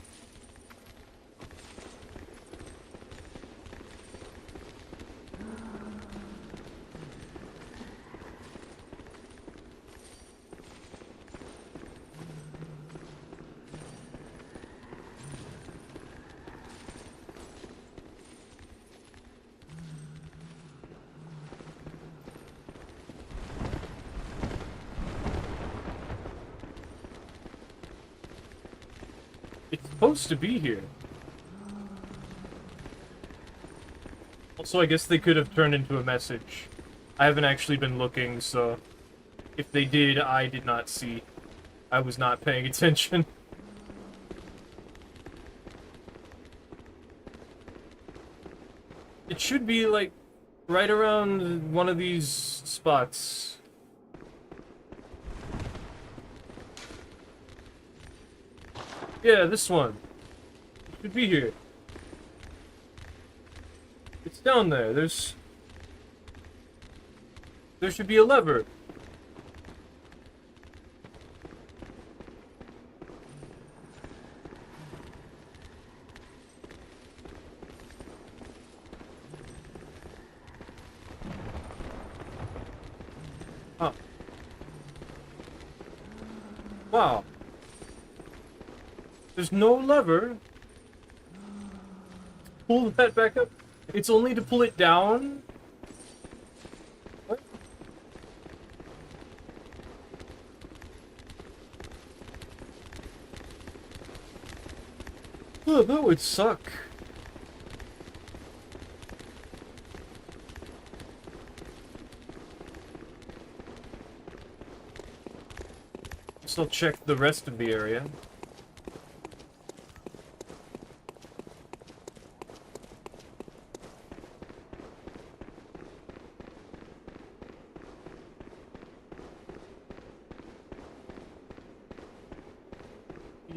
It's supposed to be here. Also, I guess they could have turned into a message. I haven't actually been looking, so... If they did, I did not see. I was not paying attention. It should be, like, right around one of these spots. Yeah, this one. It should be here. It's down there. There should be a lever. Huh. Wow. There's no lever. Pull that back up. It's only to pull it down? What? Oh, that would suck. Still check the rest of the area.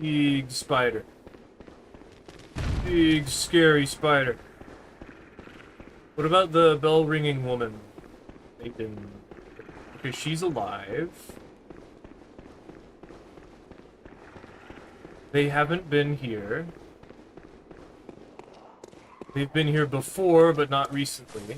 Big spider. Big scary spider. What about the bell ringing woman? Okay, she's alive. They haven't been here. They've been here before, but not recently.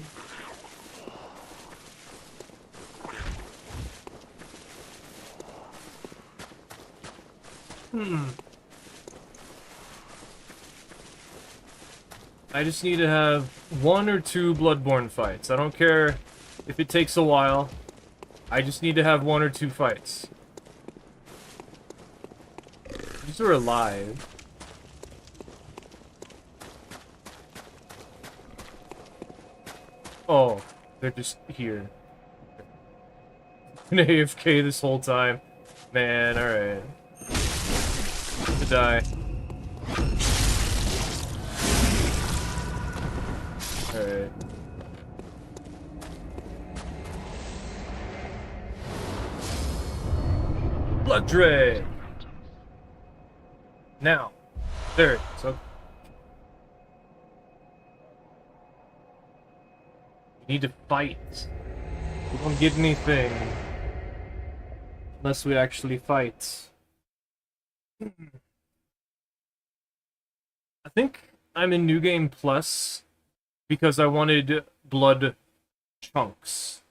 I just need to have 1 or 2 Bloodborne fights. I don't care if it takes a while. I just need to have 1 or 2 fights. These are alive. Oh, they're just here. Been AFK this whole time. Man, alright. To die. Alright. Blood Dray! Now. There it is. Okay. We need to fight. We don't get anything. Unless we actually fight. I think I'm in New Game Plus because I wanted blood chunks.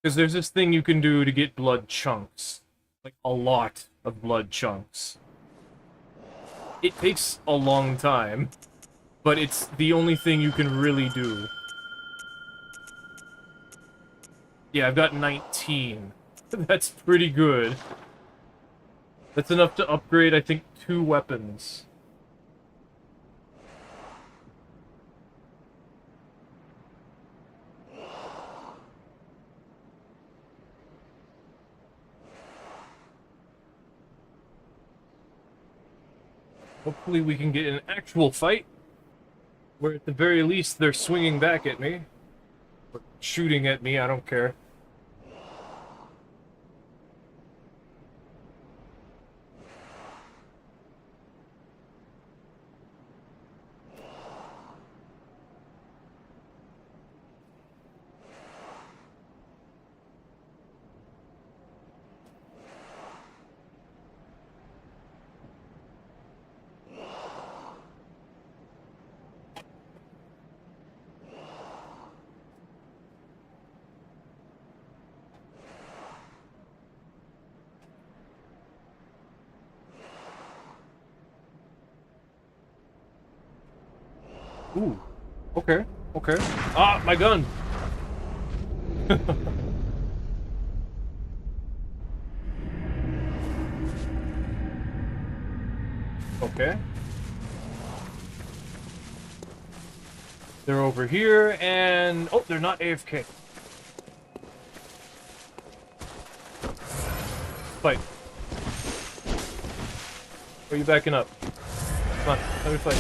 Because there's this thing you can do to get blood chunks. Like, a lot of blood chunks. It takes a long time, but it's the only thing you can really do. Yeah, I've got 19. That's pretty good. That's enough to upgrade, I think, 2 weapons. Hopefully we can get an actual fight, where at the very least they're swinging back at me. Or shooting at me, I don't care. Ooh. Okay. Okay. Ah, my gun! Okay. They're over here, and... Oh, they're not AFK. fight. Or are you backing up? Come on, let me fight.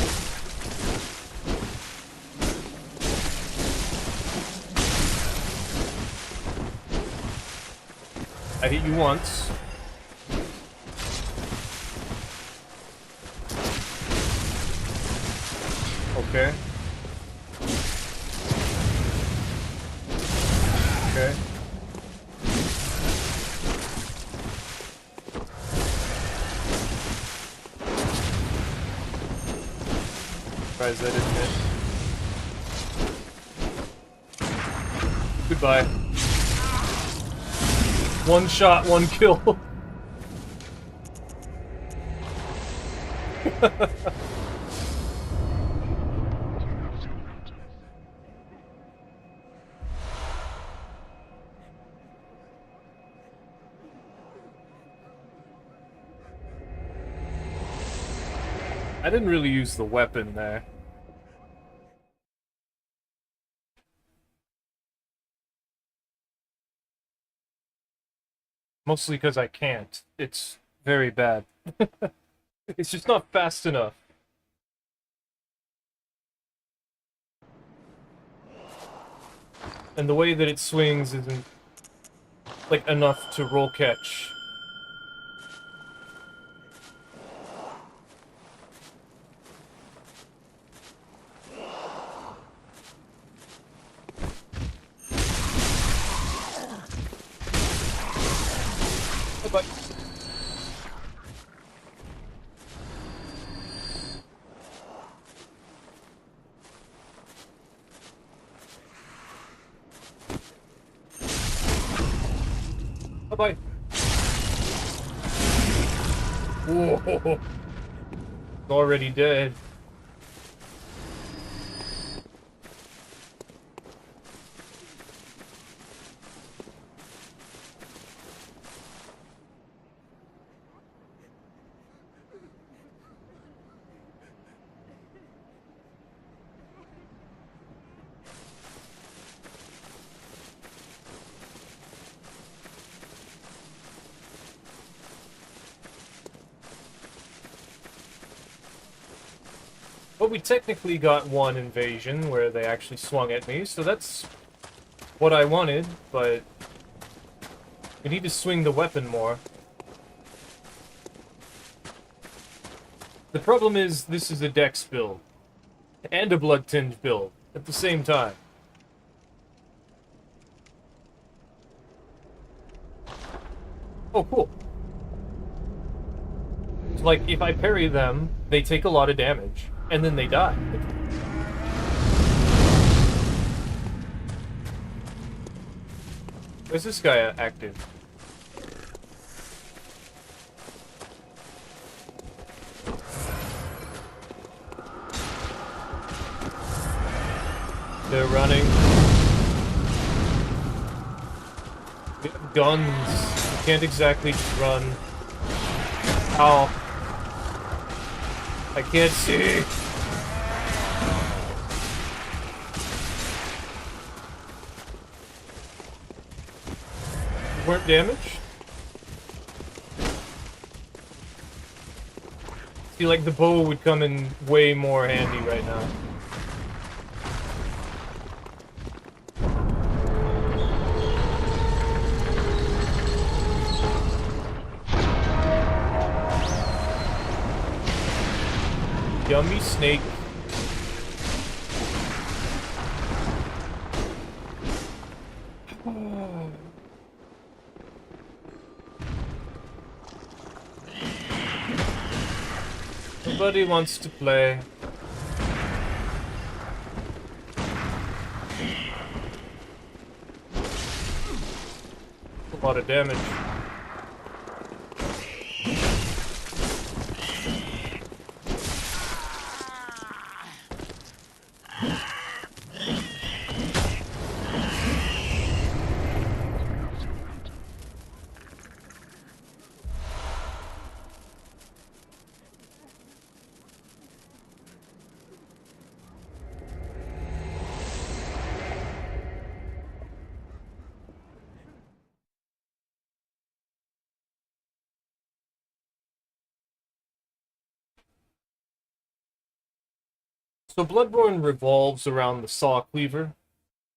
I hit you once. Okay. Okay. Surprised that didn't hit. Goodbye. One shot, one kill. I didn't really use the weapon there. Mostly because I can't. It's very bad. It's just not fast enough. And the way that it swings isn't, like, enough to roll catch. Bye-bye. Bye-bye. Whoa. Already dead. But we technically got one invasion where they actually swung at me, so that's what I wanted, but we need to swing the weapon more. The problem is, this is a dex build, and a blood-tinged build, at the same time. Oh, cool. So, like, if I parry them, they take a lot of damage, and then they die. Where's this guy active? They're running. We have guns. We can't exactly just run. Ow. I can't see. Weren't damaged? See, like, the bow would come in way more handy right now. Yummy snake. Nobody wants to play. A lot of damage. So Bloodborne revolves around the saw cleaver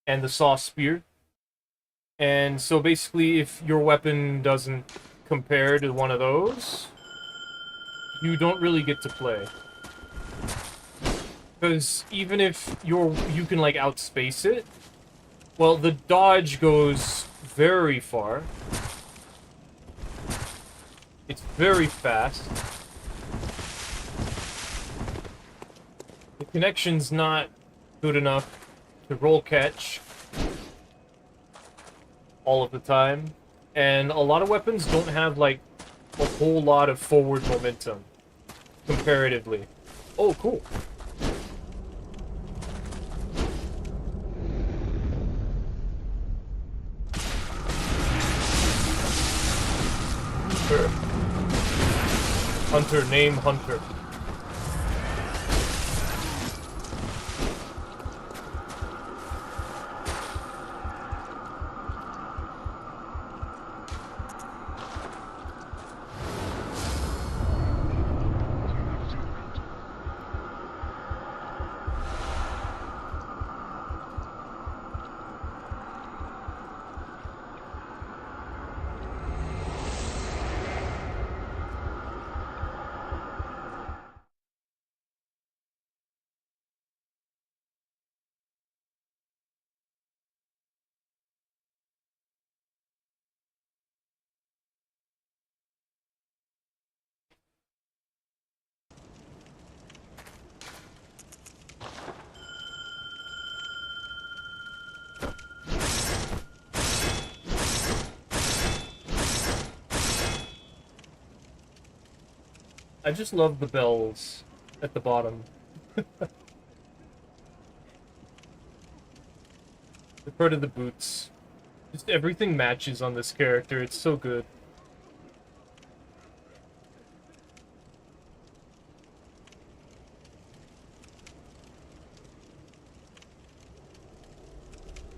and the saw spear. And so basically, if your weapon doesn't compare to one of those, you don't really get to play. Because even if you can like outspace it, well, the dodge goes very far. It's very fast. The connection's not good enough to roll catch all of the time. And a lot of weapons don't have like a whole lot of forward momentum comparatively. Oh, cool. Hunter, name Hunter. I just love the bells at the bottom. They're part of the boots. Just everything matches on this character. It's so good.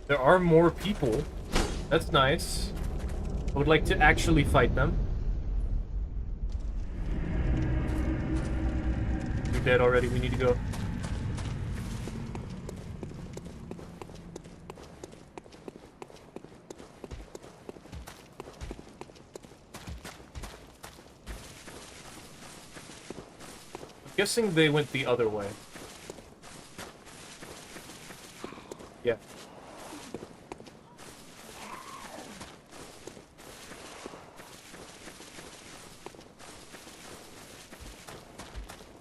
There are more people. That's nice. I would like to actually fight them. You're dead already. We need to go. I'm guessing they went the other way. Yeah.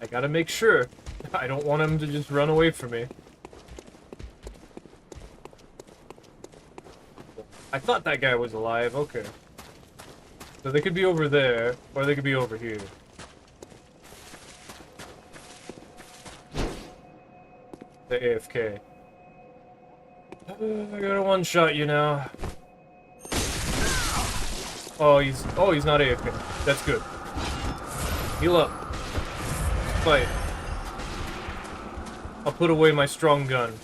I gotta make sure. I don't want him to just run away from me. I thought that guy was alive. Okay. So they could be over there, or they could be over here. The AFK. I gotta one-shot you now. Oh, he's not AFK. That's good. Heal up. Fight. I'll put away my strong gun.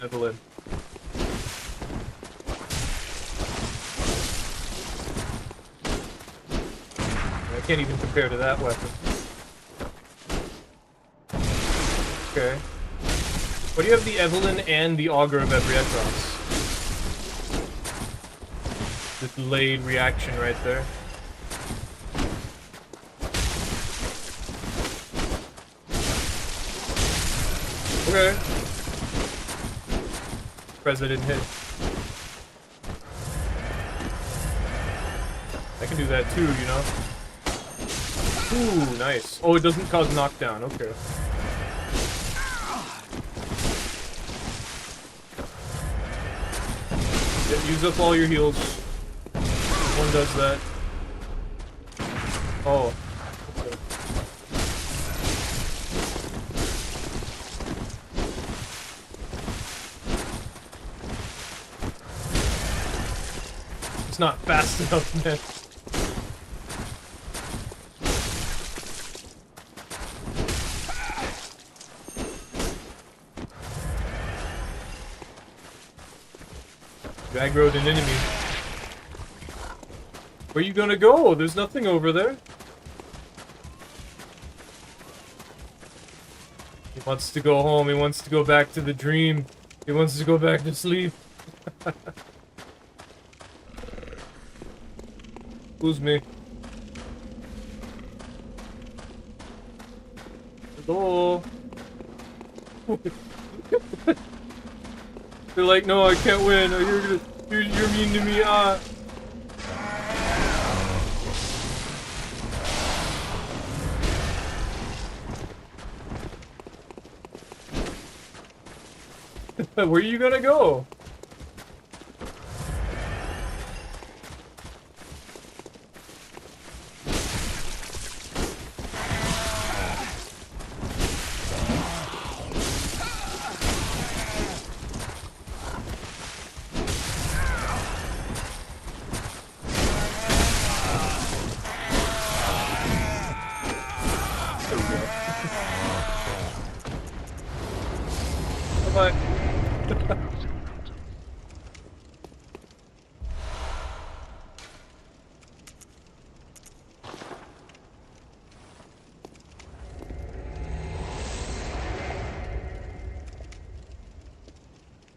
Evelyn. I can't even compare to that weapon. Okay. What do you have the Evelyn and the Augur of Ebrietros? The delayed reaction right there. Okay. President hit. I can do that too, you know? Ooh, nice. Oh, it doesn't cause knockdown. Okay. Yeah, use up all your heals. One does that. Oh. Okay. It's not fast enough, man. You aggroed an enemy. Where you gonna go? There's nothing over there. He wants to go home. He wants to go back to the dream. He wants to go back to sleep. Who's me? Hello? They're like, no, I can't win. Oh, you're mean to me. Ah. Where are you gonna go? Bye-bye.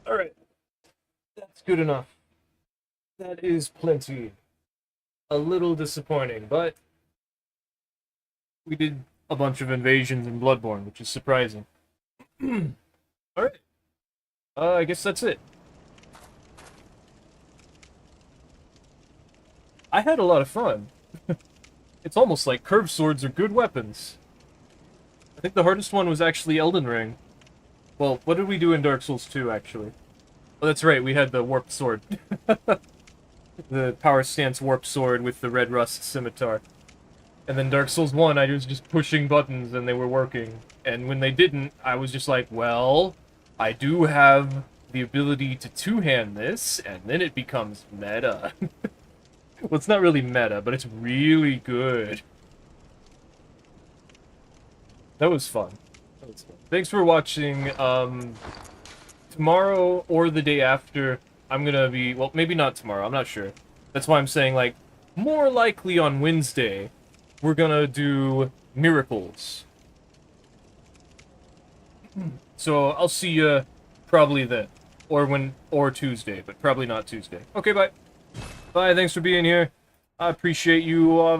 Alright. That's good enough. That is plenty. A little disappointing, but we did a bunch of invasions in Bloodborne, which is surprising. Alright. I guess that's it. I had a lot of fun. It's almost like curved swords are good weapons. I think the hardest one was actually Elden Ring. Well, what did we do in Dark Souls 2, actually? Oh, that's right, we had the warped sword. The power stance warped sword with the red rust scimitar. And then Dark Souls 1, I was just pushing buttons and they were working. And when they didn't, I was just like, well, I do have the ability to two-hand this, and then it becomes meta. Well, it's not really meta, but it's really good. That was fun. That was fun. Thanks for watching. Tomorrow or the day after, I'm gonna be... Well, maybe not tomorrow, I'm not sure. That's why I'm saying, like, more likely on Wednesday, we're gonna do Miracles. So, I'll see you probably then. Or Tuesday, but probably not Tuesday. Okay, bye. Bye, thanks for being here. I appreciate you all.